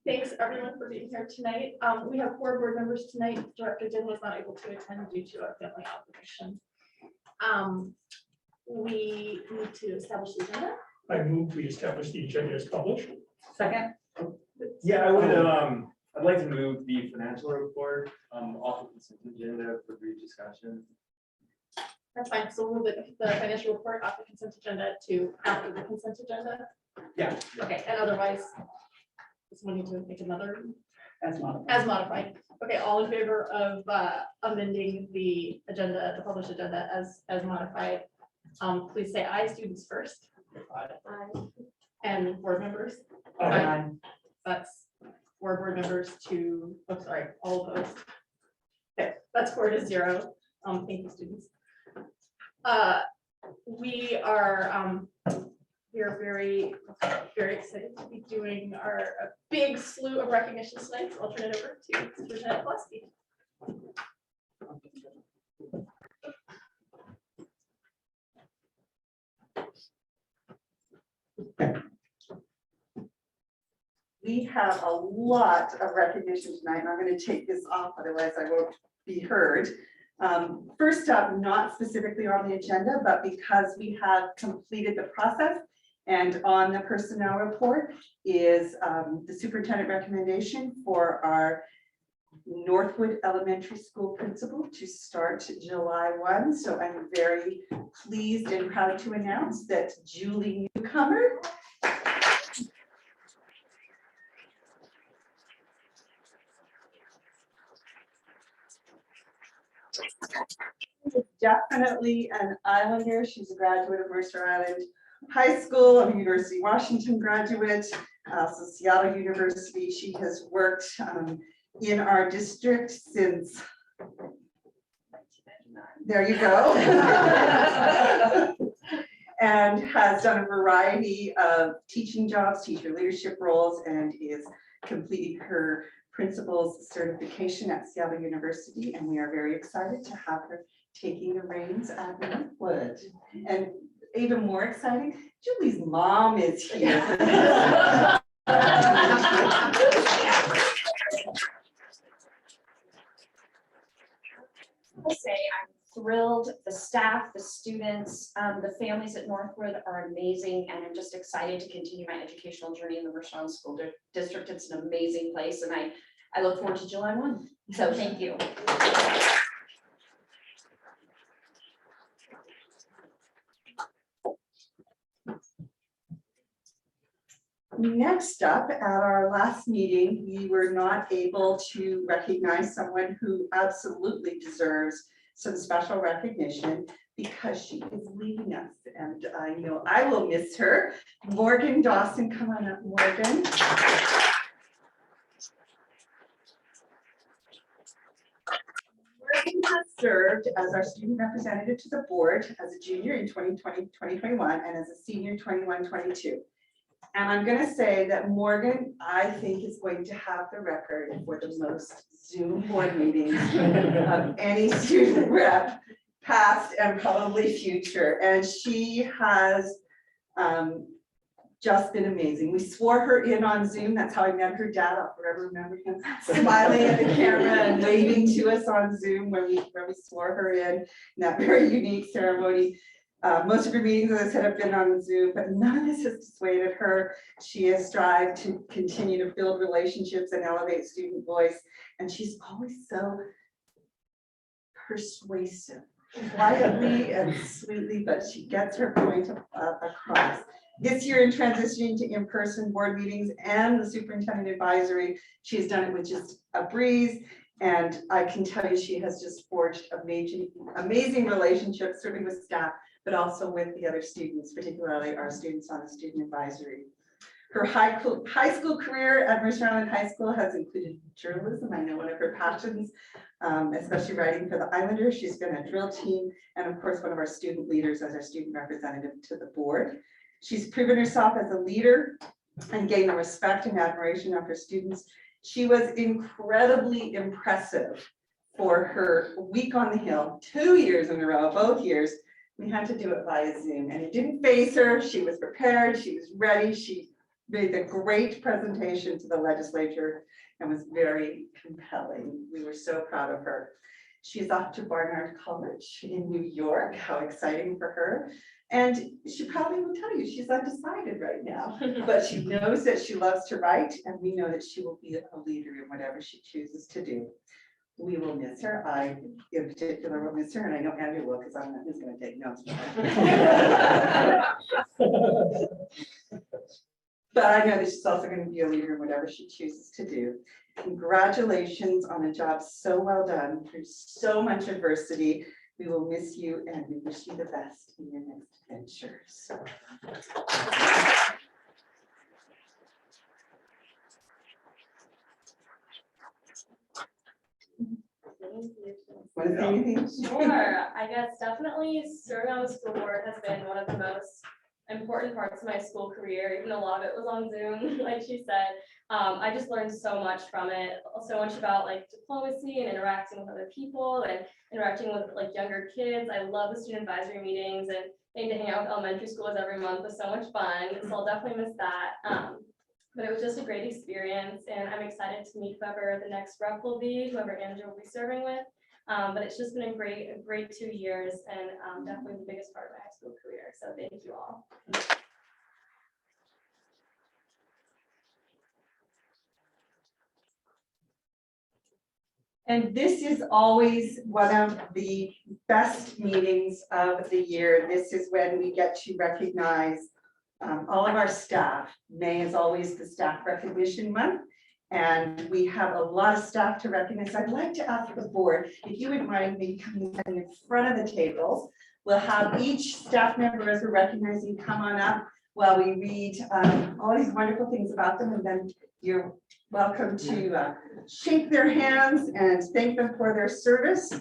Thanks everyone for being here tonight. We have 4 board members tonight. Director Din was not able to attend due to a family obligation. We need to establish the agenda. I move we establish the agenda as published. Second. Yeah, I would, I'd like to move the financial report, off the consent agenda for brief discussion. That's fine. So we'll move the financial report off the consent agenda to after the consent agenda. Yeah. Okay, and otherwise, does someone need to make another As modified. as modified? Okay, all in favor of amending the agenda, the published agenda as modified? Please say aye. Students first. Aye. And board members. Aye. That's 4 board members to, oh, sorry, all opposed. Okay, that's 4-0. Thank you, students. We are very excited to be doing a big slew of recognition tonight. So I'll turn it over to Superintendent Pulaski. We have a lot of recognition tonight, and I'm going to take this off, otherwise I won't be heard. First up, not specifically on the agenda, but because we have completed the process and on the personnel report is the superintendent recommendation for our Northwood Elementary School principal to start July 1. So I'm very pleased and proud to announce that Julie Newcomer definitely an Islander. She's a graduate of Mercer Island High School, a University of Washington graduate, also Seattle University. She has worked in our district since, there you go, and has done a variety of teaching jobs, teacher leadership roles, and is completing her principal's certification at Seattle University, and we are very excited to have her taking the reins at Northwood. And even more exciting, Julie's mom is here. I'll say I'm thrilled. The staff, the students, the families at Northwood are amazing, and I'm just excited to continue my educational journey in the Mercer Island School District. It's an amazing place, and I look forward to July 1. So thank you. Next up, at our last meeting, we were not able to recognize someone who absolutely deserves some special recognition because she is leaving us, and I know I will miss her. Morgan Dawson, come on up, Morgan. Morgan has served as our student representative to the board as a junior in 2020-2021 and as a senior 21-22. And I'm going to say that Morgan, I think, is going to have the record for the most Zoom board meetings of any student rep, past and probably future. And she has just been amazing. We swore her in on Zoom. That's how I met her dad. I'll forever remember him smiling at the camera and waving to us on Zoom when we swore her in that very unique ceremony. Most of her meetings, as I said, have been on Zoom, but none of this has dissuaded her. She has strived to continue to build relationships and elevate student voice. And she's always so persuasive, quietly and sweetly, but she gets her point across. This year, in transitioning to in-person board meetings and the superintendent advisory, she has done it with just a breeze. And I can tell you, she has just forged amazing relationships, certainly with staff, but also with the other students, particularly our students on the student advisory. Her high school career at Mercer Island High School has included journalism. I know one of her passions, especially writing for the Islanders. She's been a drill team and of course one of our student leaders as our student representative to the board. She's proven herself as a leader and gained the respect and admiration of her students. She was incredibly impressive for her week on the Hill, 2 years in a row, both years. We had to do it via Zoom and it didn't faze her. She was prepared, she was ready, she made a great presentation to the legislature and was very compelling. We were so proud of her. She's off to Barnard College in New York. How exciting for her. And she probably will tell you she's undecided right now, but she knows that she loves to write, and we know that she will be a leader in whatever she chooses to do. We will miss her. I, in particular, will miss her, and I know Andrew will, because I'm not who's going to take notes. But I know that she's also going to be a leader in whatever she chooses to do. Congratulations on a job so well done through so much adversity. We will miss you, and we wish you the best in your next ventures. Want to say anything? Sure, I guess definitely serving on the school board has been one of the most important parts of my school career, even though a lot of it was on Zoom, like she said. I just learned so much from it, so much about like diplomacy and interacting with other people and interacting with like younger kids. I love the student advisory meetings, and getting to hang out with elementary schools every month was so much fun, so I'll definitely miss that. But it was just a great experience, and I'm excited to meet whoever the next rep will be, whoever Andrew will be serving with. But it's just been a great 2 years, and definitely the biggest part of my high school career. So thank you all. And this is always one of the best meetings of the year. This is when we get to recognize all of our staff. May is always the staff recognition month, and we have a lot of staff to recognize. I'd like to ask the board, if you wouldn't mind me coming in front of the tables. We'll have each staff member, as we're recognizing, come on up while we read all these wonderful things about them, and then you're welcome to shake their hands and thank them for their service.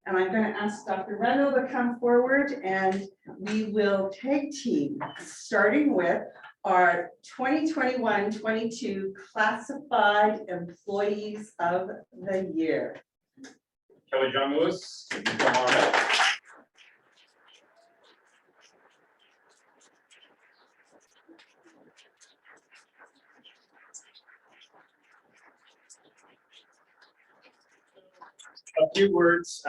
And I'm going to ask Dr. Rendell to come forward, and we will tag team, starting with our 2021-22 classified employees of the year. Kelly John Lewis, if you come on up. A few words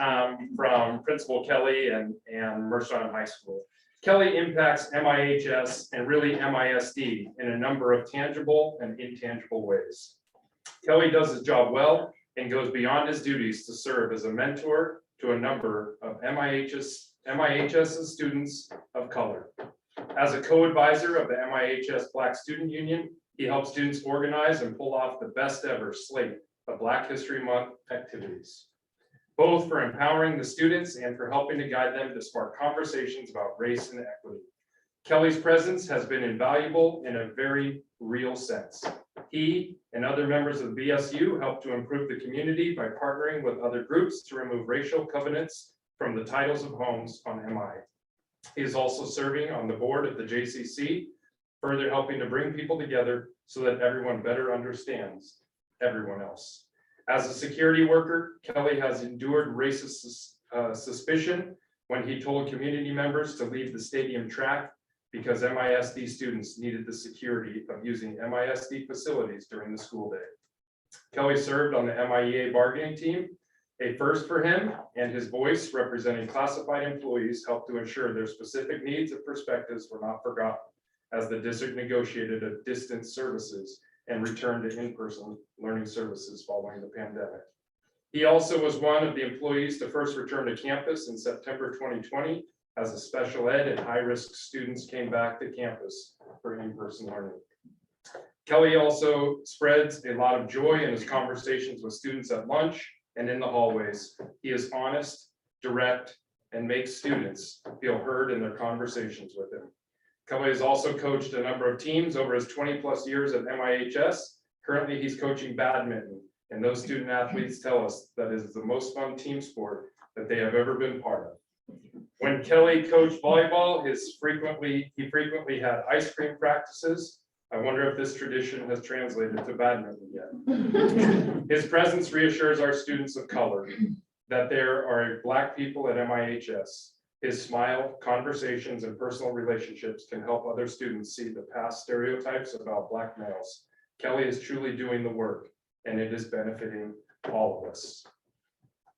from Principal Kelly and Mershon High School. Kelly impacts MIHS and really MISD in a number of tangible and intangible ways. Kelly does his job well and goes beyond his duties to serve as a mentor to a number of MIHS's students of color. As a co-advisor of the MIHS Black Student Union, he helps students organize and pull off the best ever slate of Black History Month activities, both for empowering the students and for helping to guide them to spark conversations about race and equity. Kelly's presence has been invaluable in a very real sense. He and other members of the BSU help to improve the community by partnering with other groups to remove racial covenants from the titles of homes on MI. He is also serving on the board of the JCC, further helping to bring people together so that everyone better understands everyone else. As a security worker, Kelly has endured racist suspicion when he told community members to leave the stadium track because MISD students needed the security of using MISD facilities during the school day. Kelly served on the MIEA bargaining team, a first for him, and his voice representing classified employees helped to ensure their specific needs and perspectives were not forgotten as the district negotiated a distance services and returned to in-person learning services following the pandemic. He also was one of the employees to first return to campus in September 2020 as a special ed and high-risk students came back to campus for in-person learning. Kelly also spreads a lot of joy in his conversations with students at lunch and in the hallways. He is honest, direct, and makes students feel heard in their conversations with him. Kelly has also coached a number of teams over his 20+ years at MIHS. Currently, he's coaching badminton, and those student athletes tell us that is the most fun team sport that they have ever been part of. When Kelly coached volleyball, he frequently had ice cream practices. I wonder if this tradition has translated to badminton yet. His presence reassures our students of color that there are Black people at MIHS. His smile, conversations, and personal relationships can help other students see the past stereotypes about Black males. Kelly is truly doing the work, and it is benefiting all of us.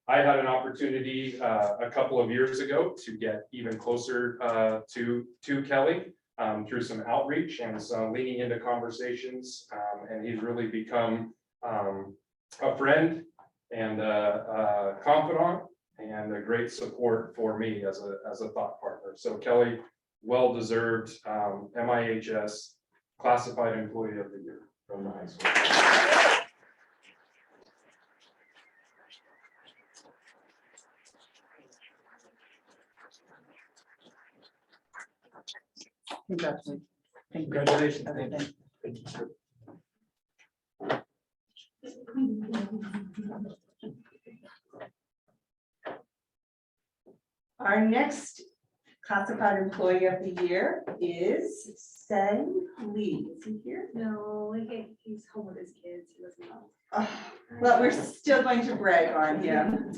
I had an opportunity a couple of years ago to get even closer to Kelly through some outreach and some leaning into conversations, and he's really become a friend and a confidant and a great support for me as a thought partner. So Kelly, well-deserved MIHS Classified Employee of the Year from the high school. Congratulations. Congratulations. Everything. Thank you, sir. Our next classified employee of the year is Sen Lee. Is he here? No, he's home with his kids. He doesn't know. Oh, well, we're still going to brag on him.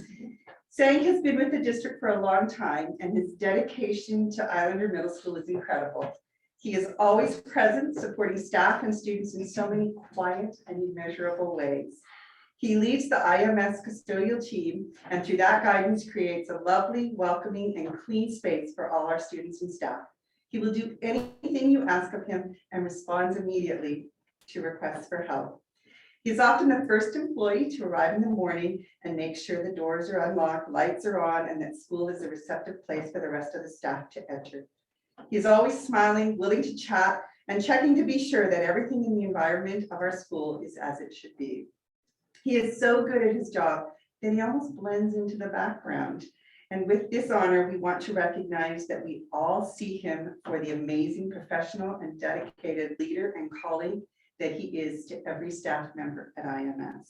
Sen has been with the district for a long time, and his dedication to Islander Middle School is incredible. He is always present, supporting staff and students in so many quiet and immeasurable ways. He leads the IMS custodial team, and through that guidance creates a lovely, welcoming, and clean space for all our students and staff. He will do anything you ask of him and responds immediately to requests for help. He is often the first employee to arrive in the morning and make sure the doors are unlocked, lights are on, and that school is a receptive place for the rest of the staff to enter. He is always smiling, willing to chat, and checking to be sure that everything in the environment of our school is as it should be. He is so good at his job that he almost blends into the background. And with this honor, we want to recognize that we all see him for the amazing professional and dedicated leader and colleague that he is to every staff member at IMS.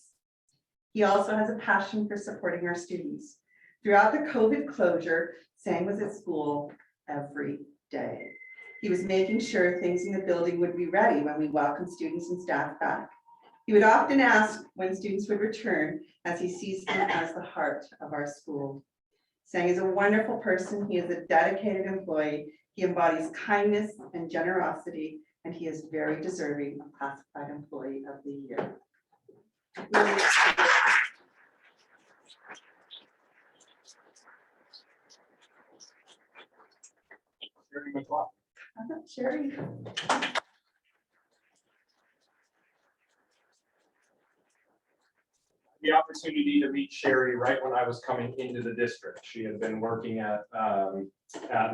He also has a passion for supporting our students. Throughout the COVID closure, Sang was at school every day. He was making sure things in the building would be ready when we welcome students and staff back. He would often ask when students would return, as he sees them as the heart of our school. Sang is a wonderful person. He is a dedicated employee. He embodies kindness and generosity, and he is very deserving of Classified Employee of the Year. Sherry. The opportunity to meet Sherry right when I was coming into the district. She had been working at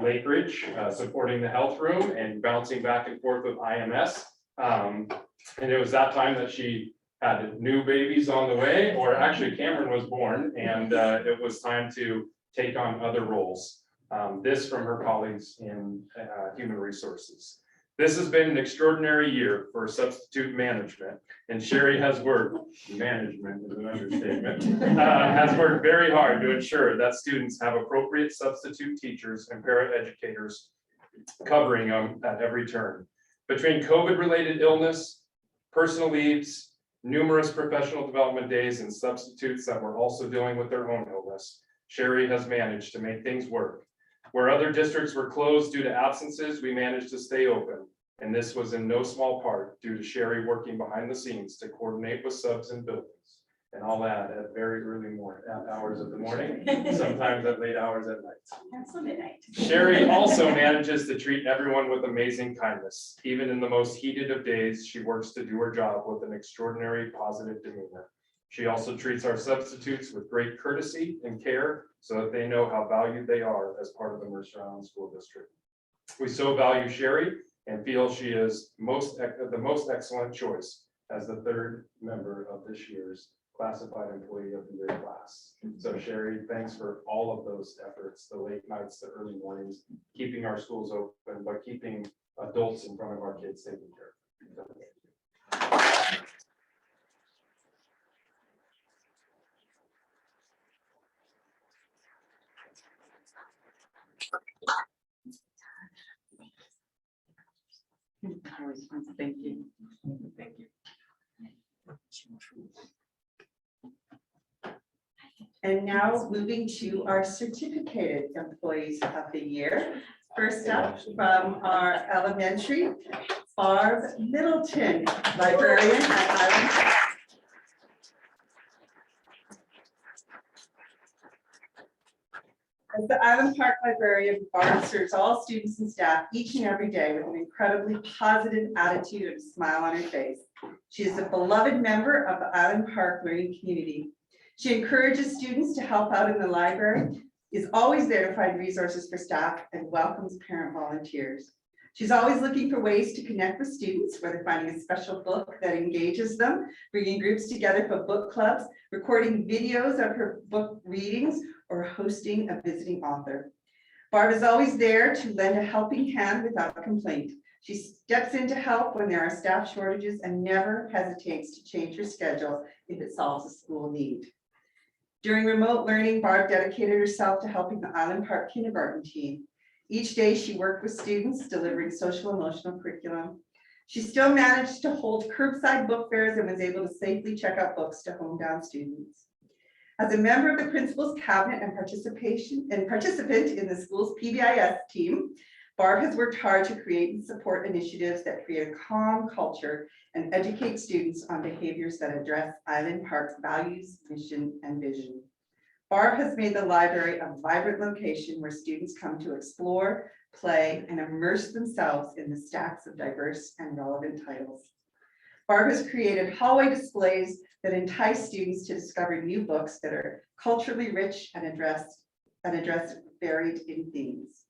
Lake Ridge, supporting the health room and bouncing back and forth with IMS. And it was that time that she had new babies on the way, or actually Cameron was born, and it was time to take on other roles. This from her colleagues in human resources. This has been an extraordinary year for substitute management, and Sherry has worked, management is an understatement, has worked very hard to ensure that students have appropriate substitute teachers and paraeducators covering them at every turn. Between COVID-related illness, personal leaves, numerous professional development days, and substitutes that were also dealing with their own illness, Sherry has managed to make things work. Where other districts were closed due to absences, we managed to stay open. And this was in no small part due to Sherry working behind the scenes to coordinate with subs and buildings. And I'll add at very early hours of the morning, sometimes at late hours at night. That's midnight. Sherry also manages to treat everyone with amazing kindness. Even in the most heated of days, she works to do her job with an extraordinary positive demeanor. She also treats our substitutes with great courtesy and care so that they know how valued they are as part of the Mercer Island School District. We so value Sherry and feel she is the most excellent choice as the third member of this year's Classified Employee of the Year class. So Sherry, thanks for all of those efforts, the late nights, the early mornings, keeping our schools open, but keeping adults in front of our kids taken care of. Thank you. Thank you. And now moving to our certificated employees of the year. First up from our elementary, Barb Middleton, librarian at Island Park. As the Island Park librarian, Barb serves all students and staff each and every day with an incredibly positive attitude and a smile on her face. She is a beloved member of the Island Park learning community. She encourages students to help out in the library, is always there to find resources for staff, and welcomes parent volunteers. She's always looking for ways to connect with students, whether finding a special book that engages them, bringing groups together for book clubs, recording videos of her book readings, or hosting a visiting author. Barb is always there to lend a helping hand without complaint. She steps in to help when there are staff shortages and never hesitates to change her schedule if it solves a school need. During remote learning, Barb dedicated herself to helping the Island Park kindergarten team. Each day she worked with students delivering social emotional curriculum. She still managed to hold curbside book fairs and was able to safely check out books to hometown students. As a member of the principal's cabinet and participant in the school's PBIS team, Barb has worked hard to create and support initiatives that create a calm culture and educate students on behaviors that address Island Park's values, mission, and vision. Barb has made the library a vibrant location where students come to explore, play, and immerse themselves in the stacks of diverse and relevant titles. Barb has created hallway displays that entice students to discover new books that are culturally rich and address varied in themes.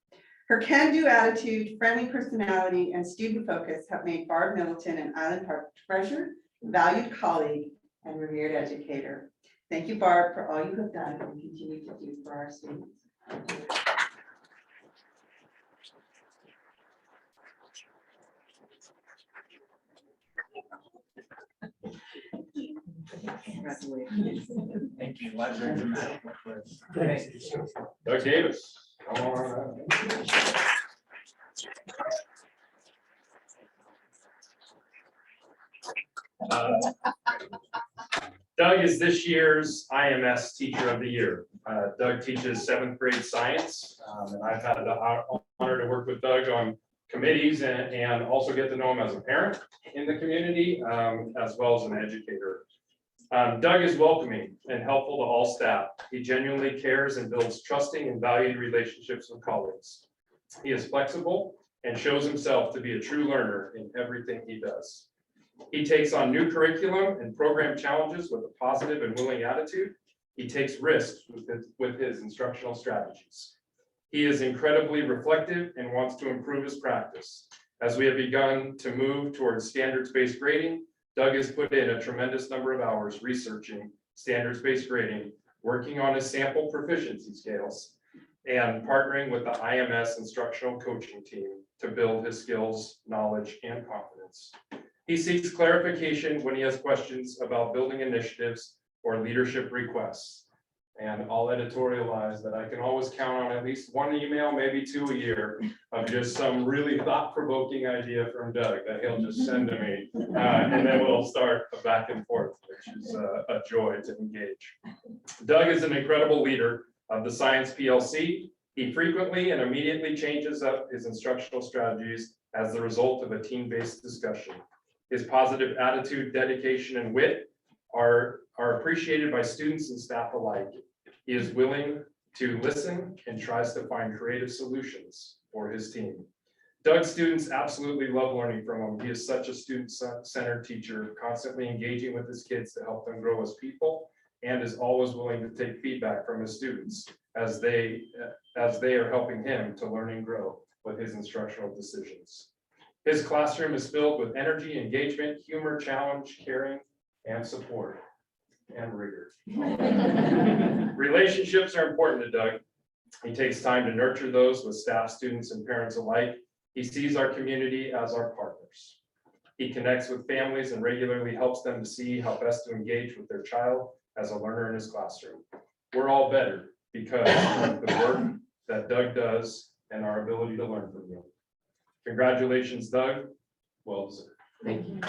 Her can-do attitude, friendly personality, and student focus have made Barb Middleton an Island Park treasure, valued colleague, and revered educator. Thank you, Barb, for all you have done and continue to do for our students. Congratulations. Thank you, library. Doug Davis. Come on. Doug is this year's IMS Teacher of the Year. Doug teaches 7th grade science, and I've had the honor to work with Doug on committees and also get to know him as a parent in the community, as well as an educator. Doug is welcoming and helpful to all staff. He genuinely cares and builds trusting and valued relationships with colleagues. He is flexible and shows himself to be a true learner in everything he does. He takes on new curriculum and program challenges with a positive and willing attitude. He takes risks with his instructional strategies. He is incredibly reflective and wants to improve his practice. As we have begun to move towards standards-based grading, Doug has put in a tremendous number of hours researching standards-based grading, working on his sample proficiency scales, and partnering with the IMS instructional coaching team to build his skills, knowledge, and confidence. He seeks clarification when he has questions about building initiatives or leadership requests. And I'll editorialize that I can always count on at least one email, maybe 2 a year, of just some really thought-provoking idea from Doug that he'll just send to me. And then we'll start a back and forth, which is a joy to engage. Doug is an incredible leader of the Science PLC. He frequently and immediately changes up his instructional strategies as the result of a team-based discussion. His positive attitude, dedication, and wit are appreciated by students and staff alike. He is willing to listen and tries to find creative solutions for his team. Doug's students absolutely love learning from him. He is such a student-centered teacher, constantly engaging with his kids to help them grow as people, and is always willing to take feedback from his students as they are helping him to learn and grow with his instructional decisions. His classroom is filled with energy, engagement, humor, challenge, caring, and support, and rigor. Relationships are important to Doug. He takes time to nurture those with staff, students, and parents alike. He sees our community as our partners. He connects with families and regularly helps them to see how best to engage with their child as a learner in his classroom. We're all better because of the work that Doug does and our ability to learn from him. Congratulations, Doug. Well deserved. Thank you.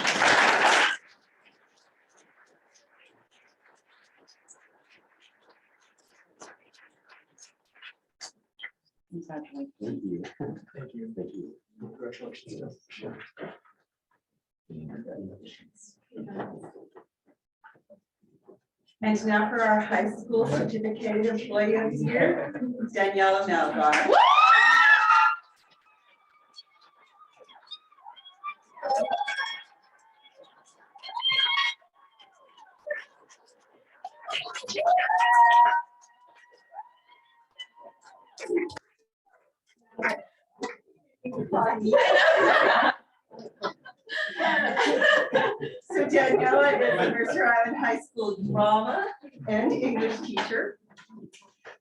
Exactly. Thank you. Thank you. Thank you. Congratulations. And now for our high school certificated employee of the year, Daniela Melgar. So Daniela is a Mercer Island High School drama and English teacher.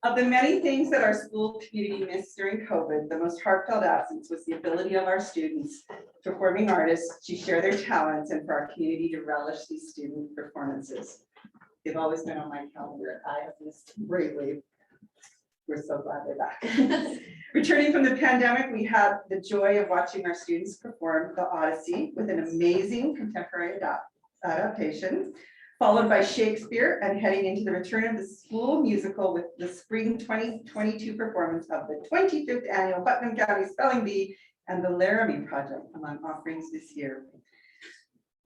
Of the many things that our school community missed during COVID, the most heartfelt absence was the ability of our students, performing artists, to share their talents and for our community to relish these student performances. They've always been on my calendar. I have missed greatly. We're so glad they're back. Returning from the pandemic, we had the joy of watching our students perform The Odyssey with an amazing contemporary adaptation, followed by Shakespeare, and heading into the return of the school musical with the spring 2022 performance of the 25th annual Putnam County Spelling Bee and the Laramie Project among offerings this year.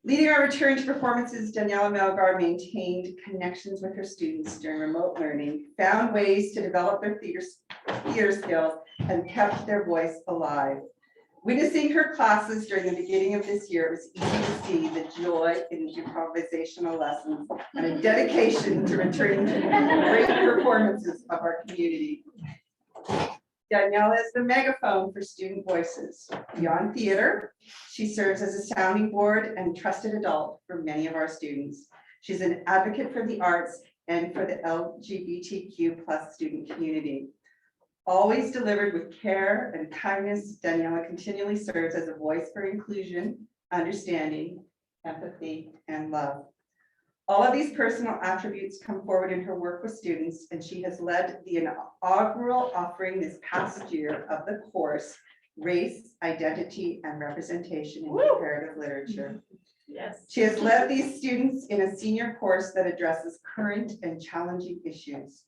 Leading our return to performances, Daniela Melgar maintained connections with her students during remote learning, found ways to develop their theater skills, and kept their voice alive. Witnessing her classes during the beginning of this year, it was easy to see the joy in improvisational lessons and a dedication to returning to great performances of our community. Daniela is the megaphone for student voices. Beyond theater, she serves as a sounding board and trusted adult for many of our students. She's an advocate for the arts and for the LGBTQ+ student community. Always delivered with care and kindness, Daniela continually serves as a voice for inclusion, understanding, empathy, and love. All of these personal attributes come forward in her work with students, and she has led the inaugural offering this past year of the course, Race, Identity, and Representation in Comparative Literature. Yes. She has led these students in a senior course that addresses current and challenging issues.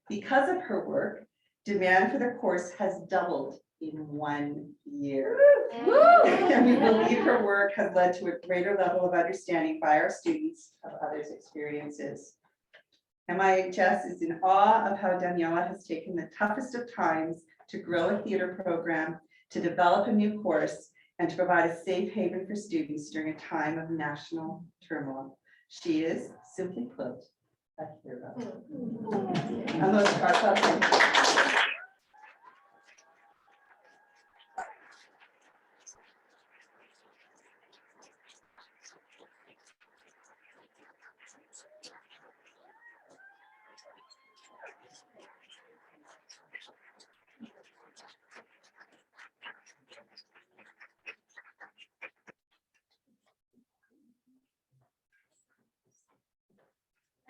Because of her work, demand for the course has doubled in 1 year. And we believe her work has led to a greater level of understanding by our students of others' experiences. MIHS is in awe of how Daniela has taken the toughest of times to grow a theater program, to develop a new course, and to provide a safe haven for students during a time of national turmoil. She is, simply put, a hero. And those are our thank you.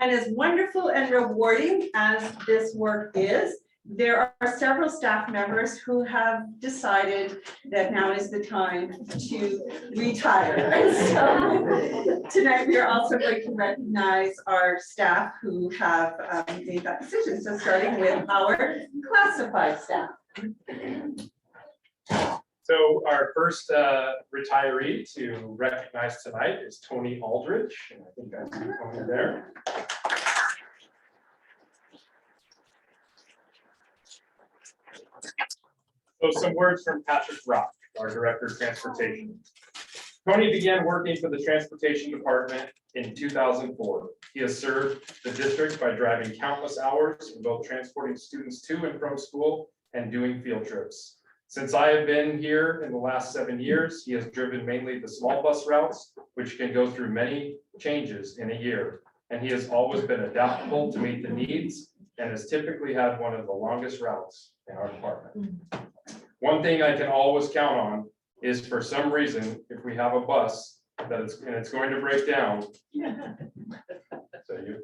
And as wonderful and rewarding as this work is, there are several staff members who have decided that now is the time to retire. And so tonight we are also going to recognize our staff who have made that decision. So starting with our classified staff. So our first retiree to recognize tonight is Tony Aldridge. And I think I see Tony there. So some words from Patrick Rock, our Director of Transportation. Tony began working for the Transportation Department in 2004. He has served the district by driving countless hours in both transporting students to and from school and doing field trips. Since I have been here in the last 7 years, he has driven mainly the small bus routes, which can go through many changes in a year. And he has always been adaptable to meet the needs and has typically had one of the longest routes in our department. One thing I can always count on is for some reason, if we have a bus that it's going to break down. So you.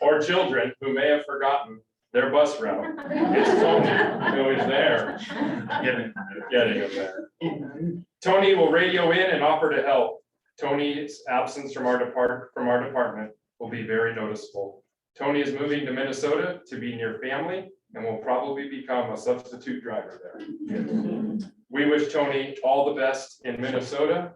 Or children who may have forgotten their bus route. It's Tony who is there. Getting them there. Tony will radio in and offer to help. Tony's absence from our department will be very noticeable. Tony is moving to Minnesota to be near family and will probably become a substitute driver there. We wish Tony all the best in Minnesota.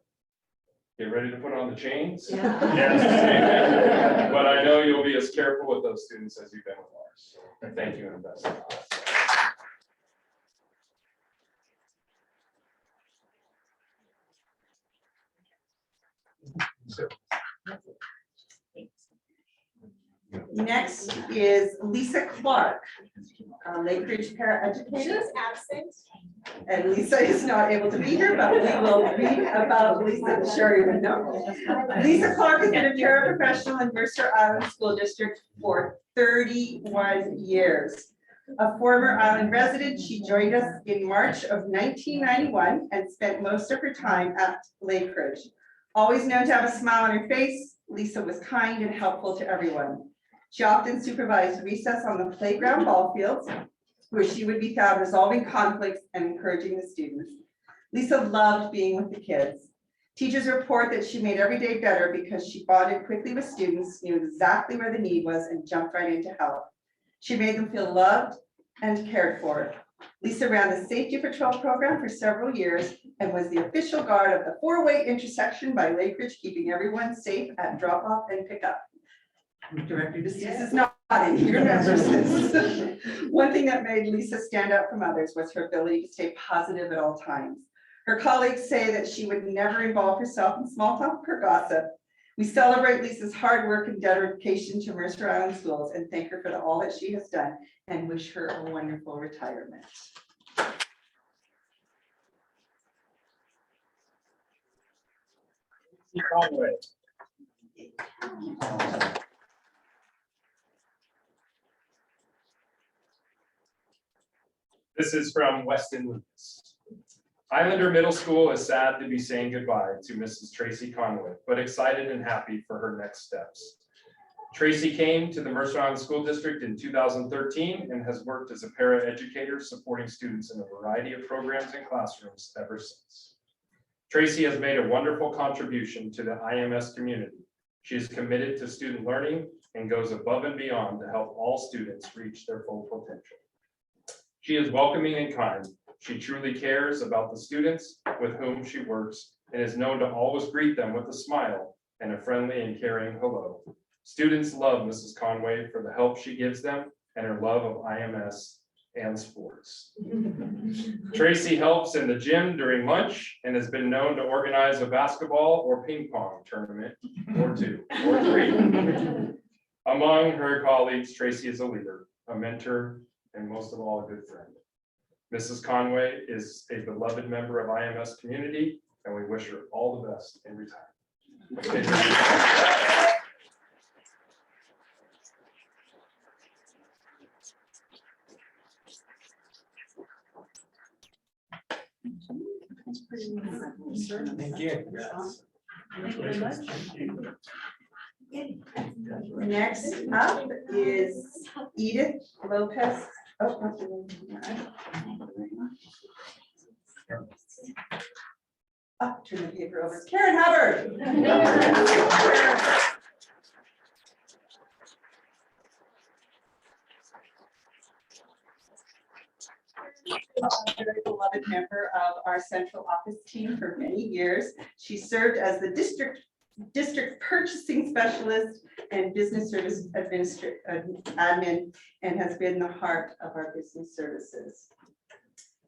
Get ready to put on the chains. Yes. But I know you'll be as careful with those students as you've been with ours. And thank you and best. Next is Lisa Clark, Lake Ridge paraeducator. She was absent. And Lisa is not able to be here, but we will read about Lisa, sure you would know. Lisa Clark has been a paraprofessional in Mercer Island School District for 31 years. A former island resident, she joined us in March of 1991 and spent most of her time at Lake Ridge. Always known to have a smile on her face, Lisa was kind and helpful to everyone. She often supervised recess on the playground ball fields, where she would be found resolving conflicts and encouraging the students. Lisa loved being with the kids. Teachers report that she made every day better because she bonded quickly with students, knew exactly where the need was, and jumped right in to help. She made them feel loved and cared for. Lisa ran the Safety Patrol program for several years and was the official guard of the four-way intersection by Lake Ridge, keeping everyone safe at drop-off and pickup. Director DeSuze is not in here. One thing that made Lisa stand out from others was her ability to stay positive at all times. Her colleagues say that she would never involve herself in small talk or gossip. We celebrate Lisa's hard work and dedication to Mercer Island schools and thank her for all that she has done and wish her a wonderful retirement. This is from Weston Lucas. Islander Middle School is sad to be saying goodbye to Mrs. Tracy Conway, but excited and happy for her next steps. Tracy came to the Mercer Island School District in 2013 and has worked as a paraeducator supporting students in a variety of programs and classrooms ever since. Tracy has made a wonderful contribution to the IMS community. She is committed to student learning and goes above and beyond to help all students reach their full potential. She is welcoming and kind. She truly cares about the students with whom she works and is known to always greet them with a smile and a friendly and caring hello. Students love Mrs. Conway for the help she gives them and her love of IMS and sports. Tracy helps in the gym during lunch and has been known to organize a basketball or ping pong tournament or two or three. Among her colleagues, Tracy is a leader, a mentor, and most of all, a good friend. Mrs. Conway is a beloved member of IMS community, and we wish her all the best in retirement. Thank you. Next up is Edith Lopez. Oh, turn the paper over. Karen Hubbard. A very beloved member of our central office team for many years. She served as the district purchasing specialist and business service admin and has been the heart of our business services.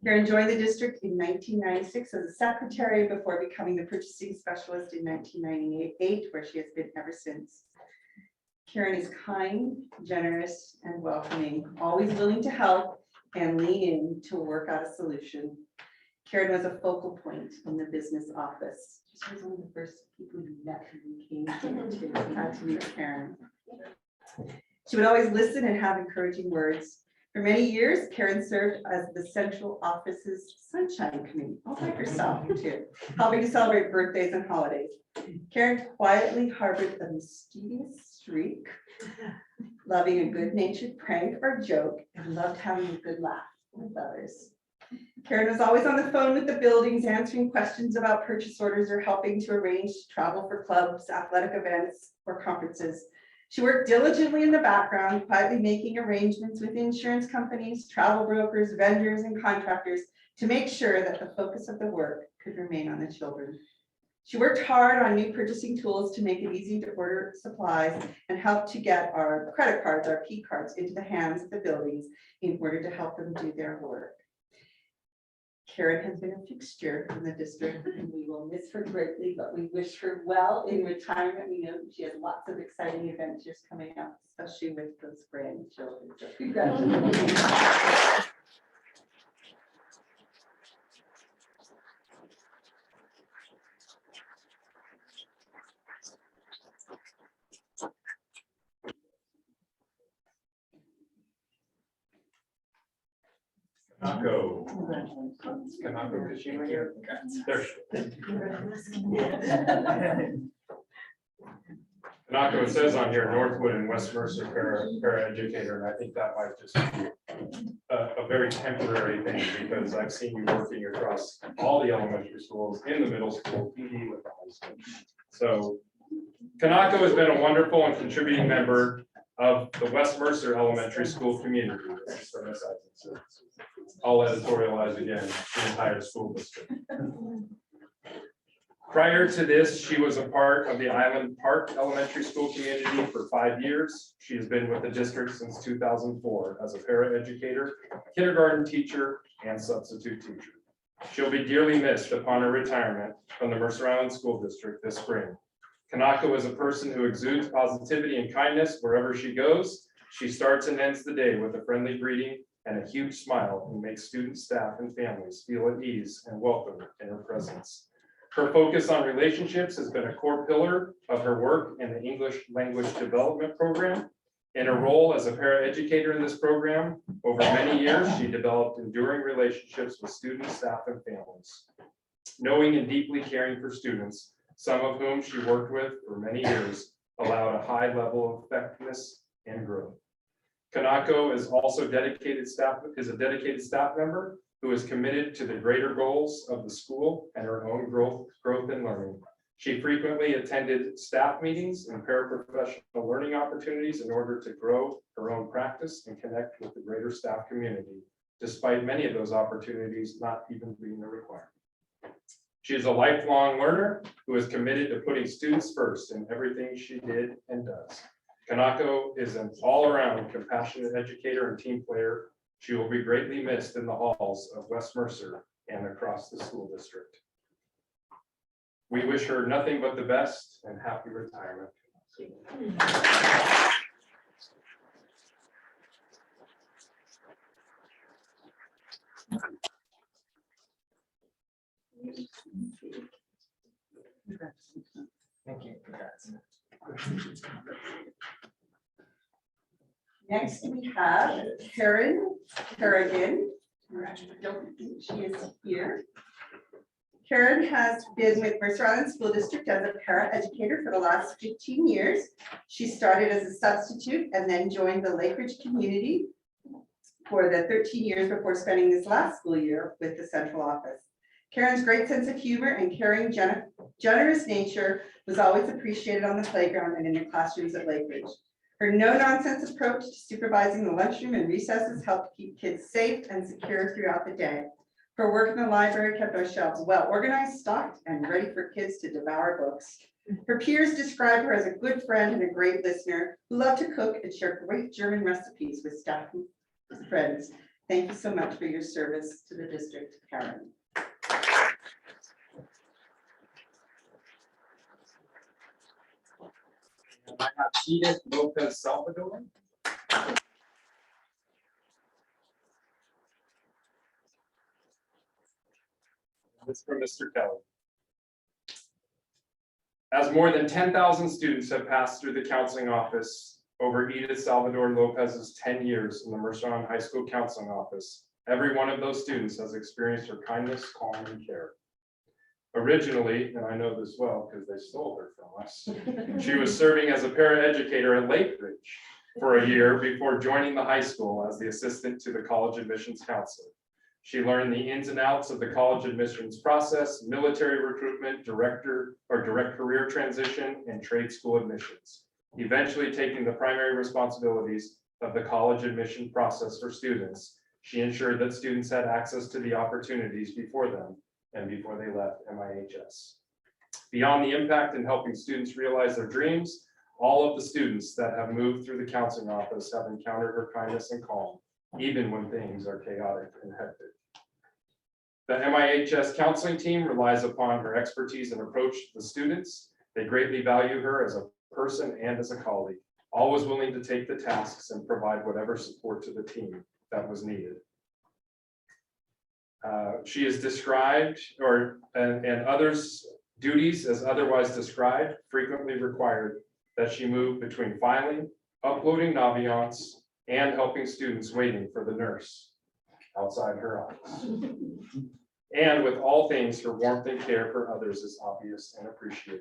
Karen joined the district in 1996 as a secretary before becoming the purchasing specialist in 1998, where she has been ever since. Karen is kind, generous, and welcoming, always willing to help and lean in to work out a solution. Karen was a focal point in the business office. She was one of the first people you met when you came here to had to meet Karen. She would always listen and have encouraging words. For many years, Karen served as the central office's Sunshine Committee, all by herself too, helping to celebrate birthdays and holidays. Karen quietly harbored a mischievous streak, loving a good-natured prank or joke, and loved having a good laugh with others. Karen was always on the phone with the buildings, answering questions about purchase orders or helping to arrange travel for clubs, athletic events, or conferences. She worked diligently in the background, quietly making arrangements with insurance companies, travel brokers, vendors, and contractors to make sure that the focus of the work could remain on the children. She worked hard on new purchasing tools to make it easy to order supplies and helped to get our credit cards, our P cards, into the hands of the buildings in order to help them do their work. Karen has been a fixture in the district and we will miss her greatly, but we wish her well in retirement. We know she has lots of exciting adventures coming up, especially with those grandchildren. So congratulations. Kanako. Kanako, is she here? There she is. Kanako, it says on here, Northwood and West Mercer paraeducator, and I think that might just be a very temporary thing, because I've seen you working across all the elementary schools, in the middle school, PD with the high school. So Kanako has been a wonderful and contributing member of the West Mercer Elementary School community. This is from this side. I'll editorialize again, the entire school district. Prior to this, she was a part of the Island Park Elementary School community for 5 years. She has been with the district since 2004 as a paraeducator, kindergarten teacher, and substitute teacher. She'll be dearly missed upon her retirement from the Mercer Island School District this spring. Kanako is a person who exudes positivity and kindness wherever she goes. She starts and ends the day with a friendly greeting and a huge smile, and makes students, staff, and families feel at ease and welcome in her presence. Her focus on relationships has been a core pillar of her work in the English Language Development Program. In her role as a paraeducator in this program, over many years, she developed enduring relationships with students, staff, and families. Knowing and deeply caring for students, some of whom she worked with for many years, allowed a high level of effectiveness and growth. Kanako is also a dedicated staff member who is committed to the greater goals of the school and her own growth and learning. She frequently attended staff meetings and paraprofessional learning opportunities in order to grow her own practice and connect with the greater staff community, despite many of those opportunities not even being a requirement. She is a lifelong learner who is committed to putting students first in everything she did and does. Kanako is an all-around compassionate educator and team player. She will be greatly missed in the halls of West Mercer and across the school district. We wish her nothing but the best and happy retirement. Thank you. Congrats. Next, we have Kerrigan. I don't think she is here. Karen has been with Mercer Island School District as a paraeducator for the last 15 years. She started as a substitute and then joined the Lake Ridge community for the 13 years before spending this last school year with the central office. Karen's great sense of humor and caring, generous nature was always appreciated on the playground and in the classrooms at Lake Ridge. Her no-nonsense approach to supervising the lunchroom and recesses helped keep kids safe and secure throughout the day. Her work in the library kept our shelves well organized, stocked, and ready for kids to devour books. Her peers describe her as a good friend and a great listener who loved to cook and share great German recipes with staff and friends. Thank you so much for your service to the district, Karen. I have Edith Lopez Salvador. This is from Mr. Kelly. As more than 10,000 students have passed through the counseling office over Edith Salvador Lopez's 10 years in the Mercer Island High School counseling office, every one of those students has experienced her kindness, calm, and care. Originally, and I know this well because they stole her from us, she was serving as a paraeducator at Lake Ridge for a year before joining the high school as the assistant to the college admissions counselor. She learned the ins and outs of the college admissions process, military recruitment, direct career transition, and trade school admissions. Eventually taking the primary responsibilities of the college admission process for students, she ensured that students had access to the opportunities before them and before they left MIHS. Beyond the impact in helping students realize their dreams, all of the students that have moved through the counseling office have encountered her kindness and calm, even when things are chaotic and hectic. The MIHS counseling team relies upon her expertise and approach to the students. They greatly value her as a person and as a colleague, always willing to take the tasks and provide whatever support to the team that was needed. She is described, and others' duties as otherwise described, frequently required that she move between filing, uploading Naviance, and helping students waiting for the nurse outside her office. And with all things, her warmth and care for others is obvious and appreciated.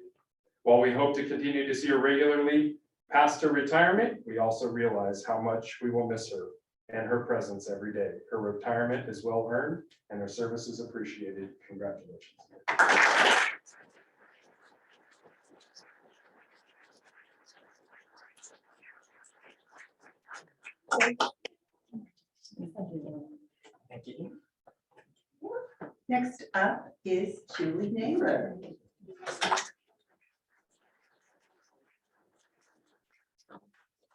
While we hope to continue to see her regularly past her retirement, we also realize how much we will miss her and her presence every day. Her retirement is well earned and her service is appreciated. Congratulations. Thank you. Next up is Julie Naylor.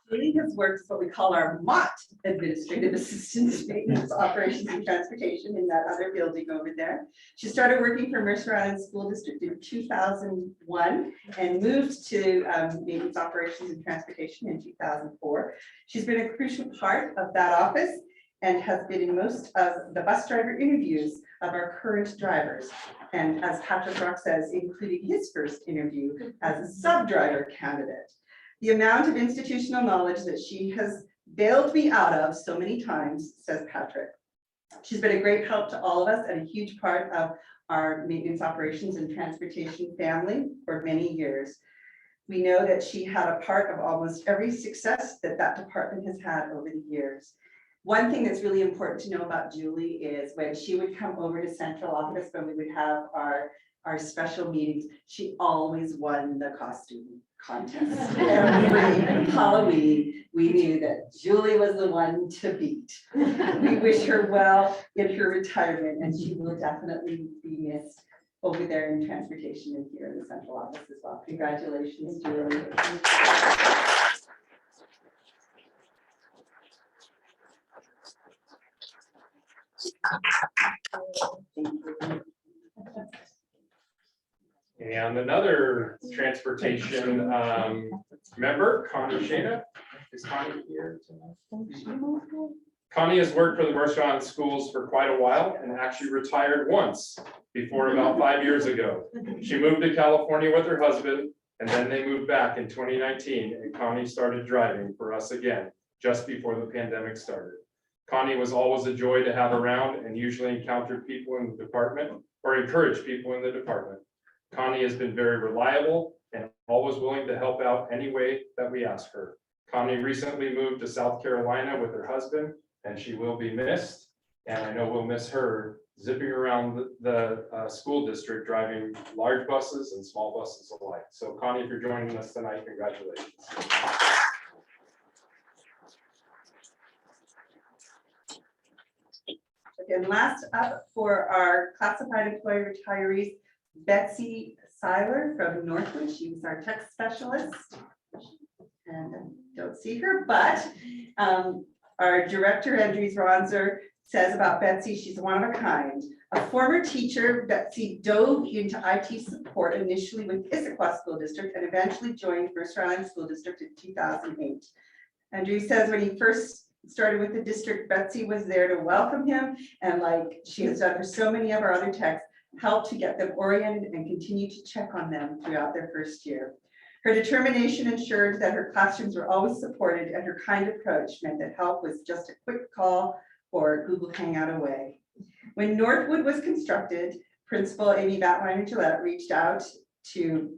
Julie has worked as what we call our MOT Administrative Assistant, Maintenance, Operations and Transportation in that other building over there. She started working for Mercer Island School District in 2001 and moved to Maintenance, Operations and Transportation in 2004. She's been a crucial part of that office and has been in most of the bus driver interviews of our current drivers. And as Patrick Rock says, including his first interview as a sub-driver candidate. The amount of institutional knowledge that she has bailed me out of so many times, says Patrick. She's been a great help to all of us and a huge part of our maintenance operations and transportation family for many years. We know that she had a part of almost every success that that department has had over the years. One thing that's really important to know about Julie is when she would come over to central office, when we would have our special meetings, she always won the costume contest. Every Halloween, we knew that Julie was the one to beat. We wish her well in her retirement, and she will definitely be missed over there in transportation and here in the central office as well. Congratulations, Julie. And another transportation member, Connie Shana. Is Connie here tonight? Connie has worked for the Mercer Island Schools for quite a while and actually retired once before about 5 years ago. She moved to California with her husband, and then they moved back in 2019, and Connie started driving for us again, just before the pandemic started. Connie was always a joy to have around and usually encountered people in the department or encouraged people in the department. Connie has been very reliable and always willing to help out any way that we ask her. Connie recently moved to South Carolina with her husband, and she will be missed. And I know we'll miss her zipping around the school district, driving large buses and small buses alike. So Connie, if you're joining us tonight, congratulations. And last up for our classified employee retirees, Betsy Seiler from Northwood. She was our tech specialist. And I don't see her, but our director, Andres Ronzer, says about Betsy, she's one of a kind. A former teacher, Betsy dove into IT support initially with Issaquah School District and eventually joined Mercer Island School District in 2008. Andres says when he first started with the district, Betsy was there to welcome him, and like she has done for so many of our other techs, helped to get them oriented and continue to check on them throughout their first year. Her determination ensured that her classrooms were always supported, and her kind approach meant that help was just a quick call or Google Hangout away. When Northwood was constructed, Principal Amy Batliner-Gillette reached out to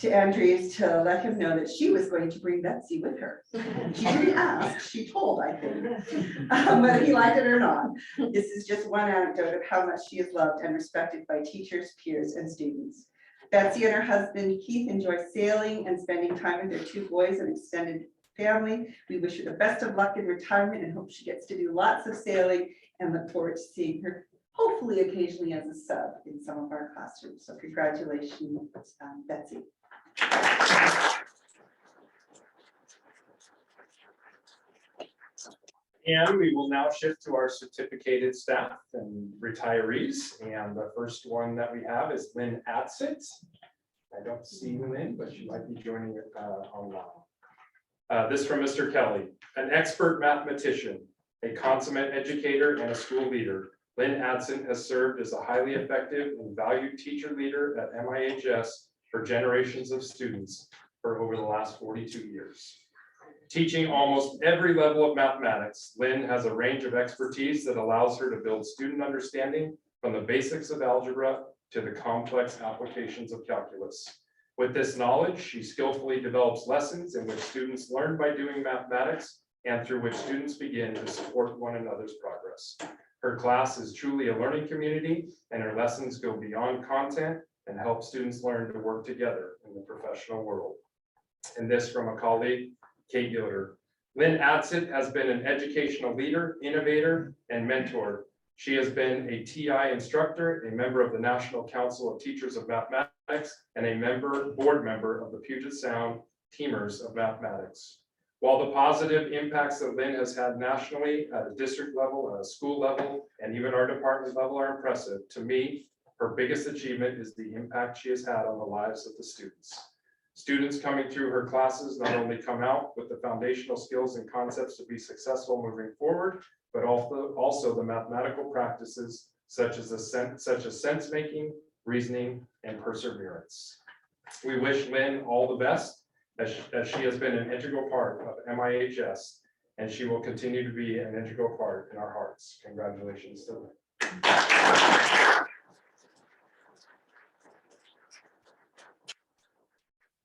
Andres to let him know that she was going to bring Betsy with her. She didn't ask, she told, I think, whether he liked it or not. This is just one anecdote of how much she is loved and respected by teachers, peers, and students. Betsy and her husband Keith enjoy sailing and spending time with their 2 boys and extended family. We wish her the best of luck in retirement and hope she gets to do lots of sailing and look forward to seeing her hopefully occasionally as a sub in some of our classrooms. So congratulations, Betsy. And we will now shift to our certificated staff and retirees. And the first one that we have is Lynn Adsett. I don't see Lynn, but she might be joining online. This from Mr. Kelly, an expert mathematician, a consummate educator, and a school leader. Lynn Adsett has served as a highly effective and valued teacher leader at MIHS for generations of students for over the last 42 years. Teaching almost every level of mathematics, Lynn has a range of expertise that allows her to build student understanding from the basics of algebra to the complex applications of calculus. With this knowledge, she skillfully develops lessons in which students learn by doing mathematics and through which students begin to support one another's progress. Her class is truly a learning community, and her lessons go beyond content and help students learn to work together in the professional world. And this from a colleague, Kate Yoder. Lynn Adsett has been an educational leader, innovator, and mentor. She has been a TI instructor, a member of the National Council of Teachers of Mathematics, and a board member of the Puget Sound Teamers of Mathematics. While the positive impacts that Lynn has had nationally at a district level, at a school level, and even our department level are impressive, to me, her biggest achievement is the impact she has had on the lives of the students. Students coming through her classes not only come out with the foundational skills and concepts to be successful moving forward, but also the mathematical practices such as sense making, reasoning, and perseverance. We wish Lynn all the best as she has been an integral part of MIHS, and she will continue to be an integral part in our hearts. Congratulations to Lynn.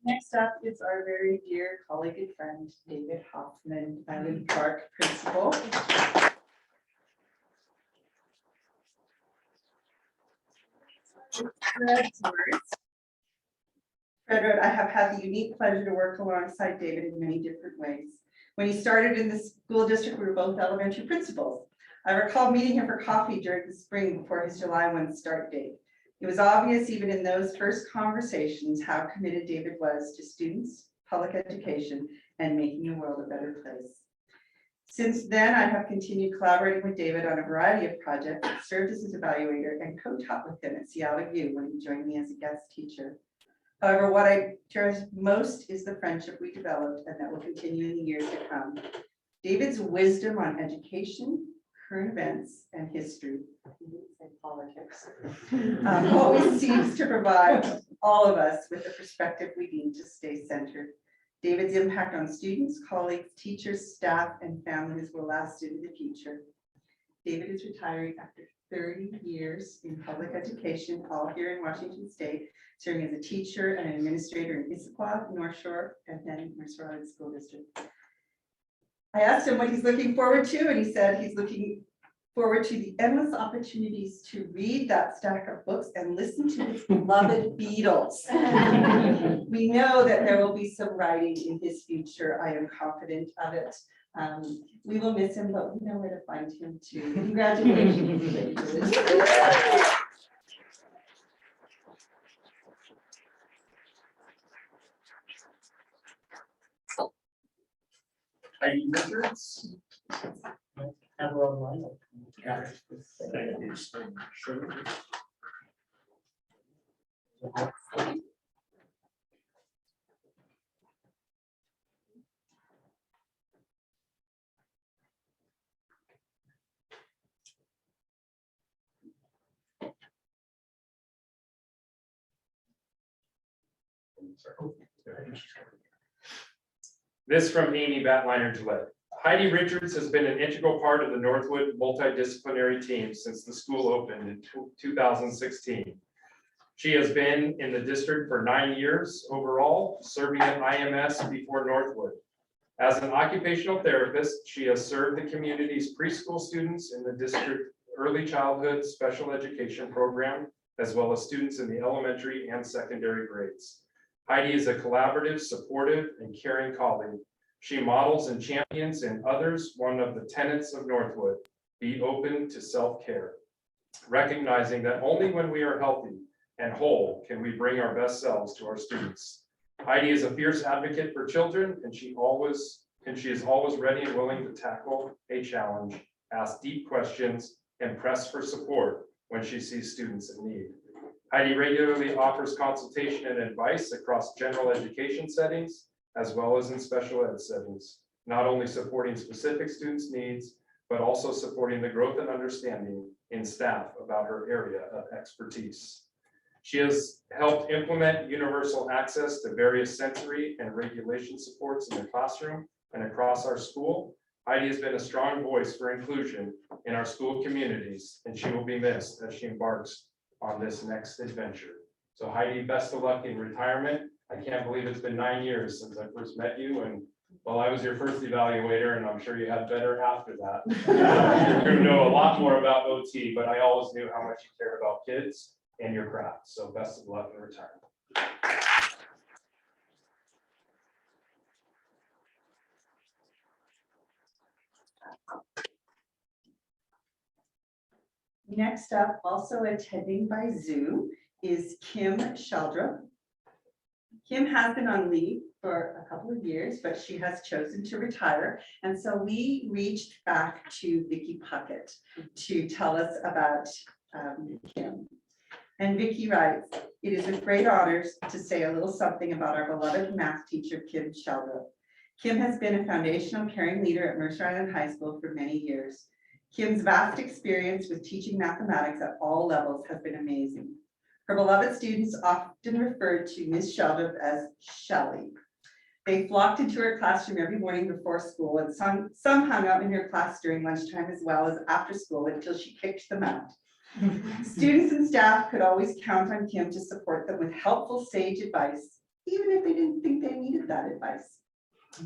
Next up is our very dear colleague and friend, David Hoffman, Island Park Principal. Fred wrote, I have had the unique pleasure to work alongside David in many different ways. When he started in the school district, we were both elementary principals. I recall meeting him for coffee during the spring before his July 1 start date. It was obvious even in those first conversations how committed David was to students, public education, and making the world a better place. Since then, I have continued collaborating with David on a variety of projects, served as his evaluator, and co-taught with him at Seattle U when he joined me as a guest teacher. However, what I cherish most is the friendship we developed and that will continue in the years to come. David's wisdom on education, current events, and history, and politics, always seems to provide all of us with the perspective we need to stay centered. David's impact on students, colleagues, teachers, staff, and families will last into the future. David is retiring after 30 years in public education, all here in Washington State, serving as a teacher and an administrator in Issaquah, North Shore, and then Mercer Island School District. I asked him what he's looking forward to, and he said he's looking forward to the endless opportunities to read that stack of books and listen to his beloved Beatles. We know that there will be some writing in his future. I am confident of it. We will miss him, but we know where to find him too. Congratulations. Heidi Richards. Have her online. Yeah. Thank you. This from Amy Batliner-Gillette. Heidi Richards has been an integral part of the Northwood multidisciplinary team since the school opened in 2016. She has been in the district for 9 years overall, serving at IMS before Northwood. As an occupational therapist, she has served the community's preschool students in the district early childhood special education program as well as students in the elementary and secondary grades. Heidi is a collaborative, supportive, and caring colleague. She models and champions in others one of the tenets of Northwood: be open to self-care, recognizing that only when we are healthy and whole can we bring our best selves to our students. Heidi is a fierce advocate for children, and she is always ready and willing to tackle a challenge, ask deep questions, and press for support when she sees students in need. Heidi regularly offers consultation and advice across general education settings, as well as in special ed settings, not only supporting specific students' needs, but also supporting the growth and understanding in staff about her area of expertise. She has helped implement universal access to various sensory and regulation supports in the classroom and across our school. Heidi has been a strong voice for inclusion in our school communities, and she will be missed as she embarks on this next adventure. So Heidi, best of luck in retirement. I can't believe it's been 9 years since I first met you, and well, I was your first evaluator, and I'm sure you had better after that. You're going to know a lot more about OT, but I always knew how much you cared about kids and your craft. So best of luck in retirement. Next up, also attending by Zoom, is Kim Sheldrup. Kim has been on leave for a couple of years, but she has chosen to retire. And so we reached back to Vicki Puckett to tell us about Kim. And Vicki writes, "It is with great honors to say a little something about our beloved math teacher, Kim Sheldrup. Kim has been a foundational caring leader at Mercer Island High School for many years. Kim's vast experience with teaching mathematics at all levels has been amazing. Her beloved students often referred to Ms. Sheldrup as Shelley. They flocked into her classroom every morning before school, and some hung out in her class during lunchtime as well as after school until she kicked them out. Students and staff could always count on Kim to support them with helpful sage advice, even if they didn't think they needed that advice.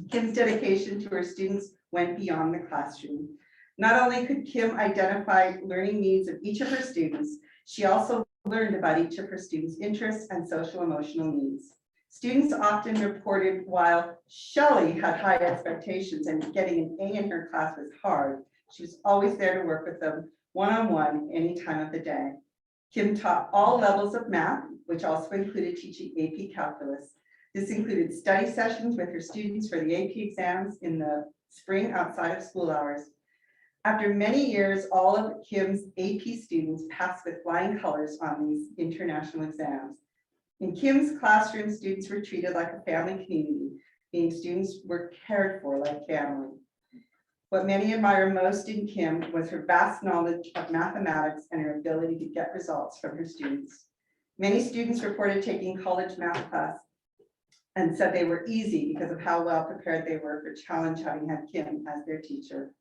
Kim's dedication to her students went beyond the classroom. Not only could Kim identify learning needs of each of her students, she also learned about each of her students' interests and social emotional needs. Students often reported while Shelley had high expectations and getting an A in her class was hard, she was always there to work with them one-on-one any time of the day. Kim taught all levels of math, which also included teaching AP Calculus. This included study sessions with her students for the AP exams in the spring outside of school hours. After many years, all of Kim's AP students passed with flying colors on these international exams. In Kim's classroom, students were treated like a family community, meaning students were cared for like family. What many admire most in Kim was her vast knowledge of mathematics and her ability to get results from her students. Many students reported taking college math class and said they were easy because of how well prepared they were for challenge, having had Kim as their teacher.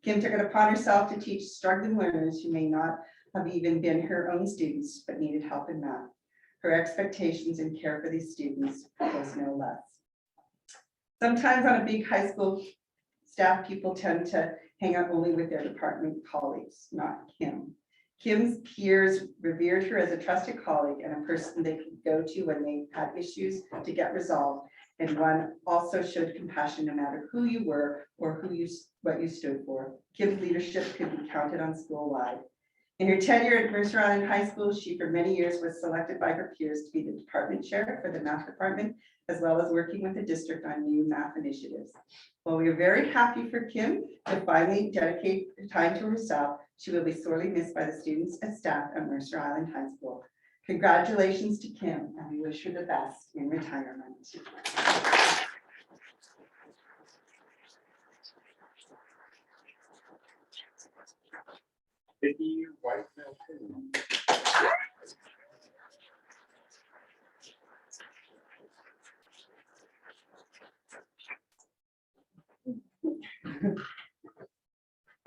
Kim took it upon herself to teach struggling learners who may not have even been her own students, but needed help in math. Her expectations and care for these students was no less. Sometimes on a big high school staff, people tend to hang out only with their department colleagues, not Kim. Kim's peers revered her as a trusted colleague and a person they could go to when they had issues to get resolved, and one also showed compassion no matter who you were or what you stood for. Kim's leadership could be counted on school-wide. In her tenure at Mercer Island High School, she for many years was selected by her peers to be the department chair for the math department, as well as working with the district on new math initiatives. While we are very happy for Kim to finally dedicate time to herself, she will be sorely missed by the students and staff at Mercer Island High School. Congratulations to Kim, and we wish her the best in retirement. Vicki White-Milton.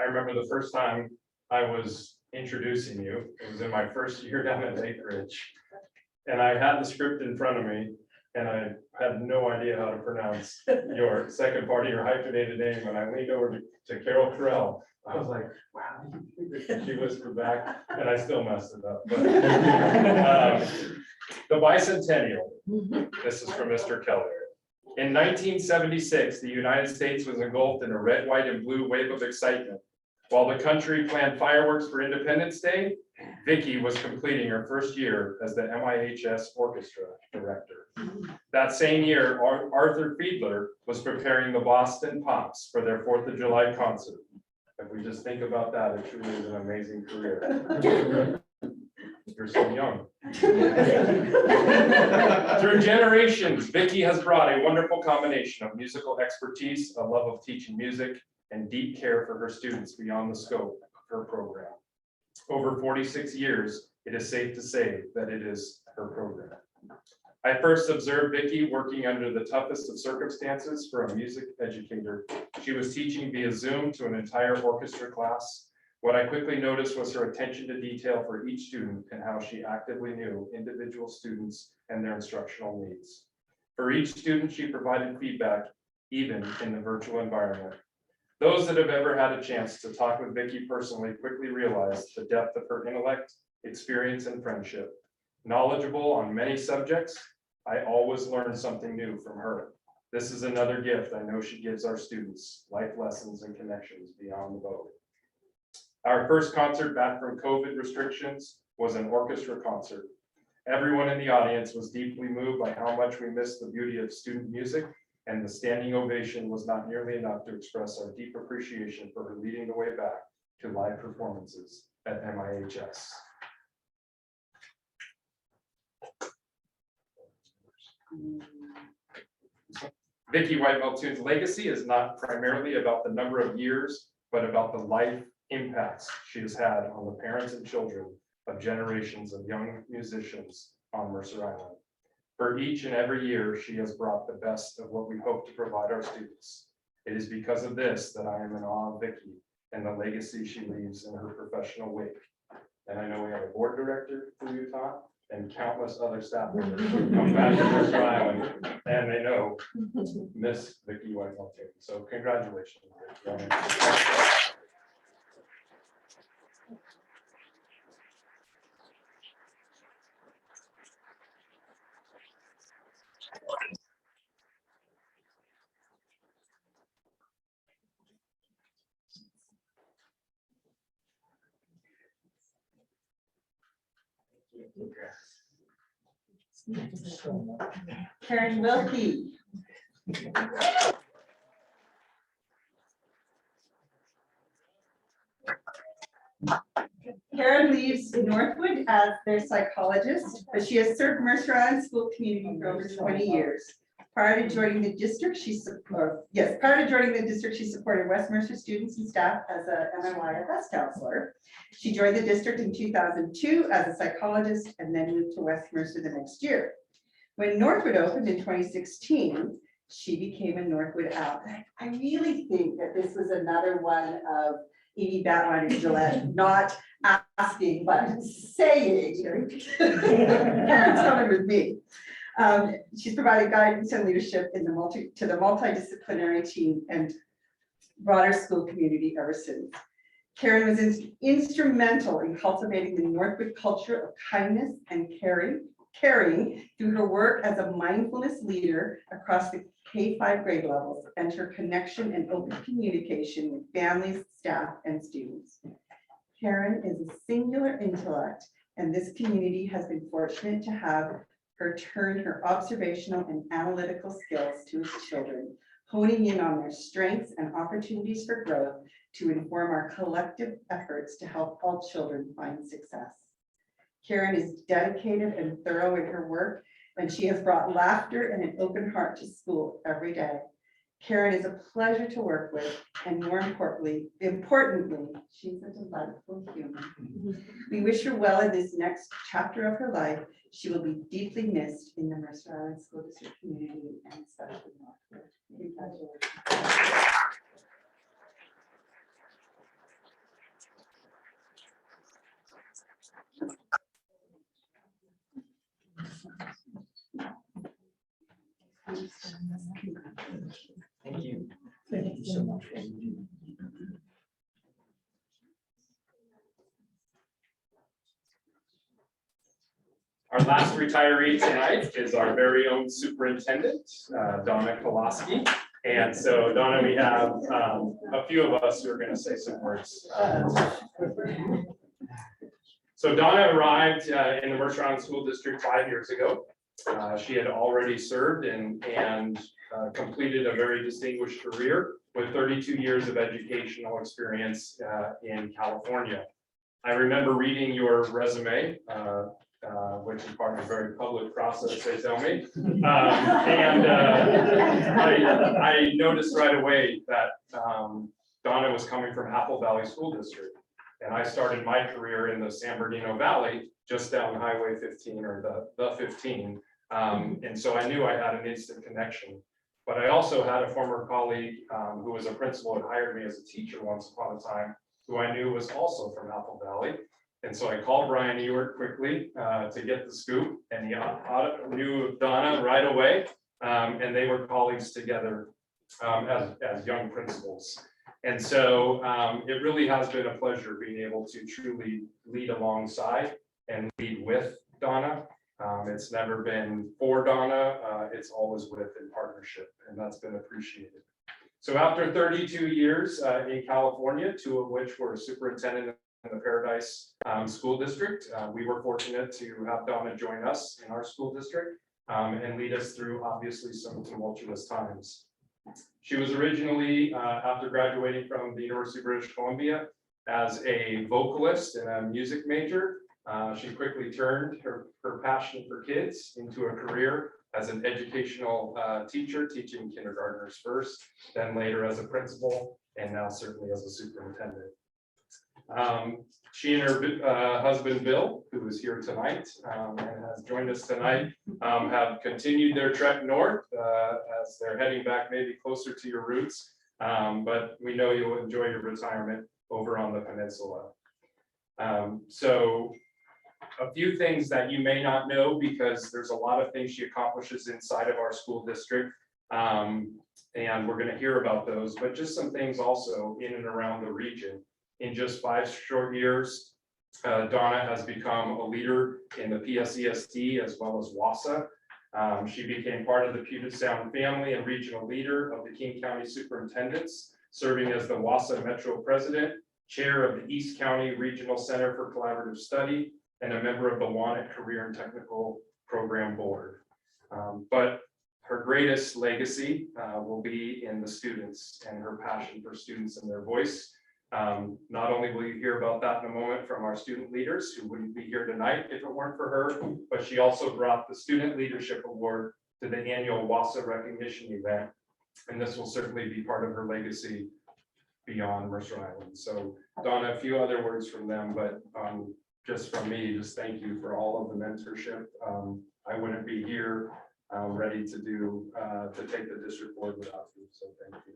I remember the first time I was introducing you, it was in my first year down at Lake Ridge. And I had the script in front of me, and I had no idea how to pronounce your second part of your hyphenated name, and I leaned over to Carol Carell. I was like, wow, she whispered back, and I still messed it up. But, the Bicentennial, this is from Mr. Keller. In 1976, the United States was engulfed in a red, white, and blue wave of excitement. While the country planned fireworks for Independence Day, Vicki was completing her first year as the MIHS orchestra director. That same year, Arthur Fiedler was preparing the Boston Pops for their 4th of July concert. If we just think about that, it truly is an amazing career. You're so young. Through generations, Vicki has brought a wonderful combination of musical expertise, a love of teaching music, and deep care for her students beyond the scope of her program. Over 46 years, it is safe to say that it is her program. I first observed Vicki working under the toughest of circumstances for a music educator. She was teaching via Zoom to an entire orchestra class. What I quickly noticed was her attention to detail for each student and how she actively knew individual students and their instructional needs. For each student, she provided feedback, even in the virtual environment. Those that have ever had a chance to talk with Vicki personally quickly realized the depth of her intellect, experience, and friendship. Knowledgeable on many subjects, I always learn something new from her. This is another gift I know she gives our students, life lessons and connections beyond the bow. Our first concert back from COVID restrictions was an orchestra concert. Everyone in the audience was deeply moved by how much we missed the beauty of student music, and the standing ovation was not nearly enough to express our deep appreciation for her leading the way back to live performances at MIHS. Vicki White-Meltune's legacy is not primarily about the number of years, but about the life impacts she has had on the parents and children of generations of young musicians on Mercer Island. For each and every year, she has brought the best of what we hope to provide our students. It is because of this that I am in awe of Vicki and the legacy she leaves in her professional wake. And I know we have a board director for Utah and countless other staff members who come back to Mercer Island, and they know Miss Vicki White-Meltune. So congratulations, Vicki. Karen Wilkie. Karen leaves Northwood as their psychologist, but she has served Mercer Island school community for over 20 years. Prior to joining the district, she supported West Mercer students and staff as a MIYFS counselor. She joined the district in 2002 as a psychologist and then moved to West Mercer the next year. When Northwood opened in 2016, she became a Northwood ally. I really think that this was another one of Edie Batline and Gillette not asking, but saying, Karen's coming with me. She's provided guidance and leadership in the multidisciplinary team and broader school community ever since. Karen was instrumental in cultivating the Northwood culture of kindness and caring through her work as a mindfulness leader across the K-5 grade levels and her connection and open communication with families, staff, and students. Karen is a singular intellect, and this community has been fortunate to have her turn her observational and analytical skills to its children, honing in on their strengths and opportunities for growth to inform our collective efforts to help all children find success. Karen is dedicated and thorough in her work, and she has brought laughter and an open heart to school every day. Karen is a pleasure to work with, and more importantly, she's a delightful human. We wish her well in this next chapter of her life. She will be deeply missed in the Mercer Island School District community and especially Northwood. Congratulations. Thank you. Thank you so much. Our last retiree tonight is our very own superintendent, Donna Kolaski. And so Donna, we have a few of us who are going to say some words. So Donna arrived in the Mercer Island School District 5 years ago. She had already served and completed a very distinguished career with 32 years of educational experience in California. I remember reading your resume, which is part of a very public process, they tell me. I noticed right away that Donna was coming from Apple Valley School District. And I started my career in the San Bernardino Valley, just down Highway 15 or the 15. And so I knew I had an instant connection. But I also had a former colleague who was a principal and hired me as a teacher once upon a time, who I knew was also from Apple Valley. And so I called Brian Ewert quickly to get the scoop, and he knew Donna right away. And they were colleagues together as young principals. And so it really has been a pleasure being able to truly lead alongside and lead with Donna. It's never been for Donna, it's always with in partnership, and that's been appreciated. So after 32 years in California, 2 of which were superintendent in the Paradise School District, we were fortunate to have Donna join us in our school district and lead us through obviously some tumultuous times. She was originally, after graduating from the University of British Columbia, as a vocalist and a music major. She quickly turned her passion for kids into a career as an educational teacher, teaching kindergartners first, then later as a principal, and now certainly as a superintendent. She and her husband, Bill, who is here tonight and has joined us tonight, have continued their trek north as they're heading back maybe closer to your roots. But we know you'll enjoy your retirement over on the peninsula. So a few things that you may not know, because there's a lot of things she accomplishes inside of our school district. And we're going to hear about those, but just some things also in and around the region. In just 5 short years, Donna has become a leader in the PSESD as well as WASA. She became part of the Puget Sound family and regional leader of the King County Superintendents, serving as the WASA Metro President, chair of the East County Regional Center for Collaborative Study, and a member of the WANET Career and Technical Program Board. But her greatest legacy will be in the students and her passion for students and their voice. Not only will you hear about that in a moment from our student leaders who wouldn't be here tonight if it weren't for her, but she also brought the Student Leadership Award to the annual WASA recognition event. And this will certainly be part of her legacy beyond Mercer Island. So Donna, a few other words from them, but just from me, just thank you for all of the mentorship. I wouldn't be here ready to take the district board without you. So thank you.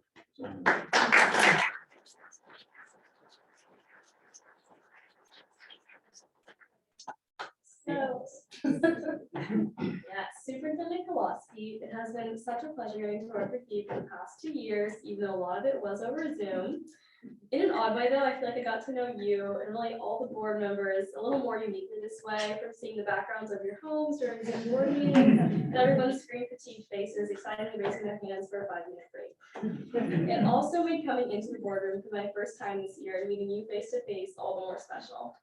So, yeah, Superintendent Kolaski, it has been such a pleasure getting to work with you for the past 2 years, even though a lot of it was over Zoom. In an odd way though, I feel like I got to know you and really all the board members a little more uniquely this way, from seeing the backgrounds of your homes during Zoom board meetings, and everyone's screen fatigued faces excitedly raising their hands for a 5-minute break. It also made coming into the boardroom for my first time this year and meeting you face to face all the more special.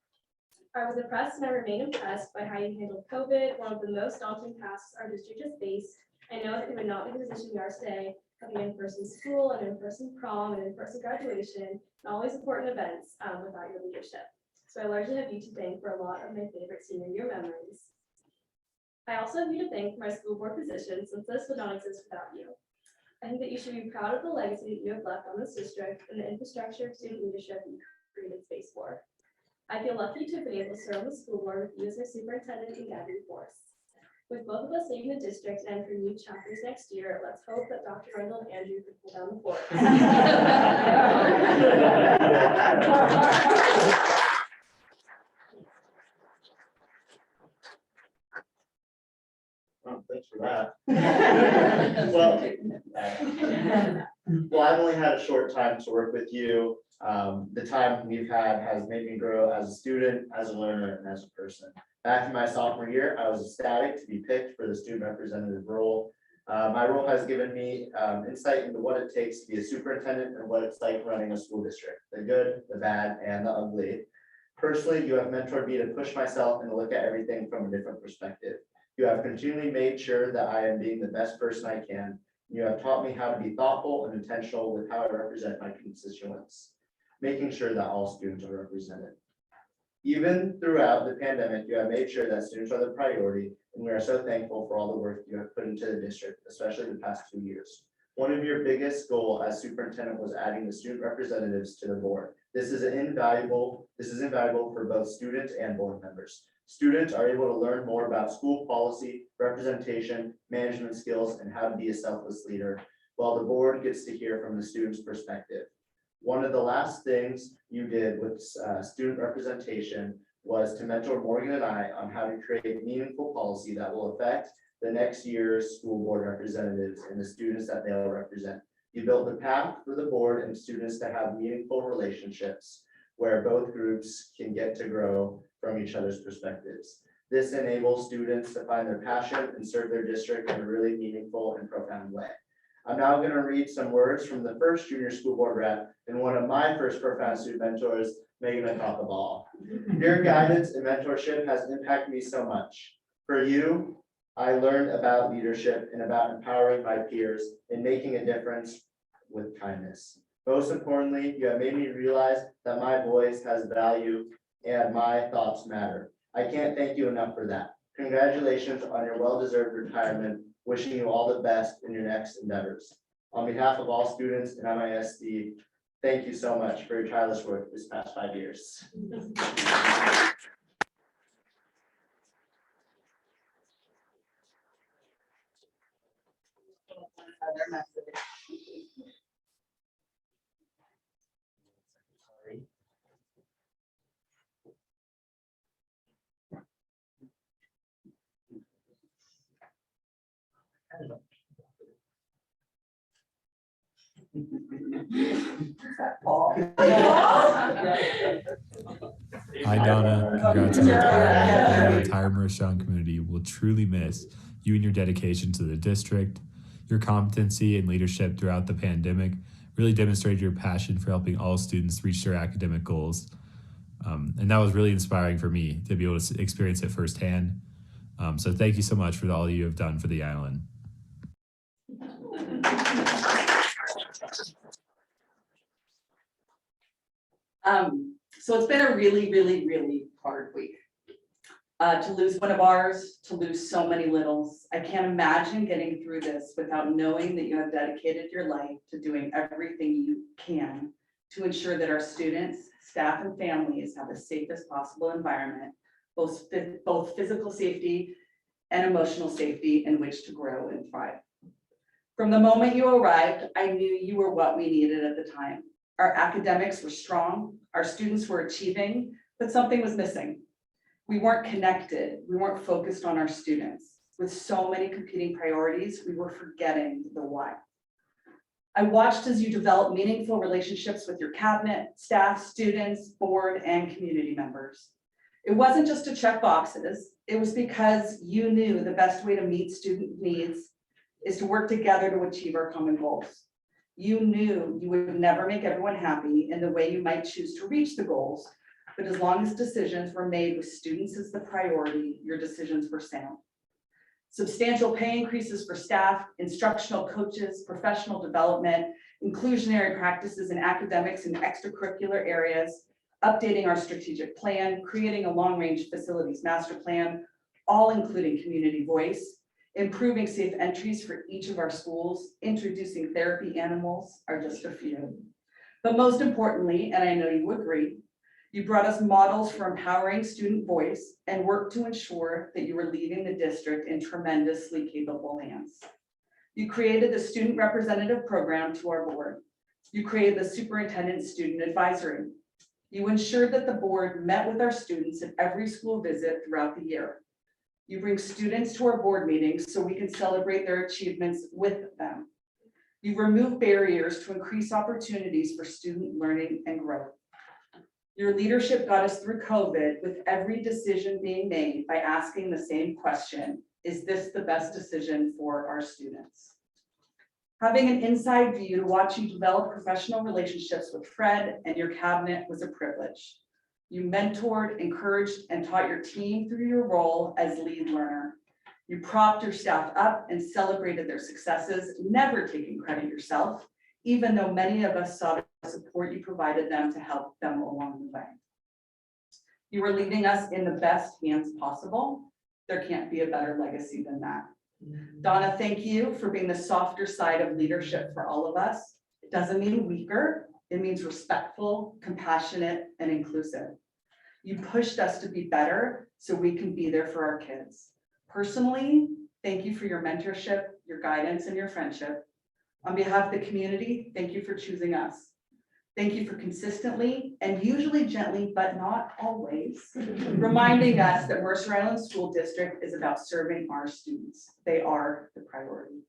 I was impressed and I remain impressed by how you handled COVID, one of the most daunting tasks our district has faced. I know that we would not be in the position we are today, having in-person school and in-person prom and in-person graduation, and all these important events without your leadership. So I largely have you to thank for a lot of my favorite senior year memories. I also have you to thank for my school board position, since this would not exist without you. I think that you should be proud of the legacy that you have left on this district and the infrastructure of student leadership that you created space for. I feel lucky to have been able to serve on the school board with you as my superintendent and gathering force. With both of us leaving the district and entering new chapters next year, let's hope that Dr. Randall and Andrew can pull down the fort. Thanks for that. Well, I've only had a short time to work with you. The time we've had has made me grow as a student, as a learner, and as a person. Back in my sophomore year, I was ecstatic to be picked for the student representative role. My role has given me insight into what it takes to be a superintendent and what it's like running a school district, the good, the bad, and the ugly. Personally, you have mentored me to push myself and to look at everything from a different perspective. You have continually made sure that I am being the best person I can. You have taught me how to be thoughtful and intentional with how I represent my constituents, making sure that all students are represented. Even throughout the pandemic, you have made sure that students are the priority, and we are so thankful for all the work you have put into the district, especially the past 2 years. One of your biggest goals as superintendent was adding the student representatives to the board. This is invaluable for both students and board members. Students are able to learn more about school policy, representation, management skills, and how to be a selfless leader, while the board gets to hear from the student's perspective. One of the last things you did with student representation was to mentor Morgan and I on how to create meaningful policy that will affect the next year's school board representatives and the students that they'll represent. You built the path for the board and students to have meaningful relationships where both groups can get to grow from each other's perspectives. This enables students to find their passion and serve their district in a really meaningful and profound way. I'm now going to read some words from the first junior school board rep and one of my first profound student mentors, Megan McCall. Your guidance and mentorship has impacted me so much. For you, I learned about leadership and about empowering my peers and making a difference with kindness. Most importantly, you have made me realize that my voice has value and my thoughts matter. I can't thank you enough for that. Congratulations on your well-deserved retirement. Wishing you all the best in your next endeavors. On behalf of all students in MISD, thank you so much for your tireless work this past 5 years. Hi, Donna. Congrats on retirement. The entire Mershon community will truly miss you and your dedication to the district. Your competency and leadership throughout the pandemic really demonstrated your passion for helping all students reach their academic goals. And that was really inspiring for me to be able to experience it firsthand. So thank you so much for all you have done for the island. So it's been a really, really, really hard week. To lose one of ours, to lose so many littles. I can't imagine getting through this without knowing that you have dedicated your life to doing everything you can to ensure that our students, staff, and families have the safest possible environment, both physical safety and emotional safety in which to grow and thrive. From the moment you arrived, I knew you were what we needed at the time. Our academics were strong, our students were achieving, but something was missing. We weren't connected, we weren't focused on our students. With so many competing priorities, we were forgetting the why. I watched as you developed meaningful relationships with your cabinet, staff, students, board, and community members. It wasn't just to check boxes, it was because you knew the best way to meet student needs is to work together to achieve our common goals. You knew you would never make everyone happy in the way you might choose to reach the goals, but as long as decisions were made with students as the priority, your decisions were sound. Substantial pay increases for staff, instructional coaches, professional development, inclusionary practices in academics and extracurricular areas, updating our strategic plan, creating a long-range facilities master plan, all including community voice, improving safe entries for each of our schools, introducing therapy animals are just a few. But most importantly, and I know you agree, you brought us models for empowering student voice and worked to ensure that you were leading the district in tremendously capable hands. You created the student representative program to our board. You created the superintendent student advisory. You ensured that the board met with our students at every school visit throughout the year. You bring students to our board meetings so we can celebrate their achievements with them. You remove barriers to increase opportunities for student learning and growth. Your leadership got us through COVID with every decision being made by asking the same question: is this the best decision for our students? Having an inside view to watch you develop professional relationships with Fred and your cabinet was a privilege. You mentored, encouraged, and taught your team through your role as lead learner. You propped your staff up and celebrated their successes, never taking credit yourself, even though many of us saw the support you provided them to help them along the way. You are leaving us in the best hands possible. There can't be a better legacy than that. Donna, thank you for being the softer side of leadership for all of us. It doesn't mean weaker. It means respectful, compassionate, and inclusive. You pushed us to be better so we can be there for our kids. Personally, thank you for your mentorship, your guidance, and your friendship. On behalf of the community, thank you for choosing us. Thank you for consistently and usually gently, but not always, reminding us that Mercer Island School District is about serving our students. They are the priority.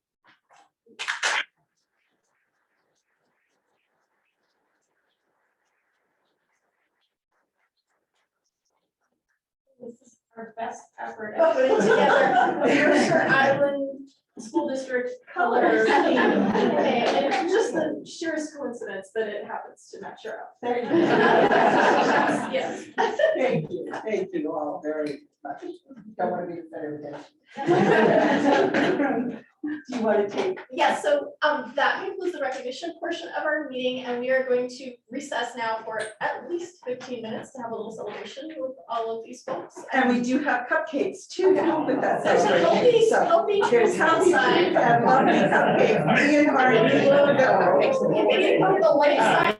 This is our best effort at putting together Mercer Island School District colors. And it's just the sheerest coincidence that it happens to match your outfit. There you go. Yes. Thank you all very much. Don't want to be better Do you want to take? Yes, so that concludes the recognition portion of our meeting, and we are going to recess now for at least 15 minutes to have a little celebration with all of these folks. And we do have cupcakes too to help with that There's a celebration. So healthy there's healthy outside. food and lovely cupcakes in our new logo. If you can put the light side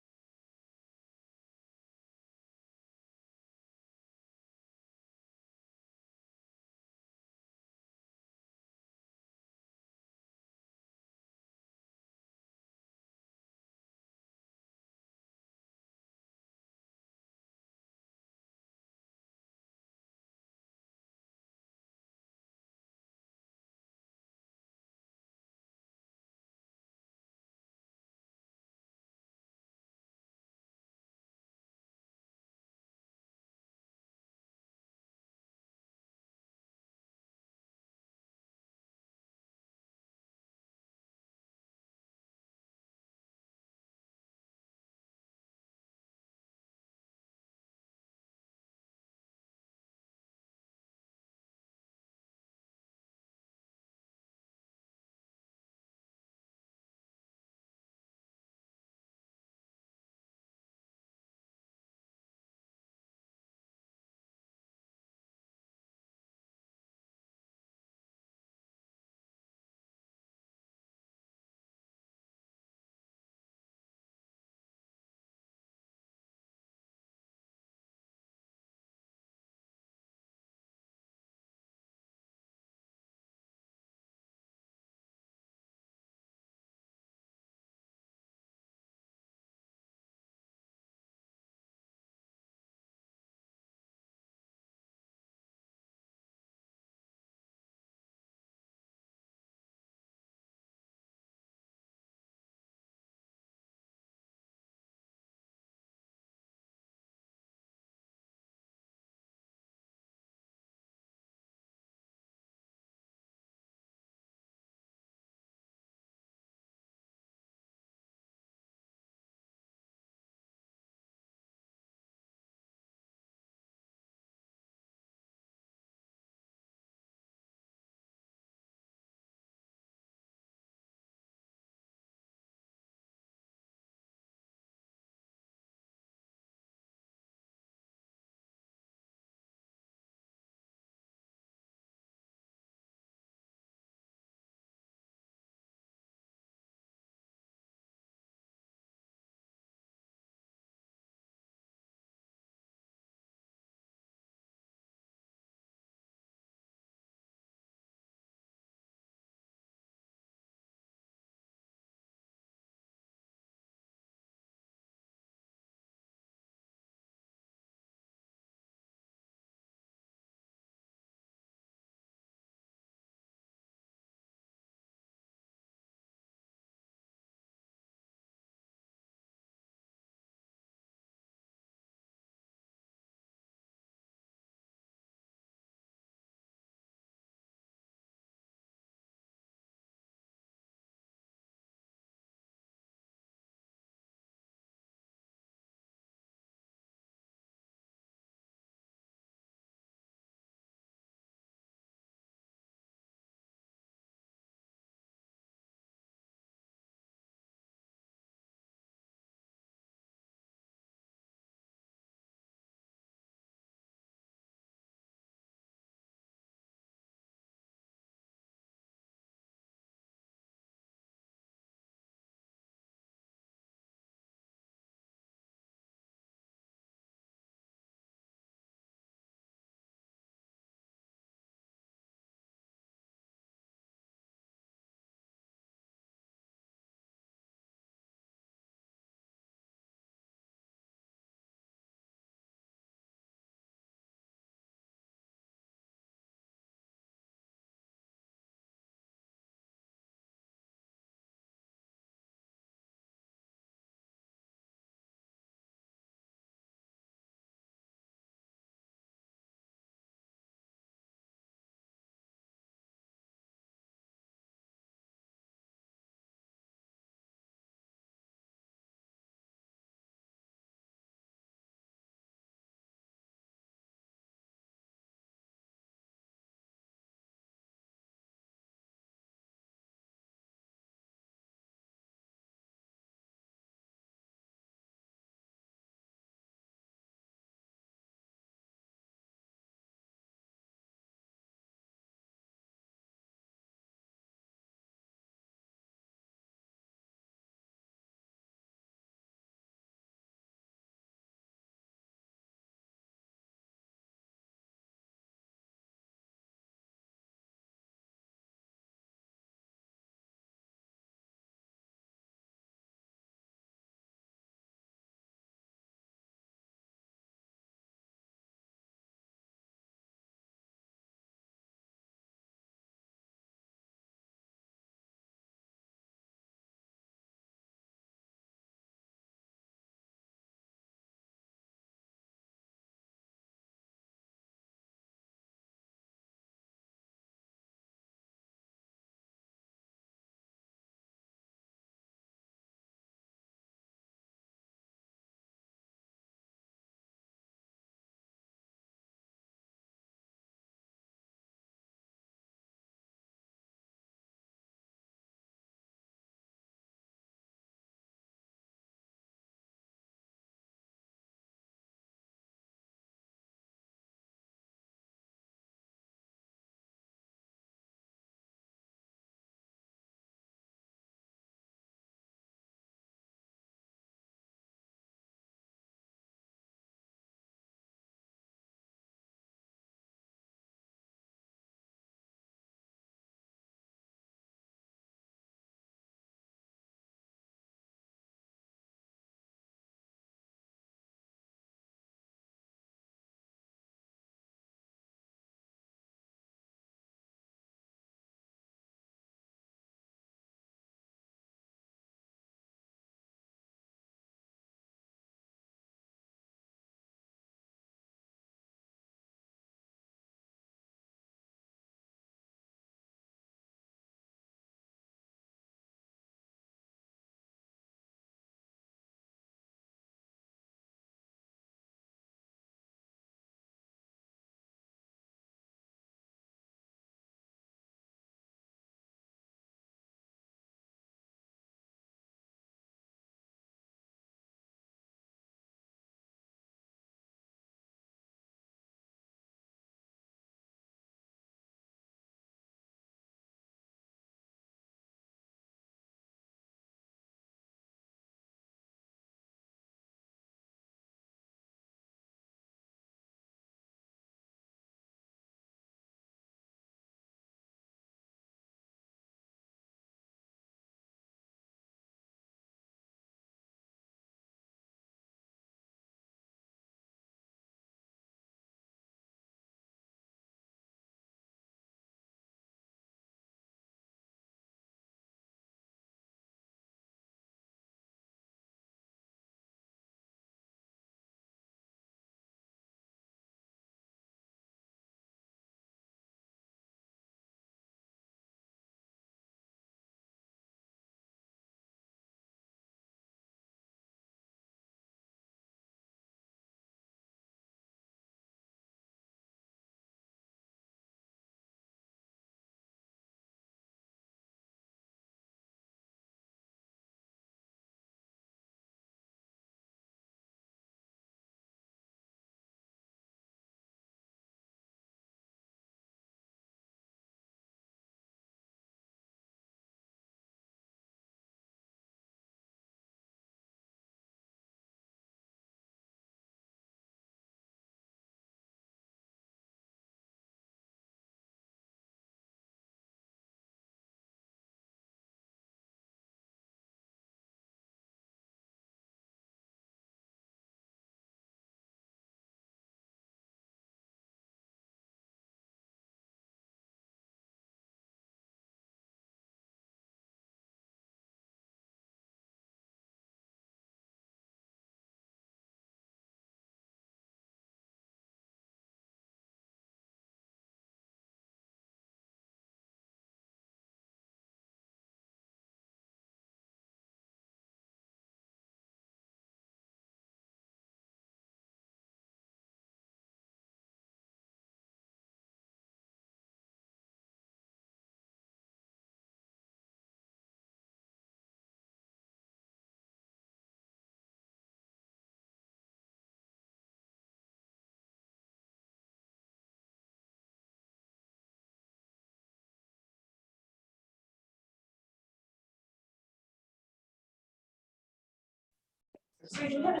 So you have,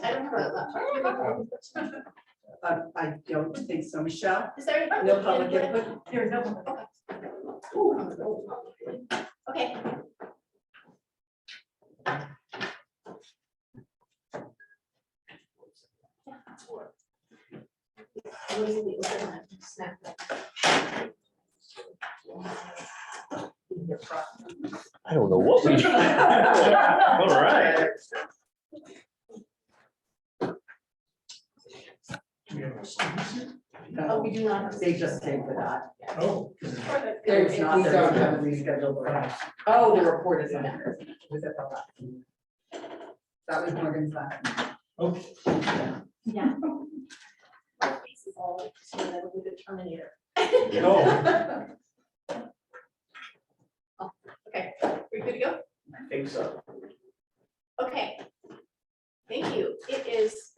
I don't have a laptop. I don't think so, Michelle. Is there any? No public input. There is no public. Okay. Okay. I don't know what we. All right. Oh, we do not have. They just came for that. Oh. There's not, we don't have a rescheduled one. Oh, the report is in there. Was it about that? That was Morgan's last. Okay. Yeah. My face is all, so that would be the Terminator. No, Okay, we good to go? I think so. Okay. Thank you. It is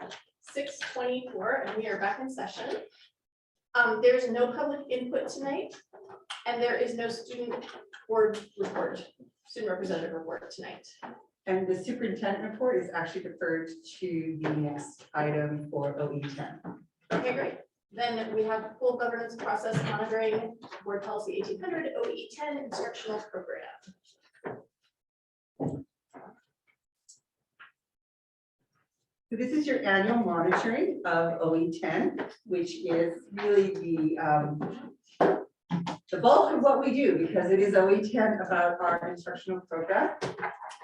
6:24 and we are back in session. There's no public input tonight, and there is no student board report, student representative report tonight. And the superintendent report is actually deferred to the next item for OE10. Okay, great. Then we have full governance process monitoring board policy 1800 OE10 instructional program. So this is your annual monitoring of OE10, which is really the bulk of what we do, because it is OE10 about our instructional program.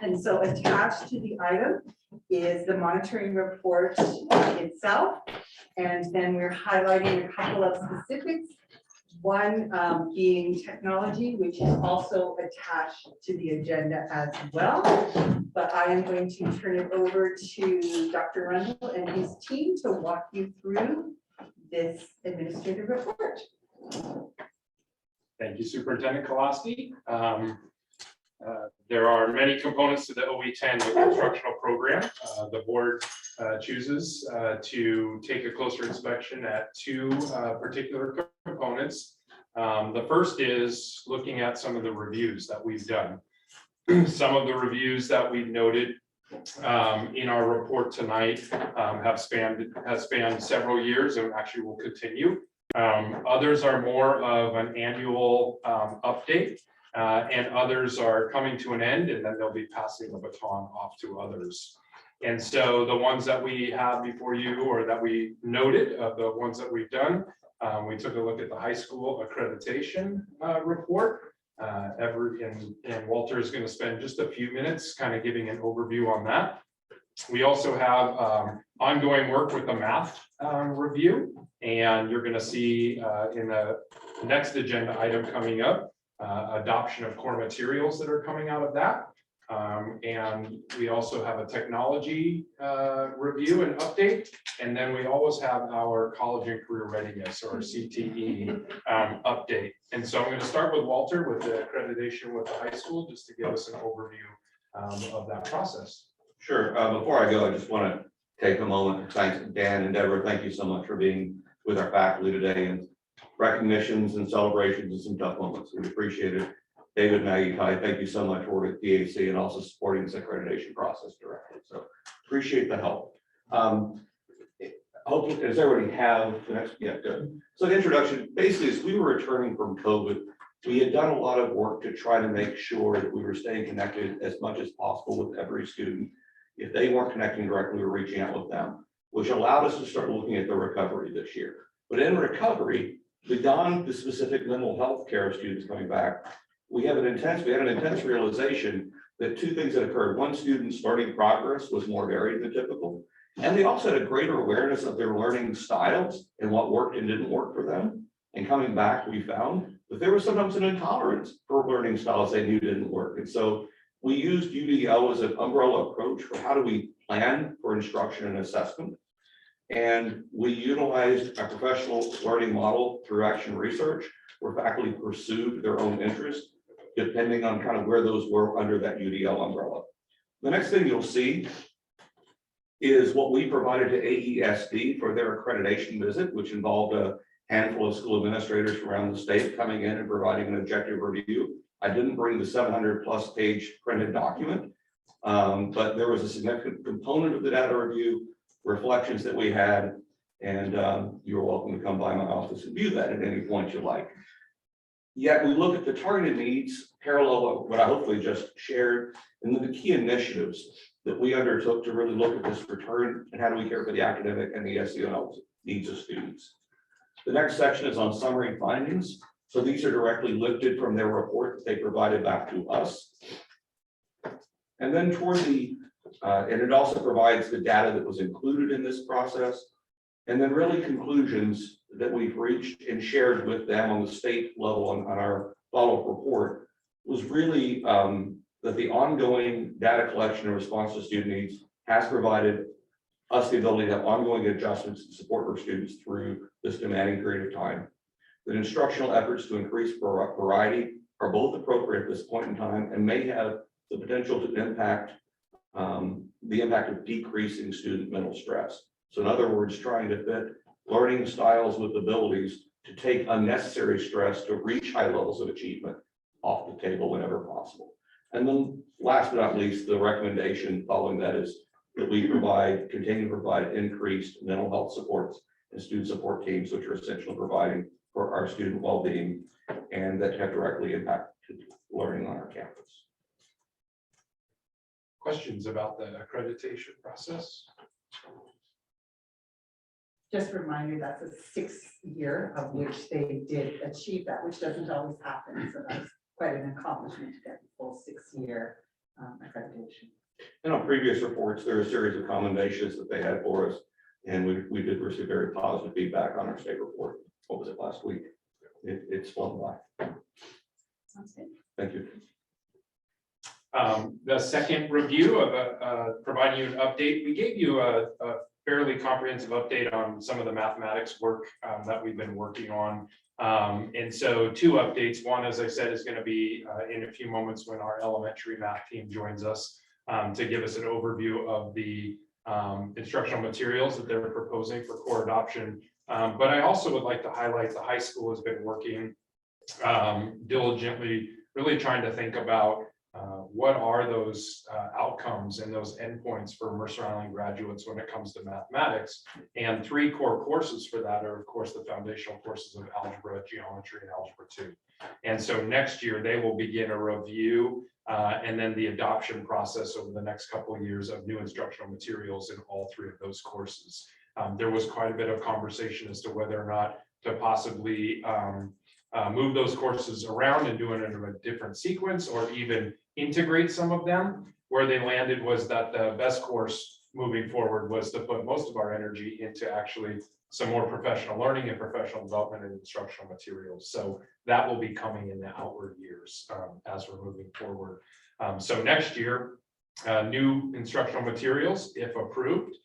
And so attached to the item is the monitoring report itself. And then we're highlighting a couple of specifics. One being technology, which is also attached to the agenda as well. But I am going to turn it over to Dr. Rundle and his team to walk you through this administrative report. Thank you, Superintendent Kolaski. There are many components to the OE10 instructional program. The board chooses to take a closer inspection at two particular components. The first is looking at some of the reviews that we've done. Some of the reviews that we've noted in our report tonight has spanned several years and actually will continue. Others are more of an annual update. And others are coming to an end, and then they'll be passing the baton off to others. And so the ones that we have before you, or that we noted, the ones that we've done, we took a look at the high school accreditation report. And Walter is going to spend just a few minutes kind of giving an overview on that. We also have ongoing work with the math review, and you're going to see in the next agenda item coming up, adoption of core materials that are coming out of that. And we also have a technology review and update. And then we always have our college and career readiness, or CTE update. And so I'm going to start with Walter with the accreditation with the high school, just to give us an overview of that process. Sure. Before I go, I just want to take a moment to thank Dan and Deborah. Thank you so much for being with our faculty today, and recognitions and celebrations and some tough moments. We appreciate it. David Nagy, thank you so much for working with PAC and also supporting this accreditation process directly. So appreciate the help. Hopefully, does everybody have the next? Yeah, good. So the introduction, basically, as we were returning from COVID, we had done a lot of work to try to make sure that we were staying connected as much as possible with every student. If they weren't connecting directly, we were reaching out with them, which allowed us to start looking at the recovery this year. But in recovery, beyond the specific mental health care of students coming back, we had an intense realization that two things had occurred. One, students' learning progress was more varied than typical. And they also had a greater awareness of their learning styles and what worked and didn't work for them. And coming back, we found that there was sometimes an intolerance for learning styles they knew didn't work. And so we used UDL as an umbrella approach for how do we plan for instruction and assessment. And we utilized a professional learning model through action research, where faculty pursued their own interest, depending on kind of where those were under that UDL umbrella. The next thing you'll see is what we provided to AESD for their accreditation visit, which involved a handful of school administrators from around the state coming in and providing an objective review. I didn't bring the 700+ page printed document, But there was a significant component of the data review, reflections that we had, and you're welcome to come by my office and view that at any point you like. Yet we look at the targeted needs, parallel what I hopefully just shared, and then the key initiatives that we undertook to really look at this return and how do we care for the academic and the SEL needs of students. The next section is on summary findings. So these are directly lifted from their report that they provided back to us. And then toward the, and it also provides the data that was included in this process. And then really conclusions that we've reached and shared with them on the state level on our follow-up report was really that the ongoing data collection and response to student needs has provided us the ability to have ongoing adjustments to support our students through this demanding period of time. That instructional efforts to increase variety are both appropriate at this point in time and may have the potential to impact the impact of decreasing student mental stress. So in other words, trying to fit learning styles with abilities to take unnecessary stress to reach high levels of achievement off the table whenever possible. And then last but not least, the recommendation following that is that we continue to provide increased mental health supports and student support teams, which are essential in providing for our student well-being and that have directly impacted learning on our campus. Questions about the accreditation process? Just a reminder, that's a 6th year of which they did achieve that, which doesn't always happen. So that's quite an accomplishment to get the full 6-year accreditation. And on previous reports, there are a series of commendations that they had for us. And we did receive very positive feedback on our state report. What was it last week? It's flown by. Sounds good. Thank you. The second review of providing you an update, we gave you a fairly comprehensive update on some of the mathematics work that we've been working on. And so 2 updates. One, as I said, is going to be in a few moments when our elementary math team joins us to give us an overview of the instructional materials that they're proposing for core adoption. But I also would like to highlight the high school has been working diligently, really trying to think about what are those outcomes and those endpoints for Mercer Island graduates when it comes to mathematics. And 3 core courses for that are, of course, the foundational courses of algebra, geometry, and algebra 2. And so next year they will begin a review and then the adoption process over the next couple of years of new instructional materials in all 3 of those courses. There was quite a bit of conversation as to whether or not to possibly move those courses around and do it in a different sequence or even integrate some of them. Where they landed was that the best course moving forward was to put most of our energy into actually some more professional learning and professional development and instructional materials. So that will be coming in the outward years as we're moving forward. So next year, new instructional materials, if approved,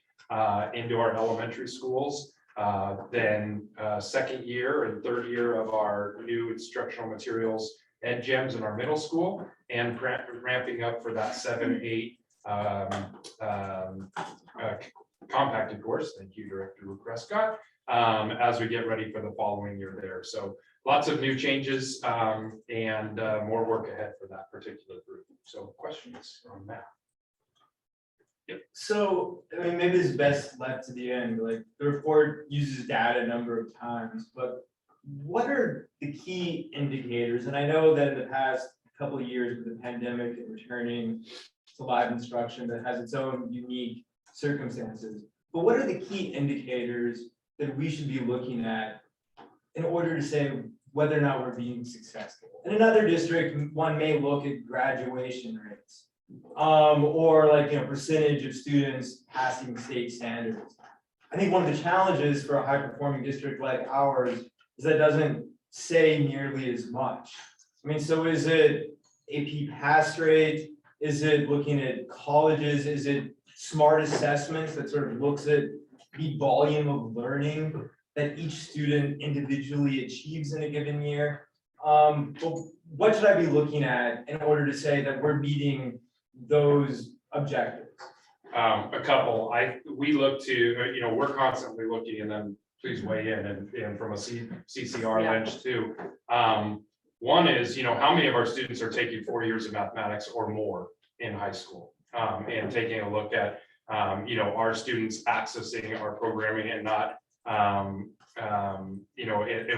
into our elementary schools. Then 2nd year and 3rd year of our new instructional materials Ed Gems in our middle school, and ramping up for that 7-8 compacted course. Thank you, Director Prescott, as we get ready for the following year there. So lots of new changes and more work ahead for that particular group. So questions on that? Yep. So, I mean, maybe this is best left to the end. Like, the report uses data a number of times, but what are the key indicators? And I know that in the past couple of years with the pandemic and returning to live instruction that has its own unique circumstances, but what are the key indicators that we should be looking at in order to say whether or not we're being successful? In another district, one may look at graduation rates, or like, percentage of students passing state standards. I think one of the challenges for a high-performing district like ours is that it doesn't say nearly as much. I mean, so is it AP pass rate? Is it looking at colleges? Is it smart assessments that sort of looks at the volume of learning that each student individually achieves in a given year? But what should I be looking at in order to say that we're meeting those objectives? A couple. We look to, we're constantly looking, and then please weigh in, and from a CCR lens too. One is, how many of our students are taking 4 years of mathematics or more in high school? and taking a look at, our students accessing our programming and not, and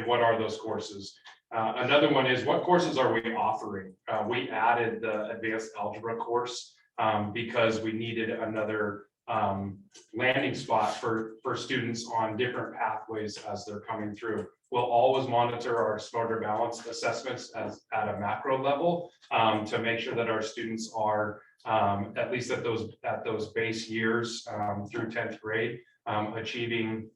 what are those courses? Another one is, what courses are we offering? We added the advanced algebra course because we needed another landing spot for students on different pathways as they're coming through. We'll always monitor our smarter balanced assessments at a macro level to make sure that our students are at least at those base years through 10th grade achieving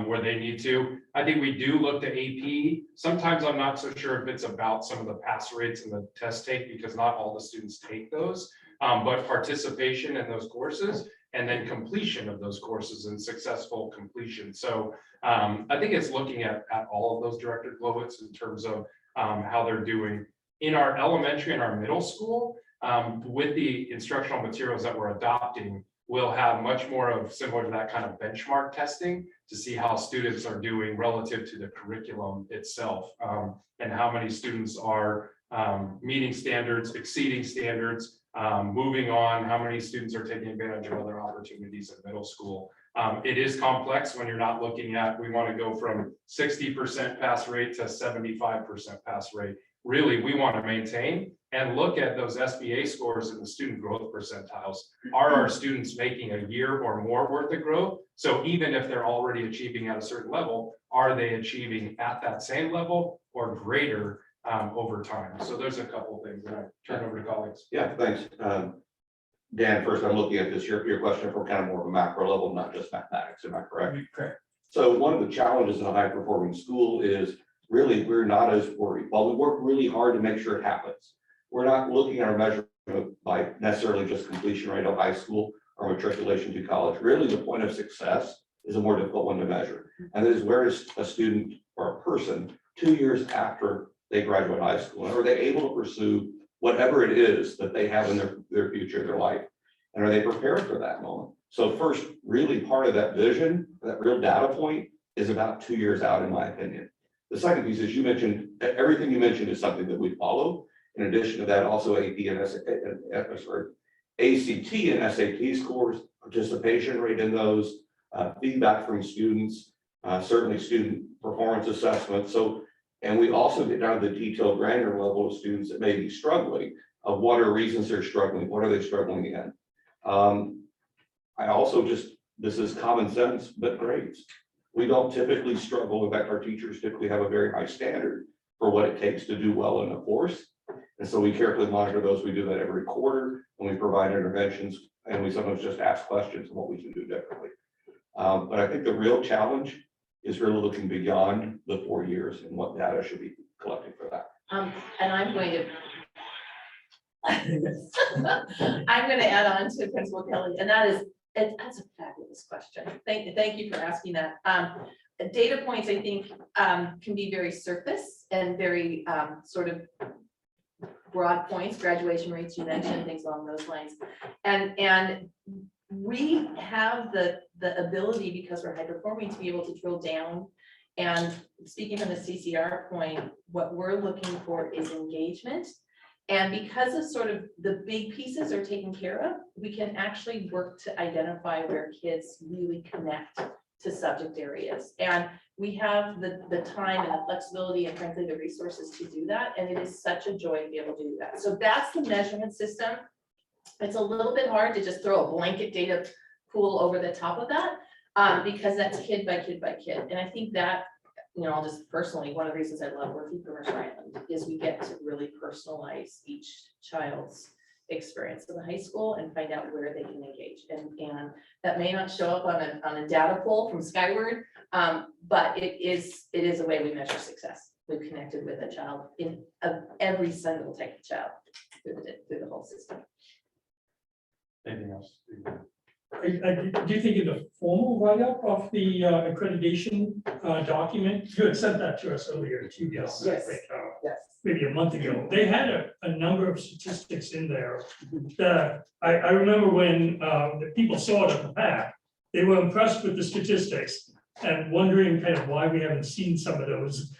where they need to. I think we do look to AP. Sometimes I'm not so sure if it's about some of the pass rates and the test take, because not all the students take those, but participation in those courses and then completion of those courses and successful completion. So I think it's looking at all of those, Director Glowitz, in terms of how they're doing in our elementary and our middle school. With the instructional materials that we're adopting, we'll have much more of similar to that kind of benchmark testing to see how students are doing relative to the curriculum itself, and how many students are meeting standards, exceeding standards, moving on, how many students are taking advantage of other opportunities in middle school. It is complex when you're not looking at, we want to go from 60% pass rate to 75% pass rate. Really, we want to maintain and look at those SBA scores and the student growth percentiles. Are our students making a year or more worth of growth? So even if they're already achieving at a certain level, are they achieving at that same level or greater over time? So there's a couple of things that I turn over to colleagues. Yeah, thanks. Dan, first, I'm looking at this, your question from kind of more of a macro level, not just mathematics, am I correct? Correct. So one of the challenges in a high performing school is really, we're not as worried. While we work really hard to make sure it happens, we're not looking at our measurement by necessarily just completion rate of high school or matriculation to college. Really, the point of success is a more difficult one to measure. And that is, where is a student or a person 2 years after they graduate high school? And are they able to pursue whatever it is that they have in their future, their life? And are they prepared for that moment? So first, really part of that vision, that real data point, is about 2 years out, in my opinion. The second piece is, you mentioned, everything you mentioned is something that we follow. In addition to that, also AP and ACT and SAT scores, participation rate in those, feedback from students, certainly student performance assessment. So, and we also get down to the detailed granular level of students that may be struggling, of what are reasons they're struggling, what are they struggling in. I also this is common sense, but grades. We don't typically struggle. In fact, our teachers typically have a very high standard for what it takes to do well in a course. And so we carefully monitor those. We do that every quarter, and we provide interventions, and we sometimes just ask questions on what we can do differently. But I think the real challenge is really looking beyond the 4 years and what data should be collected for that. And I'm going to add on to Principal Kelly, and that's a fabulous question. Thank you for asking that. Data points, I think, can be very surface and very sort of broad points, graduation rates you mentioned, things along those lines. And we have the ability, because we're high performing, to be able to drill down. And speaking from the CCR point, what we're looking for is engagement. And because of sort of the big pieces are taken care of, we can actually work to identify where kids really connect to subject areas. And we have the time and the flexibility and frankly the resources to do that. And it is such a joy to be able to do that. So that's the measurement system. It's a little bit hard to just throw a blanket data pool over the top of that because that's kid by kid by kid. And I think that, I'll just personally, one of the reasons I love working for Mercer Island is we get to really personalize each child's experience in the high school and find out where they can engage. And that may not show up on a data pool from Skyward, but it is a way we measure success. We've connected with a child in every single type of child through the whole system. Anything else? Do you think in the formal write-up of the accreditation document, you had sent that to us earlier too, yes, I think, Yes. maybe a month ago, they had a number of statistics in there that I remember when the people saw it at the back, they were impressed with the statistics and wondering kind of why we haven't seen some of those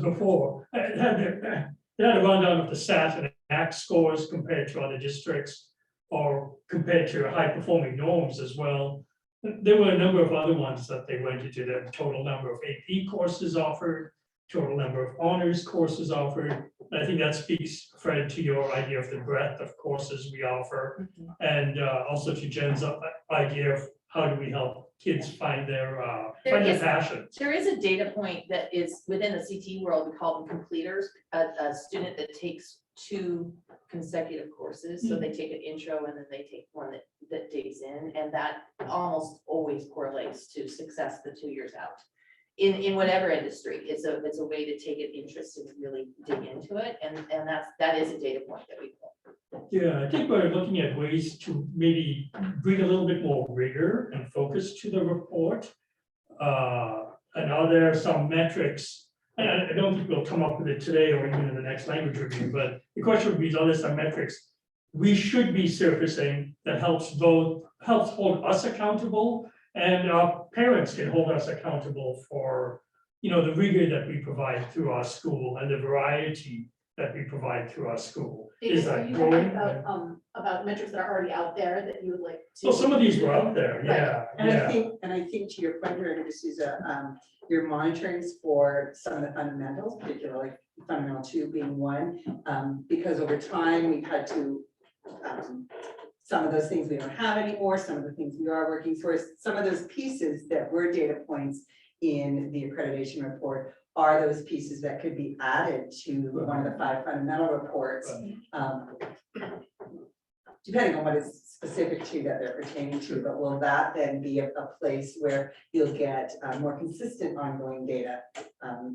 before. It had a rundown of the SAT and ACT scores compared to other districts. or compared to high-performing norms as well. There were a number of other ones that they went into, the total number of AP courses offered, total number of honors courses offered. I think that speaks, Fred, to your idea of the breadth of courses we offer, and also to Jen's idea of how do we help kids find their passion. There is a data point that is within the CT world, we call them completers, a student that takes 2 consecutive courses, so they take an intro and then they take one that digs in, and that almost always correlates to success the 2 years out. In whatever industry, it's a way to take an interest and really dig into it, and that is a data point that we pull. Yeah, I think we're looking at ways to maybe bring a little bit more rigor and focus to the report. And are there some metrics? And I don't think we'll come up with it today or even in the next language review, but the question would be, are there some metrics we should be surfacing that helps hold us accountable, and our parents can hold us accountable for, the rigor that we provide through our school and the variety that we provide through our school. Is Are that you growing? talking about metrics that are already out there that you would like to? Well, some of these were out there, yeah, And yeah. I think to your point, this is your monitorings for some of the fundamentals, particularly fundamental 2 being one, because over time we've had to, some of those things we don't have anymore, some of the things we are working towards, some of those pieces that were data points in the accreditation report are those pieces that could be added to one of the 5 fundamental reports, depending on what is specific to that they're pertaining to. But will that then be a place where you'll get more consistent ongoing data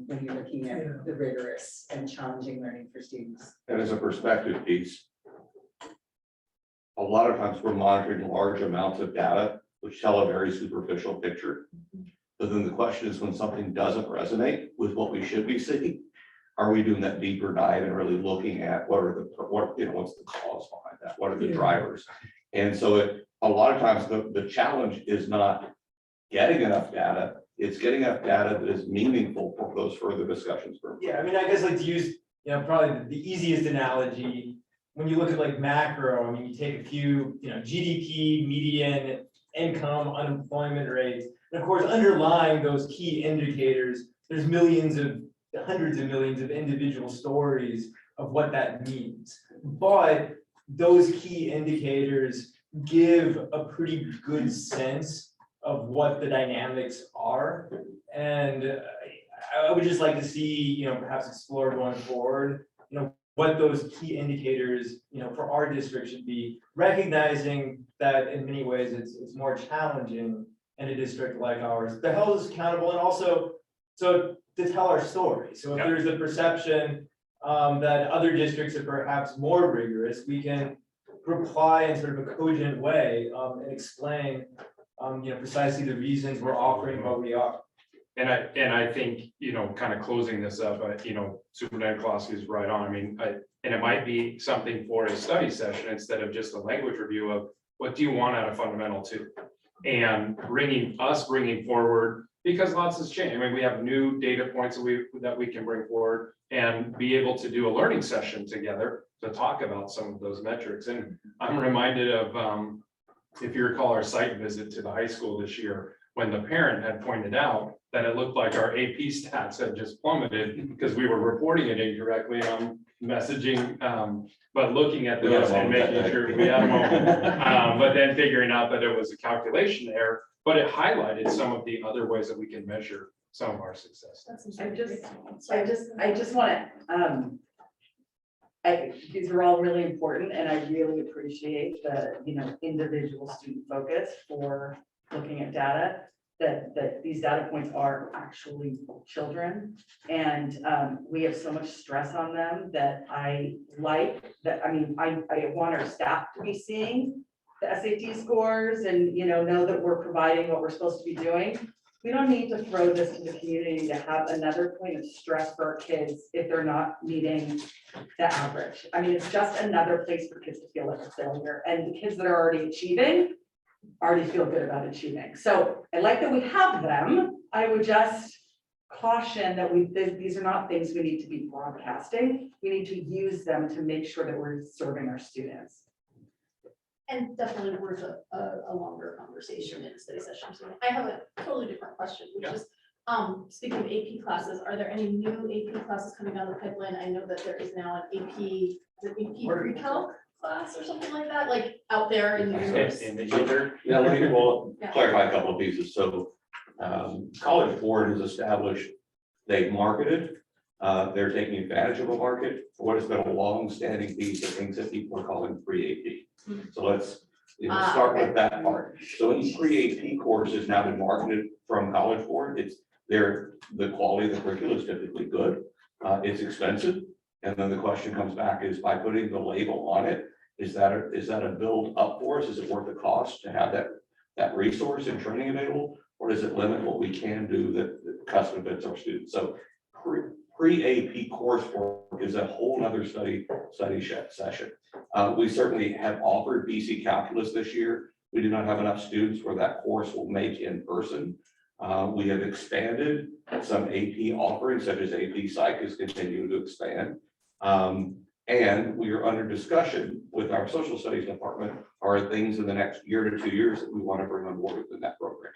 when you're looking at the rigorous and challenging learning for students? And as a perspective piece, a lot of times we're monitoring large amounts of data, which tell a very superficial picture. But then the question is, when something doesn't resonate with what we should be seeing, are we doing that deeper dive and really looking at what's the cause behind that? What are the drivers? And so a lot of times the challenge is not getting enough data, it's getting enough data that is meaningful for those further discussions. Yeah, I mean, I guess like to use, probably the easiest analogy, when you look at like macro, I mean, you take a few, GDP, median income, unemployment rates, and of course, underlying those key indicators, there's hundreds of millions of individual stories of what that means. But those key indicators give a pretty good sense of what the dynamics are. And I would just like to see, perhaps explore going forward, what those key indicators, for our district should be, recognizing that in many ways it's more challenging in a district like ours to hold us accountable, and also to tell our story. So if there's a perception that other districts are perhaps more rigorous, we can reply in sort of a cogent way and explain, precisely the reasons we're offering what we are. And I think, kind of closing this up, Superintendent Klosky is right on. I mean, and it might be something for a study session instead of just a language review of what do you want out of fundamental 2? And bringing forward, because lots has changed. I mean, we have new data points that we can bring forward and be able to do a learning session together to talk about some of those metrics. And I'm reminded of, if you recall our site visit to the high school this year, when the parent had pointed out that it looked like our AP stats had just plummeted because we were reporting it incorrectly on messaging, but looking at those and making sure we had a moment, but then figuring out that it was a calculation error, but it highlighted some of the other ways that we can measure some of our success. I just want to, these are all really important, and I really appreciate the, individual student focus for looking at data, that these data points are actually children. And we have so much stress on them that I want our staff to be seeing the SAT scores and, know that we're providing what we're supposed to be doing. We don't need to throw this to the community to have another point of stress for our kids if they're not meeting the average. I mean, it's just another place for kids to feel like a failure, and the kids that are already achieving already feel good about achieving. So I like that we have them. I would just caution that these are not things we need to be broadcasting. We need to use them to make sure that we're serving our students. And definitely worth a longer conversation in a study session. So I have a totally different question, which is, speaking of AP classes, are there any new AP classes coming down the pipeline? I know that there is now an AP, is it AP pre-calc class or something like that, like out there in the universe? In the ether. Yeah, let me, well, Yeah. clarify a couple of pieces. So, College Board has established, they've marketed, they're taking advantage of a market for what has been a long-standing piece of things that people are calling pre-AP. So let's, start with that part. So any pre-AP course has now been marketed from College Board. The quality of the curriculum is typically good. It's expensive. And then the question comes back is, by putting the label on it, is that a build up for us? Is it worth the cost to have that resource and training available? Or does it limit what we can do that custom fits our students? So pre-AP coursework is a whole nother study session. We certainly have offered BC Calculus this year. We do not have enough students where that course will make in person. We have expanded some AP offerings, such as AP Psych is continuing to expand. And we are under discussion with our social studies department, are things in the next year to 2 years that we want to bring on board within that program.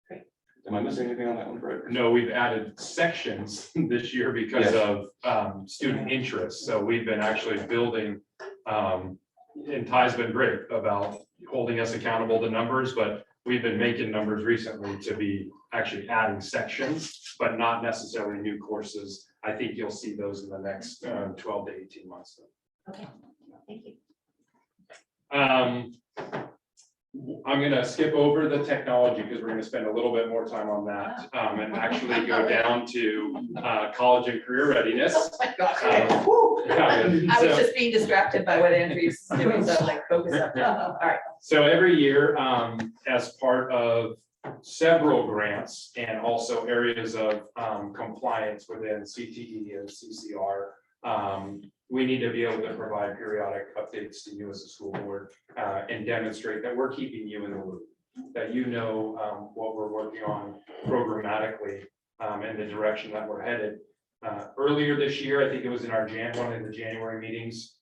Great. Am I missing anything on that one, Fred? No, we've added sections this year because Yes. of student interest. So we've been actually building, and Ty's been great about holding us accountable to numbers, but we've been making numbers recently to be actually adding sections, but not necessarily new courses. I think you'll see those in the next 12 to 18 months. Okay, thank you. I'm gonna skip over the technology because we're gonna spend a little bit more time on that, and actually go down to college and career readiness. Oh my gosh. I was just being distracted by what Andrew's doing, so I'm like, focus up. All right. So every year, as part of several grants and also areas of compliance within CTE and CCR, we need to be able to provide periodic updates to you as a school board and demonstrate that we're keeping you in the loop, that you know what we're working on programmatically and the direction that we're headed. Earlier this year, I think it was in our one of the January meetings,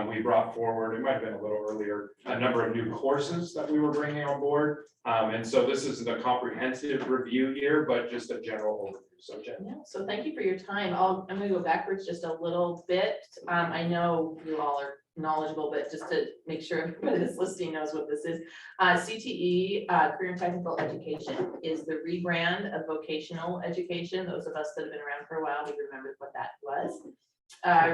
we brought forward, it might have been a little earlier, a number of new courses that we were bringing on board. And so this isn't a comprehensive review here, but just a general overview. So Jen. Yeah, so thank you for your time. I'm gonna go backwards just a little bit. I know you all are knowledgeable, but just to make sure everybody that's listening knows what this is. CTE, Career and Technical Education, is the rebrand of vocational education. Those of us that have been around for a while, we remember what that was.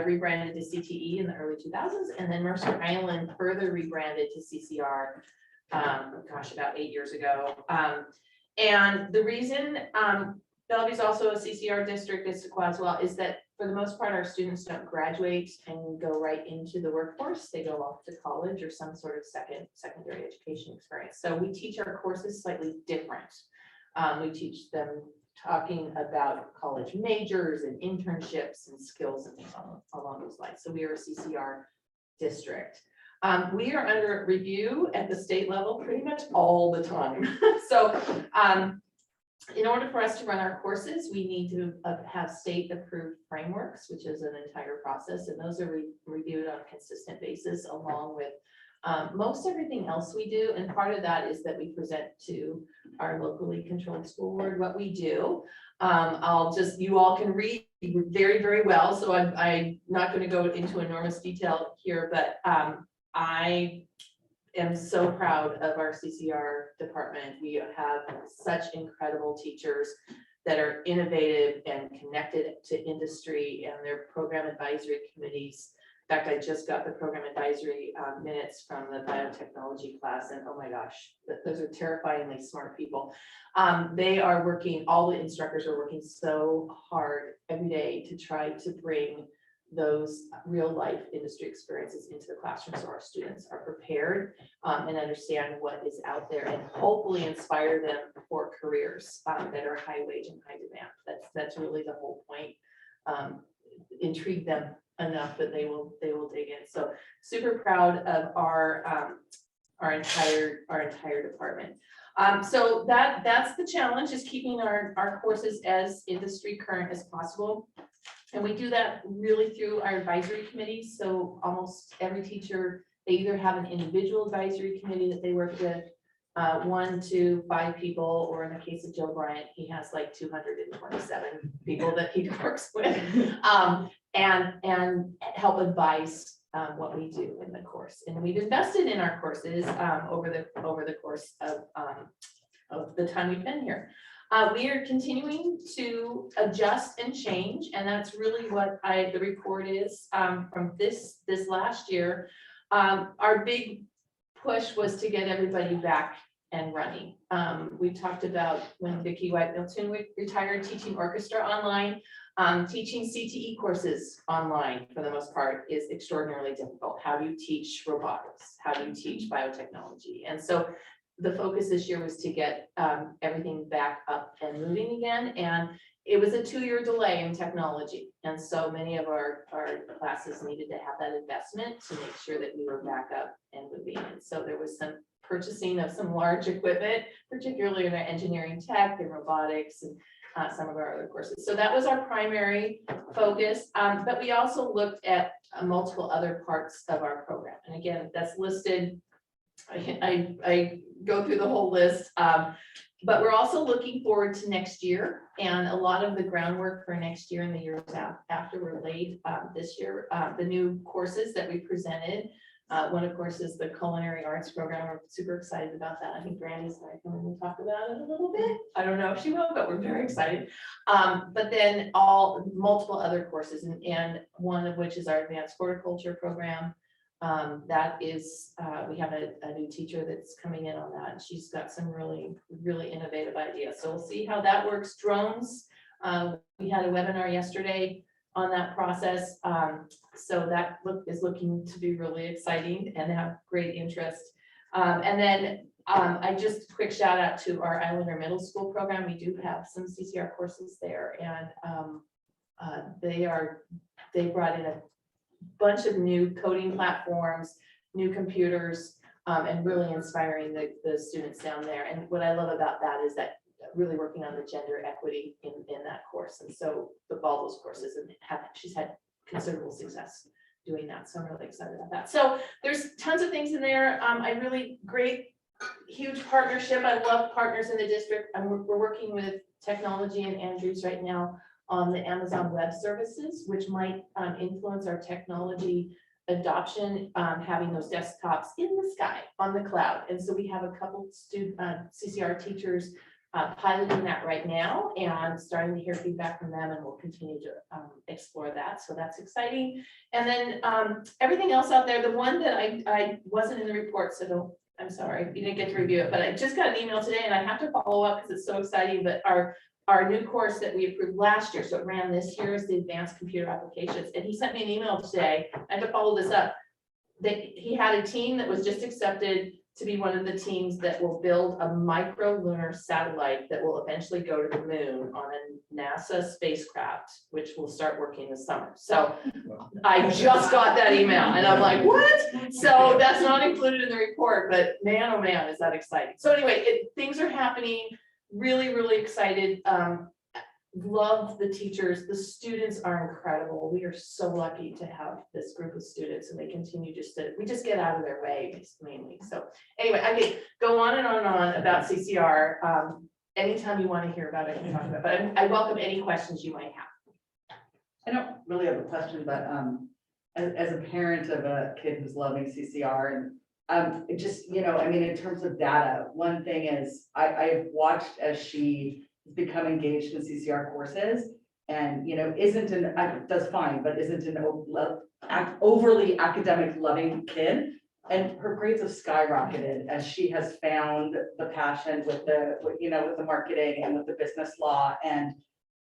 Rebranded to CTE in the early 2000s, and then Mercer Island further rebranded to CCR, about 8 years ago. And the reason Bellevue's also a CCR district, as well, is that for the most part, our students don't graduate and go right into the workforce. They go off to college or some sort of secondary education experience. So we teach our courses slightly different. We teach them talking about college majors and internships and skills and things along those lines. So we are a CCR district. We are under review at the state level pretty much all the time. So in order for us to run our courses, we need to have state approved frameworks, which is an entire process, and those are reviewed on a consistent basis along with most everything else we do. And part of that is that we present to our locally controlled school board what we do. You all can read very, very well, so I'm not going to go into enormous detail here, but I am so proud of our CCR department. We have such incredible teachers that are innovative and connected to industry and their program advisory committees. In fact, I just got the program advisory minutes from the biotechnology class, and oh my gosh, those are terrifyingly smart people. They are working, all the instructors are working so hard every day to try to bring those real life industry experiences into the classroom so our students are prepared and understand what is out there and hopefully inspire them for careers that are high wage and high demand. That's really the whole point. Intrigue them enough that they will dig in. So super proud of our entire department. So that's the challenge, is keeping our courses as industry current as possible. And we do that really through our advisory committees. So almost every teacher They either have an individual advisory committee that they work with, 1 to 5 people, or in the case of Joe Bryant, he has like 227 people that he works with. And help advise what we do in the course. And we've invested in our courses over the course of the time we've been here. We are continuing to adjust and change, and that's really what the report is from this last year. Our big push was to get everybody back and running. We talked about when Vicki White Milton retired, teaching orchestra online. Teaching CTE courses online, for the most part, is extraordinarily difficult. How do you teach robotics? How do you teach biotechnology? And so the focus this year was to get everything back up and moving again. And it was a 2-year delay in technology. And so many of our classes needed to have that investment to make sure that we were back up and moving. And so there was some purchasing of some large equipment, particularly in our engineering tech and robotics and some of our other courses. So that was our primary focus, but we also looked at multiple other parts of our program. And again, that's listed. I go through the whole list, but we're also looking forward to next year, and a lot of the groundwork for next year and the years after were laid this year. The new courses that we presented, one of course is the Culinary Arts program. We're super excited about that. I think Brandy's going to come in and talk about it a little bit. I don't know if she will, but we're very excited. But then multiple other courses, and one of which is our advanced horticulture program. That is, we have a new teacher that's coming in on that, and she's got some really innovative ideas. So we'll see how that works. Drones, we had a webinar yesterday on that process. So that is looking to be really exciting and have great interest. And then I just quick shout out to our Islander Middle School program. We do have some CCR courses there, and they brought in a bunch of new coding platforms, new computers, and really inspiring the students down there. And what I love about that is that really working on the gender equity in that course. And so all those courses, and she's had considerable success doing that. So I'm really excited about that. So there's tons of things in there. Great, huge partnership. I love partners in the district. We're working with technology and Andrews right now on the Amazon Web Services, which might influence our technology adoption, having those desktops in the sky on the cloud. And so we have a couple CCR teachers piloting that right now and starting to hear feedback from them, and we'll continue to explore that. So that's exciting. And then everything else out there, the one that I wasn't in the report, so I'm sorry, you didn't get to review it, but I just got an email today and I have to follow up because it's so exciting. But our new course that we approved last year, so it ran this year, is the Advanced Computer Applications. And he sent me an email today. I had to follow this up. That he had a team that was just accepted to be one of the teams that will build a micro-lunar satellite that will eventually go to the moon on a NASA spacecraft, which will start working this summer. So I just got that email and I'm like, what? So that's not included in the report, but man, oh man, is that exciting. So anyway, things are happening. Really excited. Love the teachers. The students are incredible. We are so lucky to have this group of students, and they continue we just get out of their way mainly. So anyway, I could go on and on about CCR. Anytime you want to hear about it, I can talk about it, but I welcome any questions you might have. I don't really have a question, but as a parent of a kid who's loving CCR, and it just, I mean, in terms of data, one thing is I've watched as she become engaged in CCR courses, and does fine, but isn't an overly academic loving kid. And her grades have skyrocketed as she has found the passion with the marketing and with the business law, and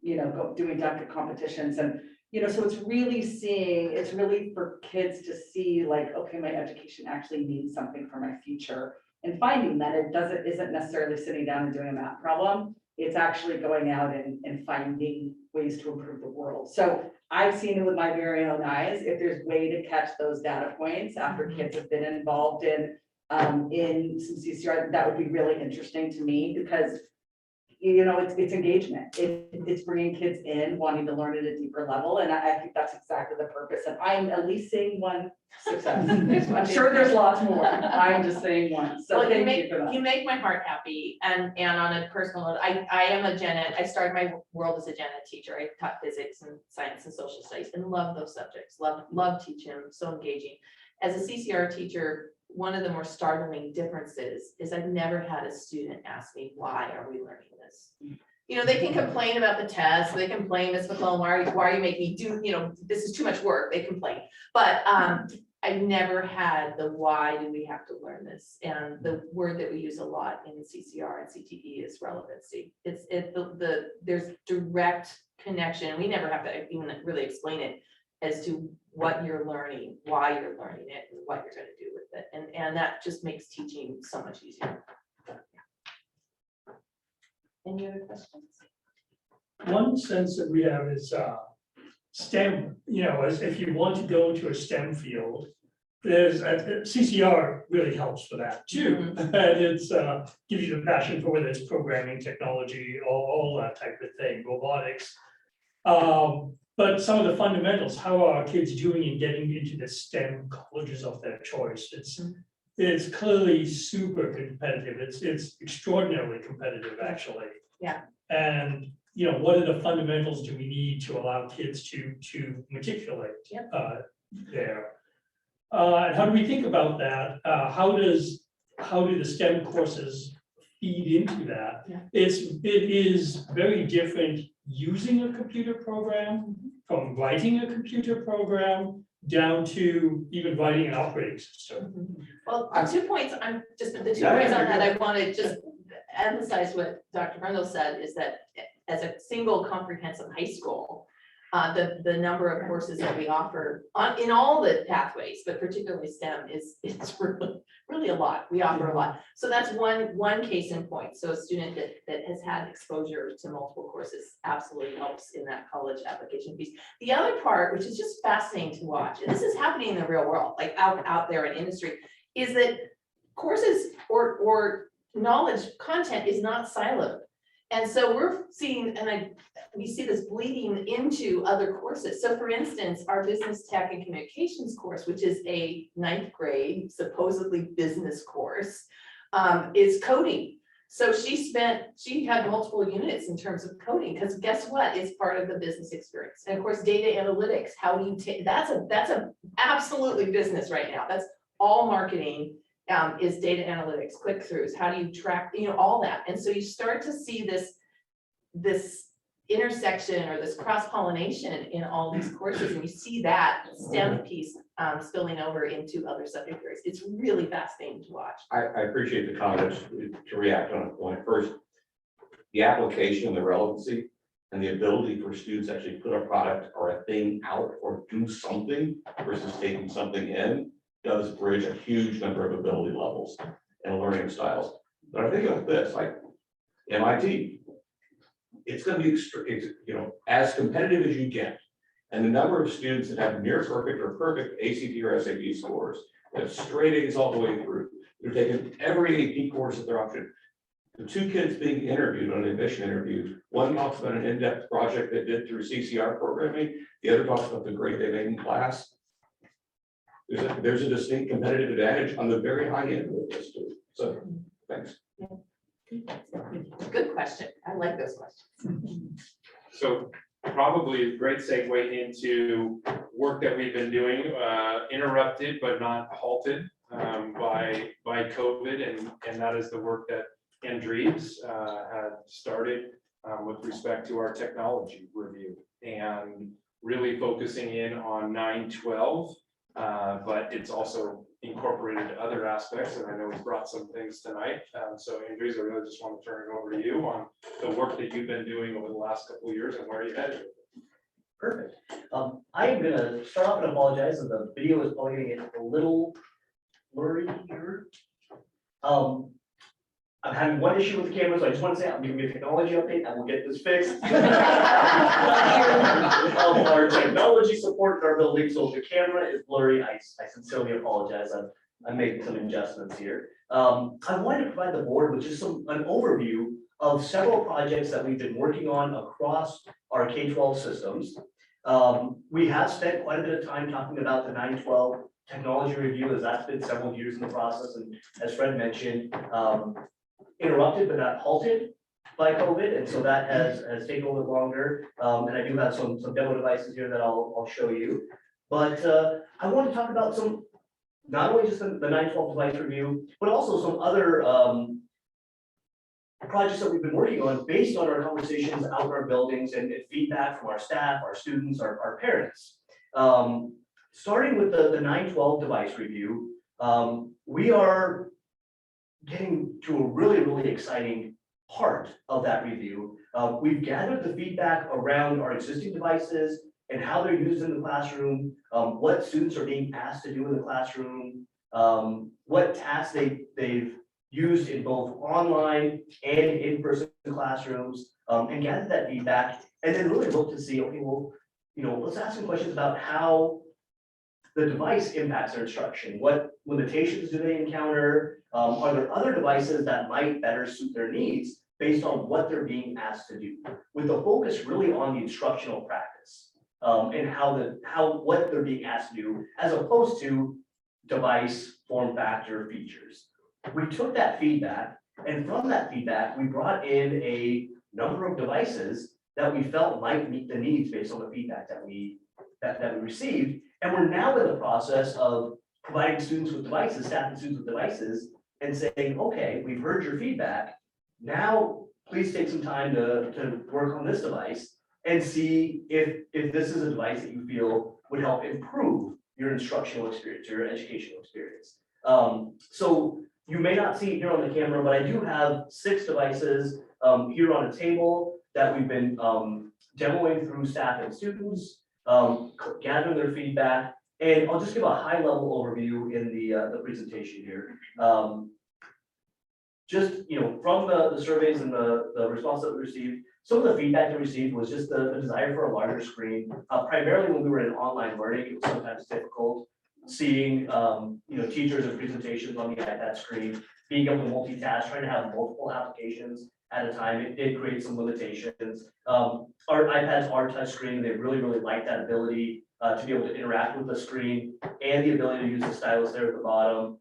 doing DECA competitions. And so it's really for kids to see, like, okay, my education actually means something for my future, and finding that it isn't necessarily sitting down and doing a math problem. It's actually going out and finding ways to improve the world. So I've seen it with my very own eyes. If there's way to catch those data points after kids have been involved in some CCR, that would be really interesting to me, because you know, it's engagement. It's bringing kids in, wanting to learn at a deeper level, and I think that's exactly the purpose. And I'm at least seeing one success. I'm sure there's lots more. I'm just saying one. So Well, thank you for that. you make my heart happy, and on a personal note, I am a gen ed, I started my world as a gen ed teacher. I taught physics and science and social studies and love those subjects, love teaching them, so engaging. As a CCR teacher, one of the more startling differences is I've never had a student ask me, why are we learning this? You know, they can complain about the test, they complain, Ms. McClellan, why are you making me do, you know, this is too much work, they complain. But I've never had the why do we have to learn this? And the word that we use a lot in CCR and CTE is relevancy. There's direct connection. We never have to even really explain it as to what you're learning, why you're learning it, and what you're going to do with it. And that just makes teaching so much easier. Any other questions? One sense that we have is STEM, you know, as if you want to go into a STEM field, there's CCR really helps for that too. And it's gives you the passion for whether it's programming, technology, all that type of thing, robotics. But some of the fundamentals, how are kids doing in getting into the STEM colleges of their choice? It's clearly super competitive. It's extraordinarily competitive, actually. Yeah. And you know, what are the fundamentals do we need to allow kids to matriculate there? And how do we think about that? How do the STEM courses feed into that? Yeah. It is very different using a computer program, from writing a computer program down to even writing an operating system. Well, 2 points, the 2 points on that, I want to just emphasize what Dr. Brundle said, is that as a single comprehensive high school, the number of courses that we offer in all the pathways, but particularly STEM, is really a lot. We offer a lot. So that's one case in point. So a student that has had exposure to multiple courses absolutely helps in that college application piece. The other part, which is just fascinating to watch, and this is happening in the real world, like out there in industry, is that courses or knowledge content is not siloed. And so we're seeing, we see this bleeding into other courses. So for instance, our business tech and communications course, which is a 9th grade, supposedly business course, is coding. So she had multiple units in terms of coding, because guess what? It's part of the business experience. And of course, data analytics, how do you take, that's a absolutely business right now. That's all marketing. Is data analytics, click-throughs, how do you track, you know, all that. And so you start to see this intersection or this cross-pollination in all these courses, and you see that STEM piece spilling over into other subject areas. It's really fascinating to watch. I appreciate the comments. To react on a point, first, the application and the relevancy and the ability for students to actually put a product or a thing out or do something versus taking something in does bridge a huge number of ability levels and learning styles. But I think about this, like MIT, it's going to be as competitive as you get. And the number of students that have near perfect or perfect ACT or SAT scores, that have straight A's all the way through, they're taking every AP course at their option. The 2 kids being interviewed on an admission interview, one talks about an in-depth project they did through CCR programming, the other talks about the grade they made in class. There's a distinct competitive advantage on the very high end of this too. So, thanks. Good question. I like those questions. So probably a great segue into work that we've been doing, interrupted but not halted by COVID, and that is the work that Andrews had started with respect to our technology review, and really focusing in on 9/12. But it's also incorporated other aspects, and I know we brought some things tonight. So Andrews, I really just want to turn it over to you on the work that you've been doing over the last couple of years and where you headed. Perfect. I am gonna start off and apologize that the video is probably gonna get a little blurry here. I'm having one issue with the camera, so I just want to say I'm giving you a technology update and we'll get this fixed. Our technology support in our building, so if the camera is blurry, I sincerely apologize. I'm making some adjustments here. I wanted to provide the board with just an overview of several projects that we've been working on across our K-12 systems. We have spent quite a bit of time talking about the 9-12 technology review, as that's been several years in the process, and as Fred mentioned, interrupted but not halted by COVID, and so that has taken a little bit longer. And I do have some demo devices here that I'll show you. But I want to talk about not only just the 9-12 device review, but also some other projects that we've been working on based on our conversations out in our buildings and feedback from our staff, our students, our parents. Starting with the 9-12 device review, we are getting to a really exciting part of that review. We've gathered the feedback around our existing devices and how they're used in the classroom, what students are being asked to do in the classroom, what tasks they've used in both online and in-person classrooms, and gather that feedback, and then really look to see, okay, well, let's ask some questions about how the device impacts their instruction. What limitations do they encounter? Are there other devices that might better suit their needs based on what they're being asked to do? With the focus really on the instructional practice, and what they're being asked to do, as opposed to device, form factor, features. We took that feedback, and from that feedback, we brought in a number of devices that we felt might meet the needs based on the feedback that we received. And we're now in the process of providing students with devices, staff and students with devices, and saying, okay, we've heard your feedback. Now, please take some time to work on this device and see if this is a device that you feel would help improve your instructional experience, your educational experience. So you may not see it here on the camera, but I do have 6 devices here on a table that we've been demoing through staff and students, gathering their feedback, and I'll just give a high-level overview in the presentation here. Just from the surveys and the response that we received, some of the feedback that we received was just the desire for a larger screen. Primarily when we were in online learning, it was sometimes difficult seeing teachers and presentations on the iPad screen, being able to multitask, trying to have multiple applications at a time. It did create some limitations. Our iPads are touchscreen. They really like that ability to be able to interact with the screen and the ability to use the stylus there at the bottom.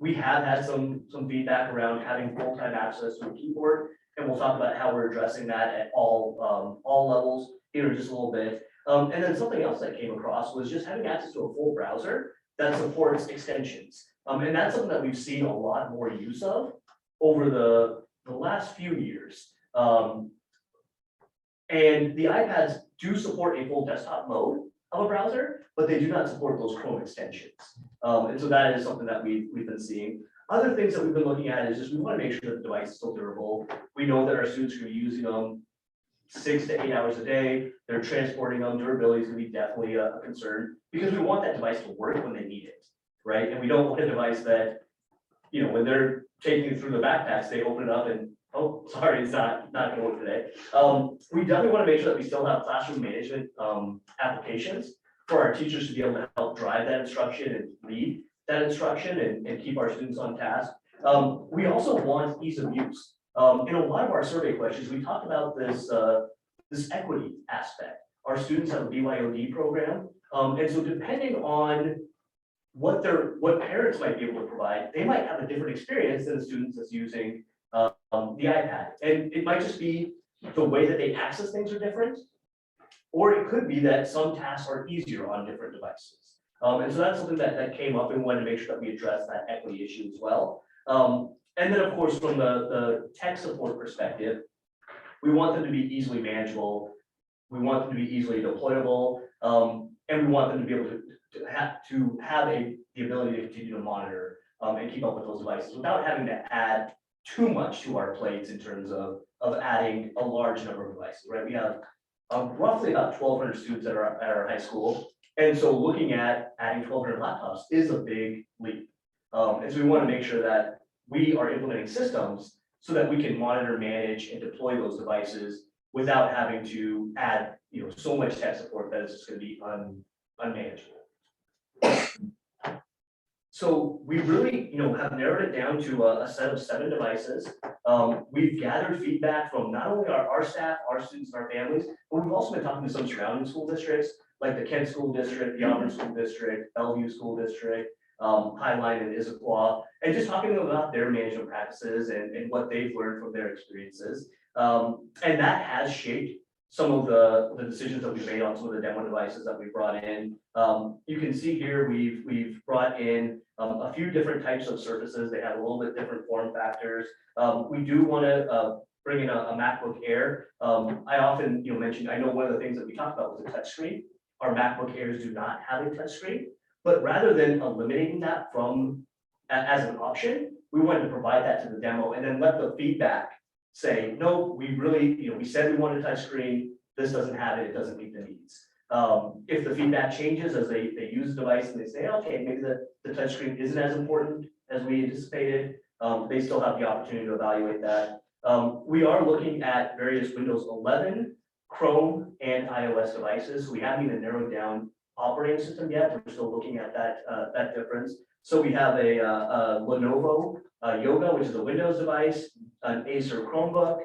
We have had some feedback around having full-time access to a keyboard, and we'll talk about how we're addressing that at all levels here in just a little bit. And then something else that came across was just having access to a full browser that supports extensions. And that's something that we've seen a lot more use of over the last few years. And the iPads do support a full desktop mode of a browser, but they do not support those Chrome extensions. And so that is something that we've been seeing. Other things that we've been looking at is just we want to make sure that the device is still durable. We know that our students are going to be using them 6 to 8 hours a day. They're transporting them. Durability is going to be definitely a concern because we want that device to work when they need it, right? And we don't want a device that, when they're taking it through the backpacks, they open it up and, oh, sorry, it's not going to work today. We definitely want to make sure that we still have classroom management applications for our teachers to be able to help drive that instruction and lead that instruction and keep our students on task. We also want ease of use. In a lot of our survey questions, we talked about this equity aspect. Our students have a BYOD program, and so depending on what parents might be able to provide, they might have a different experience than the students that's using the iPad. And it might just be the way that they access things are different, or it could be that some tasks are easier on different devices. And so that's something that came up, and we wanted to make sure that we address that equity issue as well. And then, of course, from the tech support perspective, we want them to be easily manageable. We want them to be easily deployable, and we want them to be able to have the ability to continue to monitor and keep up with those devices without having to add too much to our plates in terms of adding a large number of devices, right? We have roughly about 1,200 students at our high school. And so looking at adding 1,200 laptops is a big leap. And so we want to make sure that we are implementing systems so that we can monitor, manage, and deploy those devices without having to add so much tech support that it's just going to be unmanageable. So we really, have narrowed it down to a set of 7 devices. We've gathered feedback from not only our staff, our students, and our families, but we've also been talking to some surrounding school districts, like the Kent School District, the Auburn School District, Bellevue School District, Highline and Issaquah, and just talking to them about their management practices and what they've learned from their experiences. And that has shaped some of the decisions that we made on some of the demo devices that we brought in. You can see here, we've brought in a few different types of surfaces. They have a little bit different form factors. We do want to bring in a MacBook Air. I often mention, I know one of the things that we talked about was a touchscreen. Our MacBook Airs do not have a touchscreen, but rather than eliminating that as an option, we wanted to provide that to the demo and then let the feedback say, no, we really, we said we wanted a touchscreen, this doesn't have it, it doesn't meet the needs. If the feedback changes as they use the device and they say, okay, maybe the touchscreen isn't as important as we anticipated, they still have the opportunity to evaluate that. We are looking at various Windows 11, Chrome, and iOS devices. We haven't even narrowed down operating system yet. We're still looking at that difference. So we have a Lenovo Yoga, which is a Windows device, an Acer Chromebook.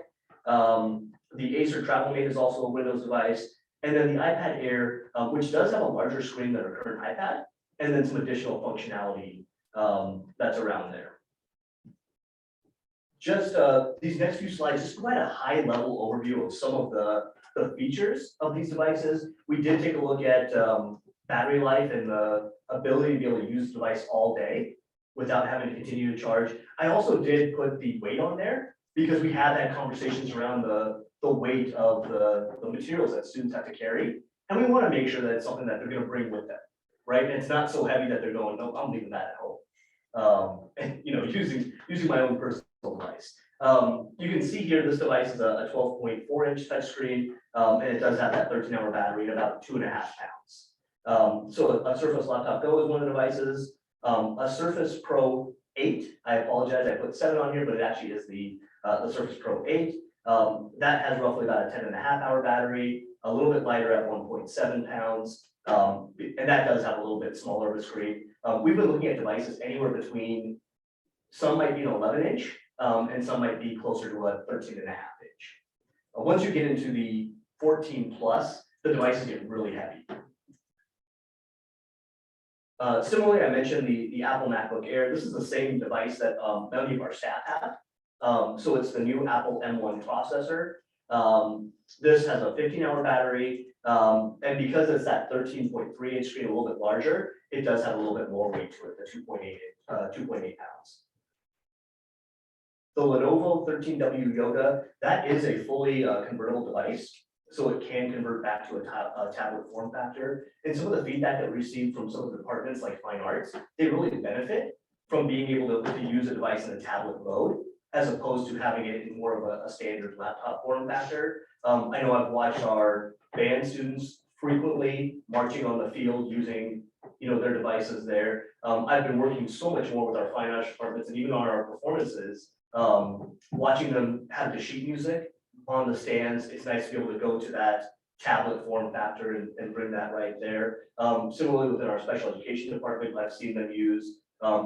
The Acer TravelMate is also a Windows device. And then the iPad Air, which does have a larger screen than our current iPad, and then some additional functionality that's around there. Just these next few slides just provide a high level overview of some of the features of these devices. We did take a look at battery life and the ability to be able to use the device all day without having to continue to charge. I also did put the weight on there because we have had conversations around the weight of the materials that students have to carry. And we want to make sure that it's something that they're going to bring with them, right? And it's not so heavy that they're going, no, I'm leaving that at home. And using my own personal device. You can see here, this device is a 12.4-inch touchscreen, and it does have that 13-hour battery at about 2.5 pounds. So a Surface Laptop Go is one of the devices. A Surface Pro 8, I apologize, I put 7 on here, but it actually is the Surface Pro 8. That has roughly about a 10.5-hour battery, a little bit lighter at 1.7 pounds, and that does have a little bit smaller of a screen. We've been looking at devices anywhere between, some might be an 11-inch, and some might be closer to a 13.5-inch. Once you get into the 14 plus, the devices get really heavy. Similarly, I mentioned the Apple MacBook Air. This is the same device that many of our staff have. So it's the new Apple M1 processor. This has a 15-hour battery, and because it's that 13.3-inch screen, a little bit larger, it does have a little bit more weight to it, the 2.8 pounds. The Lenovo 13W Yoga, that is a fully convertible device, so it can convert back to a tablet form factor. And some of the feedback that we received from some of the departments like Fine Arts, they really benefit from being able to use a device in a tablet mode, as opposed to having it in more of a standard laptop form factor. I know I've watched our band students frequently marching on the field using their devices there. I've been working so much more with our fine arts departments and even on our performances, watching them have the sheet music on the stands. It's nice to be able to go to that tablet form factor and bring that right there. Similarly, within our special education department, I've seen them use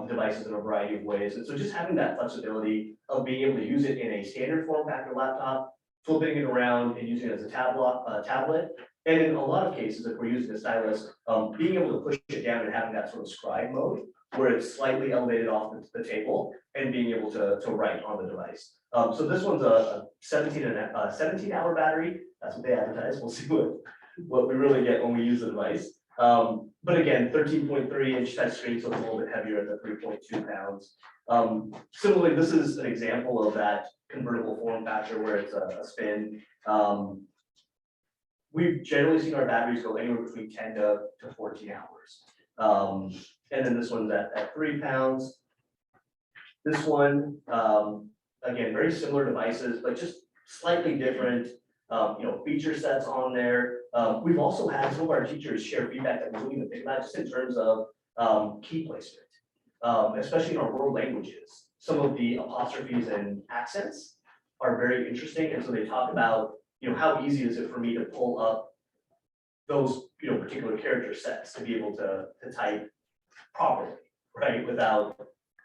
devices in a variety of ways. And so just having that flexibility of being able to use it in a standard form factor laptop, flipping it around and using it as a tablet. And in a lot of cases, if we're using a stylus, being able to push it down and having that sort of scribe mode, where it's slightly elevated off the table and being able to write on the device. So this one's a 17-hour battery. That's what they advertise. We'll see what we really get when we use the device. But again, 13.3-inch touchscreen, so it's a little bit heavier at the 3.2 pounds. Similarly, this is an example of that convertible form factor where it's a spin. We've generally seen our batteries go anywhere between 10 to 14 hours. And then this one's at 3 pounds. This one, again, very similar devices, but just slightly different, feature sets on there. We've also had some of our teachers share feedback that we didn't even think about, just in terms of key placement, especially in our world languages. Some of the apostrophes and accents are very interesting, and so they talk about, how easy is it for me to pull up those, particular character sets to be able to type properly. right, without,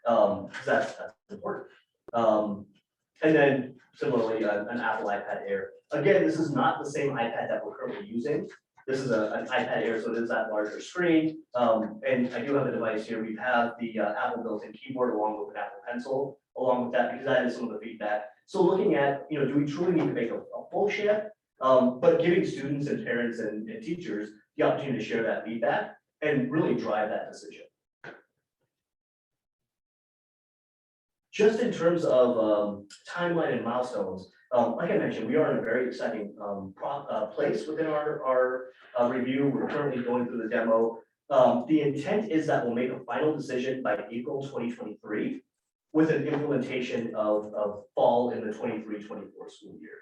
'cause that's important. And then similarly, an Apple iPad Air. Again, this is not the same iPad that we're currently using. This is an iPad Air, so it is that larger screen. And I do have a device here. We have the Apple built-in keyboard along with an Apple Pencil, along with that, because that is some of the feedback. So looking at, do we truly need to make a full shift? But giving students and parents and teachers the opportunity to share that feedback and really drive that decision. Just in terms of timeline and milestones, like I mentioned, we are in a very exciting place within our review. We're currently going through the demo. The intent is that we'll make a final decision by April 2023 with an implementation of fall in the 23-24 school year.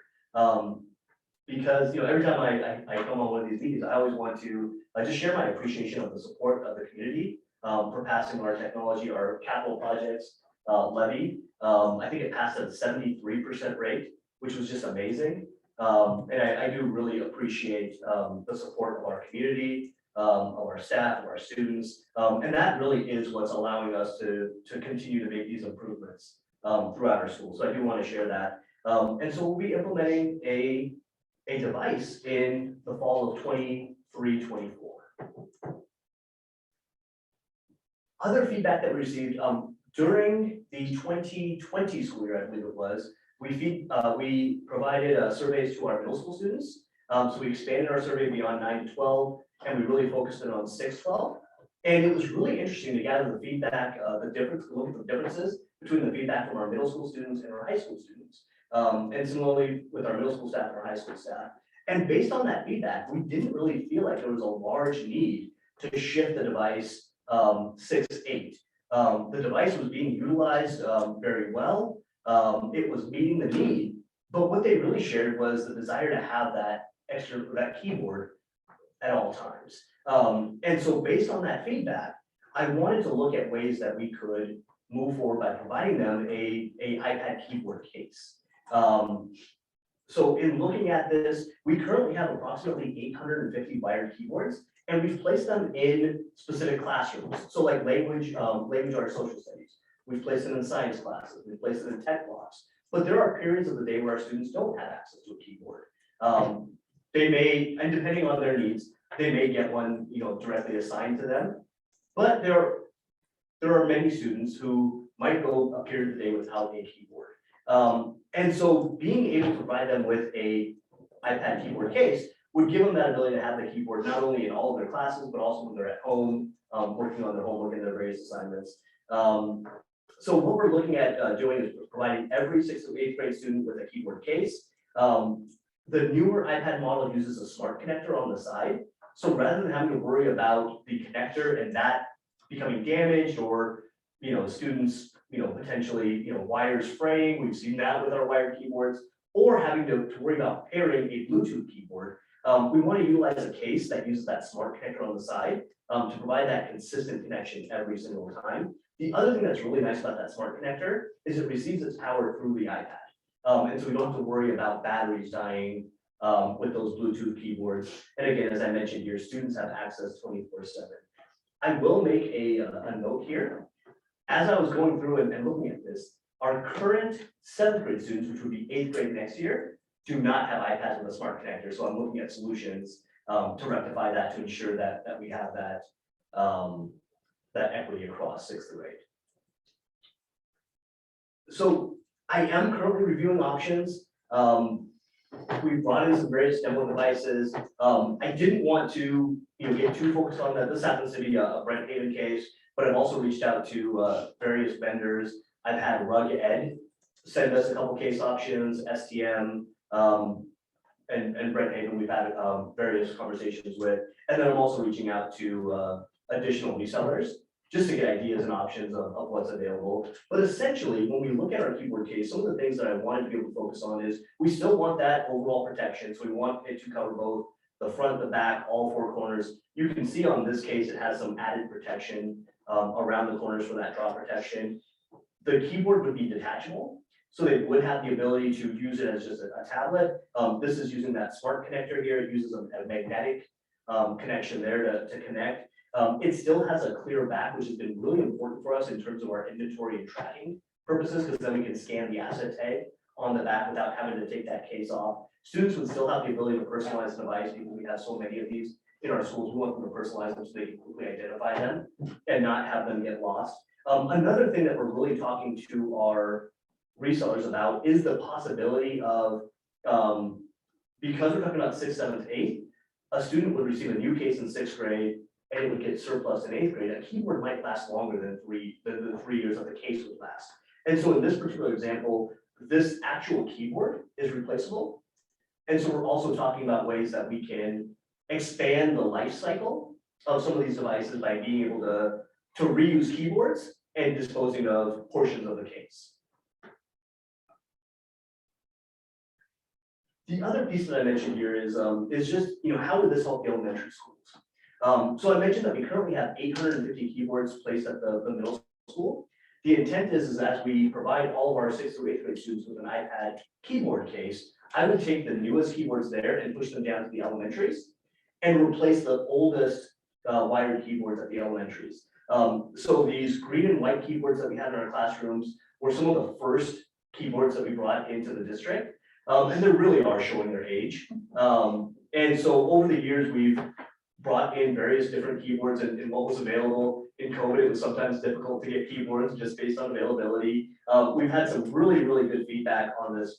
Because every time I come on one of these meetings, I always want to just share my appreciation of the support of the community for passing our technology, our capital projects levy. I think it passed at a 73% rate, which was just amazing. And I do really appreciate the support of our community, of our staff, of our students. And that really is what's allowing us to continue to make these improvements throughout our school. So I do want to share that. And so we'll be implementing a device in the fall of 23-24. Other feedback that we received during the 2020 school year, I believe it was, we provided surveys to our middle school students. So we expanded our survey beyond 9 to 12, and we really focused it on 6-12. And it was really interesting to gather the feedback, look at the differences between the feedback from our middle school students and our high school students. And similarly with our middle school staff and our high school staff. And based on that feedback, we didn't really feel like there was a large need to shift the device 6-8. The device was being utilized very well. It was meeting the need, but what they really shared was the desire to have that keyboard at all times. And so based on that feedback, I wanted to look at ways that we could move forward by providing them a iPad keyboard case. So in looking at this, we currently have approximately 850 wired keyboards, and we've placed them in specific classrooms. So like language arts, social studies. We've placed them in science classes. We've placed them in tech blocks. But there are periods of the day where our students don't have access to a keyboard. They may, and depending on their needs, they may get one, directly assigned to them. But there are many students who might go a period of the day without a keyboard. And so being able to provide them with a iPad keyboard case would give them that ability to have the keyboard not only in all of their classes, but also when they're at home, working on their homework and their various assignments. So what we're looking at doing is providing every 6th to 8th grade student with a keyboard case. The newer iPad model uses a smart connector on the side. So rather than having to worry about the connector and that becoming damaged or, students, potentially, wires fraying, we've seen that with our wired keyboards, or having to worry about pairing a Bluetooth keyboard. We want to utilize a case that uses that smart connector on the side to provide that consistent connection every single time. The other thing that's really nice about that smart connector is it receives its power through the iPad. And so we don't have to worry about batteries dying with those Bluetooth keyboards. And again, as I mentioned here, students have access 24/7. I will make a note here. As I was going through and looking at this, our current 7th grade students, which would be 8th grade next year, do not have iPads with a smart connector. So I'm looking at solutions to rectify that, to ensure that we have that equity across 6th grade. So I am currently reviewing options. We've brought in some various demo devices. I didn't want to get too focused on that. This happens to be a Brent Haven case, but I've also reached out to various vendors. I've had Rug Ed send us a couple case options, STM, and Brent Haven we've had various conversations with. And then I'm also reaching out to additional resellers just to get ideas and options of what's available. But essentially, when we look at our keyboard case, some of the things that I wanted to be able to focus on is we still want that overall protection. So we want it to cover both the front, the back, all 4 corners. You can see on this case, it has some added protection around the corners for that drop protection. The keyboard would be detachable. So they would have the ability to use it as just a tablet. This is using that smart connector here. It uses a magnetic connection there to connect. It still has a clear back, which has been really important for us in terms of our inventory and tracking purposes, because then we can scan the asset tag on the back without having to take that case off. Students would still have the ability to personalize the device because we have so many of these in our schools. We want them to personalize them so they can quickly identify them and not have them get lost. Another thing that we're really talking to our resellers about is the possibility of, because we're talking about 6th, 7th, 8th, a student would receive a new case in 6th grade and it would get surplus in 8th grade. A keyboard might last longer than the 3 years that the case would last. And so in this particular example, this actual keyboard is replaceable. And so we're also talking about ways that we can expand the life cycle of some of these devices by being able to reuse keyboards and disposing of portions of the case. The other piece that I mentioned here is just, how would this help the elementary schools? So I mentioned that we currently have 850 keyboards placed at the middle school. The intent is as we provide all of our 6th through 8th grade students with an iPad keyboard case, I would take the newest keyboards there and push them down to the elementaries and replace the oldest wired keyboards at the elementaries. So these green and white keyboards that we had in our classrooms were some of the first keyboards that we brought into the district. And they really are showing their age. And so over the years, we've brought in various different keyboards and what was available. In COVID, it was sometimes difficult to get keyboards just based on availability. We've had some really, really good feedback on this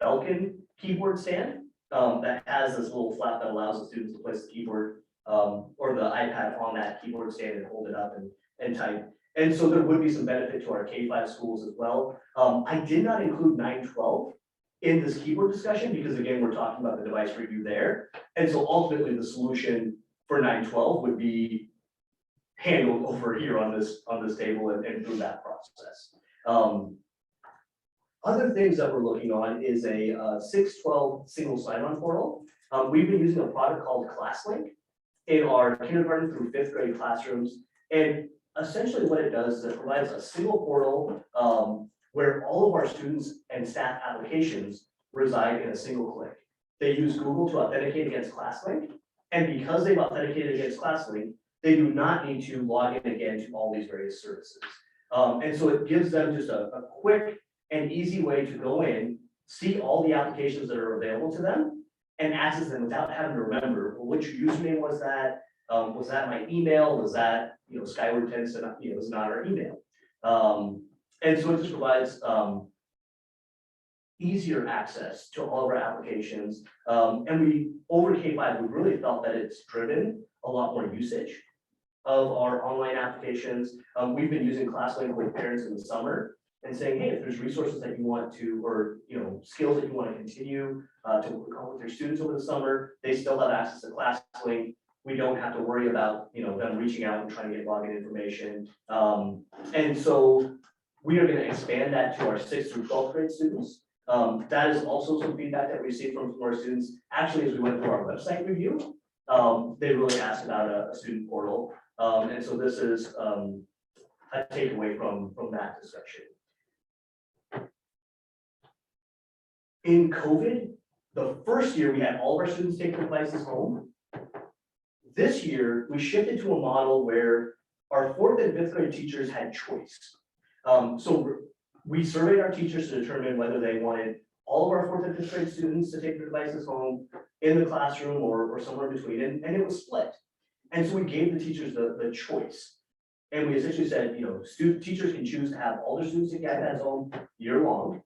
Belkin keyboard stand that has this little flap that allows the students to place the keyboard or the iPad on that keyboard stand and hold it up and type. And so there would be some benefit to our K-5 schools as well. I did not include 9-12 in this keyboard discussion because again, we're talking about the device review there. And so ultimately the solution for 9-12 would be handled over here on this table and through that process. Other things that we're looking on is a 6-12 single sign-on portal. We've been using a product called ClassLink in our kindergarten through 5th grade classrooms. And essentially what it does is it provides a single portal where all of our students and staff applications reside in a single click. They use Google to authenticate against ClassLink. And because they've authenticated against ClassLink, they do not need to log in again to all these various services. And so it gives them just a quick and easy way to go in, see all the applications that are available to them, and access them without having to remember, well, which username was that? Was that my email? Was that, Skyward tends to not, is not our email. And so it just provides easier access to all of our applications. And we, over K-5, we really felt that it's driven a lot more usage of our online applications. We've been using ClassLink with parents in the summer and saying, hey, if there's resources that you want to, or skills that you want to continue to work on with your students over the summer, they still have access to ClassLink. We don't have to worry about them reaching out and trying to get login information. And so we are going to expand that to our 6th through 12th grade students. That is also some feedback that we received from our students. Actually, as we went through our website review, they really asked about a student portal. And so this is a takeaway from that discussion. In COVID, the first year we had all of our students take their devices home. This year, we shifted to a model where our 4th and 5th grade teachers had choice. So we surveyed our teachers to determine whether they wanted all of our 4th and 5th grade students to take their devices home in the classroom or somewhere between, and it was split. And so we gave the teachers the choice. And we essentially said, teachers can choose to have all their students take iPads home year long.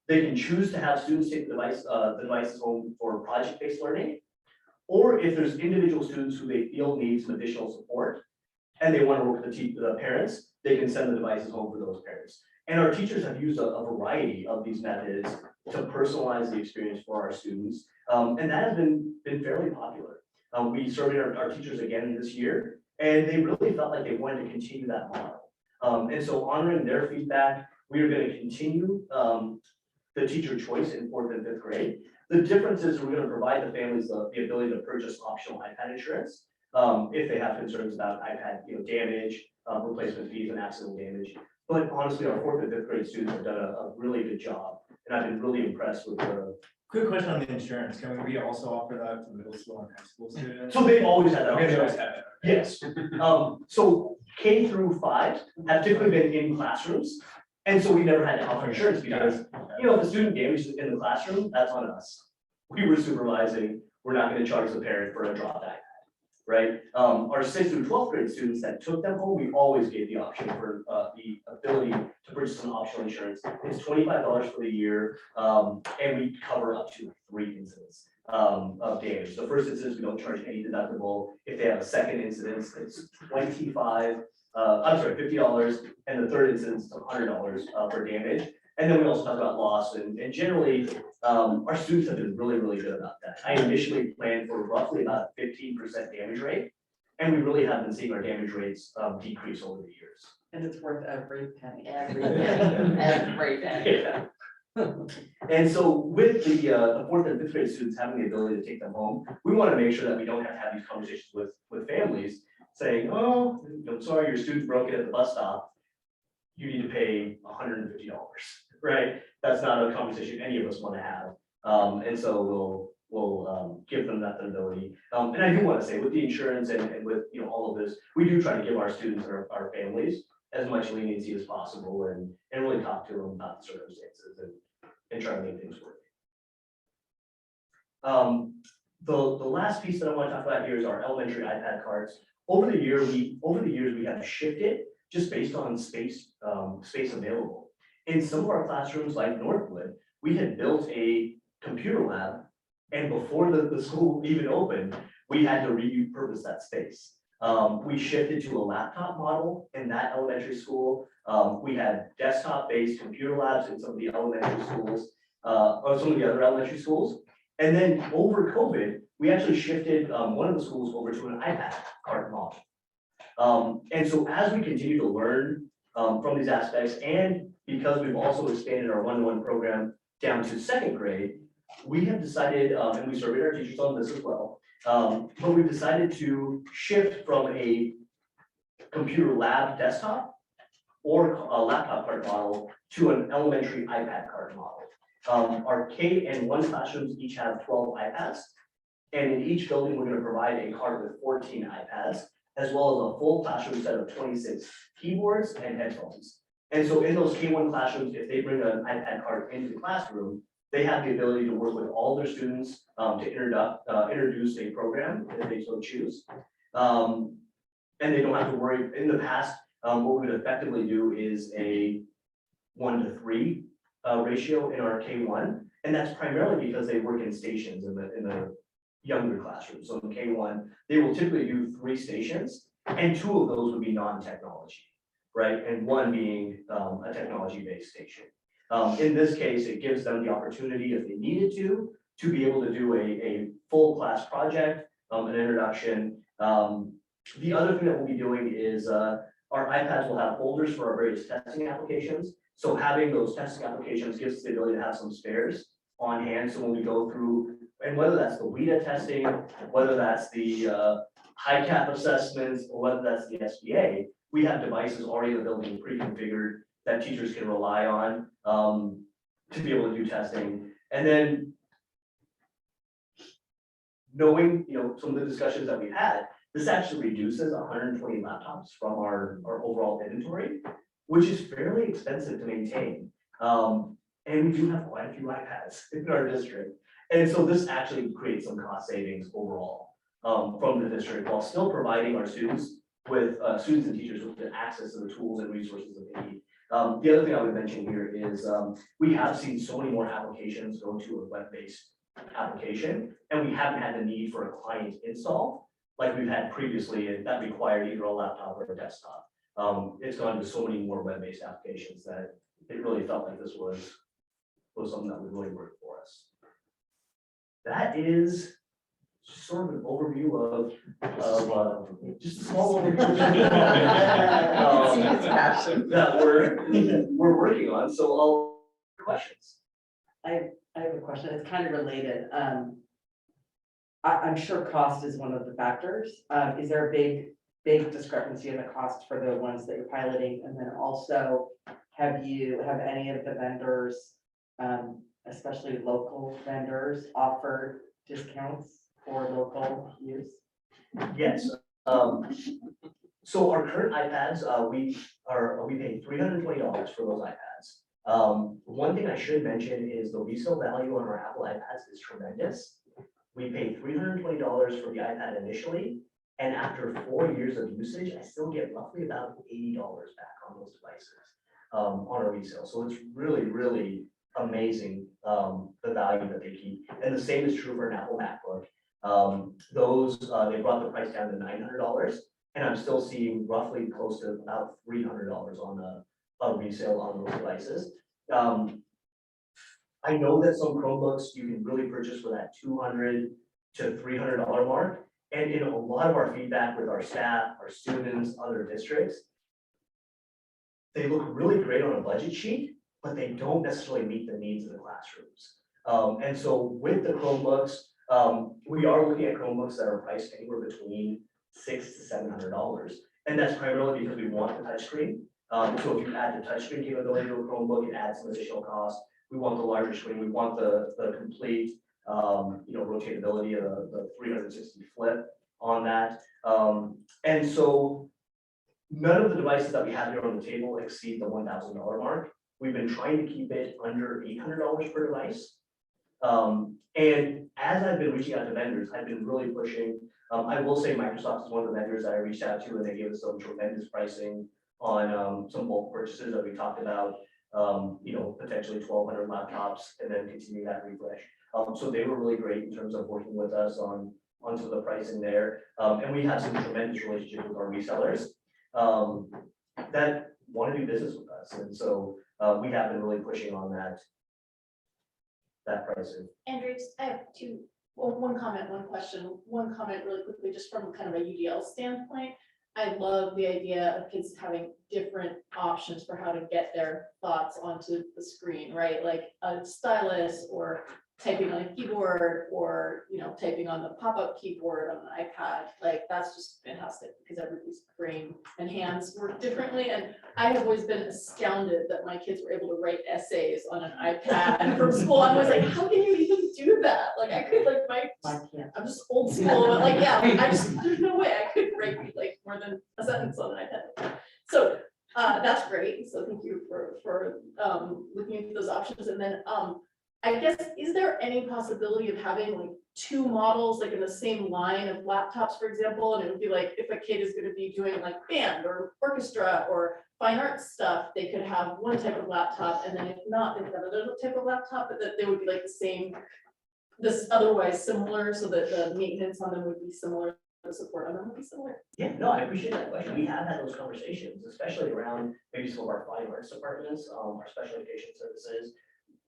They can choose to have students take the devices home for project-based learning. Or if there's individual students who they feel need some additional support and they want to work with the parents, they can send the devices home for those parents. And our teachers have used a variety of these methods to personalize the experience for our students. And that has been fairly popular. We surveyed our teachers again this year, and they really felt like they wanted to continue that model. And so honoring their feedback, we are going to continue the teacher choice in 4th and 5th grade. The difference is we're going to provide the families the ability to purchase optional iPad insurance if they have concerns about iPad damage, replacement fees, and accidental damage. But honestly, our 4th and 5th grade students have done a really good job, and I've been really impressed with Quick question on the insurance. Can we also offer that to middle school and high school students? So they've always had that Okay, they option. always have it. Yes, so K through 5 have typically been in classrooms. And so we never had to offer insurance because, you know, if the student damaged in the classroom, that's on us. We were supervising, we're not gonna charge the parent for a dropped iPad, right? Our 6th through 12th grade students that took them home, we always gave the option for the ability to purchase some optional insurance. It's $25 for the year, and we cover up to 3 incidents of damage. The first incident, we don't charge any deductible. If they have a second incident, it's $50, and the third incident is $100 for damage. And then we also talk about loss, and generally, our students have been really, really good about that. I initially planned for roughly about a 15% damage rate, and we really have been seeing our damage rates decrease over the years. And it's worth every penny. Every day, every day. Yeah. And so with the 4th and 5th grade students having the ability to take them home, we want to make sure that we don't have to have these conversations with families saying, oh, I'm sorry, your student broke it at the bus stop. You need to pay $150, right? That's not a conversation any of us want to have. And so we'll give them that ability. And I do want to say with the insurance and with, you know, all of this, we do try to give our students and our families as much leniency as possible and really talk to them about the circumstances and try to make things work. The last piece that I want to talk about here is our elementary iPad cards. Over the years, we have shifted just based on space available. In some of our classrooms, like Northwood, we had built a computer lab, and before the school even opened, we had to repurpose that space. We shifted to a laptop model in that elementary school. We had desktop-based computer labs in some of the elementary schools, or some of the other elementary schools. And then over COVID, we actually shifted one of the schools over to an iPad cart model. And so as we continue to learn from these aspects, and because we've also expanded our one-to-one program down to 2nd grade, we have decided, and we surveyed our teachers on this as well, but we've decided to shift from a computer lab desktop or a laptop cart model to an elementary iPad cart model. Our K and 1 classrooms each have 12 iPads, and in each building, we're going to provide a cart with 14 iPads, as well as a full classroom set of 26 keyboards and headphones. And so in those K1 classrooms, if they bring an iPad cart into the classroom, they have the ability to work with all their students to introduce a program if they so choose. And they don't have to worry. In the past, what we would effectively do is a 1-to-3 ratio in our K1, and that's primarily because they work in stations in the younger classrooms. So in K1, they will typically do 3 stations, and 2 of those would be non-technology, right? And 1 being a technology-based station. In this case, it gives them the opportunity, if they needed to be able to do a full class project, an introduction. The other thing that we'll be doing is our iPads will have folders for our various testing applications. So having those testing applications gives us the ability to have some spares on hand. So when we go through, and whether that's the WIDA testing, whether that's the high cap assessments, or whether that's the SBA, we have devices already in the building pre-configured that teachers can rely on to be able to do testing. And then knowing, you know, some of the discussions that we've had, this actually reduces 120 laptops from our overall inventory, which is fairly expensive to maintain. And we do have quite a few iPads in our district. And so this actually creates some cost savings overall from the district, while still providing our students and teachers with the access to the tools and resources that they need. The other thing I would mention here is we have seen so many more applications go to a web-based application, and we haven't had the need for a client install like we've had previously, and that required either a laptop or a desktop. It's gone to so many more web-based applications that it really felt like this was something that would really work for us. That is sort of an overview of just a small overview that we're working on. So I'll questions. I have a question. It's kind of related. I'm sure cost is one of the factors. Is there a big discrepancy in the cost for the ones that you're piloting? And then also, have any of the vendors especially local vendors, offer discounts for local use? Yes, so our current iPads, we pay $320 for those iPads. One thing I should mention is the resale value on our Apple iPads is tremendous. We pay $320 for the iPad initially, and after 4 years of usage, I still get roughly about $80 back on those devices, on a resale. So it's really, really amazing, the value that they keep. And the same is true for an Apple MacBook. They brought the price down to $900, and I'm still seeing roughly close to about $300 on a resale on those devices. I know that some Chromebooks you can really purchase for that $200 to $300 mark. And in a lot of our feedback with our staff, our students, other districts, they look really great on a budget sheet, but they don't necessarily meet the needs of the classrooms. And so with the Chromebooks, we are looking at Chromebooks that are priced anywhere between $600 to $700. And that's primarily because we want the touchscreen. So if you add the touchscreen capability to a Chromebook, it adds some additional cost. We want the larger screen, we want the complete, rotatability of the 360 flip on that. And so none of the devices that we have here on the table exceed the $1,000 mark. We've been trying to keep it under $800 per device. And as I've been reaching out to vendors, I've been really pushing. I will say Microsoft is one of the vendors that I reached out to, and they gave us some tremendous pricing on some bulk purchases that we talked about. Potentially 1,200 laptops, and then continue that refresh. So they were really great in terms of working with us on some of the pricing there. And we have some tremendous relationship with our resellers that want to do business with us. And so we have been really pushing on that pricing. Andrew, I have one comment, one question, one comment really quickly, just from kind of a UDL standpoint. I love the idea of kids having different options for how to get their thoughts onto the screen, right? Like a stylus, or typing on a keyboard, or, typing on the pop-up keyboard on the iPad. Like, that's just fantastic, because everybody's brain and hands work differently. And I have always been astounded that my kids were able to write essays on an iPad from school. I was like, how can you even do that? Like, I could, I'm just old school, but there's no way I could write more than a sentence on an iPad. So that's great. So thank you for looking into those options. And then I guess, is there any possibility of having two models in the same line of laptops, for example? And it would be if a kid is going to be doing band or orchestra or fine arts stuff, they could have one type of laptop, and then if not, they could have another type of laptop, but that they would be the same, this otherwise similar, so that the maintenance on them would be similar, the support on them would be similar. Yeah, no, I appreciate that question. We have had those conversations, especially around maybe some of our fine arts departments, our special education services,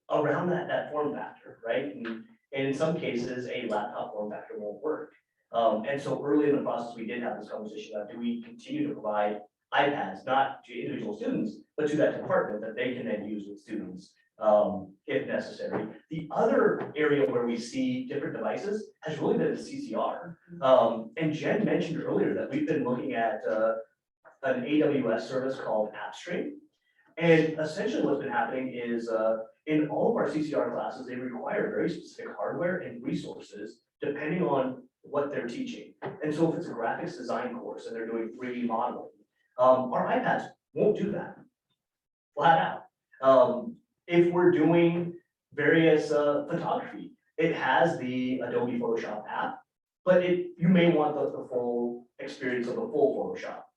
around that form factor, right? And in some cases, a laptop form factor won't work. And so early in the process, we did have this conversation about, do we continue to provide iPads, not to individual students, but to that department that they can then use with students, if necessary. The other area where we see different devices has really been the CCR. And Jen mentioned earlier that we've been looking at an AWS service called AppStream. And essentially what's been happening is in all of our CCR classes, they require very specific hardware and resources depending on what they're teaching. And so if it's a graphics design course and they're doing 3D modeling, our iPads won't do that, flat out. If we're doing various photography, it has the Adobe Photoshop app, but you may want the full experience of the full Photoshop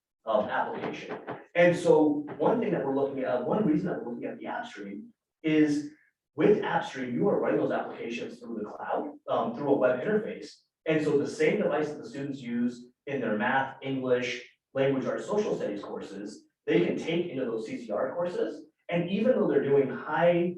application. And so one thing that we're looking at, one reason that we're looking at the AppStream is with AppStream, you are running those applications through the cloud, through a web interface. And so the same device that the students use in their math, English, language arts, social studies courses, they can take into those CCR courses. And even though they're doing high-end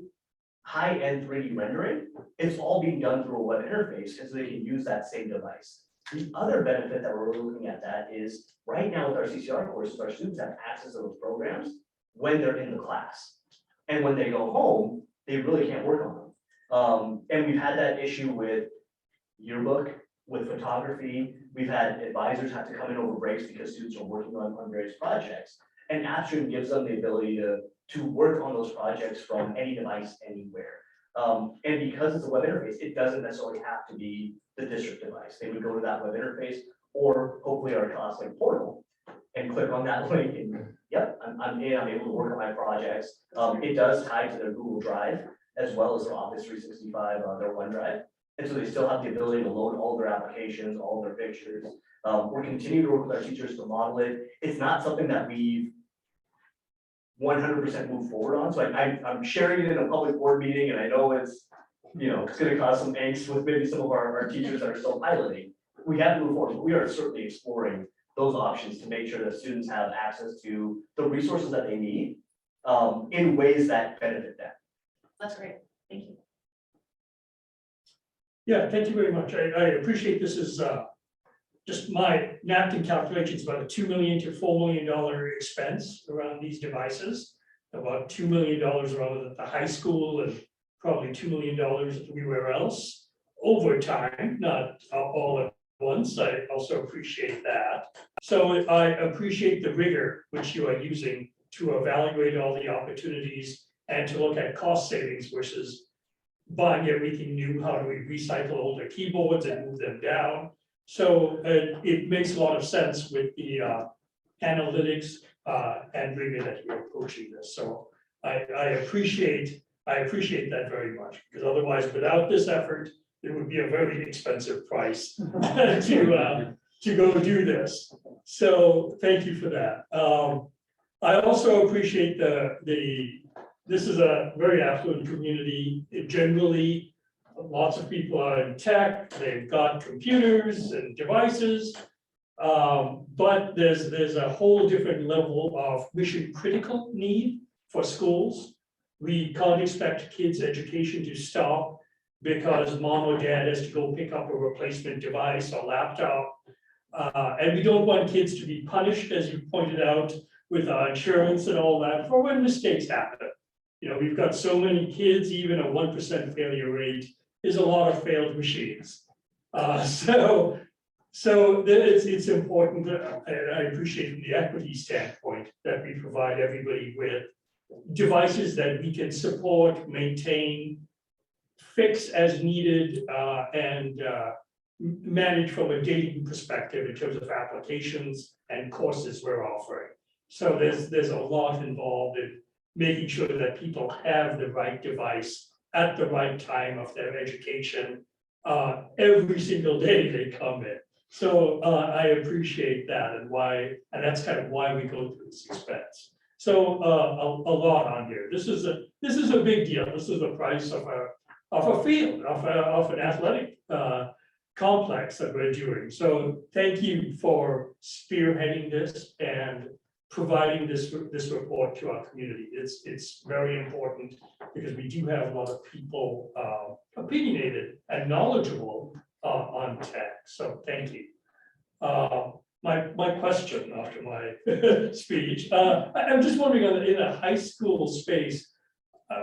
3D rendering, it's all being done through a web interface, and so they can use that same device. The other benefit that we're looking at that is right now with our CCR courses, our students have access to those programs when they're in the class. And when they go home, they really can't work on them. And we've had that issue with yearbook, with photography. We've had advisors have to come in over breaks because students are working on various projects. And AppStream gives them the ability to work on those projects from any device, anywhere. And because it's a web interface, it doesn't necessarily have to be the district device. They would go to that web interface or hopefully our ClassLink portal and click on that link and, yep, I'm in, I'm able to work on my projects. It does tie to their Google Drive as well as their Office 365, their OneDrive. And so they still have the ability to load all their applications, all their pictures. We're continuing to work with our teachers to model it. It's not something that we've 100% moved forward on. So I'm sharing it in a public board meeting, and I know it's, it's gonna cause some angst with maybe some of our teachers that are still piloting. We have to move forward, but we are certainly exploring those options to make sure that students have access to the resources that they need in ways that benefit them. That's great. Thank you. Yeah, thank you very much. I appreciate this is just my napkin calculations, about a $2 million to $4 million expense around these devices. About $2 million around at the high school and probably $2 million everywhere else over time, not all at once. I also appreciate that. So I appreciate the rigor which you are using to evaluate all the opportunities and to look at cost savings versus buying everything new. How do we recycle older keyboards and move them down? So it makes a lot of sense with the analytics and rigor that you're approaching this. So I appreciate that very much, because otherwise, without this effort, it would be a very expensive price to go do this. So thank you for that. I also appreciate this is a very affluent community. Generally, lots of people are in tech, they've got computers and devices. But there's a whole different level of mission critical need for schools. We can't expect kids' education to stop because mom or dad has to go pick up a replacement device or laptop. And we don't want kids to be punished, as you pointed out, with our insurance and all that, for when mistakes happen. We've got so many kids, even a 1% failure rate is a lot of failed machines. So it's important, and I appreciate from the equity standpoint that we provide everybody with devices that we can support, maintain, fix as needed, and manage from a dating perspective in terms of applications and courses we're offering. So there's a lot involved in making sure that people have the right device at the right time of their education every single day they come in. So I appreciate that, and that's kind of why we go through this expense. So a lot on here. This is a big deal. This is the price of a field, of an athletic complex that we're doing. So thank you for spearheading this and providing this report to our community. It's very important because we do have a lot of people opinionated and knowledgeable on tech. So thank you. My question after my speech, I'm just wondering, in a high school space,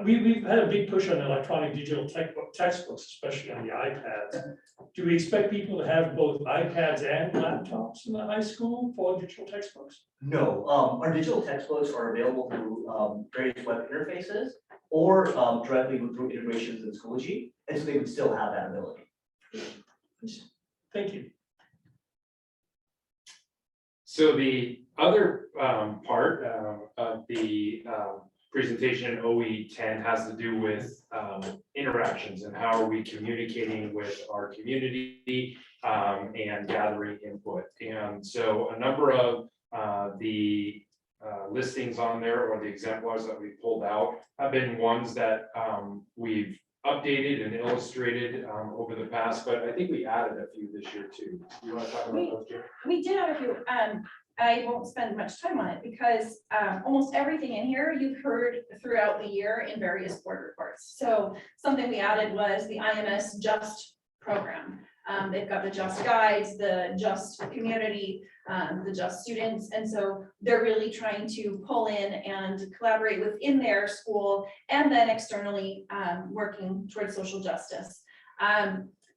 we've had a big push on electronic digital textbooks, especially on the iPads. Do we expect people to have both iPads and laptops in the high school for digital textbooks? No, our digital textbooks are available through various web interfaces or directly through integrations in Schoology, and so they would still have that ability. Thank you. So the other part of the presentation in OE 10 has to do with interactions and how are we communicating with our community and gathering input. And so a number of the listings on there, or the exemplars that we pulled out, have been ones that we've updated and illustrated over the past, but I think we added a few this year too. You want to talk about those, Jim? We did have a few. I won't spend much time on it because almost everything in here you've heard throughout the year in various board reports. So something we added was the IMS Just program. They've got the Just guides, the Just community, the Just students. And so they're really trying to pull in and collaborate within their school and then externally working towards social justice.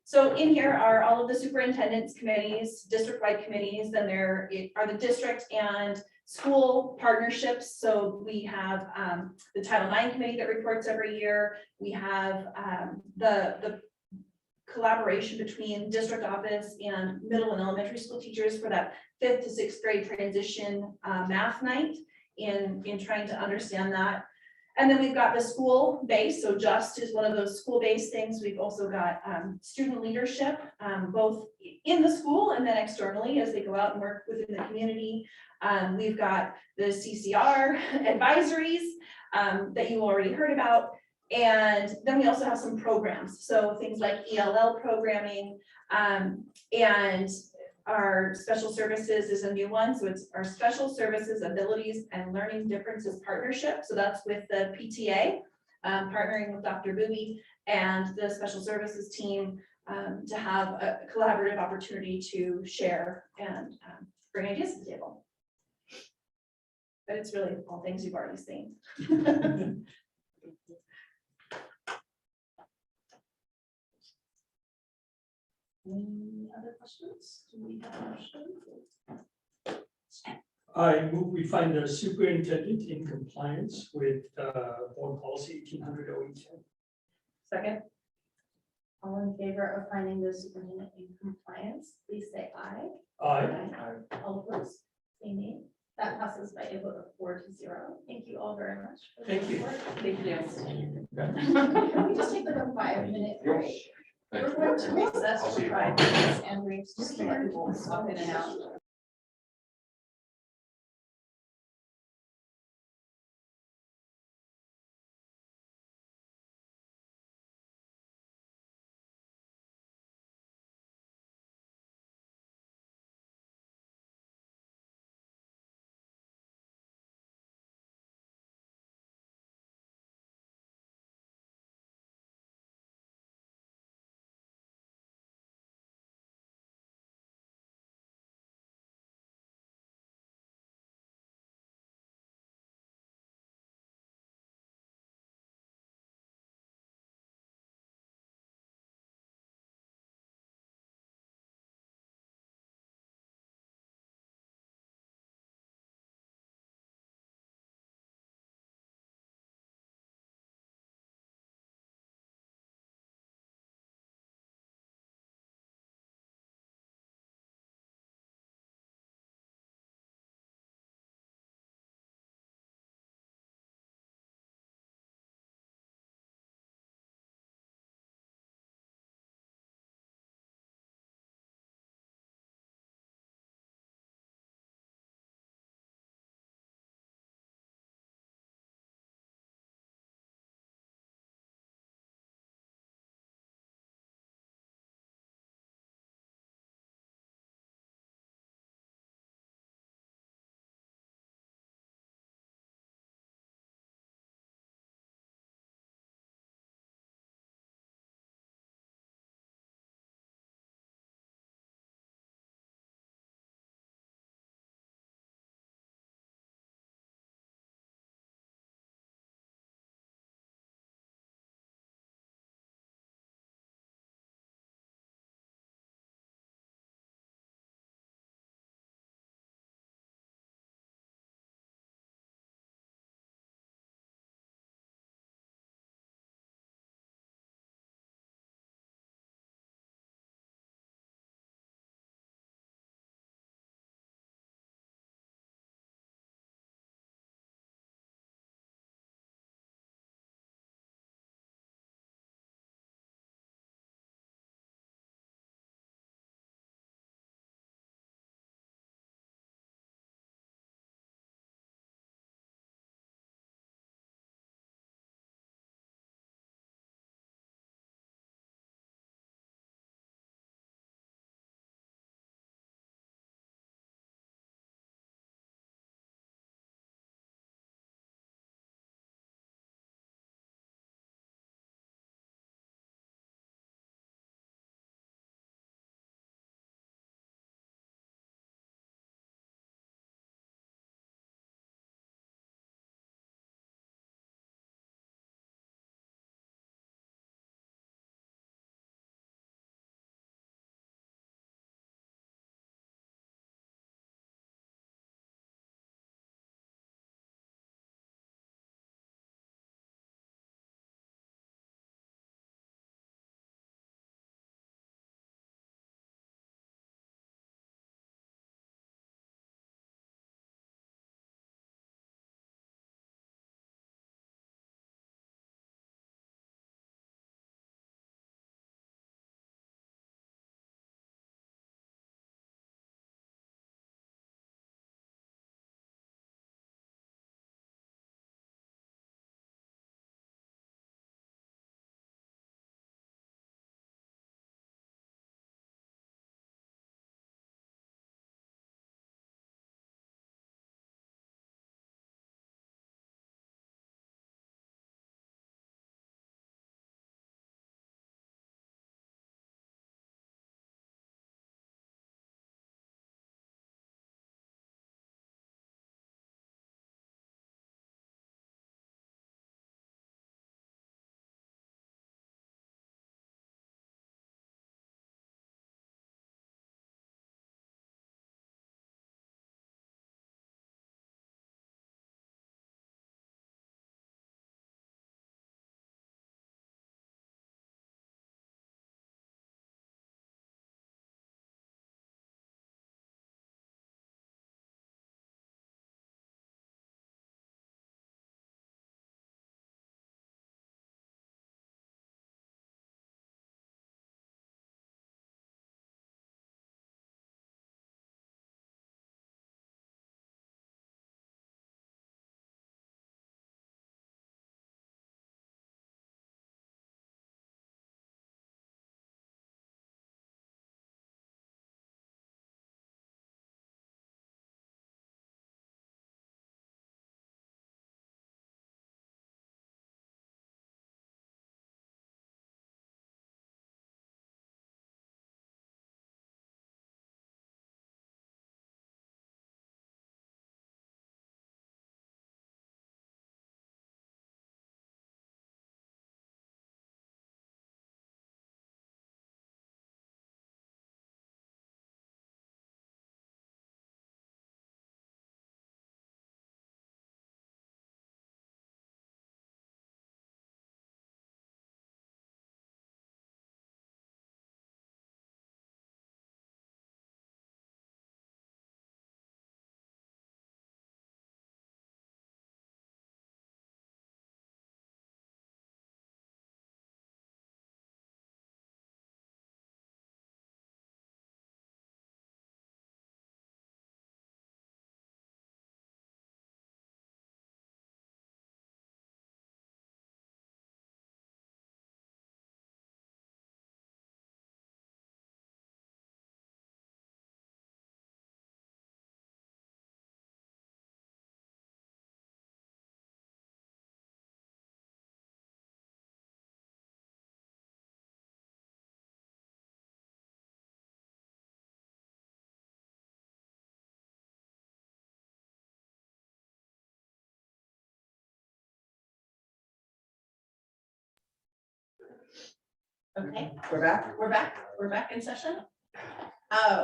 So in here are all of the superintendent's committees, district-wide committees, then there are the district and school partnerships, so we have the Title IX committee that reports every year. We have the collaboration between district office and middle and elementary school teachers for that 5th to 6th grade transition math night in trying to understand that. And then we've got the school base, so JUST is one of those school-based things. We've also got student leadership, both in the school and then externally as they go out and work within the community. We've got the CCR advisories that you already heard about. And then we also have some programs, so things like ELL programming, and our special services is a new one, so it's our special services abilities and learning differences partnership. So that's with the PTA, partnering with Dr. Bowie and the special services team to have a collaborative opportunity to share and bring ideas to the table. But it's really all things you've already seen. Any other questions? Do we have a motion? I move we find the superintendent in compliance with board policy 1800 OE10. Second. All in favor of finding the superintendent in compliance, please say aye. Aye. All opposed, say nay. That passes by a vote of 4-0. Thank you all very much. for the Thank you. support. Thank you. Can we just take like a 5-minute break? We're going to recess I'll see for you 5 minutes and we just let people stop in and out. Okay, We're back. we're back in session.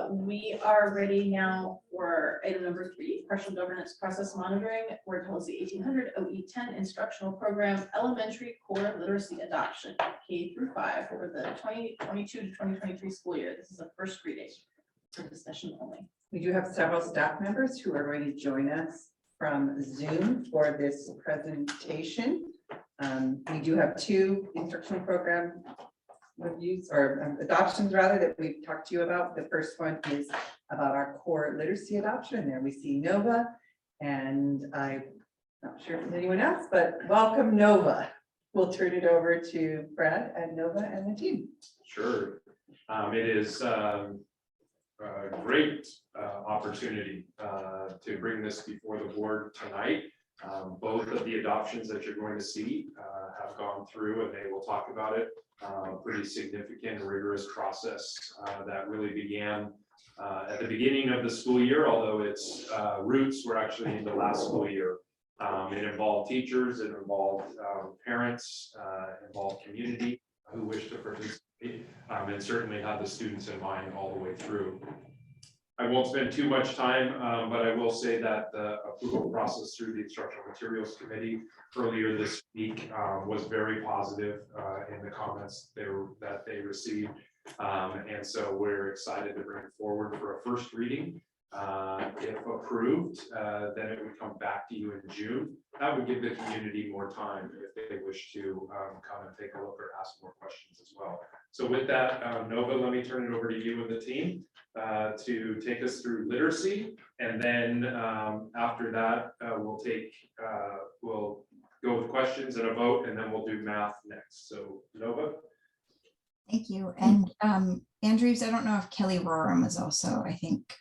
We are ready now for item number 3, partial governance process monitoring, Word Policy 1800 OE10 instructional program, elementary core literacy adoption, K through 5 for the 2022 to 2023 school year. This is a first reading for discussion only. We do have several staff members who are going to join us from Zoom for this presentation. We do have 2 instructional program reviews or adoptions rather that we've talked to you about. The first one is about our core literacy adoption. And there we see Nova, and I'm not sure if there's anyone else, but welcome Nova. We'll turn it over to Brad and Nova and the team. Sure. It is a great opportunity to bring this before the board tonight. Both of the adoptions that you're going to see have gone through, and they will talk about it. Pretty significant and rigorous process that really began at the beginning of the school year, although its roots were actually in the last school year. It involved teachers, it involved parents, involved community who wish to participate, and certainly had the students in mind all the way through. I won't spend too much time, but I will say that the approval process through the Instructional Materials Committee earlier this week was very positive in the comments that they received. And so we're excited to bring it forward for a first reading. If approved, then it would come back to you in June. That would give the community more time if they wish to come and take a look or ask more questions as well. So with that, Nova, let me turn it over to you and the team to take us through literacy. And then after that, we'll go with questions and a vote, and then we'll do math next. So Nova. Thank you. And Andrews, I don't know if Kelly Roram is also, I think,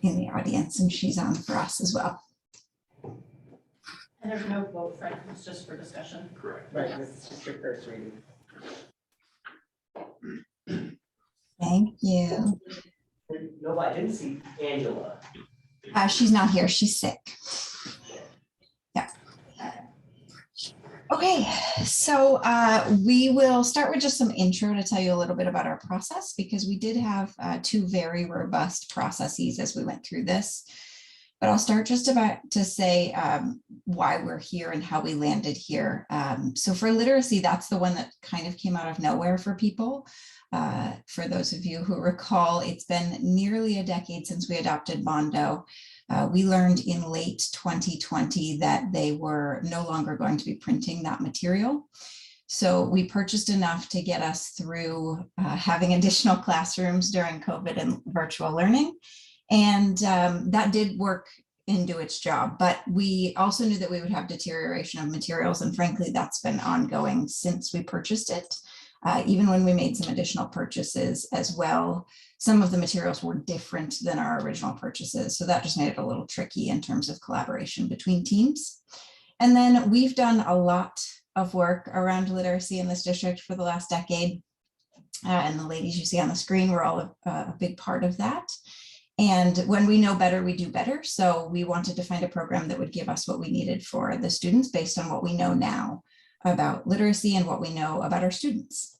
in the audience, and she's on for us as well. And there's no vote, Frank, it's just for discussion. Correct. Right, this is just your first reading. Thank you. No, I didn't see Angela. She's not here. She's sick. Yeah. Okay, so we will start with just some intro to tell you a little bit about our process, because we did have 2 very robust processes as we went through this. But I'll start just about to say why we're here and how we landed here. So for literacy, that's the one that kind of came out of nowhere for people. For those of you who recall, it's been nearly a decade since we adopted Mondo. We learned in late 2020 that they were no longer going to be printing that material. So we purchased enough to get us through having additional classrooms during COVID and virtual learning. And that did work and do its job, but we also knew that we would have deterioration of materials. And frankly, that's been ongoing since we purchased it. Even when we made some additional purchases as well, some of the materials were different than our original purchases. So that just made it a little tricky in terms of collaboration between teams. And then we've done a lot of work around literacy in this district for the last decade. And the ladies you see on the screen were all a big part of that. And when we know better, we do better. So we wanted to find a program that would give us what we needed for the students based on what we know now about literacy and what we know about our students.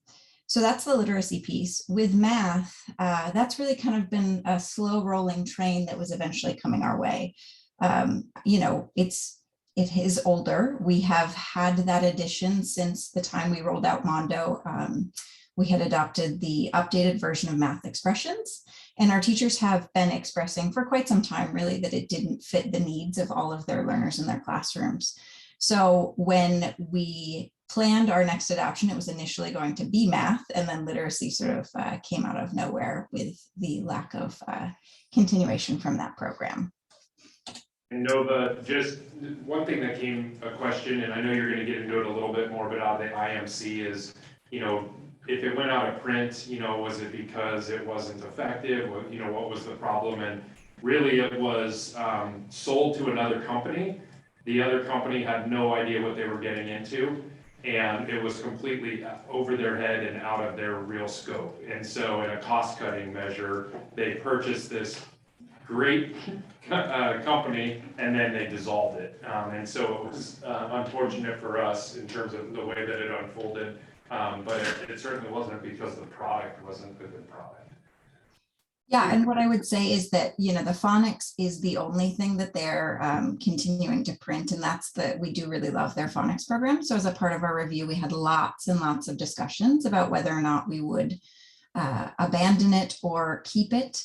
So that's the literacy piece. With math, that's really kind of been a slow rolling train that was eventually coming our way. You know, it is older. We have had that addition since the time we rolled out Mondo. We had adopted the updated version of math expressions, and our teachers have been expressing for quite some time really that it didn't fit the needs of all of their learners in their classrooms. So when we planned our next adoption, it was initially going to be math, and then literacy sort of came out of nowhere with the lack of continuation from that program. And Nova, just one thing that came a question, and I know you're going to get into it a little bit more, but out of the IMC is, you know, if it went out of print, you know, was it because it wasn't effective? You know, what was the problem? And really it was sold to another company. The other company had no idea what they were getting into, and it was completely over their head and out of their real scope. And so in a cost-cutting measure, they purchased this great company, and then they dissolved it. And so it was unfortunate for us in terms of the way that it unfolded. But it certainly wasn't because the product wasn't a good product. Yeah, and what I would say is that, you know, the phonics is the only thing that they're continuing to print, and that's we do really love their phonics program. So as a part of our review, we had lots and lots of discussions about whether or not we would abandon it or keep it.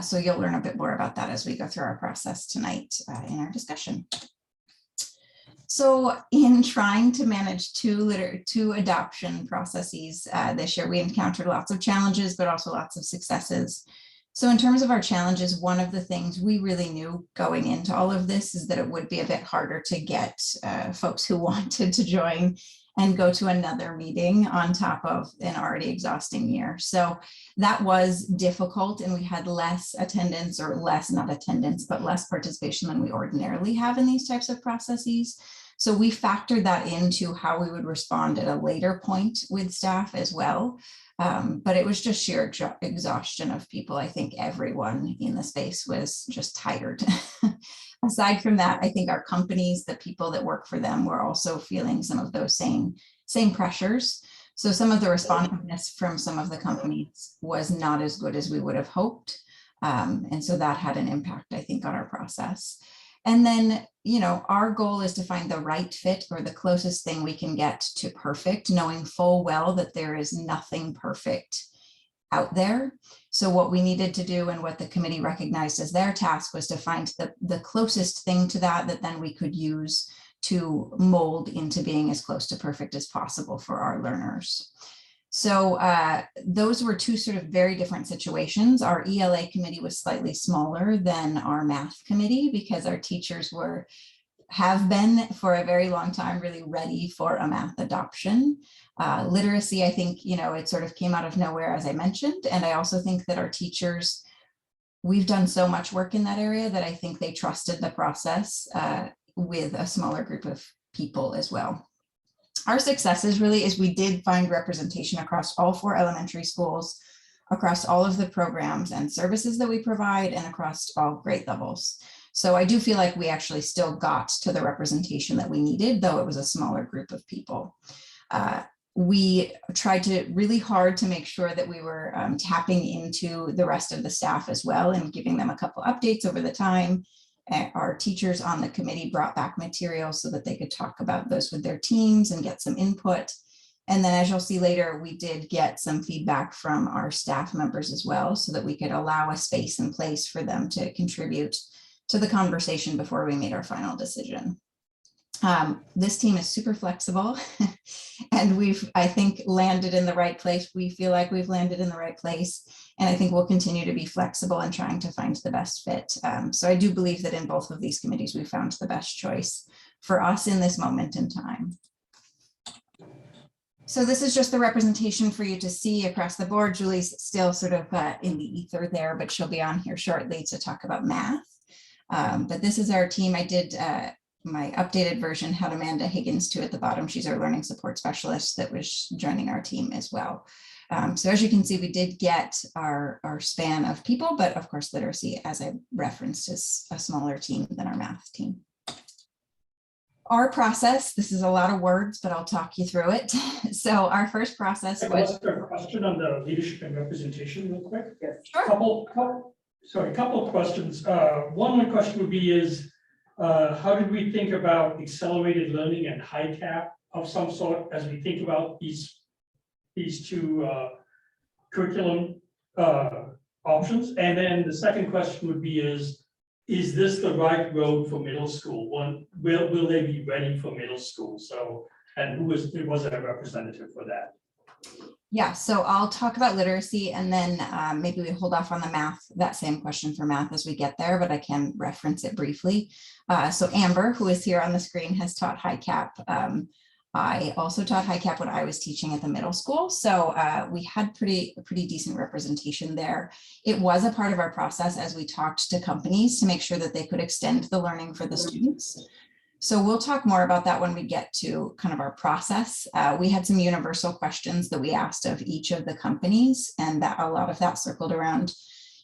So you'll learn a bit more about that as we go through our process tonight in our discussion. So in trying to manage two adoption processes this year, we encountered lots of challenges, but also lots of successes. So in terms of our challenges, one of the things we really knew going into all of this is that it would be a bit harder to get folks who wanted to join and go to another meeting on top of an already exhausting year. So that was difficult, and we had less attendance, or not attendance, but less participation than we ordinarily have in these types of processes. So we factored that into how we would respond at a later point with staff as well. But it was just sheer exhaustion of people. I think everyone in the space was just tired. Aside from that, I think our companies, the people that work for them, were also feeling some of those same pressures. So some of the responsiveness from some of the companies was not as good as we would have hoped. And so that had an impact, I think, on our process. And then, you know, our goal is to find the right fit, or the closest thing we can get to perfect, knowing full well that there is nothing perfect out there. So what we needed to do, and what the committee recognized as their task, was to find the closest thing to that then we could use to mold into being as close to perfect as possible for our learners. So those were two sort of very different situations. Our ELA committee was slightly smaller than our math committee, because our teachers have been for a very long time really ready for a math adoption. Literacy, I think, you know, it sort of came out of nowhere, as I mentioned. And I also think that our teachers, we've done so much work in that area that I think they trusted the process with a smaller group of people as well. Our successes really is we did find representation across all 4 elementary schools, across all of the programs and services that we provide, and across all grade levels. So I do feel like we actually still got to the representation that we needed, though it was a smaller group of people. We tried really hard to make sure that we were tapping into the rest of the staff as well, and giving them a couple updates over the time. Our teachers on the committee brought back materials so that they could talk about those with their teams and get some input. And then, as you'll see later, we did get some feedback from our staff members as well, so that we could allow a space and place for them to contribute to the conversation before we made our final decision. This team is super flexible and we've, I think, landed in the right place. We feel like we've landed in the right place, and I think we'll continue to be flexible in trying to find the best fit. So I do believe that in both of these committees, we found the best choice for us in this moment in time. So this is just the representation for you to see across the board. Julie's still sort of in the ether there, but she'll be on here shortly to talk about math. But this is our team. I did my updated version had Amanda Higgins too at the bottom. She's our learning support specialist that was joining our team as well. So as you can see, we did get our span of people, but of course, literacy, as I referenced, is a smaller team than our math team. Our process, this is a lot of words, but I'll talk you through it. So our first process was— a question on the leadership and representation real quick. Yes. Sure. Couple of questions. One question would be how did we think about accelerated learning and high cap of some sort as we think about these two curriculum options? And then the second question would be is this the right road for middle school? Will they be ready for middle school? So, and who was a representative for that? Yeah, so I'll talk about literacy, and then maybe we hold off on the math, that same question for math as we get there, but I can reference it briefly. So Amber, who is here on the screen, has taught high cap. I also taught high cap when I was teaching at the middle school. So we had pretty decent representation there. It was a part of our process as we talked to companies to make sure that they could extend the learning for the students. So we'll talk more about that when we get to kind of our process. We had some universal questions that we asked of each of the companies, and that a lot of that circled around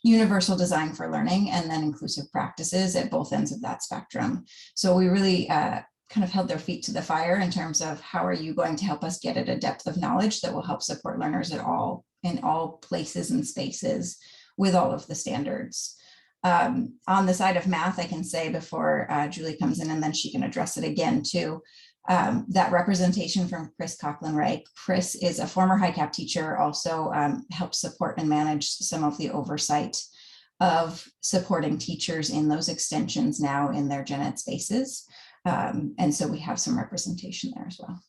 universal design for learning and then inclusive practices at both ends of that spectrum. So we really kind of held their feet to the fire in terms of how are you going to help us get at a depth of knowledge that will help support learners in all places and spaces with all of the standards. On the side of math, I can say before Julie comes in and then she can address it again too, that representation from Chris Coughlin-Wright. Chris is a former HiCap teacher, also helps support and manage some of the oversight of supporting teachers in those extensions now in their gen ed spaces. And so we have some representation there as well.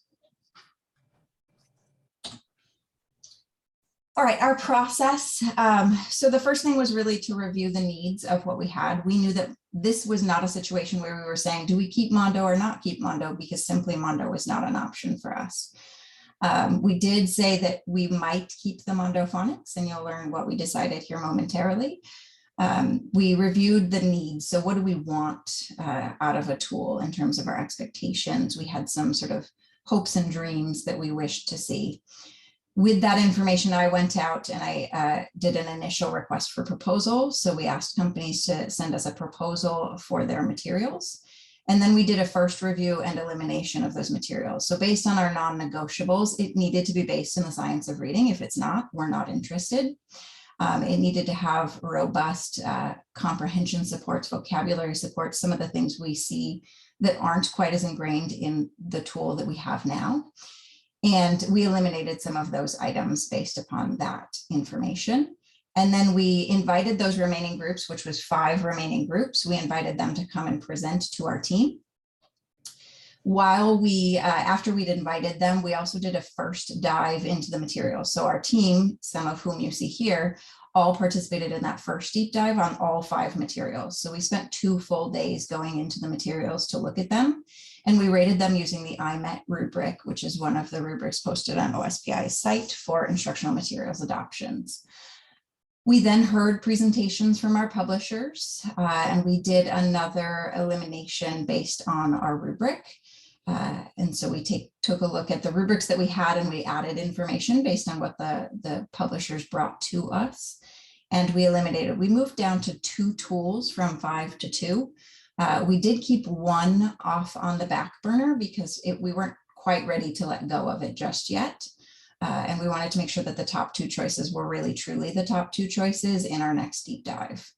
All right, our process. So the first thing was really to review the needs of what we had. We knew that this was not a situation where we were saying, do we keep Mondo or not keep Mondo? Because simply Mondo was not an option for us. We did say that we might keep the Mondo phonics, and you'll learn what we decided here momentarily. We reviewed the needs. So what do we want out of a tool in terms of our expectations? We had some sort of hopes and dreams that we wished to see. With that information, I went out and I did an initial request for proposal. So we asked companies to send us a proposal for their materials. And then we did a first review and elimination of those materials. So based on our non-negotiables, it needed to be based in the science of reading. If it's not, we're not interested. It needed to have robust comprehension supports, vocabulary supports, some of the things we see that aren't quite as ingrained in the tool that we have now. And we eliminated some of those items based upon that information. And then we invited those remaining groups, which was 5 remaining groups. We invited them to come and present to our team. While we, after we'd invited them, we also did a first dive into the materials. So our team, some of whom you see here, all participated in that first deep dive on all 5 materials. So we spent 2 full days going into the materials to look at them. And we rated them using the IMET rubric, which is one of the rubrics posted on OSPI's site for instructional materials adoptions. We then heard presentations from our publishers, and we did another elimination based on our rubric. And so we took a look at the rubrics that we had, and we added information based on what the publishers brought to us. And we eliminated, we moved down to 2 tools from 5 to 2. We did keep 1 off on the back burner because we weren't quite ready to let go of it just yet. And we wanted to make sure that the top 2 choices were really truly the top 2 choices in our next deep dive.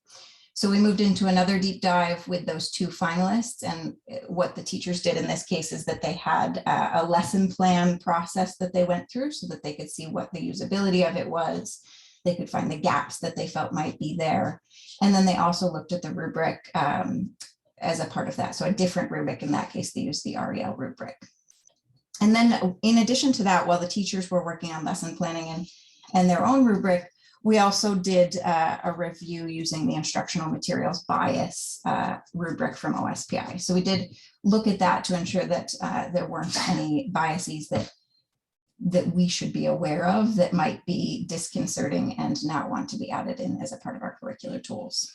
So we moved into another deep dive with those 2 finalists. And what the teachers did in this case is that they had a lesson plan process that they went through so that they could see what the usability of it was. They could find the gaps that they felt might be there. And then they also looked at the rubric as a part of that. So a different rubric, in that case, they used the REL rubric. And then in addition to that, while the teachers were working on lesson planning and their own rubric, we also did a review using the instructional materials bias rubric from OSPI. So we did look at that to ensure that there weren't any biases that we should be aware of that might be disconcerting and not want to be added in as a part of our curricular tools.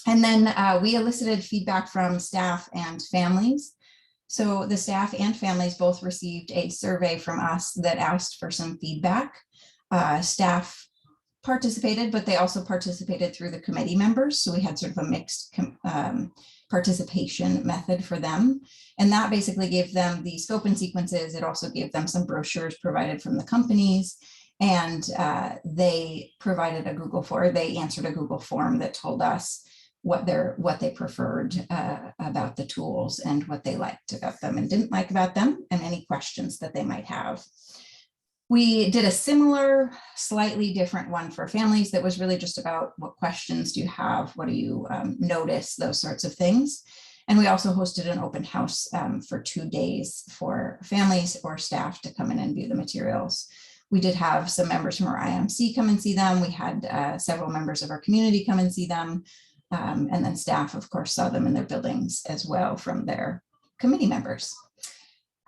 And then we elicited feedback from staff and families. So the staff and families both received a survey from us that asked for some feedback. Staff participated, but they also participated through the committee members. So we had sort of a mixed participation method for them. And that basically gave them the scope and sequences. It also gave them some brochures provided from the companies. And they provided a Google form. They answered a Google form that told us what they preferred about the tools and what they liked about them and didn't like about them, and any questions that they might have. We did a similar, slightly different one for families that was really just about what questions do you have, what do you notice, those sorts of things. And we also hosted an open house for 2 days for families or staff to come in and view the materials. We did have some members from our IMC come and see them. We had several members of our community come and see them. And then staff, of course, saw them in their buildings as well from their committee members.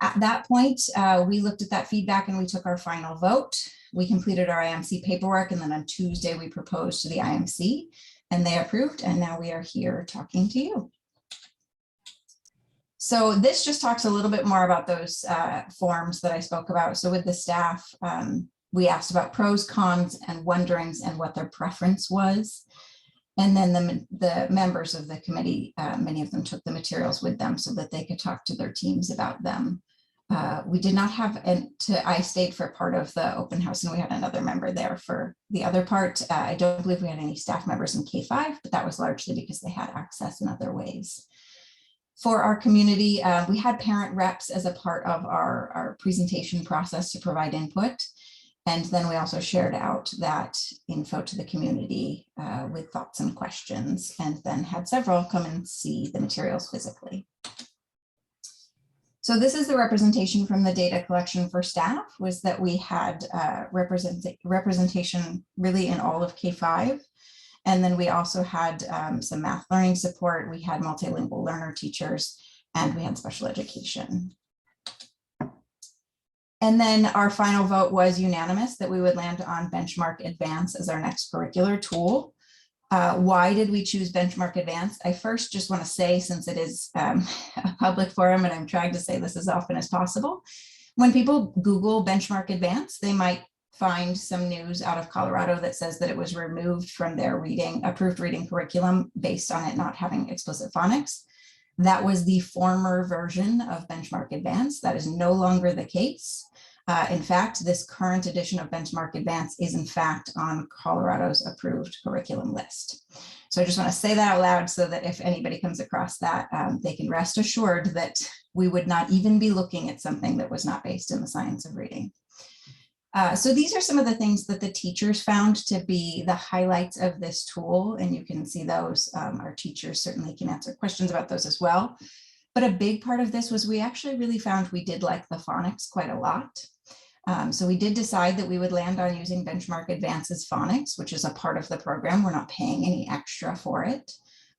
At that point, we looked at that feedback and we took our final vote. We completed our IMC paperwork, and then on Tuesday we proposed to the IMC and they approved, and now we are here talking to you. So this just talks a little bit more about those forms that I spoke about. So with the staff, we asked about pros, cons, and wonderings and what their preference was. And then the members of the committee, many of them took the materials with them so that they could talk to their teams about them. We did not have, I stayed for part of the open house and we had another member there for the other part. I don't believe we had any staff members in K-5, but that was largely because they had access in other ways. For our community, we had parent reps as a part of our presentation process to provide input. And then we also shared out that info to the community with thoughts and questions, and then had several come and see the materials physically. So this is the representation from the data collection for staff, was that we had representation really in all of K-5. And then we also had some math learning support. We had multilingual learner teachers, and we had special education. And then our final vote was unanimous that we would land on Benchmark Advance as our next curricular tool. Why did we choose Benchmark Advance? I first just want to say, since it is a public forum and I'm trying to say this as often as possible, when people Google Benchmark Advance, they might find some news out of Colorado that says that it was removed from their approved reading curriculum based on it not having explicit phonics. That was the former version of Benchmark Advance. That is no longer the case. In fact, this current edition of Benchmark Advance is in fact on Colorado's approved curriculum list. So I just want to say that out loud so that if anybody comes across that, they can rest assured that we would not even be looking at something that was not based in the science of reading. So these are some of the things that the teachers found to be the highlights of this tool, and you can see those. Our teachers certainly can answer questions about those as well. But a big part of this was we actually really found we did like the phonics quite a lot. So we did decide that we would land on using Benchmark Advance's phonics, which is a part of the program. We're not paying any extra for it.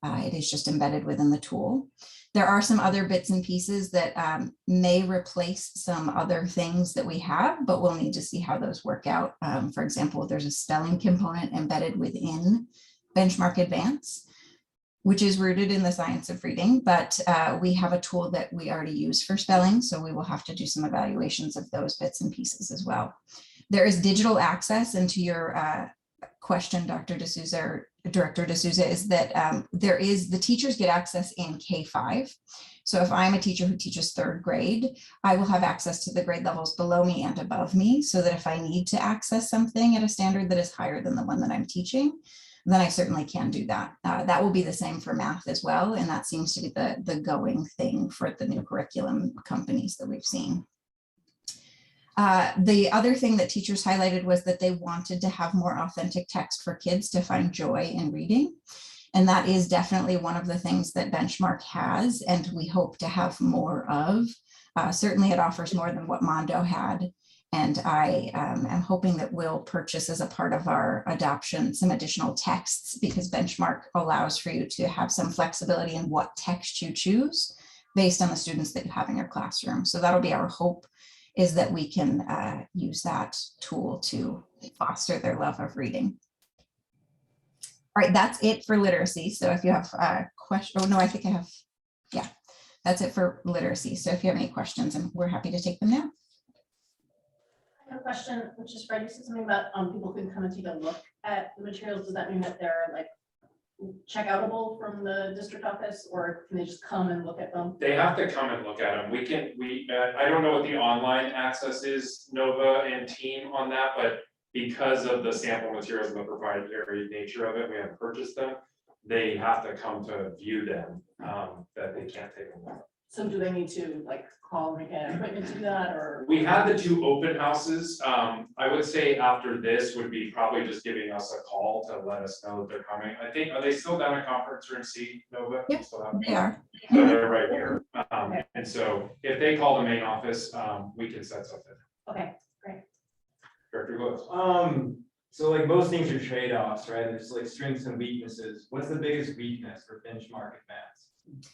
It is just embedded within the tool. There are some other bits and pieces that may replace some other things that we have, but we'll need to see how those work out. For example, there's a spelling component embedded within Benchmark Advance, which is rooted in the science of reading, but we have a tool that we already use for spelling, so we will have to do some evaluations of those bits and pieces as well. There is digital access, and to your question, Dr. D'Souza, or Director D'Souza, is that the teachers get access in K-5. So if I'm a teacher who teaches 3rd grade, I will have access to the grade levels below me and above me, so that if I need to access something at a standard that is higher than the one that I'm teaching, then I certainly can do that. That will be the same for math as well. And that seems to be the going thing for the new curriculum companies that we've seen. The other thing that teachers highlighted was that they wanted to have more authentic text for kids to find joy in reading. And that is definitely one of the things that Benchmark has, and we hope to have more of. Certainly it offers more than what Mondo had. And I am hoping that we'll purchase as a part of our adoption some additional texts, because Benchmark allows for you to have some flexibility in what text you choose based on the students that you have in your classroom. So that'll be our hope, is that we can use that tool to foster their love of reading. All right, that's it for literacy. So if you have a question, oh no, I think I have, yeah, that's it for literacy. So if you have any questions, and we're happy to take them now. I have a question, which is Fred, you said something about people can come and take a look at the materials. Does that mean that they're like check-outable from the district office, or can they just come and look at them? They have to come and look at them. I don't know what the online access is, Nova and team on that, but because of the sample materials and the proprietary nature of it, we have purchased them. They have to come to view them, that they can't take them. So do they need to like call and make an appointment to do that, or? We had the 2 open houses. I would say after this would be probably just giving us a call to let us know that they're coming. I think, are they still down at conference room C, Nova? Yes, they are. So they're right here. And so if they call the main office, we can set something. Okay, great. Director Lewis. So like most things are trade-offs, right? There's like strengths and weaknesses. What's the biggest weakness for Benchmark Advance?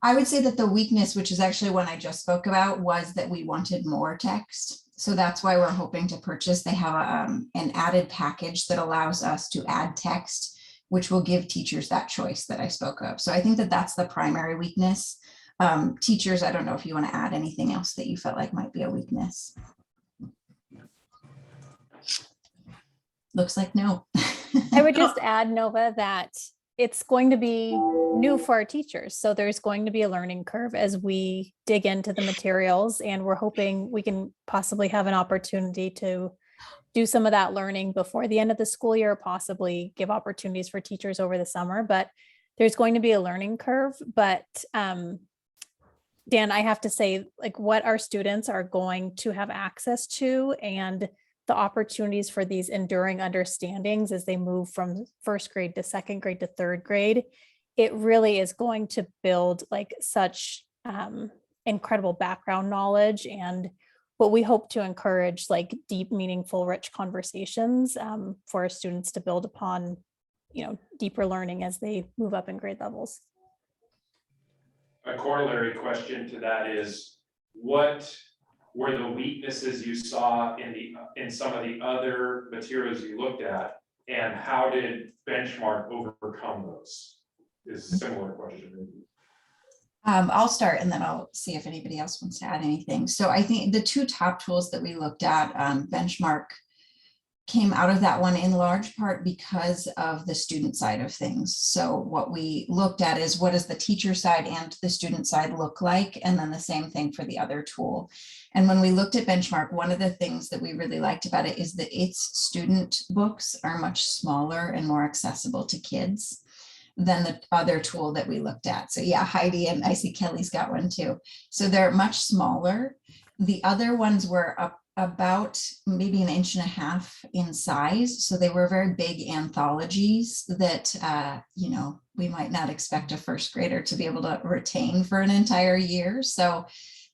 I would say that the weakness, which is actually one I just spoke about, was that we wanted more text. So that's why we're hoping to purchase. They have an added package that allows us to add text, which will give teachers that choice that I spoke of. So I think that that's the primary weakness. Teachers, I don't know if you want to add anything else that you felt like might be a weakness. Looks like no. I would just add, Nova, that it's going to be new for our teachers. So there's going to be a learning curve as we dig into the materials, and we're hoping we can possibly have an opportunity to do some of that learning before the end of the school year, possibly give opportunities for teachers over the summer, but there's going to be a learning curve. But Dan, I have to say, like, what our students are going to have access to and the opportunities for these enduring understandings as they move from first grade to second grade to third grade, it really is going to build like such incredible background knowledge, and what we hope to encourage like deep, meaningful, rich conversations for our students to build upon, you know, deeper learning as they move up in grade levels. A corollary question to that is, what were the weaknesses you saw in some of the other materials you looked at, and how did Benchmark overcome those? Is a similar question. I'll start and then I'll see if anybody else wants to add anything. So I think the two top tools that we looked at, Benchmark came out of that one in large part because of the student side of things. So what we looked at is, what does the teacher side and the student side look like? And then the same thing for the other tool. And when we looked at Benchmark, one of the things that we really liked about it is that its student books are much smaller and more accessible to kids than the other tool that we looked at. So yeah, Heidi, and I see Kelly's got one too. So they're much smaller. The other ones were about maybe 1.5 inches in size. So they were very big anthologies that, you know, we might not expect a first grader to be able to retain for an entire year. So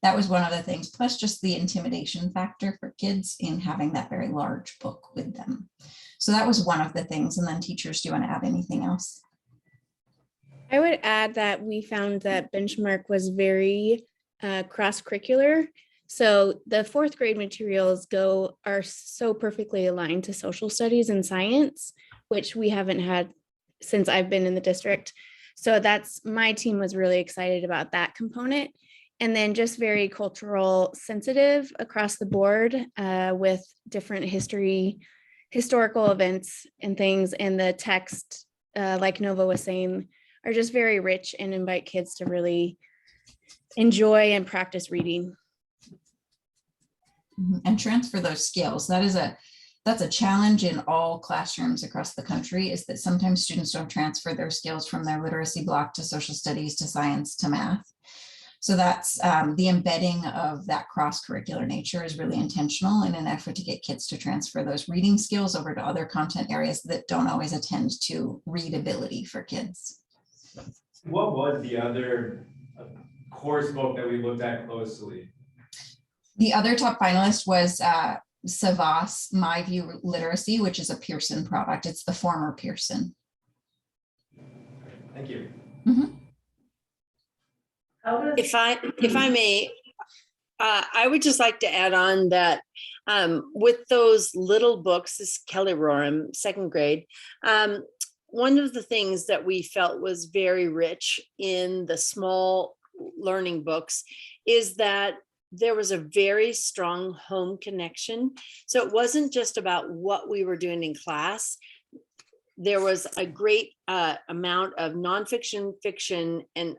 that was one of the things, plus just the intimidation factor for kids in having that very large book with them. So that was one of the things. And then teachers, do you want to add anything else? I would add that we found that Benchmark was very cross-curricular. So the fourth grade materials are so perfectly aligned to social studies and science, which we haven't had since I've been in the district. So my team was really excited about that component. And then just very cultural sensitive across the board with different historical events and things. And the text, like Nova was saying, are just very rich and invite kids to really enjoy and practice reading. And transfer those skills. That's a challenge in all classrooms across the country, is that sometimes students don't transfer their skills from their literacy block to social studies, to science, to math. So that's the embedding of that cross-curricular nature is really intentional in an effort to get kids to transfer those reading skills over to other content areas that don't always attend to readability for kids. What was the other course book that we looked at closely? The other top finalist was Savas My View Literacy, which is a Pearson product. It's the former Pearson. Thank you. Mm-hmm. If I may, I would just like to add on that with those little books, this is Kelly Roram, second grade, one of the things that we felt was very rich in the small learning books is that there was a very strong home connection. So it wasn't just about what we were doing in class. There was a great amount of nonfiction, fiction, and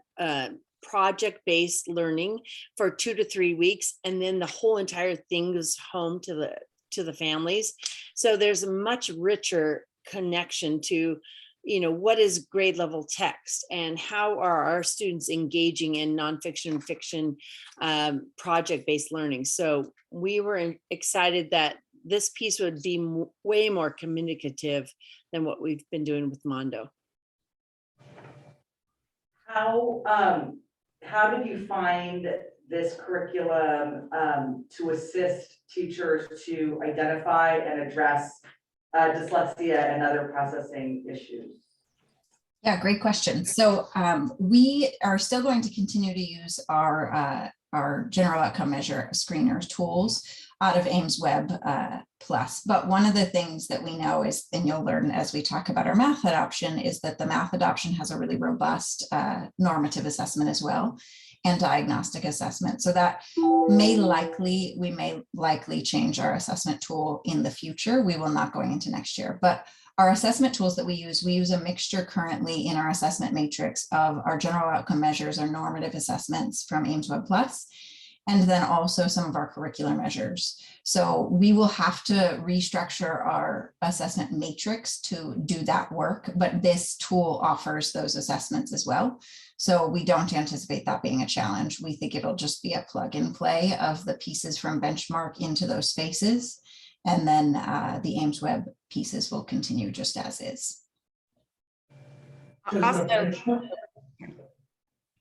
project-based learning for 2 to 3 weeks. And then the whole entire thing goes home to the families. So there's a much richer connection to, you know, what is grade level text and how are our students engaging in nonfiction, fiction, project-based learning. So we were excited that this piece would be way more communicative than what we've been doing with Mondo. How did you find this curriculum to assist teachers to identify and address dyslexia and other processing issues? Yeah, great question. So we are still going to continue to use our general outcome measure screeners tools out of Ames Web Plus. But one of the things that we know is, and you'll learn as we talk about our math adoption, is that the math adoption has a really robust normative assessment as well, and diagnostic assessment. So that we may likely change our assessment tool in the future. We will not going into next year, but Our assessment tools that we use a mixture currently in our assessment matrix of our general outcome measures, our normative assessments from Ames Web Plus, and then also some of our curricular measures. So we will have to restructure our assessment matrix to do that work, but this tool offers those assessments as well. So we don't anticipate that being a challenge. We think it'll just be a plug and play of the pieces from Benchmark into those spaces. And then the Ames Web pieces will continue just as is.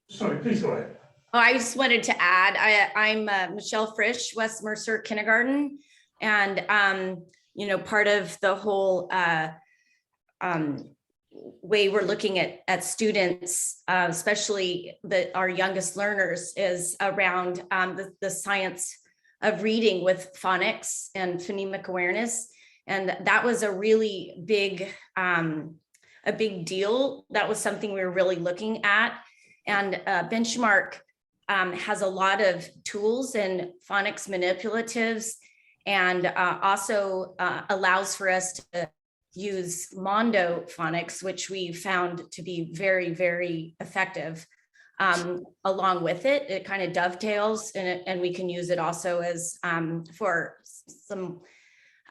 Sorry, please go ahead. Oh, I just wanted to add, I'm Michelle Frisch, West Mercer Kindergarten. And, you know, part of the whole way we're looking at students, especially our youngest learners, is around the science of reading with phonics and phonemic awareness. And that was a really big deal. That was something we were really looking at. And Benchmark has a lot of tools and phonics manipulatives, and also allows for us to use Mondo phonics, which we found to be very, very effective. Along with it, it kind of dovetails, and we can use it also as for some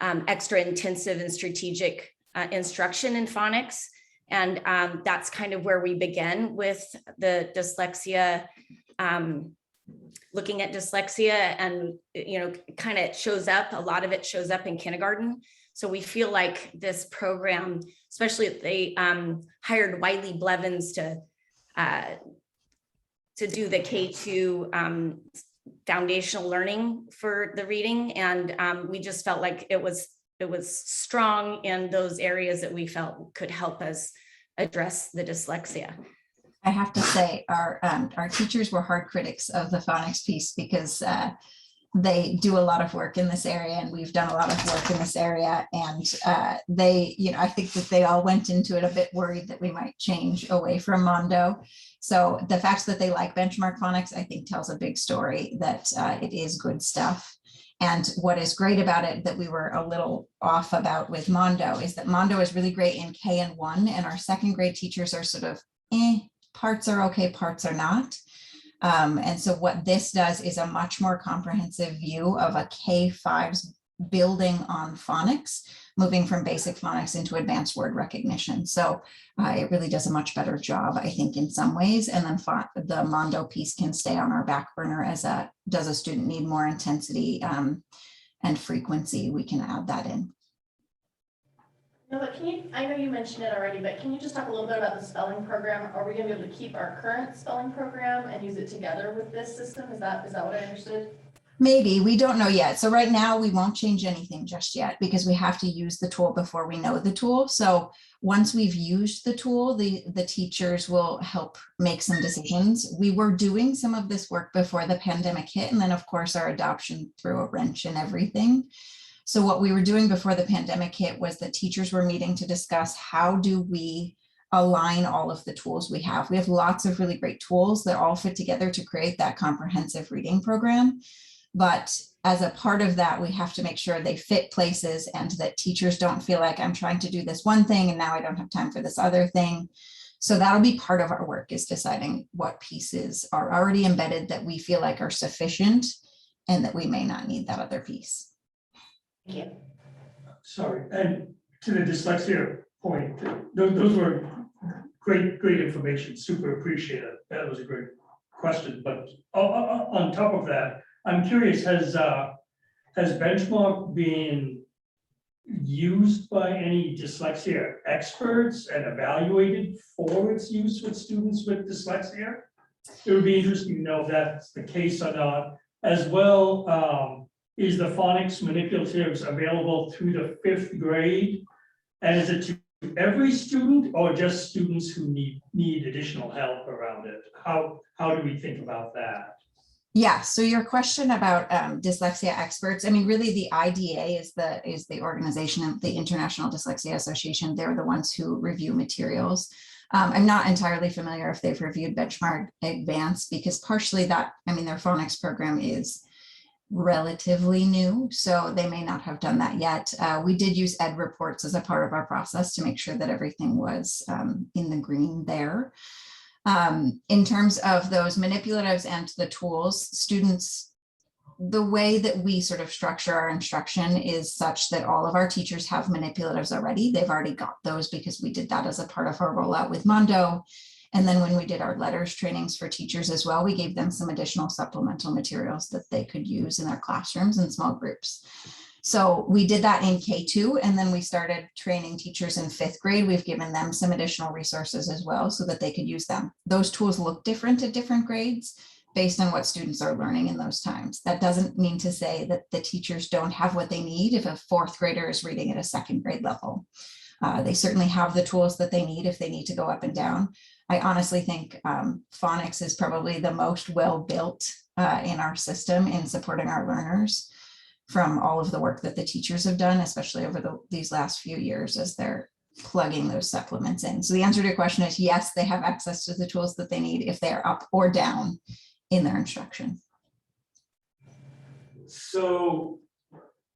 extra intensive and strategic instruction in phonics. And that's kind of where we begin with the dyslexia, looking at dyslexia, and, you know, kind of shows up, a lot of it shows up in kindergarten. So we feel like this program, especially if they hired Wiley Blevins to do the K2 foundational learning for the reading. And we just felt like it was strong in those areas that we felt could help us address the dyslexia. I have to say our teachers were hard critics of the phonics piece because they do a lot of work in this area, and we've done a lot of work in this area. And they, you know, I think that they all went into it a bit worried that we might change away from Mondo. So the fact that they like Benchmark phonics, I think, tells a big story that it is good stuff. And what is great about it that we were a little off about with Mondo is that Mondo is really great in K and 1, and our second grade teachers are sort of, parts are okay, parts are not. And so what this does is a much more comprehensive view of a K5's building on phonics, moving from basic phonics into advanced word recognition. So it really does a much better job, I think, in some ways. And then the Mondo piece can stay on our back burner as does a student need more intensity and frequency, we can add that in. No, but I know you mentioned it already, but can you just talk a little bit about the spelling program? Are we gonna be able to keep our current spelling program and use it together with this system? Is that what I understood? Maybe, we don't know yet. So right now we won't change anything just yet because we have to use the tool before we know the tool. So once we've used the tool, the teachers will help make some decisions. We were doing some of this work before the pandemic hit, and then of course our adoption threw a wrench in everything. So what we were doing before the pandemic hit was that teachers were meeting to discuss how do we align all of the tools we have. We have lots of really great tools that all fit together to create that comprehensive reading program. But as a part of that, we have to make sure they fit places and that teachers don't feel like I'm trying to do this one thing and now I don't have time for this other thing. So that'll be part of our work, is deciding what pieces are already embedded that we feel like are sufficient and that we may not need that other piece. Thank you. Sorry, and to the dyslexia point, those were great information, super appreciate it. That was a great question, but on top of that, I'm curious, has Benchmark been used by any dyslexia experts and evaluated for its use with students with dyslexia? It would be interesting to know if that's the case or not. As well, is the phonics manipulatives available through the 5th grade? And is it to every student or just students who need additional help around it? How do we think about that? Yeah, so your question about dyslexia experts, I mean, really the IDA is the organization, the International Dyslexia Association. They're the ones who review materials. I'm not entirely familiar if they've reviewed Benchmark Advanced, because partially that, I mean, their phonics program is relatively new, so they may not have done that yet. We did use ed reports as a part of our process to make sure that everything was in the green there. In terms of those manipulatives and the tools, students, the way that we sort of structure our instruction is such that all of our teachers have manipulatives already. They've already got those because we did that as a part of our rollout with Mondo. And then when we did our letters trainings for teachers as well, we gave them some additional supplemental materials that they could use in their classrooms in small groups. So we did that in K2, and then we started training teachers in 5th grade. We've given them some additional resources as well so that they could use them. Those tools look different at different grades based on what students are learning in those times. That doesn't mean to say that the teachers don't have what they need if a 4th grader is reading at a 2nd grade level. They certainly have the tools that they need if they need to go up and down. I honestly think phonics is probably the most well-built in our system in supporting our learners from all of the work that the teachers have done, especially over these last few years as they're plugging those supplements in. So the answer to your question is yes, they have access to the tools that they need if they're up or down in their instruction. So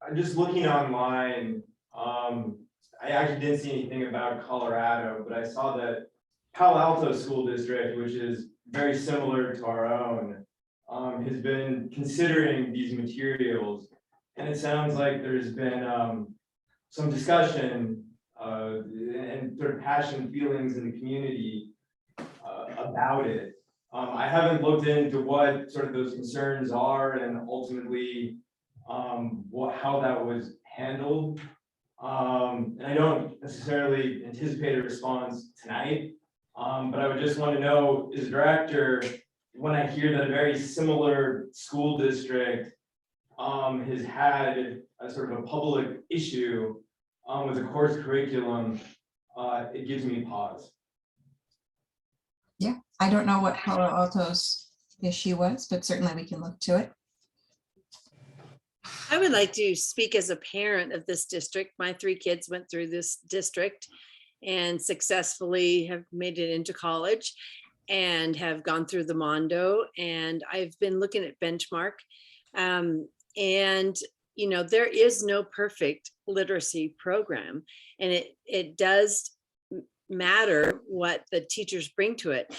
I'm just looking online. I actually didn't see anything about Colorado, but I saw that Palo Alto School District, which is very similar to our own, has been considering these materials. And it sounds like there's been some discussion and sort of passion feelings in the community about it. I haven't looked into what sort of those concerns are and ultimately how that was handled. And I don't necessarily anticipate a response tonight, but I would just want to know, as a director, when I hear that a very similar school district has had a sort of a public issue with the course curriculum, it gives me pause. Yeah, I don't know what Palo Alto's issue was, but certainly we can look to it. I would like to speak as a parent of this district. My 3 kids went through this district and successfully have made it into college and have gone through the Mondo. And I've been looking at Benchmark. And, you know, there is no perfect literacy program, and it does matter what the teachers bring to it.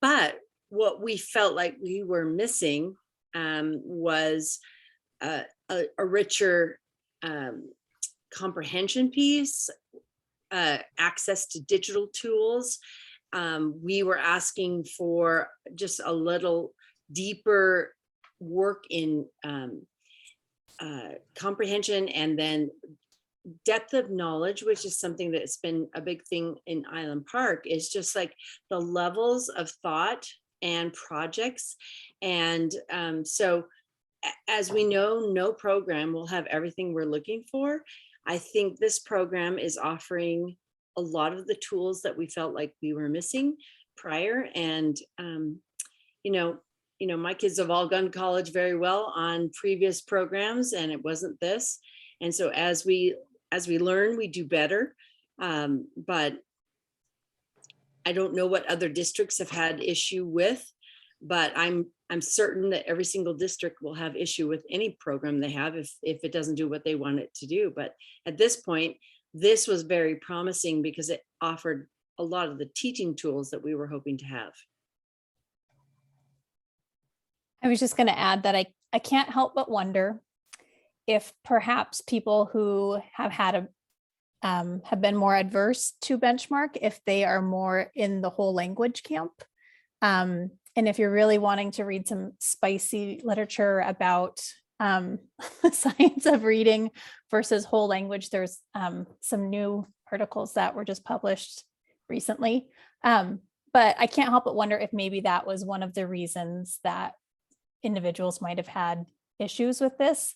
But what we felt like we were missing was a richer comprehension piece, access to digital tools. We were asking for just a little deeper work in comprehension, and then depth of knowledge, which is something that's been a big thing in Island Park, is just like the levels of thought and projects. And so as we know, no program will have everything we're looking for. I think this program is offering a lot of the tools that we felt like we were missing prior. And, you know, my kids have all gone to college very well on previous programs, and it wasn't this. And so as we learn, we do better. But I don't know what other districts have had issue with, but I'm certain that every single district will have issue with any program they have if it doesn't do what they want it to do. But at this point, this was very promising because it offered a lot of the teaching tools that we were hoping to have. I was just going to add that I can't help but wonder if perhaps people who have had have been more adverse to Benchmark, if they are more in the whole language camp. And if you're really wanting to read some spicy literature about the science of reading versus whole language, there's some new articles that were just published recently. But I can't help but wonder if maybe that was one of the reasons that individuals might have had issues with this.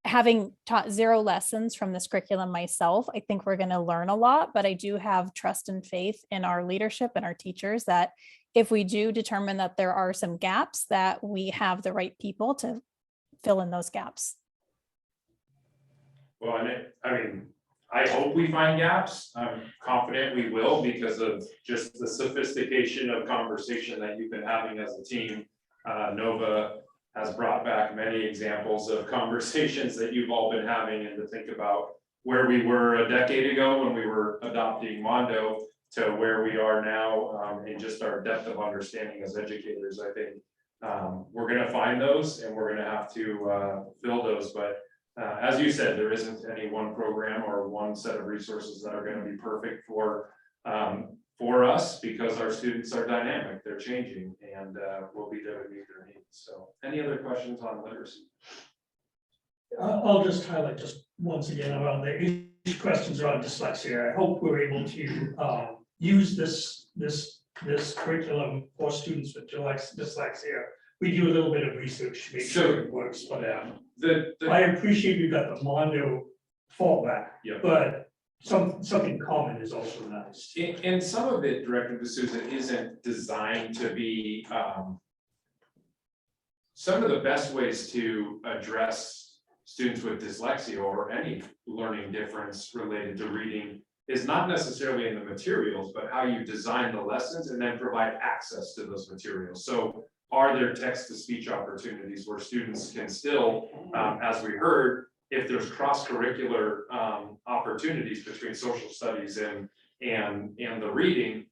Having taught 0 lessons from this curriculum myself, I think we're going to learn a lot, but I do have trust and faith in our leadership and our teachers that if we do determine that there are some gaps, that we have the right people to fill in those gaps. Well, I hope we find gaps. I'm confident we will because of just the sophistication of conversation that you've been having as a team. Nova has brought back many examples of conversations that you've all been having, and to think about where we were a decade ago when we were adopting Mondo to where we are now, in just our depth of understanding as educators. I think we're gonna find those and we're gonna have to fill those, but as you said, there isn't any one program or one set of resources that are gonna be perfect for us, because our students are dynamic, they're changing, and we'll be there to meet their needs. So any other questions on literacy? I'll just highlight just once again around these questions around dyslexia. I hope we're able to use this curriculum for students with dyslexia. We do a little bit of research to make sure it works for them. I appreciate you got the Mondo fallback, but something common is also nice. And some of it, Director D'Souza, isn't designed to be, some of the best ways to address students with dyslexia or any learning difference related to reading is not necessarily in the materials, but how you design the lessons and then provide access to those materials. So are there text-to-speech opportunities where students can still, as we heard, if there's cross-curricular opportunities between social studies and the reading,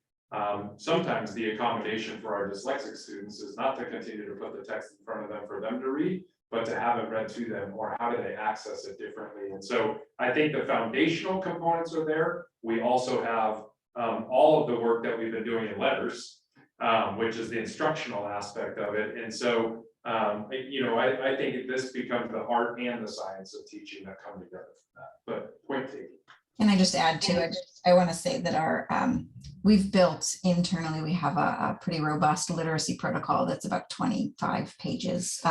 sometimes the accommodation for our dyslexic students is not to continue to put the text in front of them for them to read, but to have it read to them, or how do they access it differently? And so I think the foundational components are there. We also have all of the work that we've been doing in letters, which is the instructional aspect of it. And so, I think this becomes the art and the science of teaching that come together from that, but point taken. Can I just add to it? I want to say that our we've built internally, we have a pretty robust literacy protocol that's about 25 pages.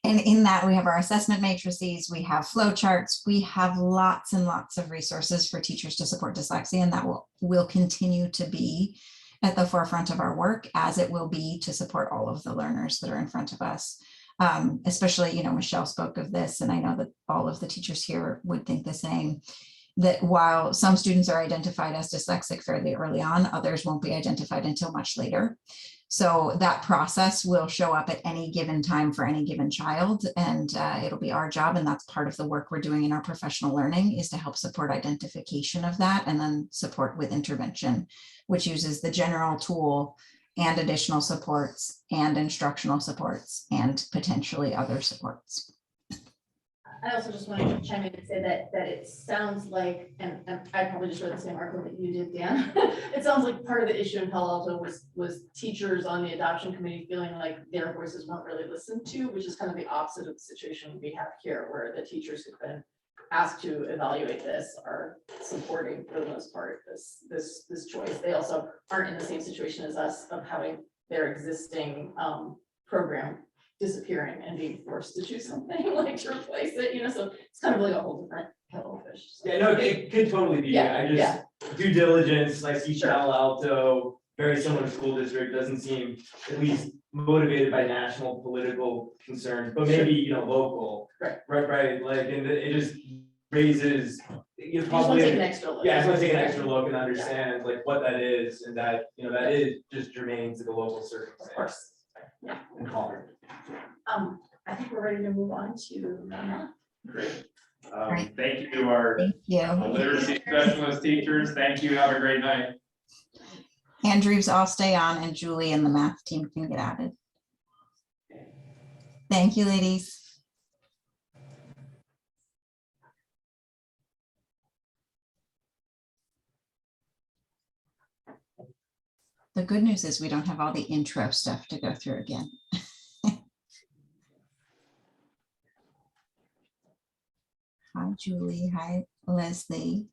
And in that, we have our assessment matrices, we have flowcharts, we have lots and lots of resources for teachers to support dyslexia, and that will continue to be at the forefront of our work, as it will be to support all of the learners that are in front of us. Especially, Michelle spoke of this, and I know that all of the teachers here would think the same, that while some students are identified as dyslexic fairly early on, others won't be identified until much later. So that process will show up at any given time for any given child, and it'll be our job, and that's part of the work we're doing in our professional learning, is to help support identification of that, and then support with intervention, which uses the general tool and additional supports and instructional supports and potentially other supports. I also just wanted to chime in and say that it sounds like, and I probably just read the same article that you did, Dan. It sounds like part of the issue in Palo Alto was teachers on the adoption committee feeling like their voices weren't really listened to, which is kind of the opposite of the situation we have here, where the teachers who've been asked to evaluate this are supporting, for the most part, this choice. They also aren't in the same situation as us of having their existing program disappearing and being forced to choose something like to replace it, so it's kind of like a whole different kettle of fish. So. Yeah, no, it could totally be. I just due diligence, I see Palo Alto, very similar school district, doesn't seem at least motivated by national political concerns, but maybe, local. Right, like, and it just raises, you probably. Take an extra look. Yeah, I just want to take an extra look and understand like what that is, and that, that is just germane to the local circumstance. Of course. Yeah. And calm. I think we're ready to move on to math. Great. Thank you to our literacy specialist teachers. Thank you. Have a great night. Andrews, I'll stay on, and Julie and the math team can get added. Thank you, ladies. The good news is we don't have all the intro stuff to go through again. Hi, Julie. Hi, Leslie.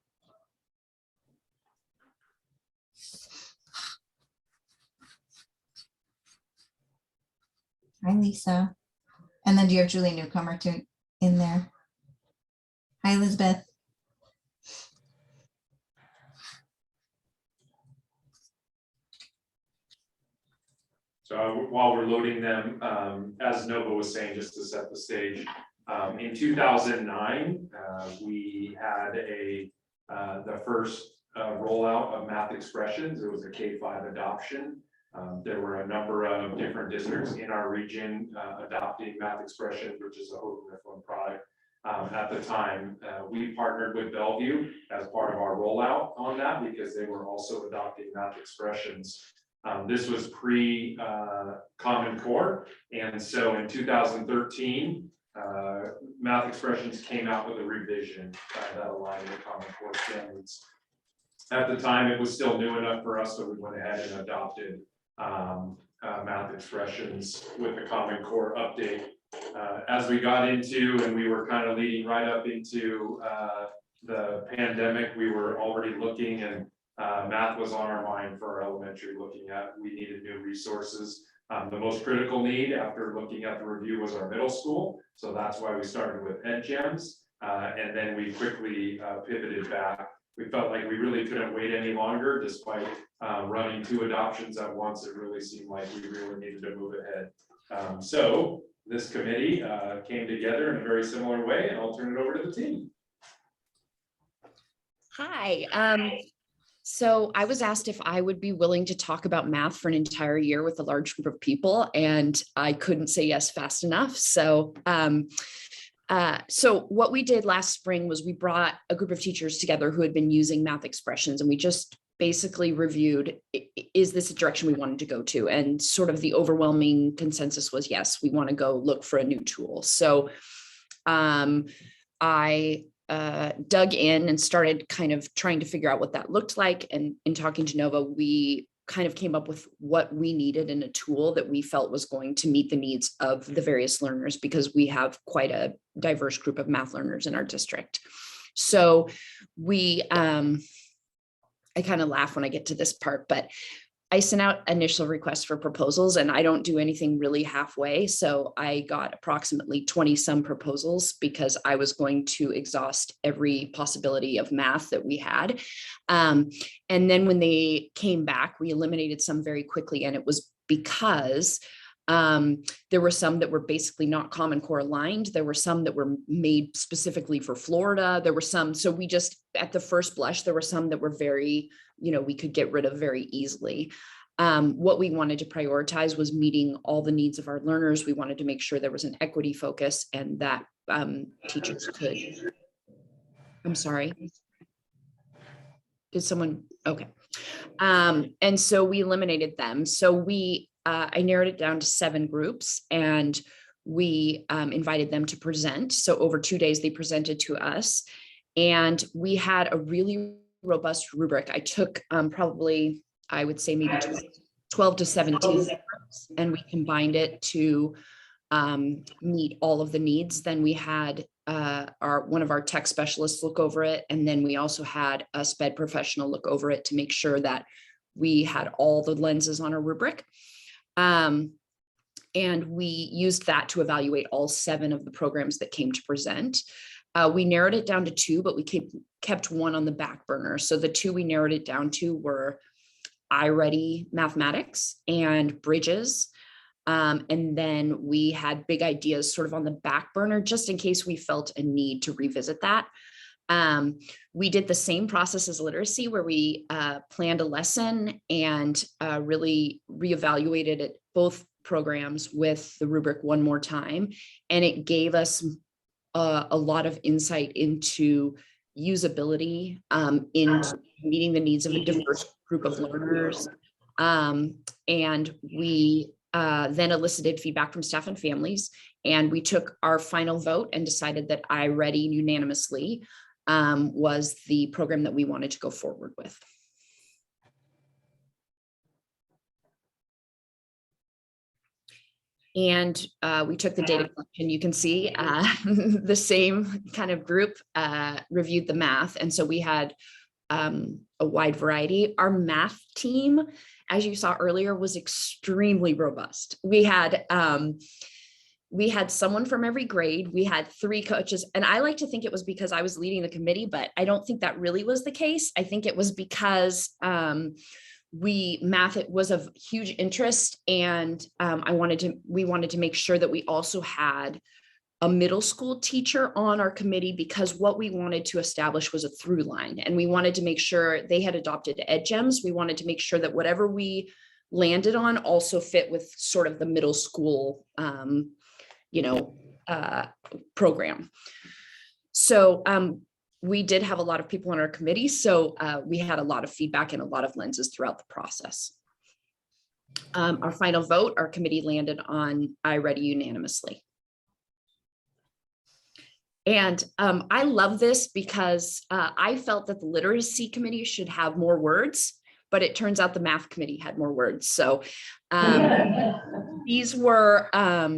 Hi, Lisa. And then do you have Julie Newcomer in there? Hi, Elizabeth. So while we're loading them, as Nova was saying, just to set the stage, in 2009, we had the first rollout of math expressions. It was a K-5 adoption. There were a number of different districts in our region adopting Math Expressions, which is a Houghton Mifflin product. At the time, we partnered with Bellevue as part of our rollout on that because they were also adopting Math Expressions. This was pre-Common Core, and so in 2013, Math Expressions came out with a revision that aligned with Common Core standards. At the time, it was still new enough for us, so we went ahead and adopted Math Expressions with the Common Core update. As we got into, and we were kind of leading right up into the pandemic, we were already looking, and math was on our mind for our elementary, looking at, we needed new resources. The most critical need after looking at the review was our middle school. So that's why we started with EdGems. And then we quickly pivoted back. We felt like we really couldn't wait any longer, despite running 2 adoptions at once. It really seemed like we really needed to move ahead. So this committee came together in a very similar way, and I'll turn it over to the team. Hi. So I was asked if I would be willing to talk about math for an entire year with a large group of people, and I couldn't say yes fast enough. So so what we did last spring was we brought a group of teachers together who had been using Math Expressions, and we just basically reviewed, is this a direction we wanted to go to? And sort of the overwhelming consensus was, yes, we want to go look for a new tool. So I dug in and started kind of trying to figure out what that looked like. And in talking to Nova, we kind of came up with what we needed in a tool that we felt was going to meet the needs of the various learners, because we have quite a diverse group of math learners in our district. So we, I kind of laugh when I get to this part, but I sent out initial requests for proposals, and I don't do anything really halfway. So I got approximately 20 some proposals because I was going to exhaust every possibility of math that we had. And then when they came back, we eliminated some very quickly. And it was because there were some that were basically not Common Core aligned. There were some that were made specifically for Florida. There were some, so we just, at the first blush, there were some that were very, we could get rid of very easily. What we wanted to prioritize was meeting all the needs of our learners. We wanted to make sure there was an equity focus and that teachers could, I'm sorry. Did someone, okay. And so we eliminated them. So I narrowed it down to 7 groups, and we invited them to present. So over 2 days, they presented to us, and we had a really robust rubric. I took probably, I would say maybe 12 to 17 groups, and we combined it to meet all of the needs. Then we had one of our tech specialists look over it, and then we also had a SPED professional look over it to make sure that we had all the lenses on our rubric. And we used that to evaluate all 7 of the programs that came to present. We narrowed it down to 2, but we kept 1 on the back burner. So the 2 we narrowed it down to were iReady Mathematics and Bridges. And then we had Big Ideas sort of on the back burner, just in case we felt a need to revisit that. We did the same process as literacy, where we planned a lesson and really reevaluated it, both programs, with the rubric one more time. And it gave us a lot of insight into usability, into meeting the needs of a diverse group of learners. And we then elicited feedback from staff and families, and we took our final vote and decided that iReady unanimously was the program that we wanted to go forward with. And we took the data collection. You can see the same kind of group reviewed the math. And so we had a wide variety. Our math team, as you saw earlier, was extremely robust. We had someone from every grade. We had 3 coaches, and I like to think it was because I was leading the committee, but I don't think that really was the case. I think it was because math was of huge interest, and we wanted to make sure that we also had a middle school teacher on our committee, because what we wanted to establish was a through line, and we wanted to make sure they had adopted EdGems. We wanted to make sure that whatever we landed on also fit with sort of the middle school, program. So we did have a lot of people on our committee, so we had a lot of feedback and a lot of lenses throughout the process. Our final vote, our committee landed on iReady unanimously. And I love this because I felt that the literacy committee should have more words, but it turns out the math committee had more words. So these were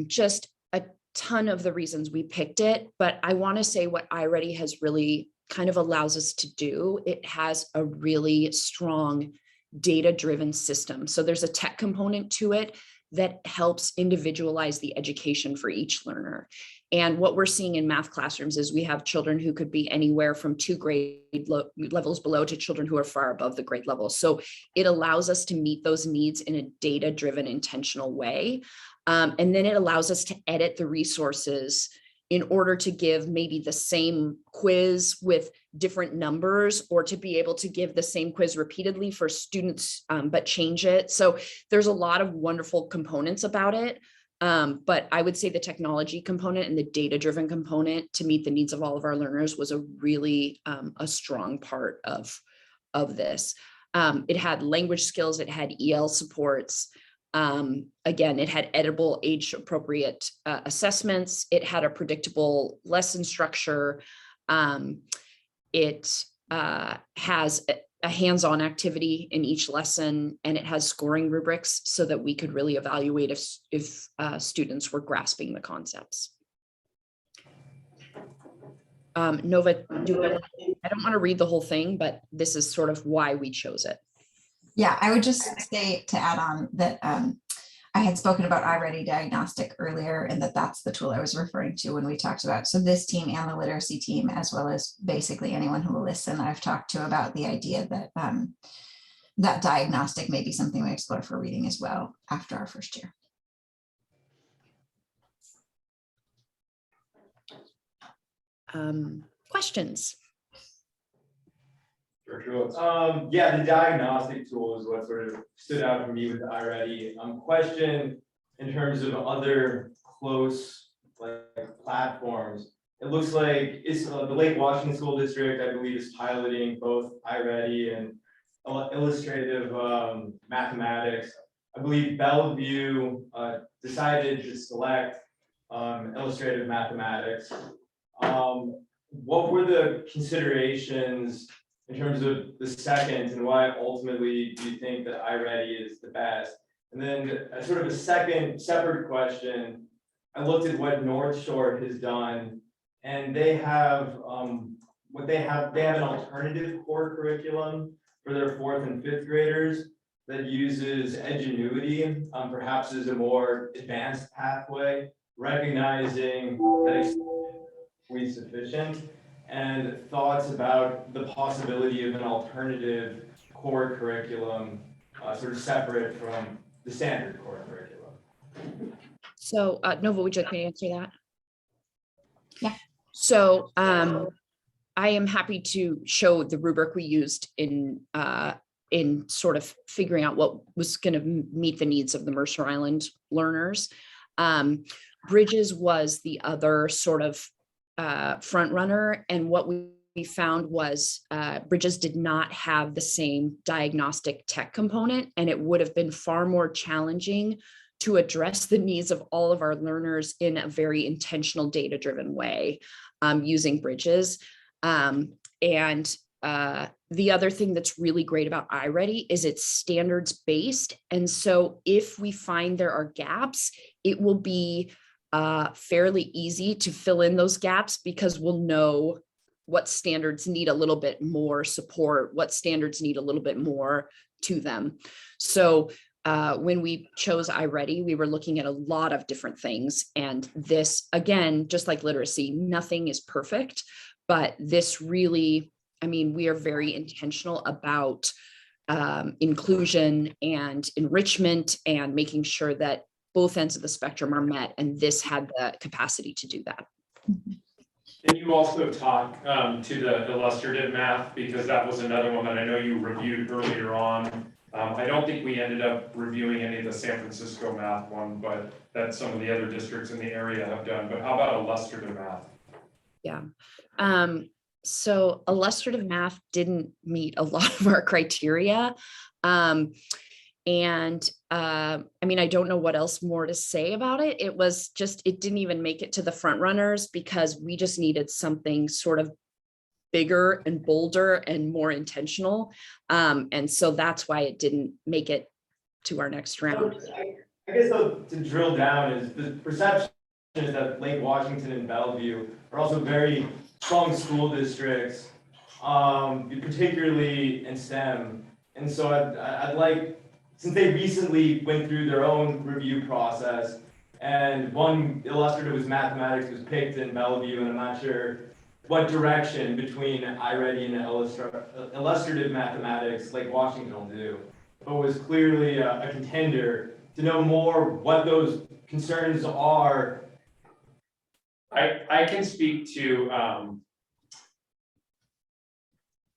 just a ton of the reasons we picked it, but I want to say what iReady has really kind of allows us to do. It has a really strong data-driven system. So there's a tech component to it that helps individualize the education for each learner. And what we're seeing in math classrooms is we have children who could be anywhere from 2 grade levels below to children who are far above the grade level. So it allows us to meet those needs in a data-driven, intentional way. And then it allows us to edit the resources in order to give maybe the same quiz with different numbers, or to be able to give the same quiz repeatedly for students, but change it. So there's a lot of wonderful components about it. But I would say the technology component and the data-driven component to meet the needs of all of our learners was a really a strong part of this. It had language skills, it had EL supports. Again, it had editable, age-appropriate assessments. It had a predictable lesson structure. It has a hands-on activity in each lesson, and it has scoring rubrics so that we could really evaluate if students were grasping the concepts. Nova, I don't want to read the whole thing, but this is sort of why we chose it. Yeah, I would just say to add on that I had spoken about iReady Diagnostic earlier, and that's the tool I was referring to when we talked about. So this team and the literacy team, as well as basically anyone who will listen, I've talked to about the idea that that diagnostic may be something we explore for reading as well after our first year. Questions? Sure. Yeah, the diagnostic tool is what sort of stood out for me with the iReady. Question in terms of other close platforms. It looks like it's the Lake Washington School District, I believe, is piloting both iReady and illustrative mathematics. I believe Bellevue decided to select illustrative mathematics. What were the considerations in terms of the second, and why ultimately do you think that iReady is the best? And then sort of a second separate question, I looked at what North Shore has done, and they have they have an alternative core curriculum for their 4th and 5th graders that uses Edgenuity, perhaps as a more advanced pathway, recognizing that it's sufficient, and thoughts about the possibility of an alternative core curriculum, sort of separate from the standard core curriculum. So Nova, would you like me to answer that? Yeah. So I am happy to show the rubric we used in sort of figuring out what was going to meet the needs of the Mercer Island learners. Bridges was the other sort of front runner, and what we found was Bridges did not have the same diagnostic tech component, and it would have been far more challenging to address the needs of all of our learners in a very intentional, data-driven way using Bridges. And the other thing that's really great about iReady is it's standards-based, and so if we find there are gaps, it will be fairly easy to fill in those gaps, because we'll know what standards need a little bit more support, what standards need a little bit more to them. So when we chose iReady, we were looking at a lot of different things. And this, again, just like literacy, nothing is perfect, but this really, I mean, we are very intentional about inclusion and enrichment and making sure that both ends of the spectrum are met, and this had the capacity to do that. Can you also talk to the illustrative math, because that was another one that I know you reviewed earlier on, I don't think we ended up reviewing any of the San Francisco math one, but that some of the other districts in the area have done. But how about illustrative math? Yeah. So illustrative math didn't meet a lot of our criteria. I mean, I don't know what else more to say about it. It was just, it didn't even make it to the front runners because we just needed something sort of bigger and bolder and more intentional. And so that's why it didn't make it to our next round. I guess though, to drill down is the perception is that Lake Washington and Bellevue are also very strong school districts, particularly in STEM. And so I'd like, since they recently went through their own review process, and one illustrative was mathematics was picked in Bellevue, and I'm not sure what direction between iReady and illustrative mathematics Lake Washington will do, but was clearly a contender to know more what those concerns are. I can speak to,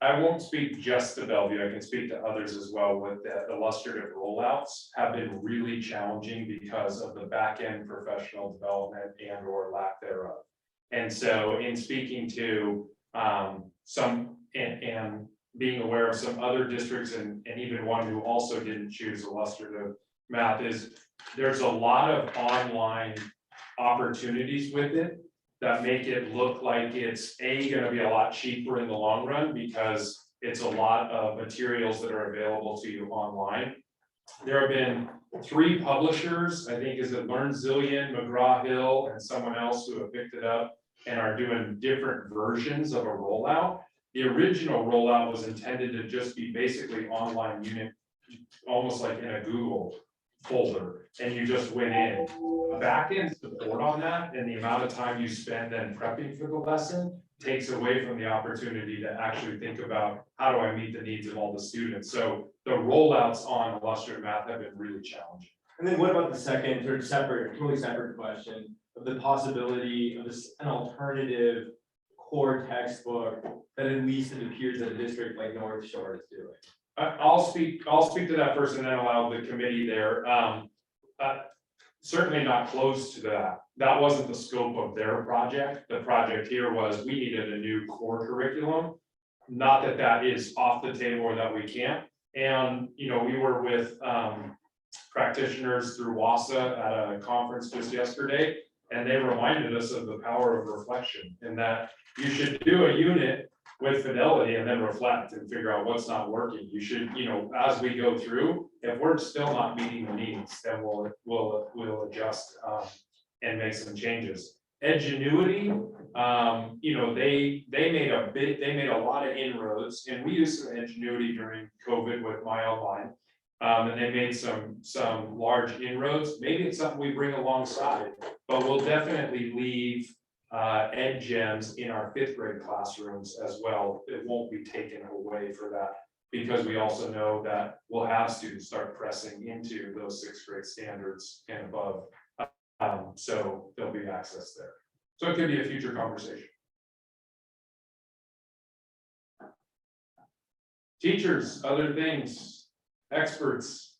I won't speak just to Bellevue, I can speak to others as well with the illustrative rollouts have been really challenging because of the back-end professional development and or lack thereof. And so in speaking to some and being aware of some other districts and even one who also didn't choose illustrative math is there's a lot of online opportunities with it that make it look like it's gonna be a lot cheaper in the long run because it's a lot of materials that are available to you online. There have been 3 publishers, I think is it LearnZillion, McGraw-Hill, and someone else who have picked it up and are doing different versions of a rollout. The original rollout was intended to just be basically online unit, almost like in a Google folder, and you just went in. A back-end support on that and the amount of time you spend then prepping for the lesson takes away from the opportunity to actually think about how do I meet the needs of all the students. So the rollouts on illustrative math have been really challenging. And then what about the second or totally separate question of the possibility of an alternative core textbook that at least it appears that a district like North Shore is doing? I'll speak to that first and then allow the committee there. Certainly not close to that. That wasn't the scope of their project. The project here was we needed a new core curriculum. Not that that is off the table or that we can't. And, you know, we were with practitioners through WASA at a conference just yesterday, and they reminded us of the power of reflection and that you should do a unit with fidelity and then reflect and figure out what's not working. You should, you know, as we go through, if we're still not meeting the needs, then we'll adjust and make some changes. Edgenuity, you know, they made a lot of inroads, and we used some Edgenuity during COVID with my online, and they made some large inroads. Maybe it's something we bring alongside, but we'll definitely leave Ed Gems in our 5th grade classrooms as well. It won't be taken away for that because we also know that we'll have students start pressing into those 6th grade standards and above. So there'll be access there. So it could be a future conversation. Teachers, other things, experts.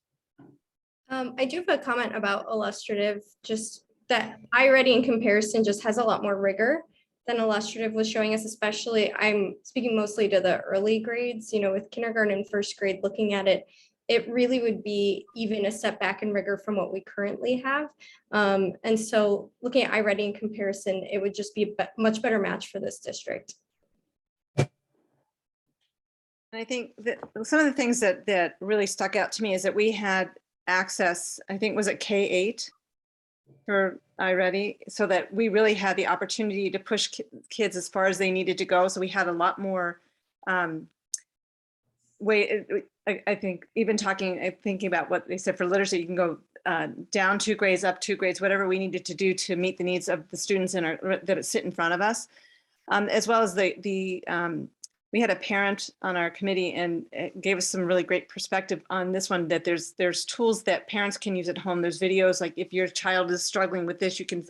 I do have a comment about illustrative, just that iReady in comparison just has a lot more rigor than illustrative was showing us, especially I'm speaking mostly to the early grades, you know, with kindergarten and 1st grade, looking at it, it really would be even a step back in rigor from what we currently have. And so looking at iReady in comparison, it would just be a much better match for this district. And I think that some of the things that really stuck out to me is that we had access, I think, was it K-8 for iReady, so that we really had the opportunity to push kids as far as they needed to go. So we had a lot more I think even thinking about what they said for literacy, you can go down 2 grades, up 2 grades, whatever we needed to do to meet the needs of the students that sit in front of us, as well as we had a parent on our committee and it gave us some really great perspective on this one, that there's tools that parents can use at home. There's videos, like if your child is struggling with this, you can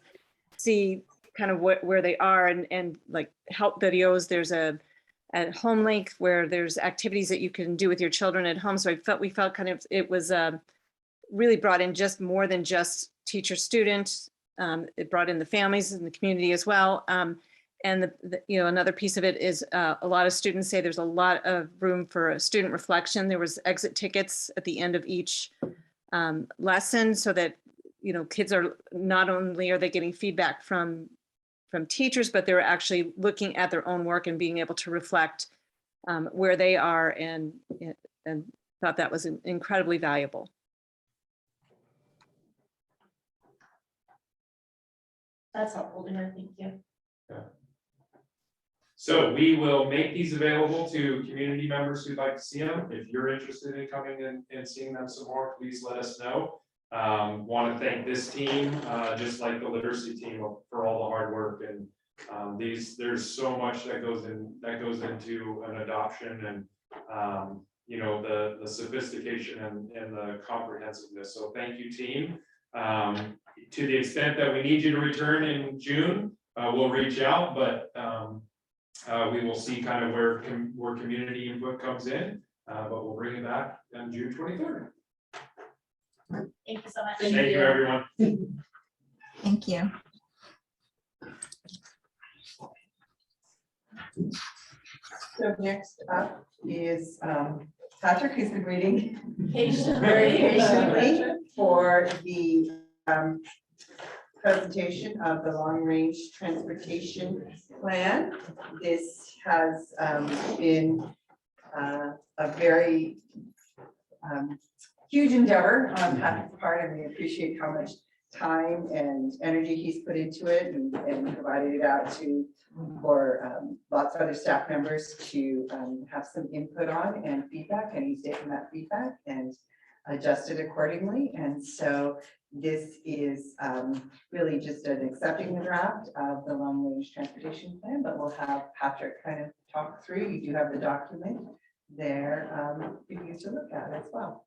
see kind of where they are and like help videos. There's at Home Link, where there's activities that you can do with your children at home. So we felt kind of, it was really brought in just more than just teacher student. It brought in the families and the community as well. And another piece of it is a lot of students say there's a lot of room for student reflection. There was exit tickets at the end of each lesson, so that kids are not only are they getting feedback from teachers, but they're actually looking at their own work and being able to reflect where they are, and thought that was incredibly valuable. That's helpful to know, thank you. So we will make these available to community members who'd like to see them. If you're interested in coming in and seeing them some more, please let us know. Want to thank this team, just like the literacy team, for all the hard work. And there's so much that goes into an adoption, and the sophistication and the comprehensiveness. So thank you, team. To the extent that we need you to return in June, we'll reach out, but we will see kind of where community input comes in, but we'll bring it back on June 23rd. Thank you so much. Thank you, everyone. Thank you. So next up is Patrick, who's been waiting Patiently. very patiently for the presentation of the long-range transportation plan. This has been a very huge endeavor on Patrick's part, and we appreciate how much time and energy he's put into it, and provided it out for lots of other staff members to have some input on and feedback, and he's taken that feedback and adjusted accordingly. And so this is really just an accepting the draft of the long-range transportation plan, but we'll have Patrick kind of talk through. You do have the document there for you to look at as well.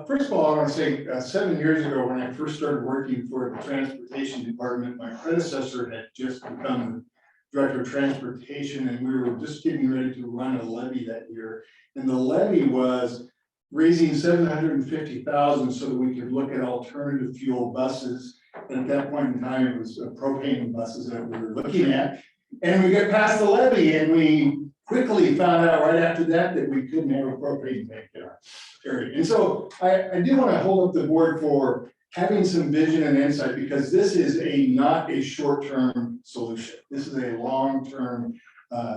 First of all, I want to say 7 years ago, when I first started working for the transportation department, my predecessor had just become director of transportation, and we were just getting ready to run a levy that year. And the levy was raising $750,000 so that we could look at alternative fuel buses. And at that point in time, it was propane buses that we were looking at. And we got past the levy, and we quickly found out right after that we couldn't have a propane tank in our area. And so I do want to hold up the board for having some vision and insight, because this is not a short-term solution. This is a long-term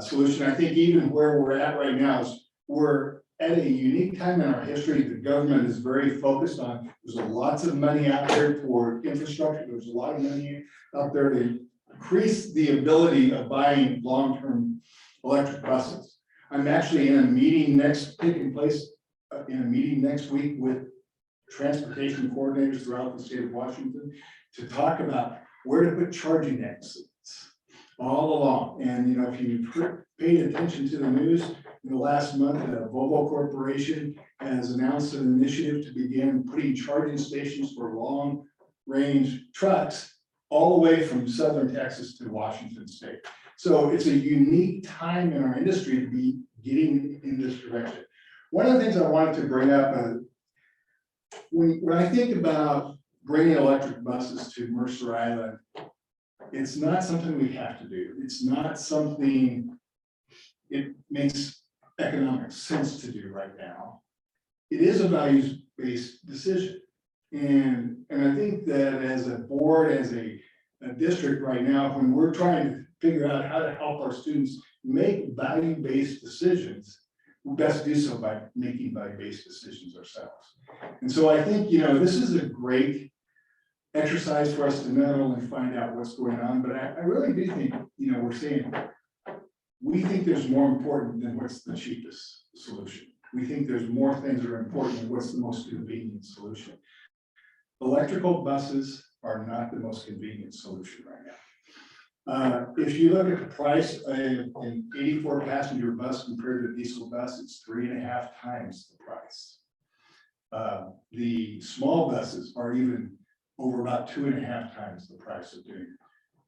solution. I think even where we're at right now is we're at a unique time in our history. The government is very focused on, there's lots of money out there for infrastructure. There's a lot of money out there to increase the ability of buying long-term electric buses. I'm actually in a meeting taking place in a meeting next week with transportation coordinators throughout the state of Washington to talk about where to put charging exits all along. And if you paid attention to the news in the last month, the Volvo Corporation has announced an initiative to begin putting charging stations for long range trucks all the way from southern Texas to Washington state. So it's a unique time in our industry to be getting in this direction. One of the things I wanted to bring up, when I think about bringing electric buses to Mercer Island, it's not something we have to do. It's not something it makes economic sense to do right now. It is a values-based decision. And I think that as a board, as a district right now, when we're trying to figure out how to help our students make value-based decisions, we best do so by making value-based decisions ourselves. And so I think, this is a great exercise for us to not only find out what's going on, but I really do think, we're saying, we think there's more important than what's the cheapest solution. We think there's more things that are important than what's the most convenient solution. Electrical buses are not the most convenient solution right now. If you look at the price of an 84 passenger bus compared to a diesel bus, it's 3.5 times the price. The small buses are even over about 2.5 times the price of doing it.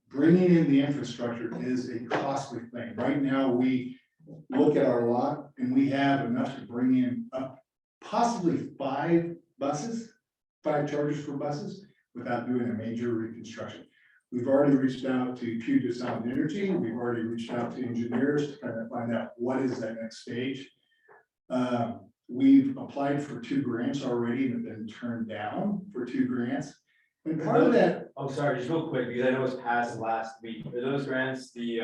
Bringing in the infrastructure is a costly thing. Right now, we look at our lot, and we have enough to bring in up possibly 5 buses, 5 chargers for buses, without doing a major reconstruction. We've already reached out to Puget Sound Energy, we've already reached out to engineers to kind of find out what is that next stage. We've applied for 2 grants already and have been turned down for 2 grants. And part of that, Oh, sorry, just real quick, because I know it was passed last week. Are those grants the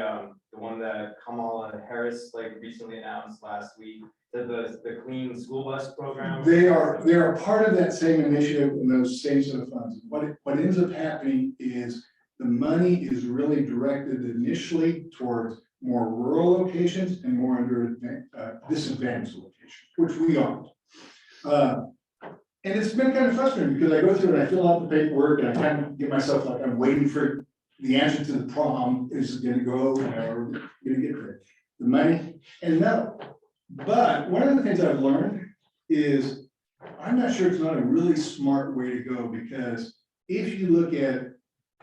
one that Kamala Harris like recently announced last week? The clean school bus program? they are part of that same initiative and those same set of funds. What ends up happening is the money is really directed initially towards more rural locations and more under disadvantaged locations, which we aren't. And it's been kind of frustrating because I go through and I fill out the paperwork and I kind of get myself like I'm waiting for the answer to the problem. Is it gonna go, or gonna get the money? And no. But one of the things I've learned is I'm not sure it's not a really smart way to go, because if you look at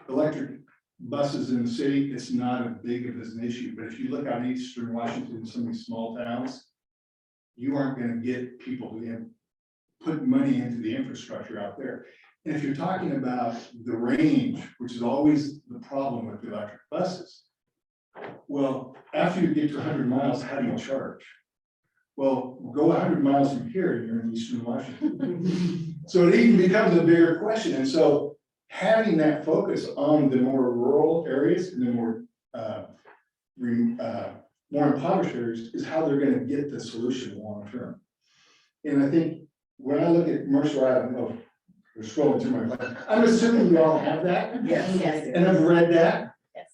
electric buses in the city, it's not as big of an issue. But if you look out Eastern Washington, some of these small towns, you aren't gonna get people to put money into the infrastructure out there. And if you're talking about the range, which is always the problem with the electric buses, well, after you get to 100 miles, how do you charge? Well, go 100 miles from here and you're in Eastern Washington. So it even becomes a bigger question. And so having that focus on the more rural areas and the more impoverished areas is how they're going to get the solution long term. And I think when I look at Mercer Island, we're scrolling through my plan. I'm assuming you all have that. Yes. And I've read that. Yes.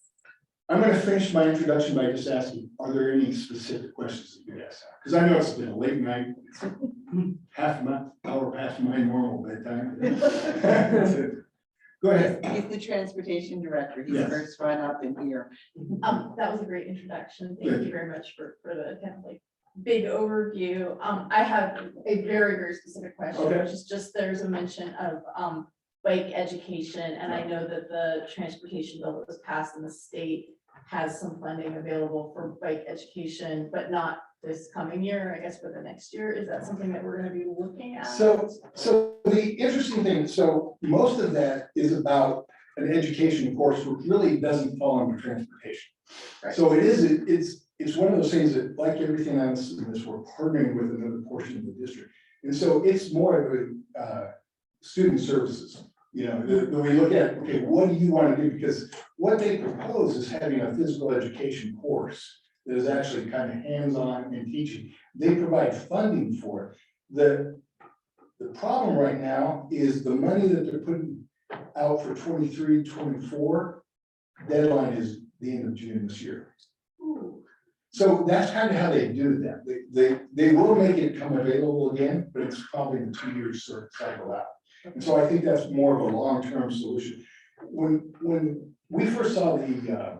I'm going to finish my introduction by just asking, are there any specific questions that you guys have? Because I know it's been a late night, it's half an hour past my normal bedtime. Go ahead. He's the transportation director. He's Yes. first run up in here. That was a great introduction. Thank you very much for the kind of like big overview. I have a very, very specific question, Okay. which is just there's a mention of bike education. And I know that the transportation bill that was passed in the state has some funding available for bike education, but not this coming year, I guess for the next year. Is that something that we're gonna be looking at? So the interesting thing, so most of that is about an education course, which really doesn't fall under transportation. Right. So it's one of those things that, like everything else in this, we're partnering with another portion of the district. And so it's more of a student services, you know, that we look at, okay, what do you want to do? Because what they propose is having a physical education course that is actually kind of hands-on and teaching. They provide funding for it. The problem right now is the money that they're putting out for 23-24 deadline is the end of June this year. So that's kind of how they do that. They will make it come available again, but it's probably the 2 years sort of cycle out. And so I think that's more of a long-term solution. When we first saw the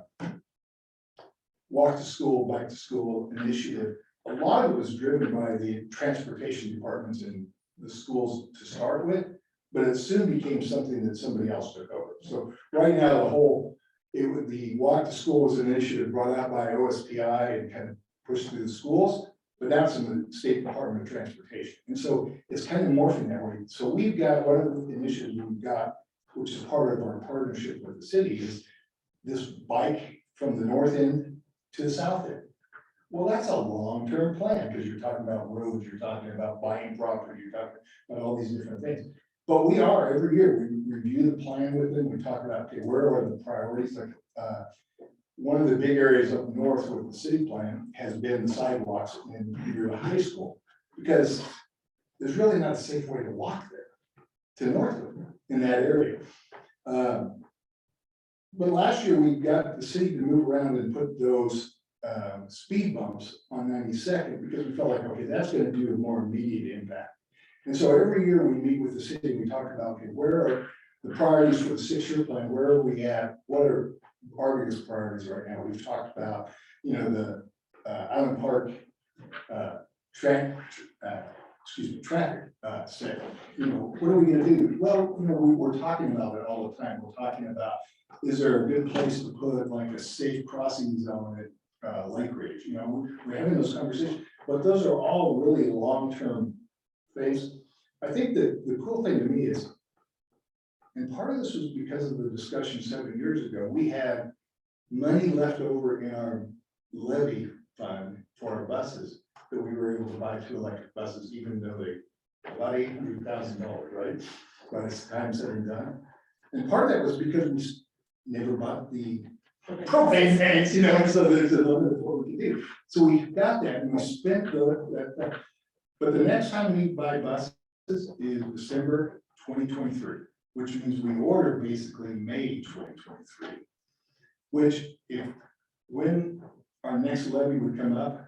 walk to school, bike to school initiative, a lot of it was driven by the transportation departments in the schools to start with, but it soon became something that somebody else took over. So right now, the walk to school was an initiative brought out by OSPI and kind of pushed through the schools, but that's in the State Department of Transportation. And so it's kind of morphing that way. So we've got one of the initiatives we've got, which is part of our partnership with the city, is this bike from the north end to the south end. Well, that's a long-term plan because you're talking about roads, you're talking about buying property, you're talking about all these different things. But we are, every year, we review the plan with them, we talk about, okay, where are the priorities? Like, one of the big areas up north with the city plan has been the sidewalks near the high school, because there's really not a safe way to walk there to Northwood in that area. But last year, we got the city to move around and put those speed bumps on 92nd, because we felt like, okay, that's gonna do a more immediate impact. And so every year we meet with the city, we talk about, okay, where are the priorities for the 6-year plan? Where are we at? What are our biggest priorities right now? We've talked about, you know, the Island Park traffic study. You know, what are we gonna do? Well, you know, we're talking about it all the time. We're talking about, is there a good place to put like a safe crossing zone Lake Ridge, you know, we're having those conversations, but those are all really long-term things. I think that the cool thing to me is, and part of this was because of the discussion 7 years ago, we had money left over in our levy fund for our buses that we were able to buy 2 electric buses, even though they about $800,000, right? By the time said and done. And part of that was because we never bought the propane tanks, you know, so there's a limit of what we can do. So we got that and we spent that. But the next time we buy buses is December 2023, which means we order basically May 2023. Which when our next levy would come up,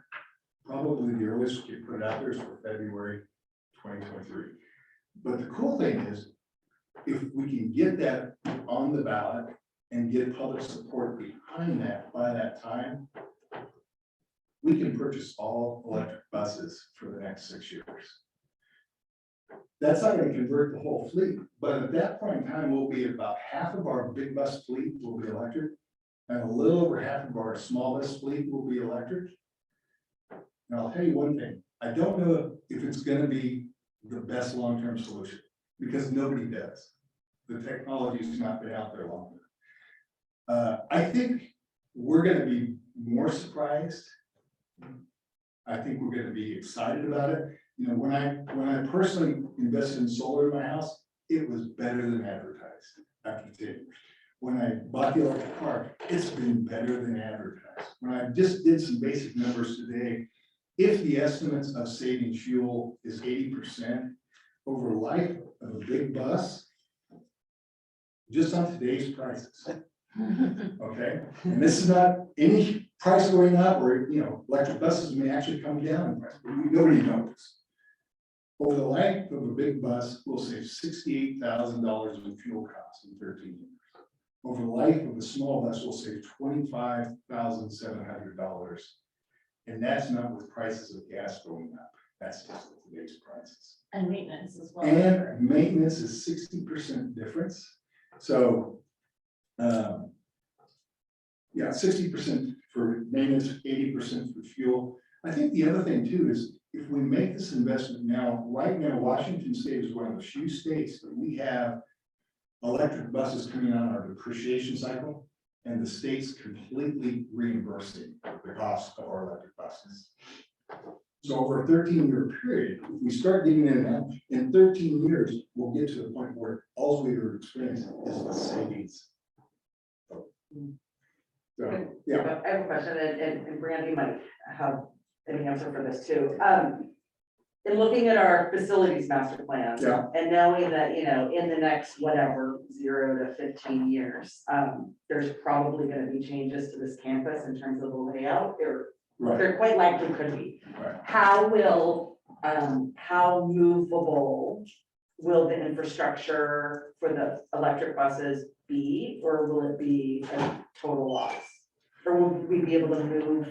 probably the earliest we could put it out there is for February 2023. But the cool thing is, if we can get that on the ballot and get public support behind that by that time, we can purchase all electric buses for the next 6 years. That's not going to convert the whole fleet, but at that point in time, we'll be about half of our big bus fleet will be electric, and a little over half of our small bus fleet will be electric. And I'll tell you one thing, I don't know if it's going to be the best long-term solution, because nobody does. The technology's not been out there long enough. I think we're going to be more surprised. I think we're going to be excited about it. You know, when I personally invested in solar in my house, it was better than advertised after 10 years. When I bought the electric car, it's been better than advertised. When I just did some basic numbers today, if the estimates of saving fuel is 80% over life of a big bus, just on today's prices, okay? And this is not any price going up, or, you know, electric buses may actually come down in price, but nobody knows. Over the life of a big bus, we'll save $68,000 in fuel costs in 13 years. Over the life of a small bus, we'll save $25,700. And that's not with prices of gas going up. That's just with today's prices. And maintenance as well. And maintenance is 60% difference. So, yeah, 60% for maintenance, 80% for fuel. I think the other thing too is, if we make this investment now, right now, Washington State is one of the few states that we have electric buses coming on our depreciation cycle, and the state's completely reimbursing the cost of our electric buses. So over a 13-year period, if we start getting in now, in 13 years, we'll get to the point where all we are experiencing is the savings. So, yeah. I have a question, and Brandy might have an answer for this too. In looking at our facilities master plan, Yeah. and knowing that, you know, in the next whatever, 0 to 15 years, there's probably going to be changes to this campus in terms of the layout, or Right. there quite likely could be. Right. How movable will the infrastructure for the electric buses be, or will it be a total loss? Or will we be able to move?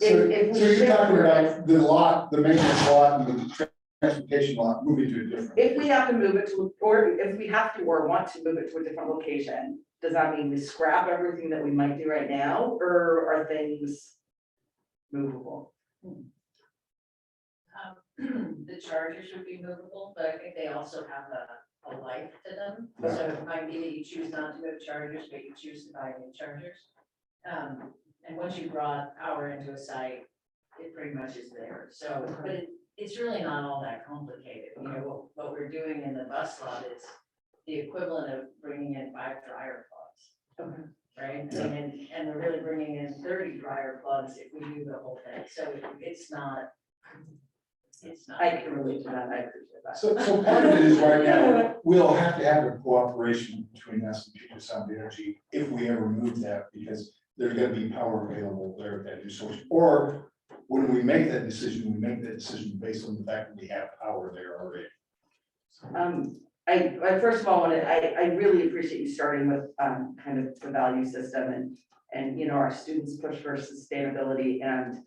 So you're talking about the lot, the maintenance lot and the transportation lot moving to a different. If we have to move it to, or if we have to or want to move it to a different location, does that mean we scrap everything that we might do right now, or are things movable? The chargers would be movable, but I think they also have a life to them. So it might be that you choose not to go to chargers, but you choose to buy new chargers. And once you brought power into a site, it pretty much is there. So, but it's really not all that complicated. You know, what we're doing in the bus lot is the equivalent of bringing in 5 dryer plugs. Okay. Right? I mean, and we're really bringing in 30 dryer plugs if we do the whole thing. So it's not. I can relate to that, I appreciate that. So part of it is right now, we'll have to have a cooperation between us and Puget Sound Energy if we ever move that, because there's gonna be power available there at that new source. Or when we make that decision based on the fact that we have power there already. I first of all, I really appreciate you starting with kind of the value system and you know, our students push for sustainability and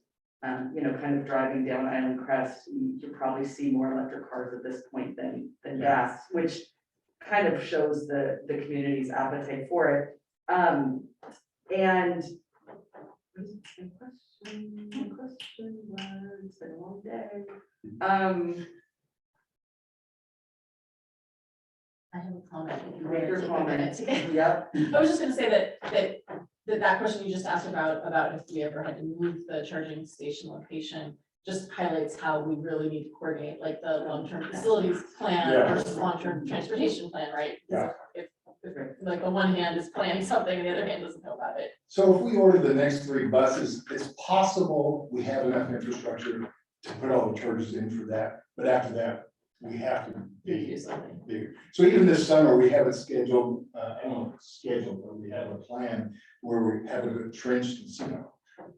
you know, kind of driving down Island Crest, you probably see more electric cars at this point than gas, which kind of shows the community's appetite for it. And Question mark, it's been a long day. I have a comment. if you Make wanted your to comment. comment. Yep. I was just gonna say that question you just asked about if we ever had to move the charging station location, just highlights how we really need to coordinate, like the long-term facilities plan Yeah. versus long-term transportation plan, right? Yeah. If like the one hand is planning something and the other hand doesn't know about it. So if we order the next 3 buses, it's possible we have enough infrastructure to put all the charges in for that, but after that, we have to Do something. bigger. So even this summer, we have it scheduled, I don't know if it's scheduled, but we have a plan where we have it trenched and,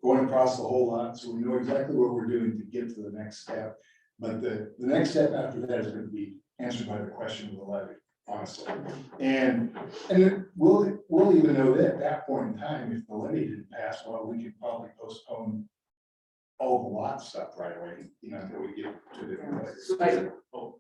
going across the whole lot, so we know exactly what we're doing to get to the next step. But the next step after that is going to be answered by the question of the levy, honestly. And then we'll even know that at that point in time, if the levy didn't pass, well, we could probably postpone all the lot stuff right away, until we get to different places. Oh,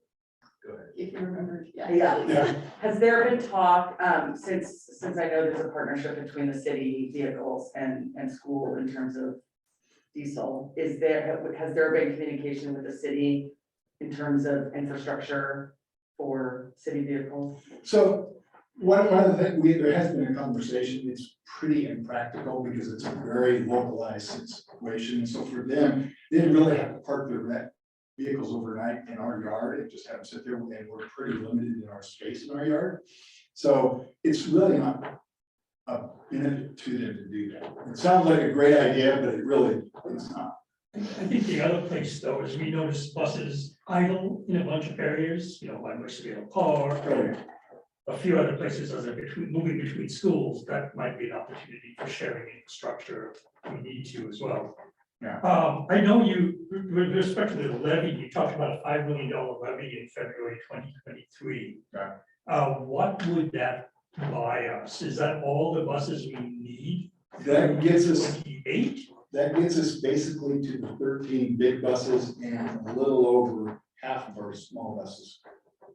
go ahead. If you remember, Yeah. Has there been talk, since I know there's a partnership between the city vehicles and school in terms of diesel, has there been communication with the city in terms of infrastructure for city vehicles? So one of the things, there has been a conversation, it's pretty impractical because it's a very localized situation. So for them, they didn't really have to park their vehicles overnight in our yard and just have them sit there, and we're pretty limited in our space in our yard. So it's really not a benefit to them to do that. It sounds like a great idea, but it's not. I think the other place though is we notice buses idle in a bunch of areas, like Westfield Park or a few other places as they're moving between schools. That might be an opportunity for sharing infrastructure if we need to as well. Yeah. I know with respect to the levy, you talked about a $5 million levy in February 2023. Yeah. What would that buy us? Is that all the buses we need? That gets us 28? That gets us basically to the 13 big buses, and a little over half of our small buses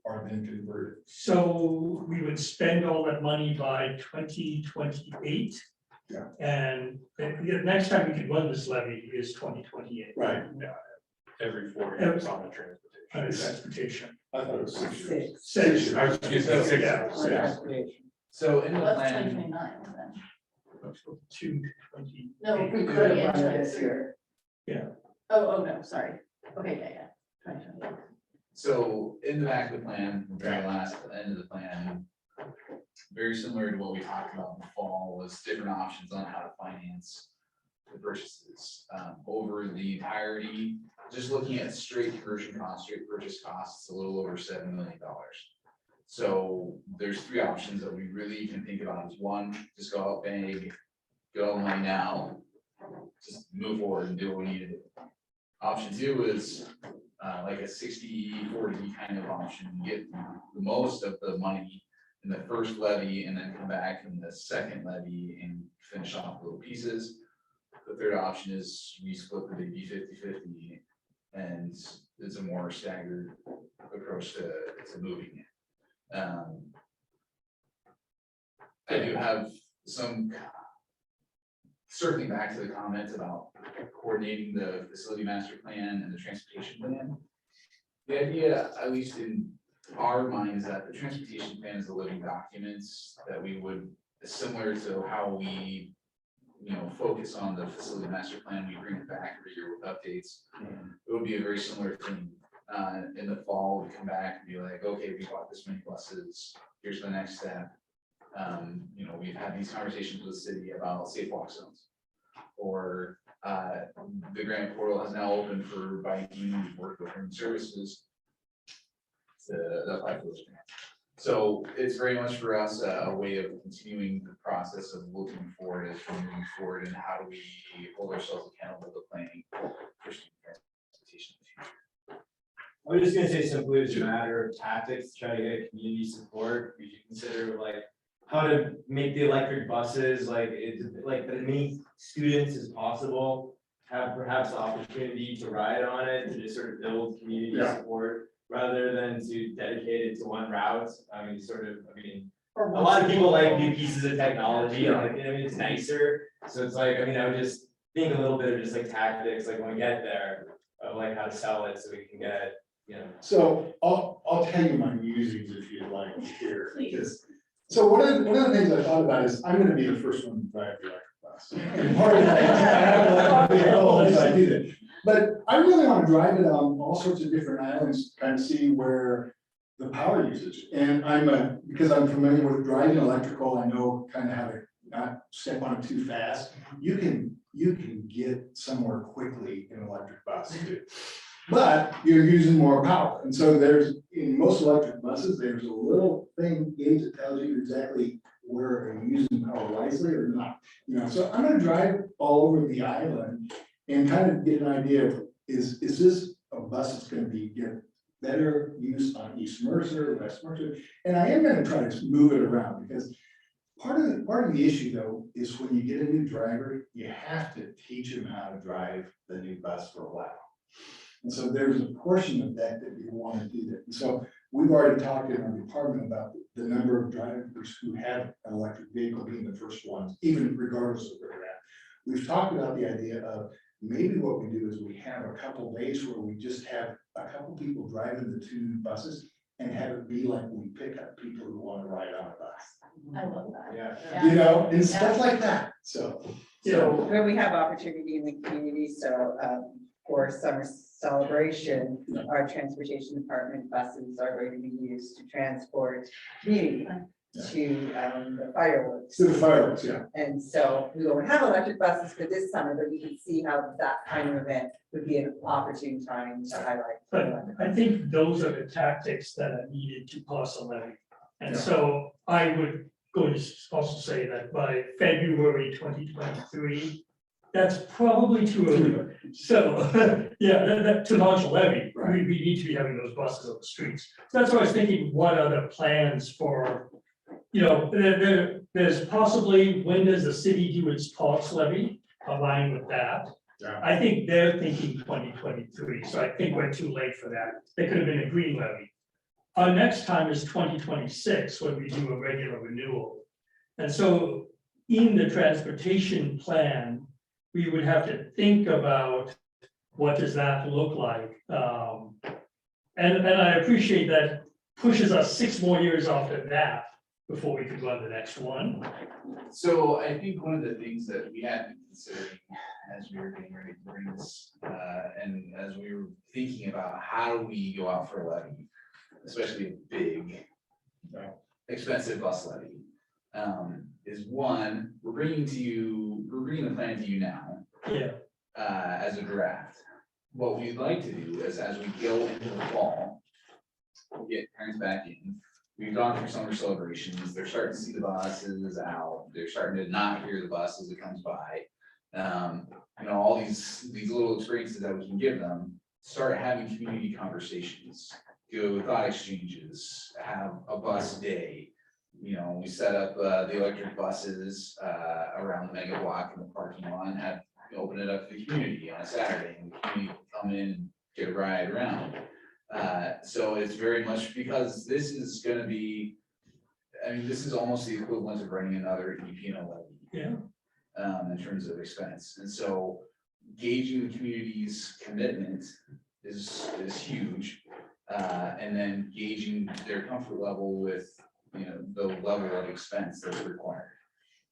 are then converted. So we would spend all that money by 2028? Yeah. And the next time we can run this levy is 2028. Right. Yeah. Every 4 years on the transportation. On the transportation. I thought it was 6 years. Six. I was just gonna say six. Yeah. So in the Well, that's plan, 2029 then. 220. No, we We could could have have run it this year. Yeah. Oh, no, sorry. Okay, yeah. 2028. So in the back of the plan, the very last, the end of the plan, very similar to what we talked about in the fall, was different options on how to finance the purchases. Over the entirety, just looking at straight conversion costs, straight purchase costs, a little over $7 million. So there's 3 options that we really can think about. Is one, just go out big, get all the money now, just move forward and do what we need to do. Option 2 is like a 60-40 kind of option, get the most of the money in the first levy and then come back in the second levy and finish off little pieces. The third option is we split the baby 50-50, and it's a more staggered approach to moving it. I do have some, circling back to the comments about coordinating the facility master plan and the transportation plan. The idea, at least in our minds, that the transportation plan is a living document that we would, similar to how we, focus on the facility master plan, we bring it back every year with updates. It would be a very similar thing. In the fall, we come back and be like, okay, we bought this many buses, here's the next step. We've had these conversations with the city about safe walk zones. Or the grant portal has now opened for biking, we've worked with human services to apply for those grants. So it's very much for us a way of continuing the process of looking forward as we're moving forward, and how do we hold ourselves accountable to planning for student transportation in the future. I was just gonna say simply, it's a matter of tactics to try to get community support. We should consider how to make the electric buses like as many students as possible have perhaps the opportunity to ride on it, to just sort of build community support rather than to dedicate it to one route. A lot of people like new pieces of technology, it's nicer. So it's I would just think a little bit of just like tactics, like when we get there, of like how to sell it so we can get, you know. So I'll tell you my musings if you'd like to hear. Please. So one of the things I thought about is I'm gonna be the first one to drive the electric bus. And part of that, I have a lot of goals, I do that. But I really want to drive it on all sorts of different islands, to kind of see where the power usage. And because I'm familiar with driving electrical, I know kind of how to not step on it too fast. You can get somewhere quickly in an electric bus too. But you're using more power. And so in most electric buses, there's a little thing gauge that tells you exactly where you're using power wisely or not. So I'm gonna drive all over the island and kind of get an idea of, is this a bus that's gonna get better use on East Mercer, West Mercer? And I am gonna try to move it around, because part of the issue though, is when you get a new driver, you have to teach them how to drive the new bus for a while. And so there's a portion of that you want to do that. And so we've already talked in our department about the number of drivers who have an electric vehicle being the first ones, even regardless of where they're at. We've talked about the idea of maybe what we do is we have a couple days where we just have a couple people driving the two buses and have it be like we pick up people who want to ride on a bus. I love that. Yeah. And stuff like that. So where we have opportunity in the community, so for summer celebration, our transportation department buses are going to be used to transport community to the fireworks. To the fireworks, yeah. And so we won't have electric buses for this summer, but you can see how that kind of event would be an opportune time to highlight. But I think those are the tactics that are needed to pass a levy. And so I would go to also say that by February 2023, that's probably too early. So, to launch a levy, we need to be having those buses on the streets. So that's what I was thinking, what are the plans for, there's possibly, when does the city do its parks levy, align with that? I think they're thinking 2023, so I think we're too late for that. They could have been a green levy. Our next time is 2026, when we do a regular renewal. And so in the transportation plan, we would have to think about what does that look like. And I appreciate that pushes us 6 more years after that before we could go on the next one. So I think one of the things that we had been considering as we were getting ready to bring this, and as we were thinking about how do we go out for a levy, especially a big, expensive bus levy, is one, we're bringing the plan to you now. As a draft. What we'd like to do is, as we go into the fall, we'll get parents back in. We've gone through summer celebrations. They're starting to see the buses out. They're starting to not hear the bus as it comes by. All these little experiences that we can give them. Start having community conversations. Do thought exchanges. Have a bus day. We set up the electric buses around the mega block in the parking lot and have open it up to the community on a Saturday, and the community come in and get a ride around. So it's very much, because this is gonna be, this is almost the equivalent of running another EPNO levy. In terms of expense. And so gauging the community's commitment is huge. And then gauging their comfort level with, the level of expense that's required.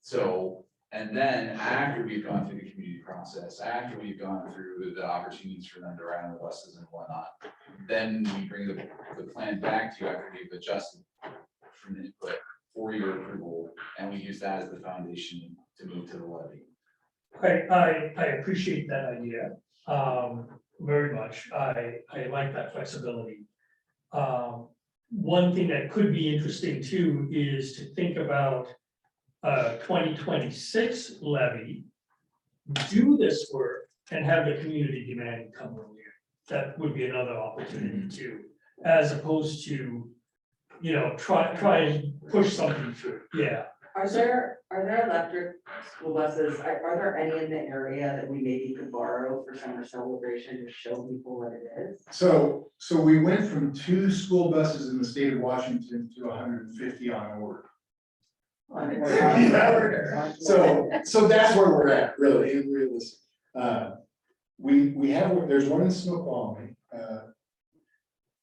So, and then after we've gone through the community process, after we've gone through the opportunities for them to ride on the buses and whatnot, then we bring the plan back to you after we've adjusted from input for your approval, and we use that as the foundation to move to the levy. I appreciate that idea very much. I like that flexibility. One thing that could be interesting too is to think about 2026 levy, do this work and have the community demand come earlier. That would be another opportunity too, as opposed to, try and push something through. Are there electric school buses? Are there any in the area that we maybe could borrow for summer celebration to show people what it is? So we went from 2 school buses in the state of Washington to 150 on order. So that's where we're at, really, in realism. We have, there's one in Snoqualmie.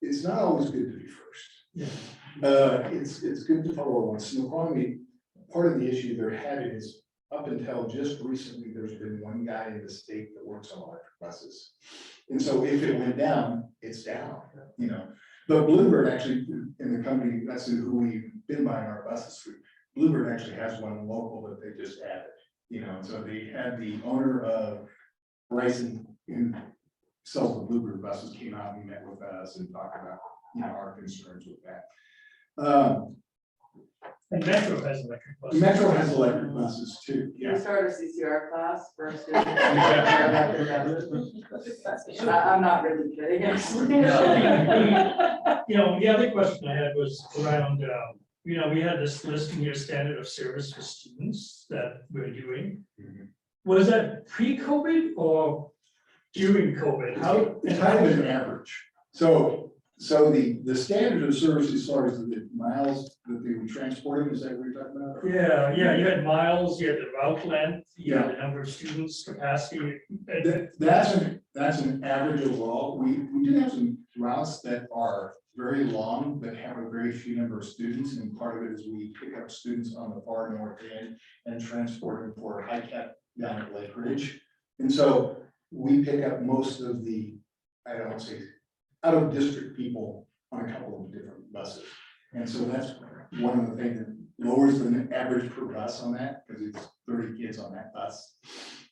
It's not always good to be first. It's good to follow on. Snoqualmie, part of the issue they're having is up until just recently, there's been one guy in the state that works on electric buses. And so if it went down, it's down, you know. But Bluebird actually, in the company, that's who we've been buying our buses through. Bluebird actually has one local that they just added, you know, so they had the owner of Bryson in sells the Bluebird buses came out and met with us and talked about, you know, our concerns with that. And Metro has electric buses. Metro has electric buses too, You yeah. start a CCR class for students. Yeah. I'm not really kidding, actually. You know, the other question I had was around, you know, we had this listing here, standard of service for students that we're doing. Was that pre-COVID or during COVID? How? It's kind of an average. So the standard of service as far as the miles that they were transporting, is that what you're talking about? Yeah, you had miles, you had the route length, you had the number of students, capacity. That's an average overall. We do have some routes that are very long, that have a very few number of students, and part of it is we pick up students on the far north end and transport them for high cap down at Lake Ridge. And so we pick up most of the, I don't say, out of district people on a couple of different buses. And so that's one of the things that lowers the average per bus on that, because it's 30 kids on that bus.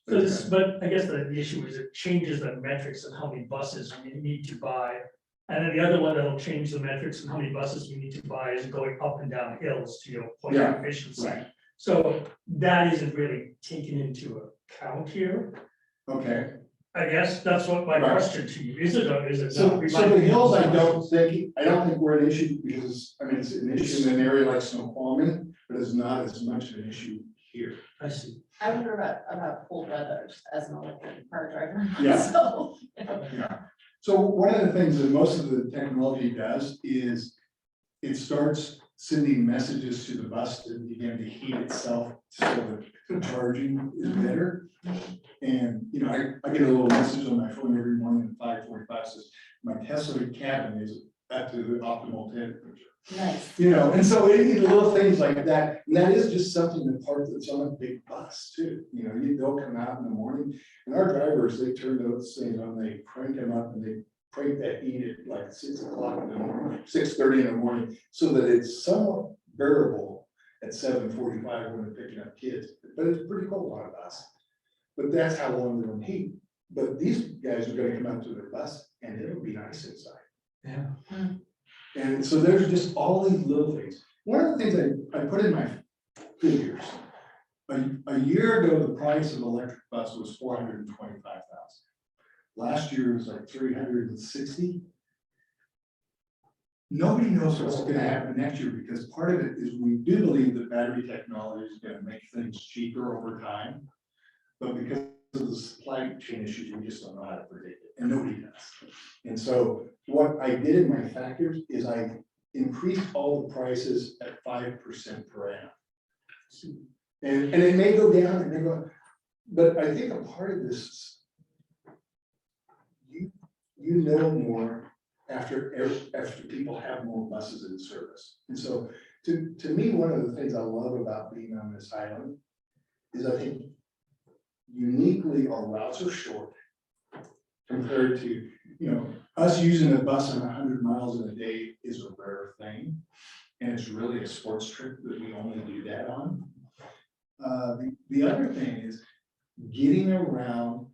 So this, but I guess the issue is it changes the metrics of how many buses we need to buy. And then the other one that'll change the metrics of how many buses we need to buy is going up and down hills to your point of efficiency. Right. So that isn't really taken into account here. Okay. I guess that's what my question to you, is it or is it So not? the hills, I don't think we're an issue, because, I mean, it's an issue in an area like Snoqualmie, but it's not as much of an issue here. I see. I wonder about cold weather just as an electric car driver. Yeah. So, Yeah. So one of the things that most of the technology does is it starts sending messages to the bus to begin to heat itself so that the charging is better. And, you know, I get a little message on my phone every morning at 5:45 says, my Tesla cabin is at the optimal temperature. nice. You know, and so any little things like that, and that is just something that's on a big bus too. You know, they'll come out in the morning, and our drivers, they turn those things on, they crank them up and they crank that heat at like 6 o'clock in the morning, 6:30 in the morning, so that it's somewhat bearable at 7:45 when they're picking up kids. But it's pretty cold on a bus. But that's how long they're on heat. But these guys are gonna come out to their bus and it'll be nice inside. Yeah. And so there's just all these little things. One of the things I put in my figures, a year ago, the price of an electric bus was $425,000. Last year it was like 360. Nobody knows what's gonna happen next year, because part of it is we do believe that battery technology is gonna make things cheaper over time. But because of the supply chain issues, we just don't know how to predict it, and nobody does. And so what I did in my factors is I increased all the prices at 5% per annum. And it may go down, it may go, but I think a part of this, you know more after people have more buses in service. And so to me, one of the things I love about being on this island is I think uniquely our routes are short compared to, you know, us using a bus on 100 miles in a day is a rare thing. And it's really a sports trip that we only do that on. The other thing is getting around,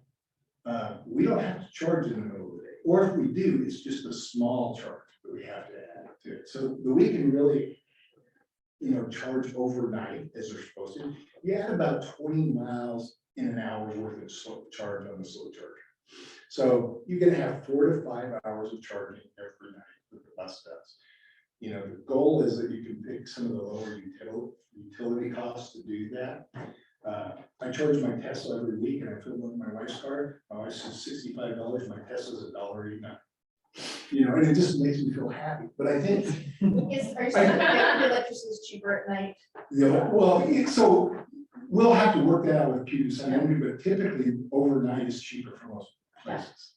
we don't have to charge in the middle of the day. Or if we do, it's just a small charge that we have to add to it. So that we can really, you know, charge overnight as they're supposed to. You add about 20 miles in an hour's worth of slow charge on the slow charger. So you're gonna have 4 to 5 hours of charging every night that the bus does. You know, the goal is that you can pick some of the lower utility costs to do that. I charge my Tesla every week and I fill up my wife's car. My wife says $65, my Tesla's $1.89. You know, and it just makes me feel happy, but I think. Are you saying that the electricity is cheaper at night? Yeah, well, so we'll have to work that out with Puget Sound Energy, but typically overnight is cheaper for most places.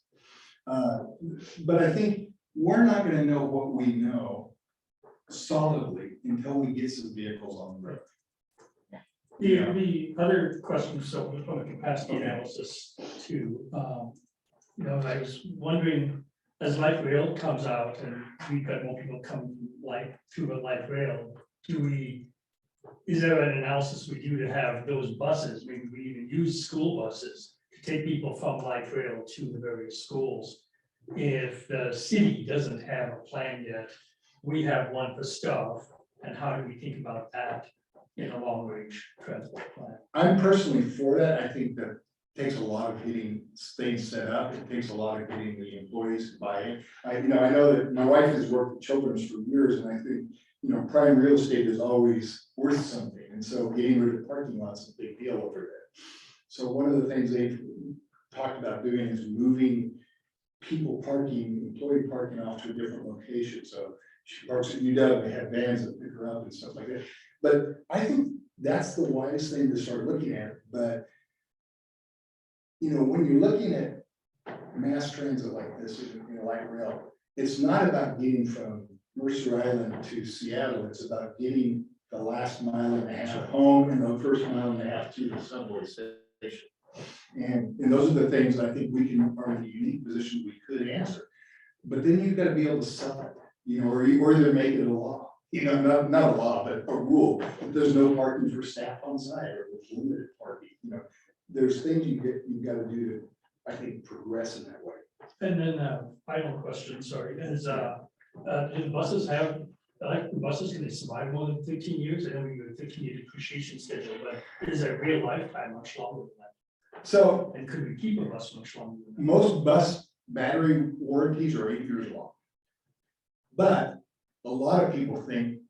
But I think we're not gonna know what we know solidly until we get some vehicles on the road. The other question, so from a capacity analysis too, I was wondering, as light rail comes out and we've got more people coming through a light rail, is there an analysis we do to have those buses, maybe we even use school buses to take people from light rail to the various schools? If the city doesn't have a plan yet, we have one for staff, and how do we think about that in a long range transport plan? I'm personally for that. I think that takes a lot of getting things set up. It takes a lot of getting the employees to buy in. I know that my wife has worked with children's for years, and I think, prime real estate is always worth something. And so getting rid of parking lots is a big deal over there. So one of the things they've talked about doing is moving employee parking off to a different location. So she parks at UW, they have vans that pick her up and stuff like that. But I think that's the wise thing to start looking at. But when you're looking at mass transit like this, light rail, it's not about getting from Mercer Island to Seattle. It's about getting the last mile and a half home and the first mile and a half to the subway station. And those are the things I think we are in a unique position we could answer. But then you've got to be able to sell it, or either make it a law, not a law, but a rule. That there's no parking for staff on site or with limited parking. There's things you've got to do to, I think, progress in that way. And then final question, sorry, is do the buses have, the buses, can they survive more than 15 years? I know we have a 15-year depreciation schedule, but is their real lifetime much longer than that? So, and could we keep a bus much longer than that? Most bus battery warranties are 8 years long. But a lot of people think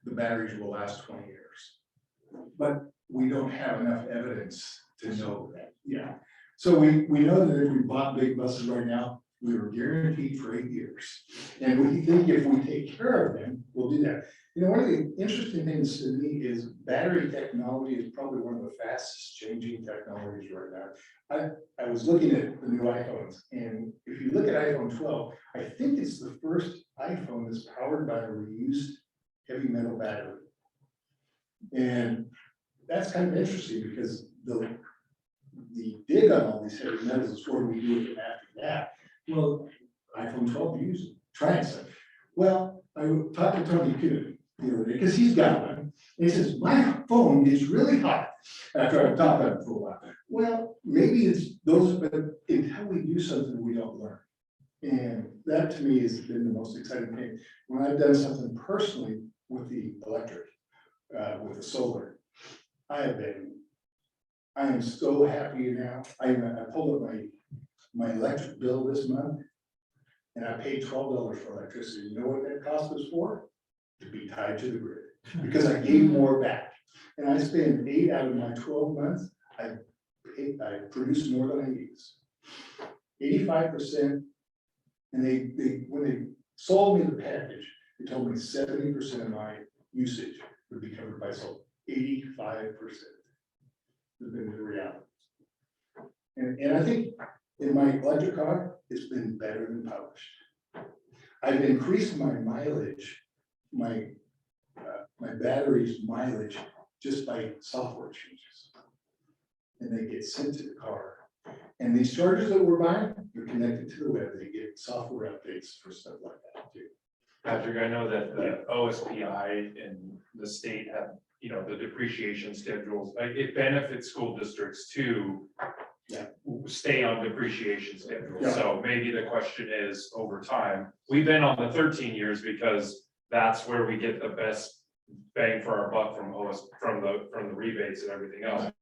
the batteries will last 20 years. But we don't have enough evidence to know that. Yeah. So we know that if we bought big buses right now, we were guaranteed for 8 years. And we think if we take care of them, we'll do that. One of the interesting things to me is battery technology is probably one of the fastest changing technologies right now. I was looking at the new iPhones, and if you look at iPhone 12, I think it's the first iPhone that's powered by a reused heavy metal battery. And that's kind of interesting because the dig on all these heavy metals is what do we do with them after that? Well, iPhone 12 uses try it. Well, I talked to Tony Kuhn the other day because he's got one. And he says, my phone gets really hot after I've talked about it for a while. Well, maybe it's those, but until we do something, we don't learn. And that to me has been the most exciting thing. When I've done something personally with the electric, with the solar, I am so happy now. I pulled up my electric bill this month, and I paid $12 for electricity. You know what that cost was for? To be tied to the grid, because I gave more back. And I spend 8 out of my 12 months, I produce more than I use. 85%, and they when they sold me the package, they told me 70% of my usage would be covered by solar. 85% has been the reality. And I think in my electric car, it's been better than published. I've increased my mileage, my battery's mileage just by software changes. And they get sent to the car. And these chargers that we're buying, they're connected to the web. They get software updates for stuff like that too. Patrick, I know that the OSPI and the state have, the depreciation schedules, like it benefits school districts to stay on depreciation schedules. Yeah. So maybe the question is over time, we've been on the 13 years because that's where we get the best bang for our buck from the rebates and everything else.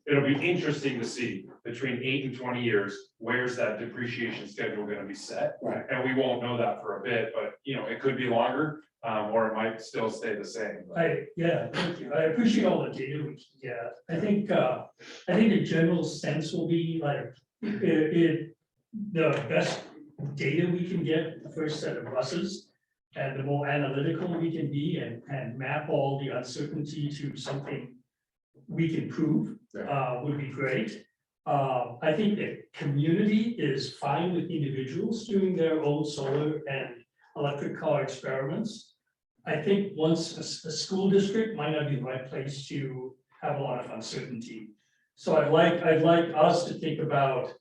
It'll be interesting to see between 8 and 20 years, where's that depreciation schedule going to be set? Right. And we won't know that for a bit, but it could be longer, or it might still stay the same. Thank you. I appreciate all the data we can get. I think the general sense will be like, the best data we can get, the first set of buses, and the more analytical we can be and map all the uncertainty to something we can prove would be great. I think that community is fine with individuals doing their own solar and electric car experiments. I think once a school district might not be the right place to have a lot of uncertainty. So I'd like us to think about,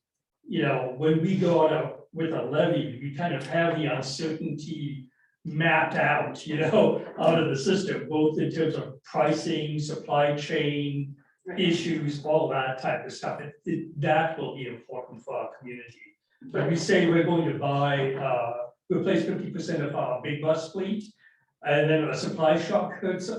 you know, when we go out with a levy, we kind of have the uncertainty mapped out, you know, out of the system, both in terms of pricing, supply chain issues, all that type of stuff. That will be important for our community. But we say we're going to buy, replace 50% of our big bus fleet, and then a supply shock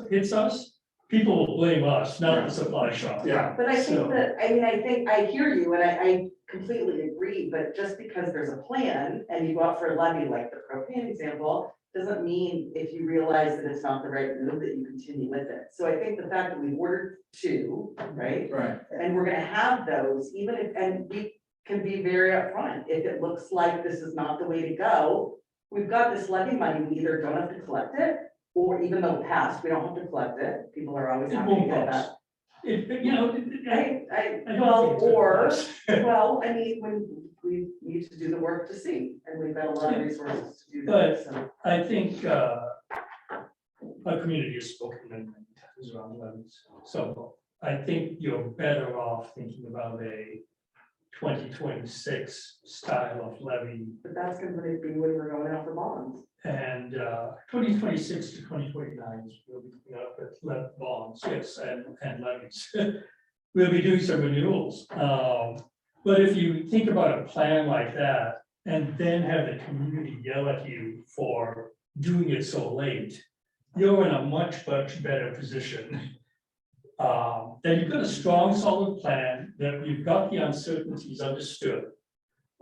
hits us, people will blame us, not the supply shock. Yeah. But I So- think that, I mean, I think I hear you and I completely agree, but just because there's a plan and you go out for a levy, like the propane example, doesn't mean if you realize that it's not the right move that you continue with it. So I think the fact that we ordered two, right? Right. And we're gonna have those, even if, and we can be very upfront, if it looks like this is not the way to go, we've got this levy money, we either don't have to collect it, or even though it passed, we don't have to collect it, people are always It happy to won't get cost. that. You know, I don't Well, think it's gonna or, cost. well, I mean, when we need to do the work to see, and we've got a lot of resources to do that, so. I think our community has spoken many times around levies. So I think you're better off thinking about a 2026 style of levy. But that's gonna be when we're going out for bonds. And 2026 to 2029 is we'll be coming up with bonds, yes, and levies. We'll be doing some renewals. But if you think about a plan like that, and then have the community yell at you for doing it so late, you're in a much better position. Then you've got a strong, solid plan, that you've got the uncertainties understood.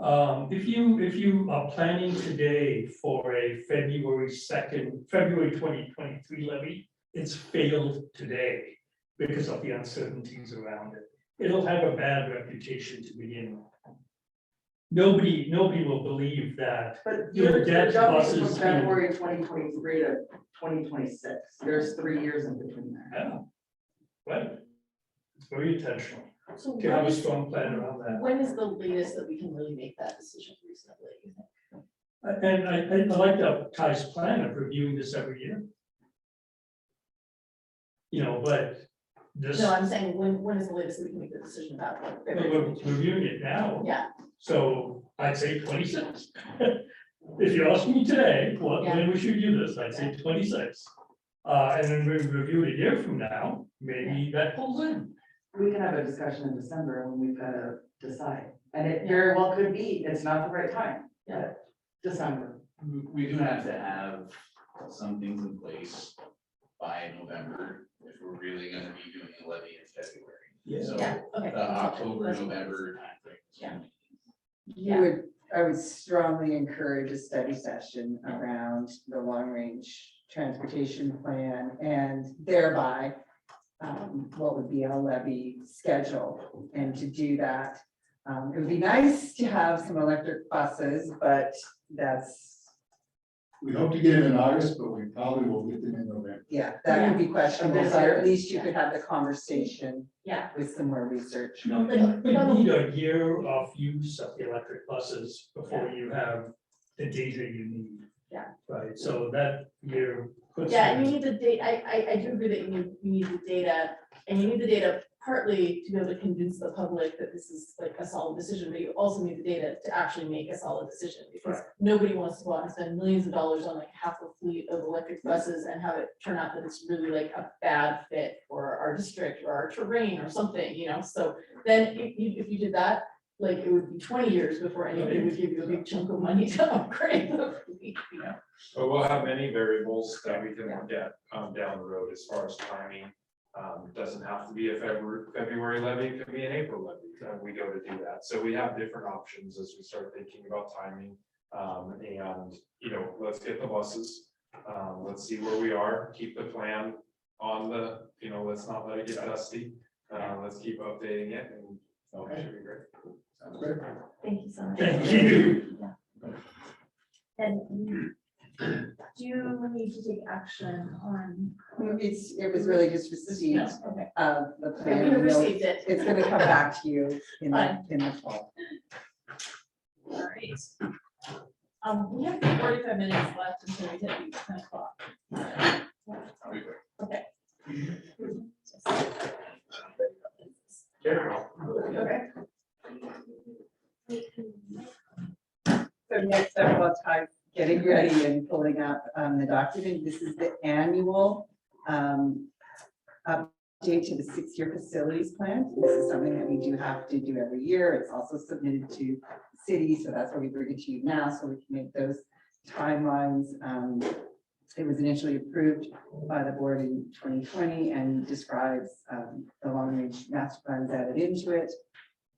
If you are planning today for a February 2023 levy, it's failed today because of the uncertainties around it. It'll have a bad reputation to begin with. Nobody will believe that. But you'll you're get jumping buses from in- February 2023 to 2026, there's 3 years in between there. Yeah. Right. It's very intentional So to have a when is- strong plan around that. When is the latest that we can really make that decision reasonably, you think? And I like the Ty's plan of reviewing this every year. You know, but this, No, I'm saying, when is the latest that we can make the decision about like we're February? reviewing it now. Yeah, So I'd say 26. If you ask me today, when we should do this, I'd say 26. And then we review it a year from now, maybe that pulls in. We can have a discussion in December when we've got to decide, and it very well could be, it's not the right time, but December. We do have to have some things in place by November if we're really gonna be doing a levy in February. Yeah. So Yeah, okay. the October, November timeframe. Yeah. I would strongly encourage a study session around the long-range transportation plan and thereby what would be a levy schedule. And to do that, it would be nice to have some electric buses, but that's, We hope to get it in August, but we probably will get them in November. yeah, that could be questionable, This but year. at least you could have the conversation yeah. with some more research. You need a year of use of the electric buses before you have the data you need. Yeah. Right, so that year. puts Yeah, you- and you need the data, I do agree that you need the data, and you need the data partly to be able to convince the public that this is like a solid decision, but you also need the data to actually make a solid decision, because nobody wants to go out and spend millions of dollars on like half a fleet of electric buses and have it turn out that it's really like a bad fit for our district or our terrain or something, you know, so then if you did that, like, it would be 20 years before anybody would give you a big chunk of money to upgrade the fleet, you know? But we'll have many variables that we can look at down the road as far as timing. It doesn't have to be a February levy, it could be an April levy, we go to do that. So we have different options as we start thinking about timing. And, you know, let's get the buses. Let's see where we are, keep the plan on the, you know, let's not let it get dusty. Let's keep updating it and it should be great. Sounds great. Thank you so much. Thank you. And Do you need to take action on? It was really just receipt No, okay. of the Okay, plan. we have You'll- received it. It's gonna come back to you in Fine. the fall. All right. We have 45 minutes left until we hit 10 o'clock. Okay. Okay. So next up, while Ty's getting ready and pulling up the document, this is the annual update to the 6-year facilities plan. This is something that we do have to do every year. It's also submitted to cities, so that's why we bring it to you now, so we can make those timelines. It was initially approved by the board in 2020 and describes the long-range master plans added into it.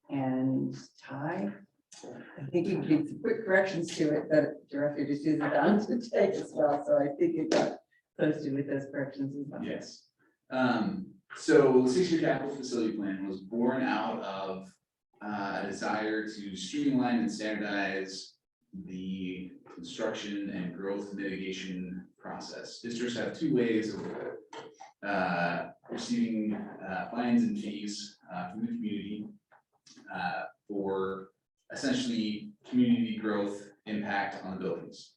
And Ty, I think we did some quick corrections to it that Director D'Souza found today as well, so I think it got posted with those corrections as well. Yes. So the 6-year capital facility plan was born out of a desire to streamline and standardize the construction and growth mitigation process. Districts have 2 ways of receiving fines and fees from the community for essentially community growth impact on the buildings.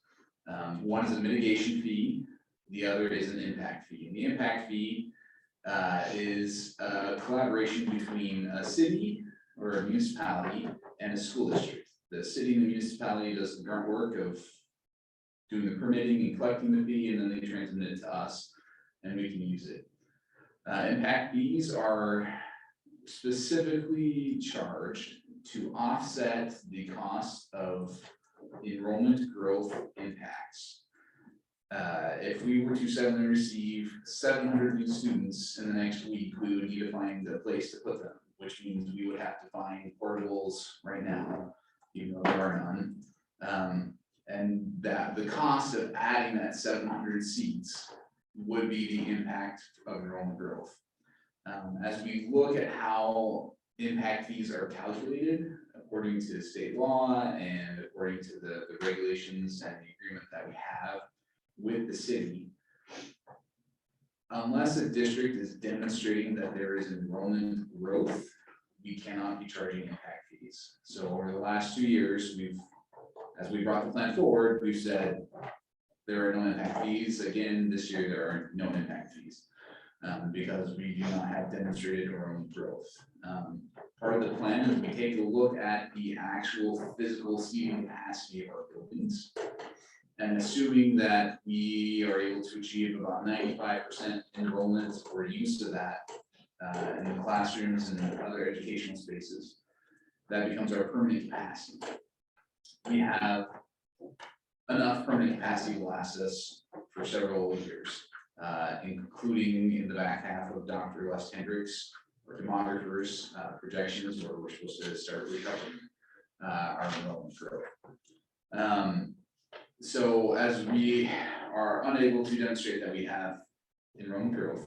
One is a mitigation fee, the other is an impact fee. And the impact fee is a collaboration between a city or a municipality and a school district. The city and the municipality does the grunt work of doing the permitting and collecting the fee, and then they transmit it to us and we can use it. Impact fees are specifically charged to offset the cost of enrollment growth impacts. If we were to suddenly receive 700 new students in the next week, we would need to find a place to put them, which means we would have to find portables right now, even though there are none. And that the cost of adding that 700 seats would be the impact of enrollment growth. As we look at how impact fees are calculated according to state law and according to the regulations and the agreement that we have with the city, unless a district is demonstrating that there is enrollment growth, we cannot be charging impact fees. So over the last 2 years, as we brought the plan forward, we've said there are no impact fees. Again, this year there are no impact fees because we do not have demonstrated enrollment growth. Part of the plan is we take a look at the actual physical seating capacity of our buildings. And assuming that we are able to achieve about 95% enrollment or use of that in the classrooms and other educational spaces, that becomes our permanent capacity. We have enough permanent capacity to last us for several years, including in the back half of Dr. Les Hendricks, or demographers, projections, where we're supposed to start recovering our enrollment growth. So as we are unable to demonstrate that we have enrollment growth,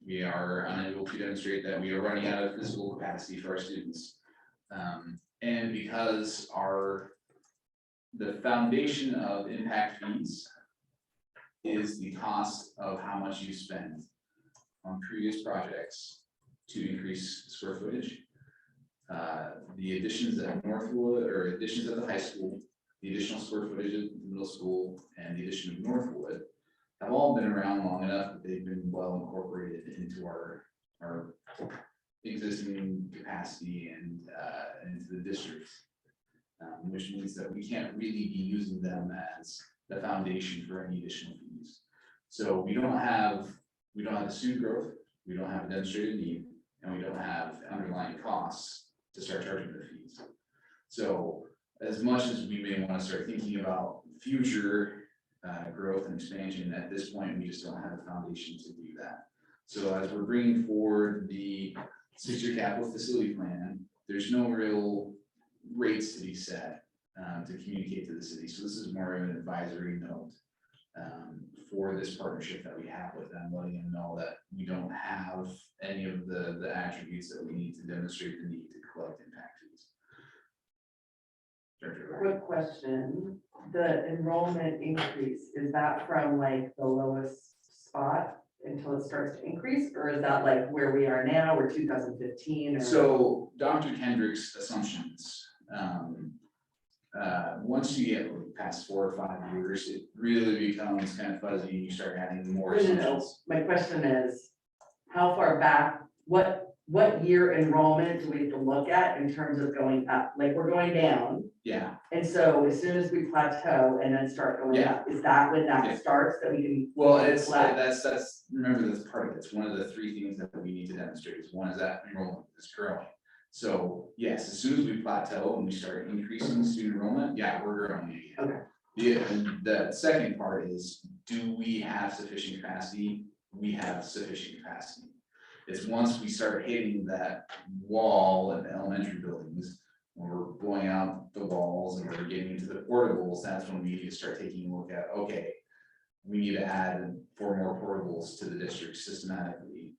we are unable to demonstrate that we are running out of physical capacity for our students. And because the foundation of impact fees is the cost of how much you spend on previous projects to increase square footage. The additions at Northwood, or additions at the high school, the additional square footage at the middle school, and the addition of Northwood have all been around long enough that they've been well incorporated into our existing capacity and into the district, which means that we can't really be using them as the foundation for any additional fees. So we don't have the student growth, we don't have a demonstrated need, and we don't have underlying costs to start charging their fees. So as much as we may want to start thinking about future growth and expansion, at this point, we just don't have the foundation to do that. So as we're bringing forward the 6-year capital facility plan, there's no real rates to be set to communicate to the city. So this is more of an advisory note for this partnership that we have with them, letting them know that we don't have any of the attributes that we need to demonstrate the need to collect impact fees. Director. Quick question, the enrollment increase, is that from like the lowest spot until it starts to increase? Or is that like where we are now, we're 2015 or? So Dr. Kendrick's assumptions, once you get past 4 or 5 years, it really becomes kind of fuzzy, and you start adding more No, no, no. assumptions. My question is, how far back, what year enrollment do we have to look at in terms of going up? Like, we're going down, Yeah, and so as soon as we plateau and then start going Yeah. up, is that when that Yeah. starts, that we can? well, it's, flat? that's, remember, that's part of it. It's one of the 3 things that we need to demonstrate is one is that enrollment is growing. So yes, as soon as we plateau and we start increasing student enrollment, yeah, we're growing again. Okay. Yeah, and the second part is, do we have sufficient capacity? We have sufficient capacity. It's once we start hitting that wall in the elementary buildings, when we're blowing out the walls and we're getting into the portables, that's when we need to start taking a look at, okay, we need to add 4 more portables to the district systematically.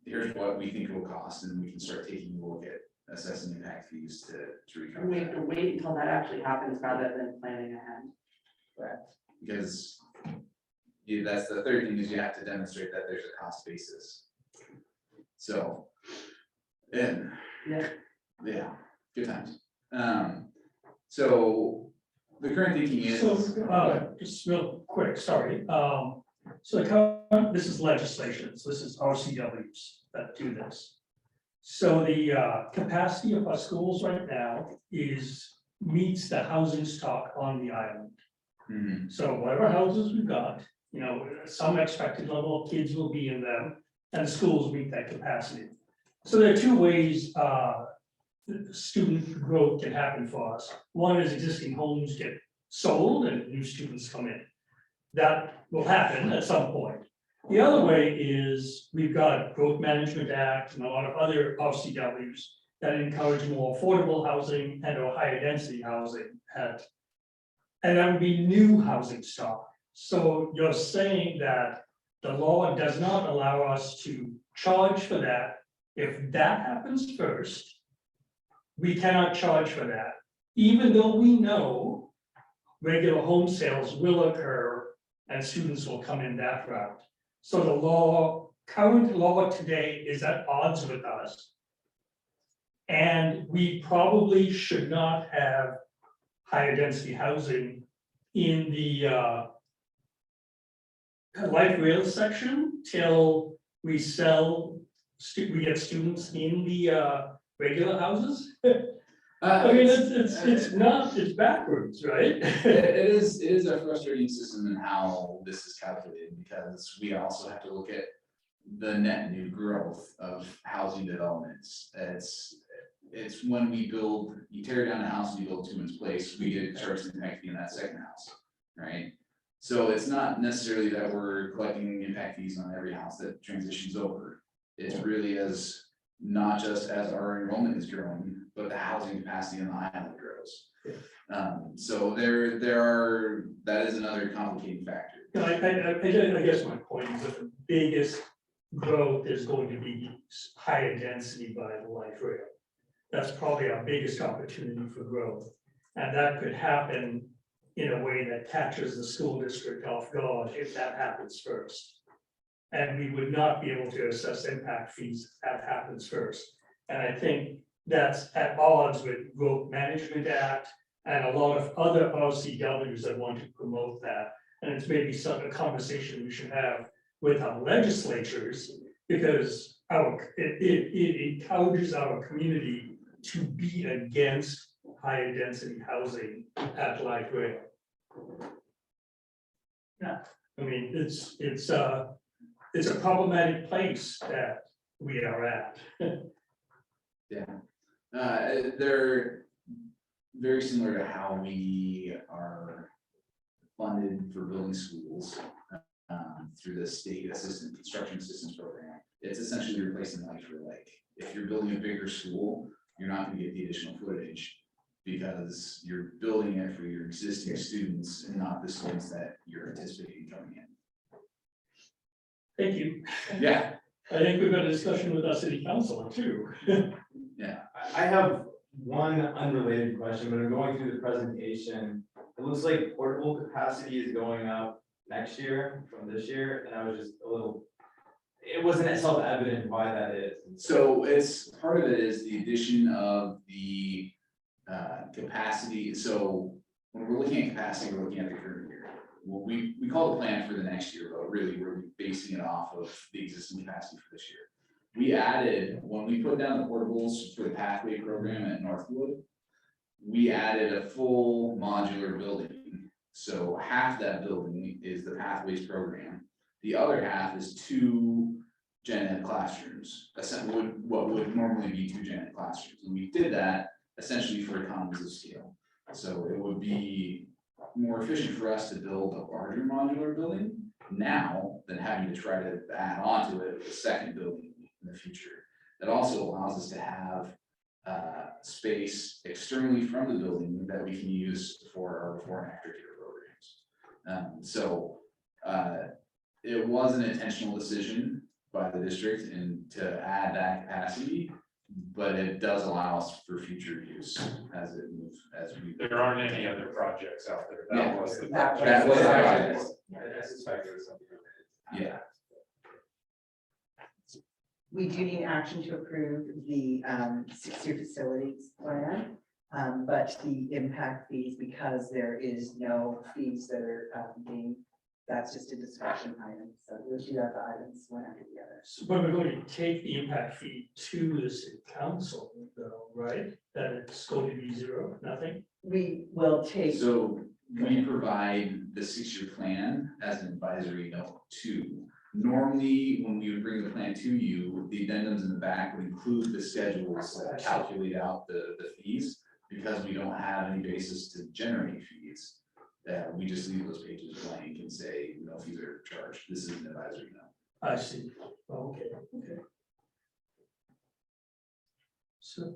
Here's what we think it will cost, and we can start taking a look at assessing impact fees to recover. We have to wait until that actually happens rather than planning ahead. Correct. Because that's the third thing, is you have to demonstrate that there's a cost basis. So, and yeah, good times. So the current thinking is. So, just real quick, sorry. So this is legislation, so this is RCWs that do this. So the capacity of our schools right now meets the housing stock on the island. Mhm. So whatever houses we've got, you know, some expected level of kids will be in them, and schools meet that capacity. So there are 2 ways student growth can happen for us. One is existing homes get sold and new students come in. That will happen at some point. The other way is we've got Growth Management Act and a lot of other RCWs that encourage more affordable housing and or higher density housing. And that would be new housing stock. So you're saying that the law does not allow us to charge for that. If that happens first, we cannot charge for that, even though we know regular home sales will occur and students will come in that route. So the current law today is at odds with us. And we probably should not have higher density housing in the light rail section till we we get students in the regular houses. I mean, it's backwards, right? It is a frustrating system in how this is calculated, because we also have to look at the net new growth of housing developments. It's when we build, you tear down a house and you build 2 in its place, we get charged impact fee in that second house, right? So it's not necessarily that we're collecting impact fees on every house that transitions over. It's really not just as our enrollment is growing, but the housing capacity on the island grows. So that is another complicating factor. I guess my point is that the biggest growth is going to be higher density by the light rail. That's probably our biggest opportunity for growth. And that could happen in a way that catches the school district off guard if that happens first. And we would not be able to assess impact fees if that happens first. And I think that's at odds with Growth Management Act and a lot of other RCWs that want to promote that. And it's maybe a conversation we should have with our legislatures, because it encourages our community to be against higher density housing at light rail. Yeah, I mean, it's a problematic place that we are at. Yeah, they're very similar to how we are funded for building schools through the state assistant construction assistance program. It's essentially replacing like for like. If you're building a bigger school, you're not going to get the additional footage because you're building it for your existing students and not the students that you're anticipating coming in. Thank you. Yeah. I think we've got a discussion with our city council too. Yeah. I have one unrelated question, but I'm going through the presentation. It looks like portable capacity is going up next year from this year, and I was just a little, it wasn't self-evident why that is. So it's, part of it is the addition of the capacity. So when we're looking at capacity, we're looking at the current year. Well, we call the plan for the next year, but really we're basing it off of the existing capacity for this year. We added, when we put down the portables for the pathway program at Northwood, we added a full modular building. So half that building is the pathways program. The other half is 2 gen ed classrooms, what would normally be 2 gen ed classrooms. And we did that essentially for economies of scale. So it would be more efficient for us to build a larger modular building now than having to try to add on to it with a second building in the future. That also allows us to have space externally from the building that we can use for our before and after care programs. It was an intentional decision by the district and to add that capacity, but it does allow us for future use as it moves, as we. There aren't any other projects out there. Yeah, That was the. that was the project. I suspect it was something. Yeah. We do need action to approve the 6-year facilities plan, but the impact fees, because there is no fees that are being, that's just a discussion item. So we'll do that items one after the other. So, but we're going to take the impact fee to the city council, though, right? That it's going to be 0, nothing? We will take. So we provide the 6-year plan as an advisory note to. Normally, when we would bring the plan to you, the addendums in the back would include the schedules that calculate out the fees, because we don't have any basis to generate fees. We just leave those pages blank and say, no fees are charged. This is an advisory note. I see. Okay, okay. So,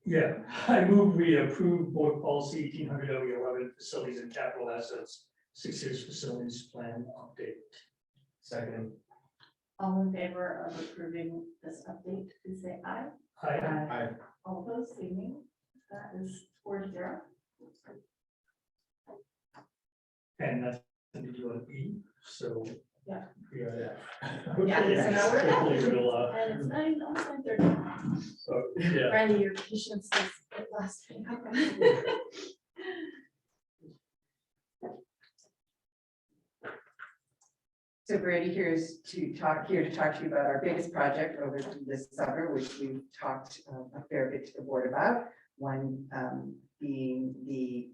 yeah, I move we approve board policy 1800-11 facilities and capital assets, 6 years facilities plan update. Second. All in favor of approving this update, please say aye. Aye. All opposed, say nay. That is 4-0. And that's to do an E, so. Yeah. Yeah. Yeah, Okay. so now we're at- Hopefully we'll, And it's 9, almost 9:30. so, yeah. Randy, your patience is at last. So Brandy here to talk to you about our biggest project over this summer, which we've talked a fair bit to the board about. One being the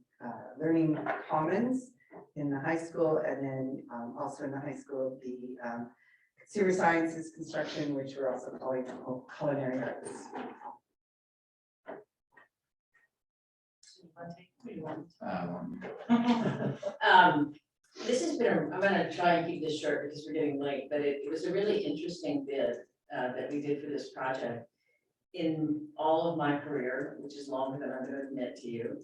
learning commons in the high school, and then also in the high school, the consumer sciences construction, which we're also calling culinary arts. This has been, I'm gonna try and keep this short because we're getting late, but it was a really interesting bid that we did for this project. In all of my career, which is longer than I'm gonna admit to you,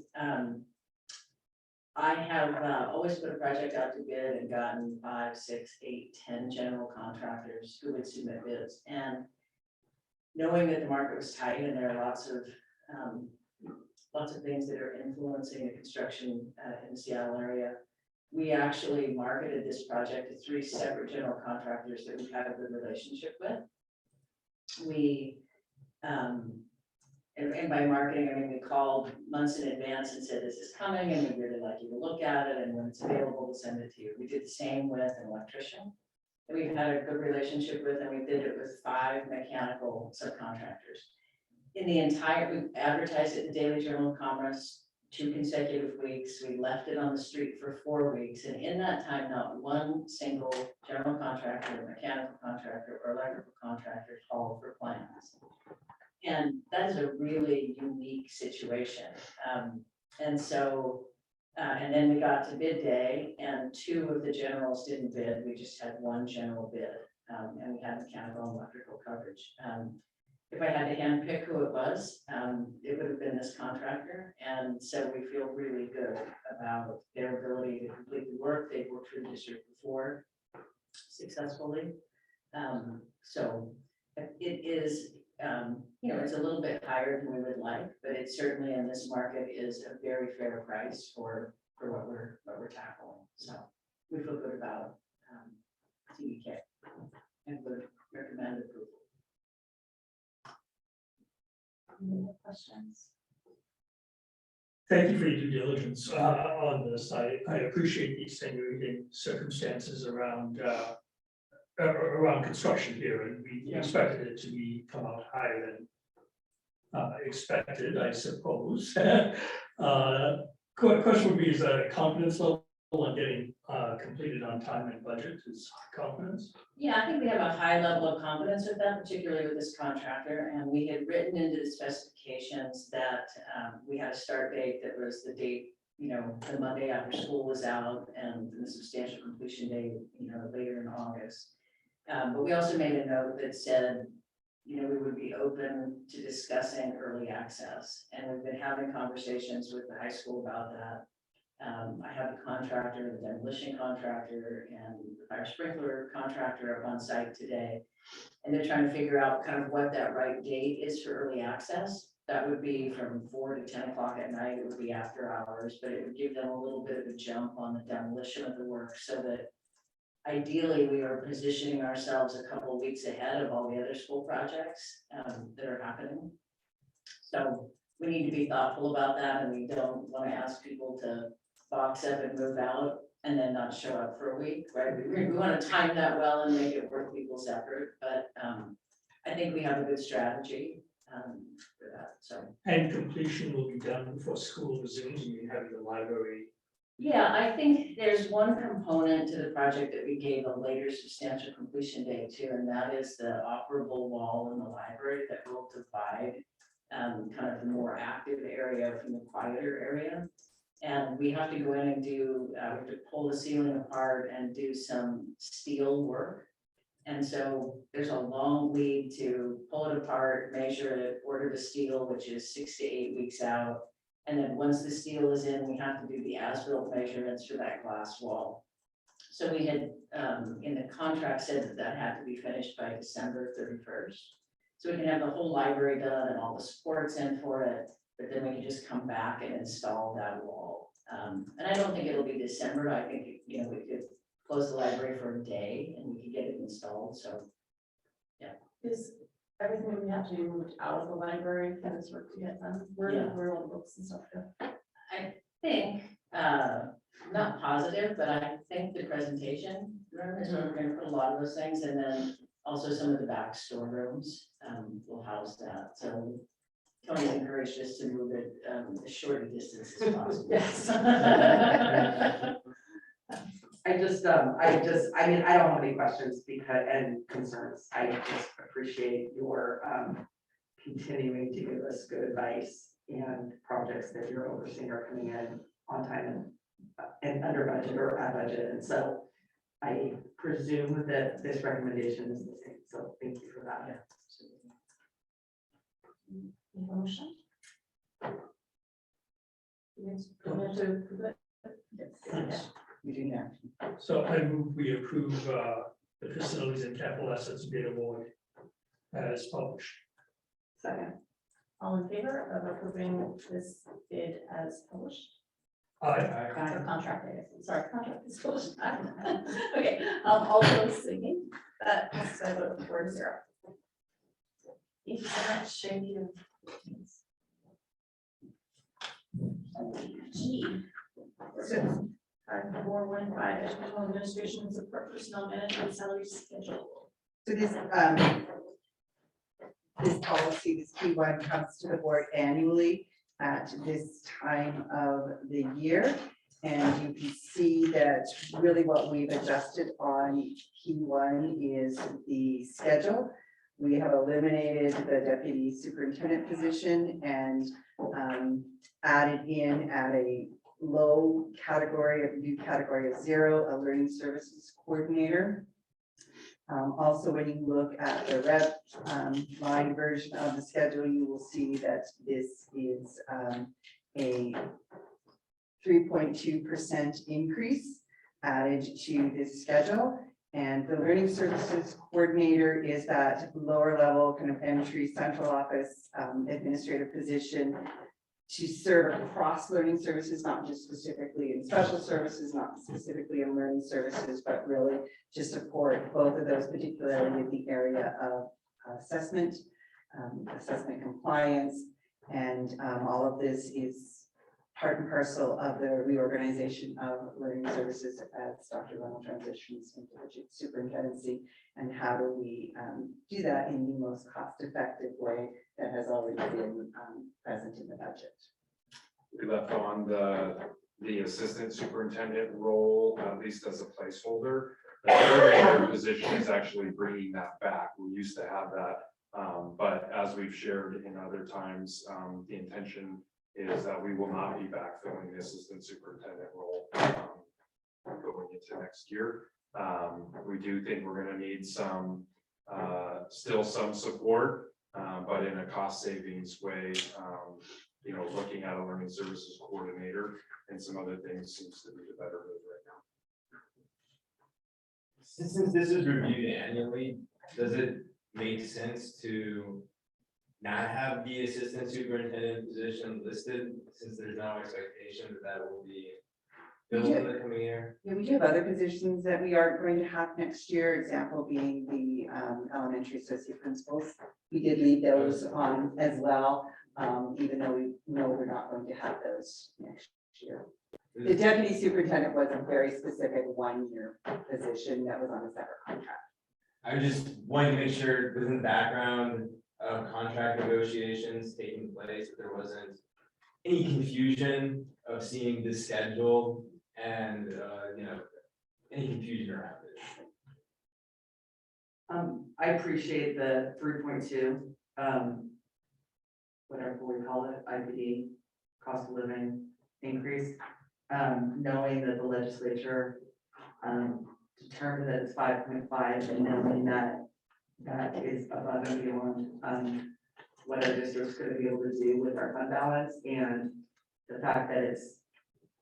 I have always put a project out to bid and gotten 5, 6, 8, 10 general contractors who would submit bids. And knowing that the market was tight and there are lots of things that are influencing the construction in the Seattle area, we actually marketed this project to 3 separate general contractors that we've had a good relationship with. We, and by marketing, I mean, we called months in advance and said, this is coming and we'd really like you to look at it, and when it's available, we'll send it to you. We did the same with an electrician that we've had a good relationship with, and we did it with 5 mechanical subcontractors. In the entire, we advertised it in the Daily Journal of Commerce 2 consecutive weeks. We left it on the street for 4 weeks. And in that time, not one single general contractor, mechanical contractor, or electrical contractor called for plans. And that is a really unique situation. And so, and then we got to bid day and 2 of the generals didn't bid. We just had 1 general bid, and we had mechanical and electrical coverage. If I had to handpick who it was, it would have been this contractor. And so we feel really good about their ability to complete the work. They've worked for the district before successfully. So it is, you know, it's a little bit higher than we would like, but it certainly in this market is a very fair price for what we're tackling. So we feel good about TDK and would recommend approval. Any other questions? Thank you for your due diligence on this. I appreciate the extenuating circumstances around around construction here, and we expected it to come out higher than expected, I suppose. Question would be, is that a confidence level on getting completed on time and budget? Is confidence? Yeah, I think we have a high level of confidence with that, particularly with this contractor. And we had written into the specifications that we had a start date that was the date, the Monday after school was out, and the substantial completion date, later in August. But we also made a note that said, we would be open to discussing early access. And we've been having conversations with the high school about that. I have the contractor, the demolition contractor, and the fire sprinkler contractor up on site today. And they're trying to figure out kind of what that right date is for early access. That would be from 4 to 10 o'clock at night. It would be after hours, but it would give them a little bit of a jump on the demolition of the work, so that ideally we are positioning ourselves a couple of weeks ahead of all the other school projects that are happening. So we need to be thoughtful about that, and we don't want to ask people to box up and move out and then not show up for a week, right? We want to time that well and make it worth people's effort, but I think we have a good strategy for that, so. And completion will be done before school resumes, and you have the library. Yeah, I think there's one component to the project that we gave a later substantial completion date to, and that is the operable wall in the library that will divide kind of the more active area from the quieter area. And we have to go in and we have to pull the ceiling apart and do some steel work. And so there's a long lead to pull it apart, measure it, order the steel, which is 6 to 8 weeks out. And then once the steel is in, we have to do the as-built measurements for that glass wall. So we had, in the contract, said that had to be finished by December 31st. So we can have the whole library done and all the supports in for it, but then we can just come back and install that wall. And I don't think it'll be December. I think, we could close the library for a day and we could get it installed, so, yeah. Is everything that we have to do moved out of the library for this work to get done? Where are all the books and stuff go? I think, not positive, but I think the presentation room is where we're gonna put a lot of those things, and then also some of the back storerooms will house that. So Tony's encouraged us to move it as short a distance as possible. Yes. I don't have any questions and concerns. I just appreciate your continuing to give us good advice, and projects that you're overseeing are coming in on time and under budget or at budget. And so I presume that this recommendation is the same. So thank you for that. Motion? Yes. You do that. So I move we approve the facilities and capital assets bid award as published. Second. All in favor of approving this bid as published? Aye. Or contract, I guess. Sorry, contract is published. Okay, all those singing, that passes by a vote of 4-0. Thank you so much. Thank you. G. 415, educational administration and support personnel management salary schedule. So this policy, this P1 comes to the board annually at this time of the year. And you can see that really what we've adjusted on P1 is the schedule. We have eliminated the deputy superintendent position and added in at a low category of new category of 0, a learning services coordinator. Also, when you look at the rep line version of the schedule, you will see that this is a 3.2% increase added to this schedule. And the learning services coordinator is that lower level kind of entry central office administrative position to serve across learning services, not just specifically in special services, not specifically in learning services, but really to support both of those, particularly in the area of assessment, assessment compliance, and all of this is part and parcel of the reorganization of learning services as Dr. Leno transitions into the superintendency, and how do we do that in the most cost-effective way that has already been present in the budget. We left on the assistant superintendent role, at least as a placeholder. The coordinator position is actually bringing that back. We used to have that, but as we've shared in other times, the intention is that we will not be backfilling the assistant superintendent role going into next year. We do think we're going to need some, still some support, but in a cost savings way. You know, looking at a learning services coordinator and some other things seems to be the better move right now. Since this is reviewed annually, does it make sense to not have the assistant superintendent position listed, since there's no expectation that that will be filled in the coming year? Yeah, we do have other positions that we are going to have next year, example being the elementary associate principals. We did leave those on as well, even though we know we're not going to have those next year. The deputy superintendent was a very specific one-year position that was on a separate contract. I just wanted to make sure within the background of contract negotiations taking place, that there wasn't any confusion of seeing the schedule and, you know, any confusion around it. I appreciate the 3.2, whatever we call it, IPD, cost of living increase. Knowing that the legislature determined that it's 5.5, and knowing that that is above and beyond what our district's going to be able to do with our fund balance, and the fact that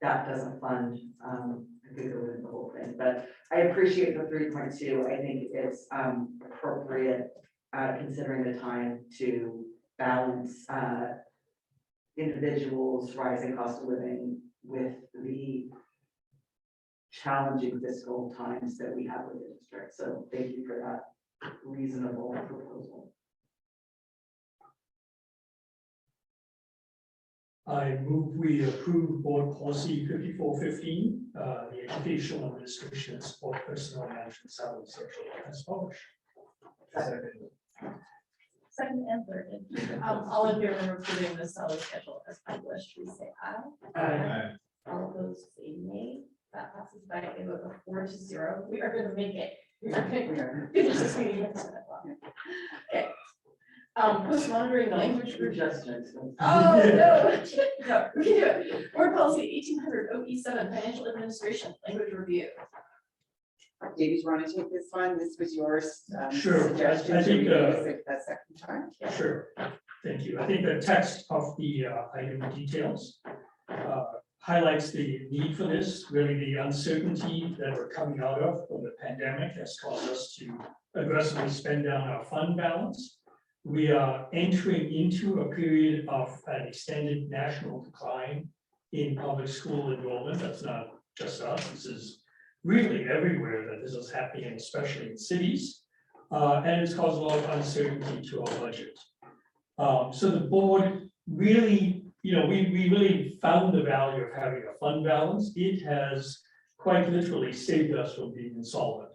that doesn't fund, I could go into the whole thing, but I appreciate the 3.2. I think it's appropriate considering the time to balance individuals' rising cost of living with the challenging fiscal times that we have with the district. So thank you for that reasonable proposal. I move we approve board policy 5415, the educational administration and support personnel management salary schedule as published. Second and third. All in favor of approving the salary schedule as published, please say aye. Aye. All of those say nay. That passes by a vote of 4-0. We are going to make it. We are going to finish this meeting at 7 o'clock. Okay. Post monitoring language adjustments. Oh, no. No, we can do it. Board policy 1800 OE7, financial administration, language review. David, you want to take this one? This was yours. Sure. Suggestion. I think, Should we do this a second time? Sure, thank you. I think the text of the item details highlights the need for this, really the uncertainty that we're coming out of from the pandemic has caused us to aggressively spend down our fund balance. We are entering into a period of an extended national decline in public school enrollment. That's not just us. This is really everywhere that this is happening, especially in cities. And it's caused a lot of uncertainty to our budget. So the board really, you know, we really found the value of having a fund balance. It has quite literally saved us from being insolvent.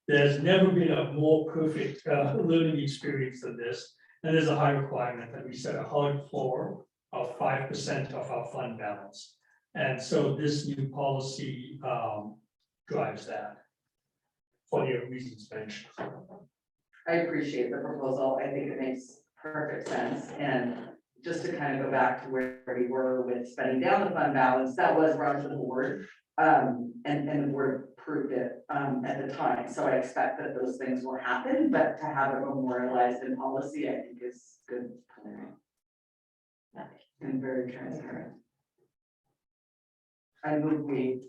There's never been a more perfect learning experience than this. And there's a high requirement that we set a hard floor of 5% of our fund balance. And so this new policy drives that for the reasons mentioned. I appreciate the proposal. I think it makes perfect sense. And just to kind of go back to where we were with spending down the fund balance, that was brought to the board. And the board approved it at the time. So I expect that those things will happen, but to have it memorialized in policy, I think is good planning. And very transparent. I move we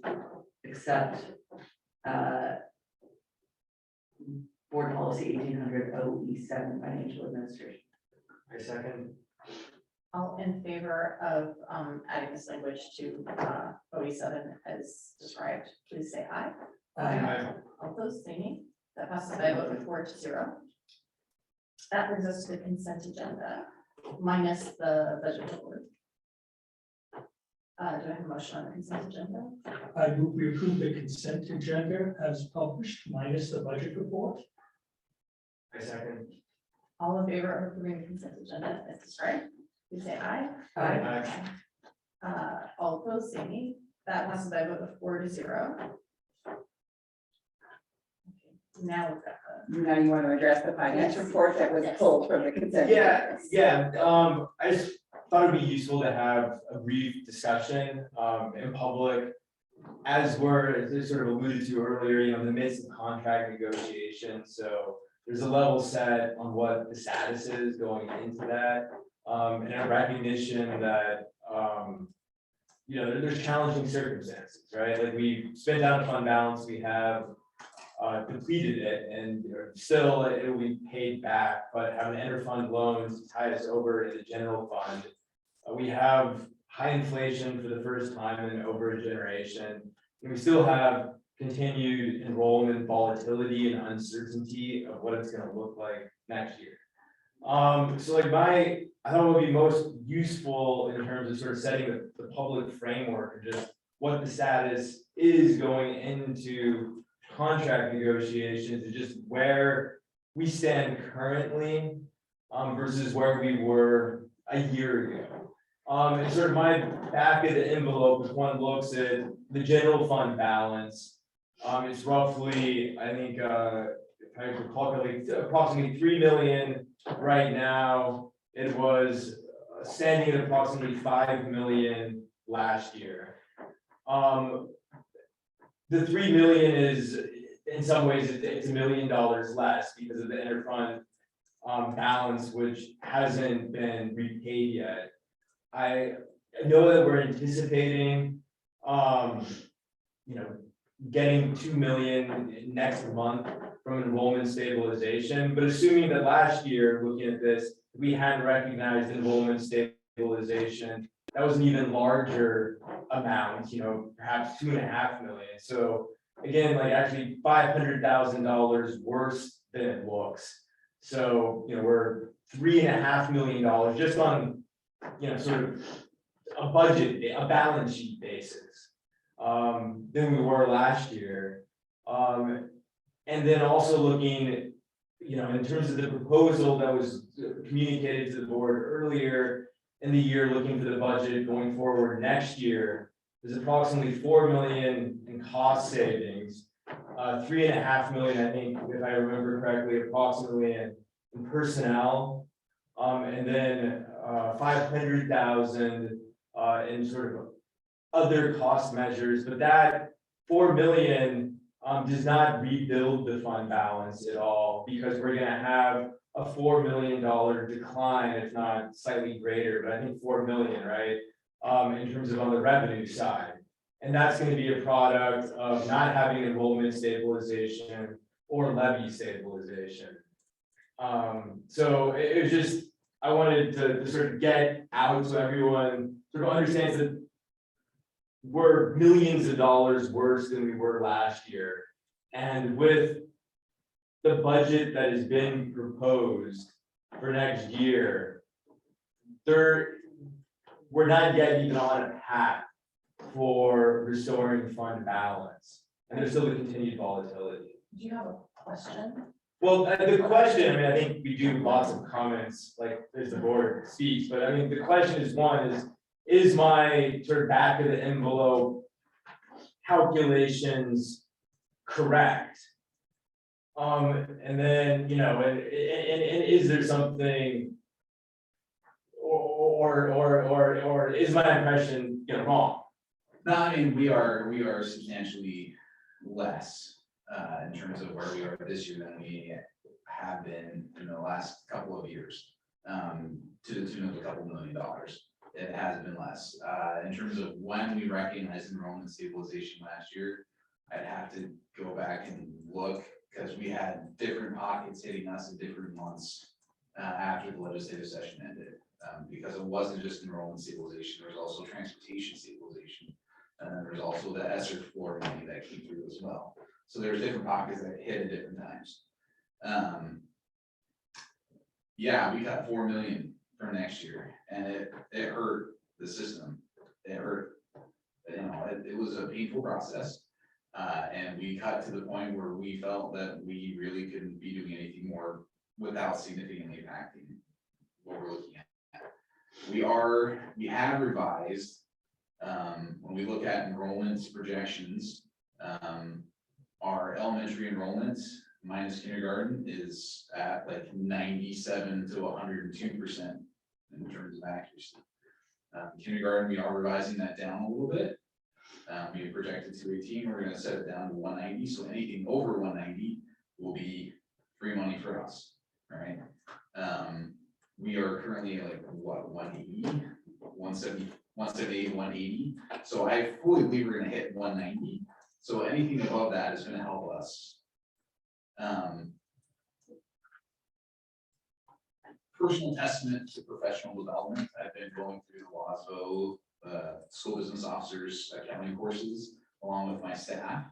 accept board policy 1800 OE7 financial administration. I second. All in favor of adding this language to OE7 as described, please say aye. Aye. All those say nay. That passes by a vote of 4-0. That brings us to the consent agenda, minus the budget report. Do I have a motion on the consent agenda? I move we approve the consent agenda as published minus the budget report. I second. All in favor of approving the consent agenda as described, please say aye. All opposed, say nay. That passes by a vote of 4-0. Now we've got Now you want to address the finance report that was pulled from the consent. Yeah, I just thought it'd be useful to have a brief discussion, in public. As sort of alluded to earlier, in the midst of contract negotiations, so there's a level set on what the status is going into that. And a recognition that, there's challenging circumstances, right? Like we spent down the fund balance, we have depleted it, and still it will be paid back, but having interfund loans to tie us over in the general fund. We have high inflation for the first time in over a generation, and we still have continued enrollment volatility and uncertainty of what it's going to look like next year. So like I thought it would be most useful in terms of sort of setting the public framework and just what the status is going into contract negotiations and just where we stand currently versus where we were a year ago. And sort of my back of the envelope, if one looks at the general fund balance, it's roughly, I think, if I recall correctly, approximately 3 million right now. It was standing at approximately 5 million last year. The 3 million is, in some ways, it's $1 million less because of the interfund balance, which hasn't been repaid yet. I know that we're anticipating, getting 2 million next month from enrollment stabilization, but assuming that last year, looking at this, we hadn't recognized enrollment stabilization, that was an even larger amount, perhaps 2.5 million. So again, like actually $500,000 worse than it looks. So, we're $3.5 million just on, sort of a balance sheet basis, than we were last year. And then also looking, in terms of the proposal that was communicated to the board earlier in the year, looking for the budget going forward next year, there's approximately 4 million in cost savings, 3.5 million, I think, if I remember correctly, approximately in personnel, and then 500,000 in sort of other cost measures. But that 4 million does not rebuild the fund balance at all, because we're going to have a $4 million decline, if not slightly greater, but I think 4 million, right? In terms of on the revenue side. And that's going to be a product of not having enrollment stabilization or levy stabilization. So it was just, I wanted to sort of get out so everyone sort of understands that we're millions of dollars worse than we were last year. And with the budget that has been proposed for next year, we're not yet even on a path for restoring fund balance, and there's still the continued volatility. Do you have a question? Well, the question, I think we do lots of comments, like as the board speaks, but the question is is my sort of back of the envelope calculations correct? And then, and is there something, or is my impression, wrong? No, we are substantially less in terms of where we are this year than we have been in the last couple of years, to the tune of a couple $1 million. It has been less. In terms of when we recognized enrollment stabilization last year, I'd have to go back and look because we had different pockets hitting us in different months after the legislative session ended. Because it wasn't just enrollment stabilization, there was also transportation stabilization. And then there's also the ESSER floor money that came through as well. So there's different pockets that hit at different times. Yeah, we got 4 million for next year, and it hurt the system. It hurt. You know, it was a painful process. And we got to the point where we felt that we really couldn't be doing anything more without significantly impacting what we're looking at. We have revised, when we look at enrollments projections, our elementary enrollments minus kindergarten is at like 97 to 102% in terms of accuracy. Kindergarten, we are revising that down a little bit. We projected 218, we're gonna set it down to 190, so anything over 190 will be free money for us, all right? We are currently like, what, 180, 170, 178, 180. So I fully believe we're gonna hit 190. So anything above that is gonna help us. Personal testament to professional development. I've been going through the WASBO school business officers accounting courses along with my staff.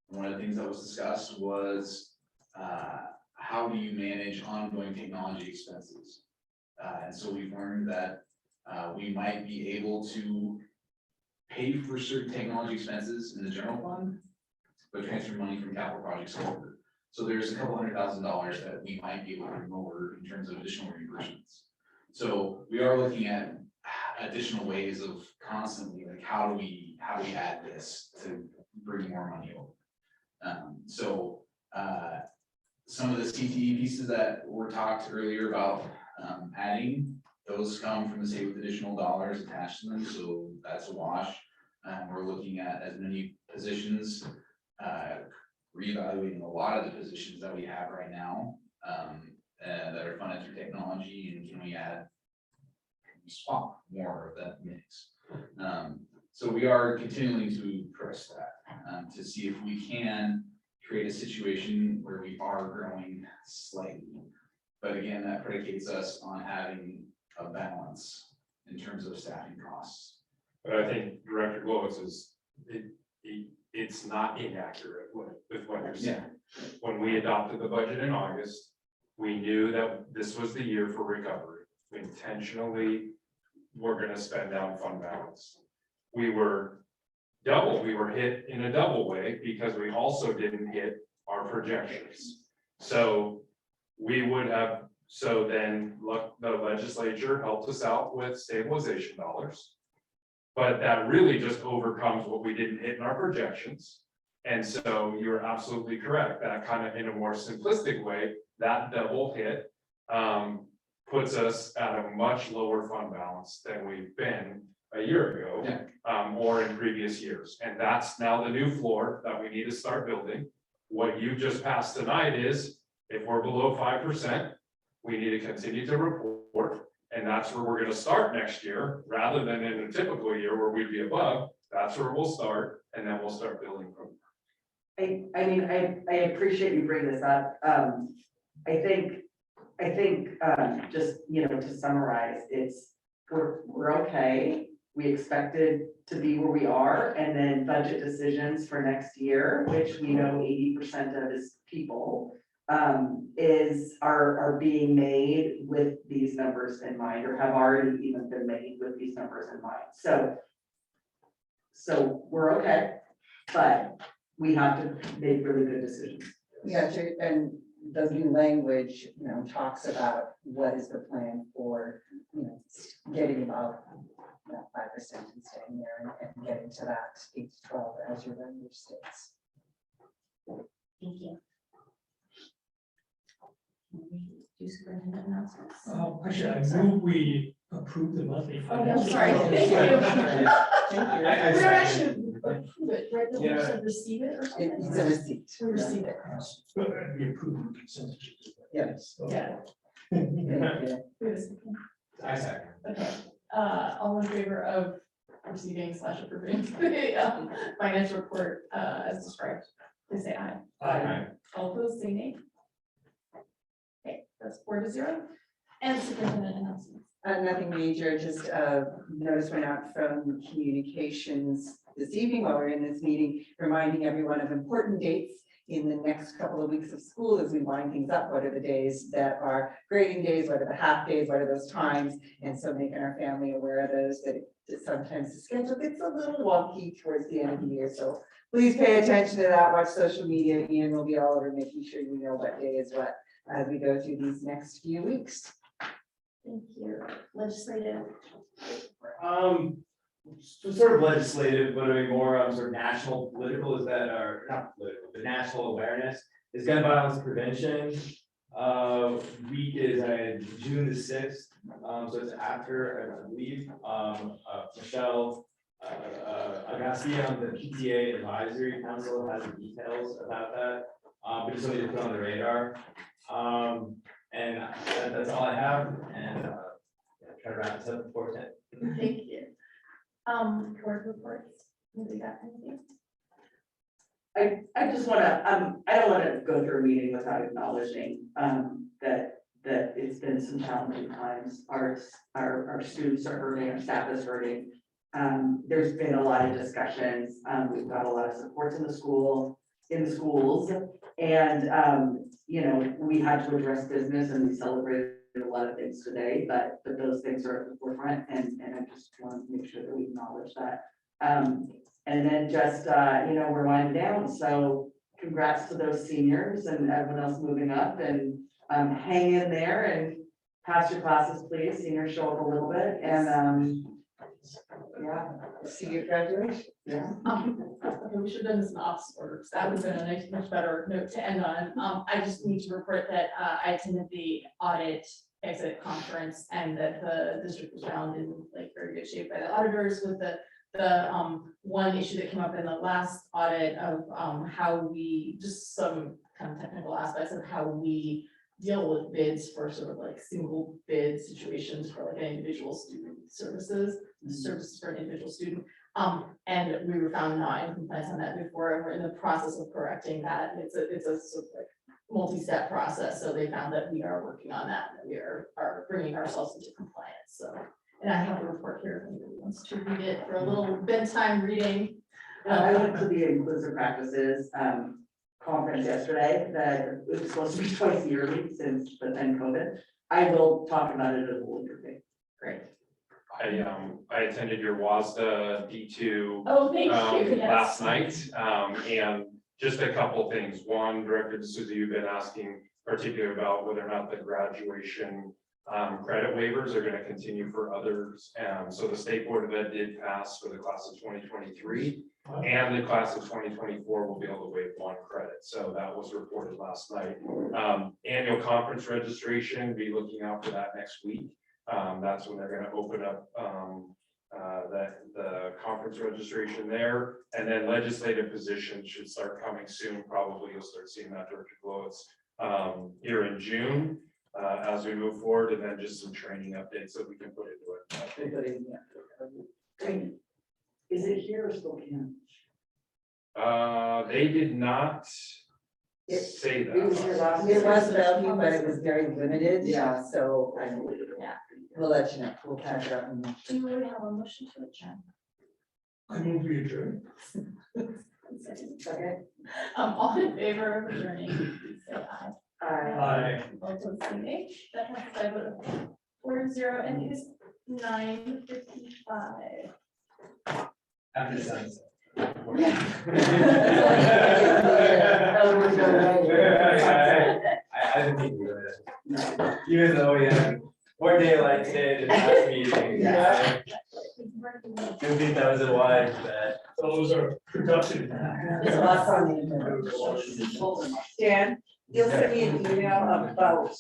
One of the things that was discussed was how do you manage ongoing technology expenses? And so we've learned that we might be able to pay for certain technology expenses in the general fund, but transfer money from capital projects over. So there's a couple $100,000 that we might be able to bring over in terms of additional reimbursements. So we are looking at additional ways of constantly, like, how do we add this to bring more money over? Some of the CTE pieces that were talked earlier about adding, those come from the state with additional dollars attached to them, so that's a wash. We're looking at as many positions, reevaluating a lot of the positions that we have right now that are funded through technology, and can we swap more of that mix? So we are continuing to press that to see if we can create a situation where we are growing slightly. But again, that predicates us on having a balance in terms of staffing costs. But I think Director Glowitz is, it's not inaccurate with what you're saying. When we adopted the budget in August, we knew that this was the year for recovery. We intentionally were gonna spend down fund balance. We were hit in a double way because we also didn't hit our projections. So then the legislature helped us out with stabilization dollars. But that really just overcomes what we didn't hit in our projections. And so you're absolutely correct. That kind of, in a more simplistic way, that double hit puts us at a much lower fund balance than we've been a year ago, or in previous years. And that's now the new floor that we need to start building. What you just passed tonight is, if we're below 5%, we need to continue to report. And that's where we're gonna start next year, rather than in a typical year where we'd be above. That's where we'll start, and then we'll start building from there. I appreciate you bringing this up. I think, just, to summarize, we're okay. We expected to be where we are, and then budget decisions for next year, which we know 80% of is people, are being made with these numbers in mind, or have already even been made with these numbers in mind. So we're okay, but we have to make really good decisions. Yeah, and the new language, talks about what is the plan for, getting about that 5% and staying there and getting to that 8 to 12 as your language states. Thank you. Do superintendent announcements? Actually, I move we approve the monthly. Oh, I'm sorry. Thank you. I We're actually approve it, right? Then we said receive it or something? It's a receipt. We receive it. We approve the consent agenda. Yes. Yeah. Wait a second. I second. Okay, all in favor of receiving / approving the finance report as described, please say aye. Aye. All opposed, say nay. Okay, that's 4-0. And superintendent announcements. Nothing major, just notice went out from communications this evening while we're in this meeting, reminding everyone of important dates in the next couple of weeks of school as we wind things up. What are the days that are grading days? What are the half days? What are those times? And so making our family aware of those, that sometimes the schedule gets a little wonky towards the end of the year. So please pay attention to that. Watch social media. Ian will be all over making sure you know what day is what as we go through these next few weeks. Thank you. Legislative. Sort of legislative, but I mean more sort of national political, is that, or not political, but national awareness is gun violence prevention. Week is June the 6th, so it's after, I believe, Michelle Agassi on the PTA Advisory Council has the details about that, but just something to put on the radar. And that's all I have, and try to wrap this up before 10. Thank you. Board reports. Anybody got anything? I just wanna, I don't wanna go through a meeting without acknowledging, that it's been some challenging times. Our students are hurting, our staff is hurting. There's been a lot of discussions. We've got a lot of supports in the schools, and, you know, we had to address business and we celebrated a lot of things today, but those things are at the forefront, and I just want to make sure that we acknowledge that. And then just, you know, we're winding down, so congrats to those seniors and everyone else moving up, and hang in there and pass your classes, please. Seniors show up a little bit, and yeah, see your graduation. Yeah. Okay, we should have done this in opposite order, because that would have been a nice, much better note to end on. I just need to report that I attended the audit exit conference, and that the district was found in like very good shape by the auditors with the one issue that came up in the last audit of how we, just some kind of technical aspects of how we deal with bids for sort of like single bid situations for like an individual student services for an individual student. And we were found not in compliance on that before, and we're in the process of correcting that. It's a sort of like multi-step process, so they found that we are working on that, and we are bringing ourselves into compliance, so. And I have a report here if anybody wants to read it for a little bedtime reading. I went to the inclusive practices conference yesterday, that it was supposed to be twice yearly since, but then COVID. I will talk about it at a later date. Great. I attended your WASDA D2 Oh, thank you. Yes. last night, and just a couple things. One, Director D'Souza, you've been asking particularly about whether or not the graduation credit waivers are going to continue for others. So the State Board of Ed did pass for the class of 2023, and the class of 2024 will be able to waive 1 credit. So that was reported last night. Annual conference registration, be looking out for that next week. That's when they're going to open up the conference registration there, and then legislative positions should start coming soon. Probably you'll start seeing that, Director Glowitz, here in June as we move forward, and then just some training updates that we can put into it. Is it here or Spokane? They did not say that. It was here last. It was Bellevue, but it was very limited. Yeah. So Yeah. we'll let you know. We'll catch up. Do we have a motion to adjourn? I move we adjourn. Okay. All in favor of adjourning, please say aye. Aye. All opposed, say nay. That passes by a vote of 4-0, and it is 9:55. After sunset. I didn't think we would. Even though we had more daylight today than last meeting. Yeah. 15,000 wide, but. Those are production. There's lots on the internet. Dan, you'll send me an email about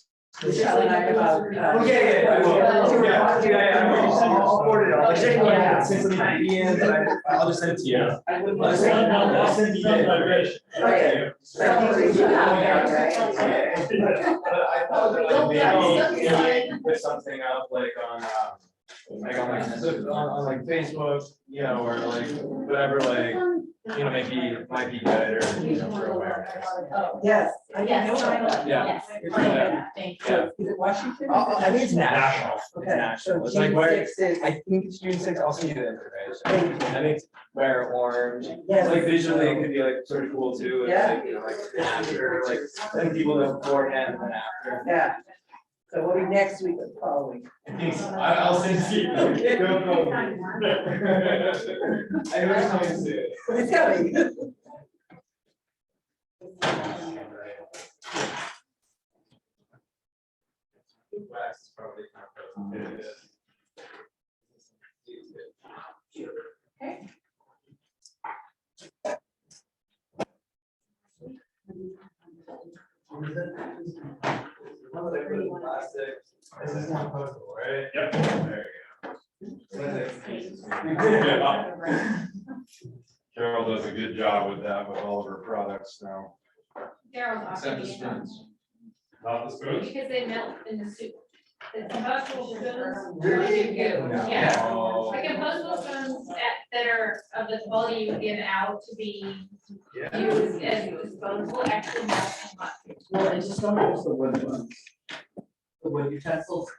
Michelle and I about. Okay, yeah, I will. I'll forward it all. Like, Yeah. send some ideas, I'll just send it to you. I would. I'll send you. Okay. But I thought that maybe put something up like on like Facebook, you know, or like whatever, like might be good or for awareness. Yes. Yes. Yeah. Yes. Thank you. Yeah. Is it Washington? I think it's national. It's Okay, national. so It's like June where, 6th is. I think it's June 6th, I'll see you the information. Thank you. I think it's wear orange. Yes. Like visually, it could be like sort of cool too. It's Yeah. like, like after, like, letting people know beforehand and then after. Yeah. So we'll be next week or the following. I'll send you. Okay, don't call me. I know it's coming soon. It's coming. Wax is probably not. Plastic. This is not possible, right? Yep. There you go. Carol does a good job with that with all of her products now. Daryl's Except the awesome. spoons. Not the spoons? Because they melt in the soup. The compostable spoons. Really? Yeah. Oh. The compostable spoons that are of the quality you give out to be Yeah. used as disposable actually melt in hot. Well, I just don't use the wood ones. The wood utensils.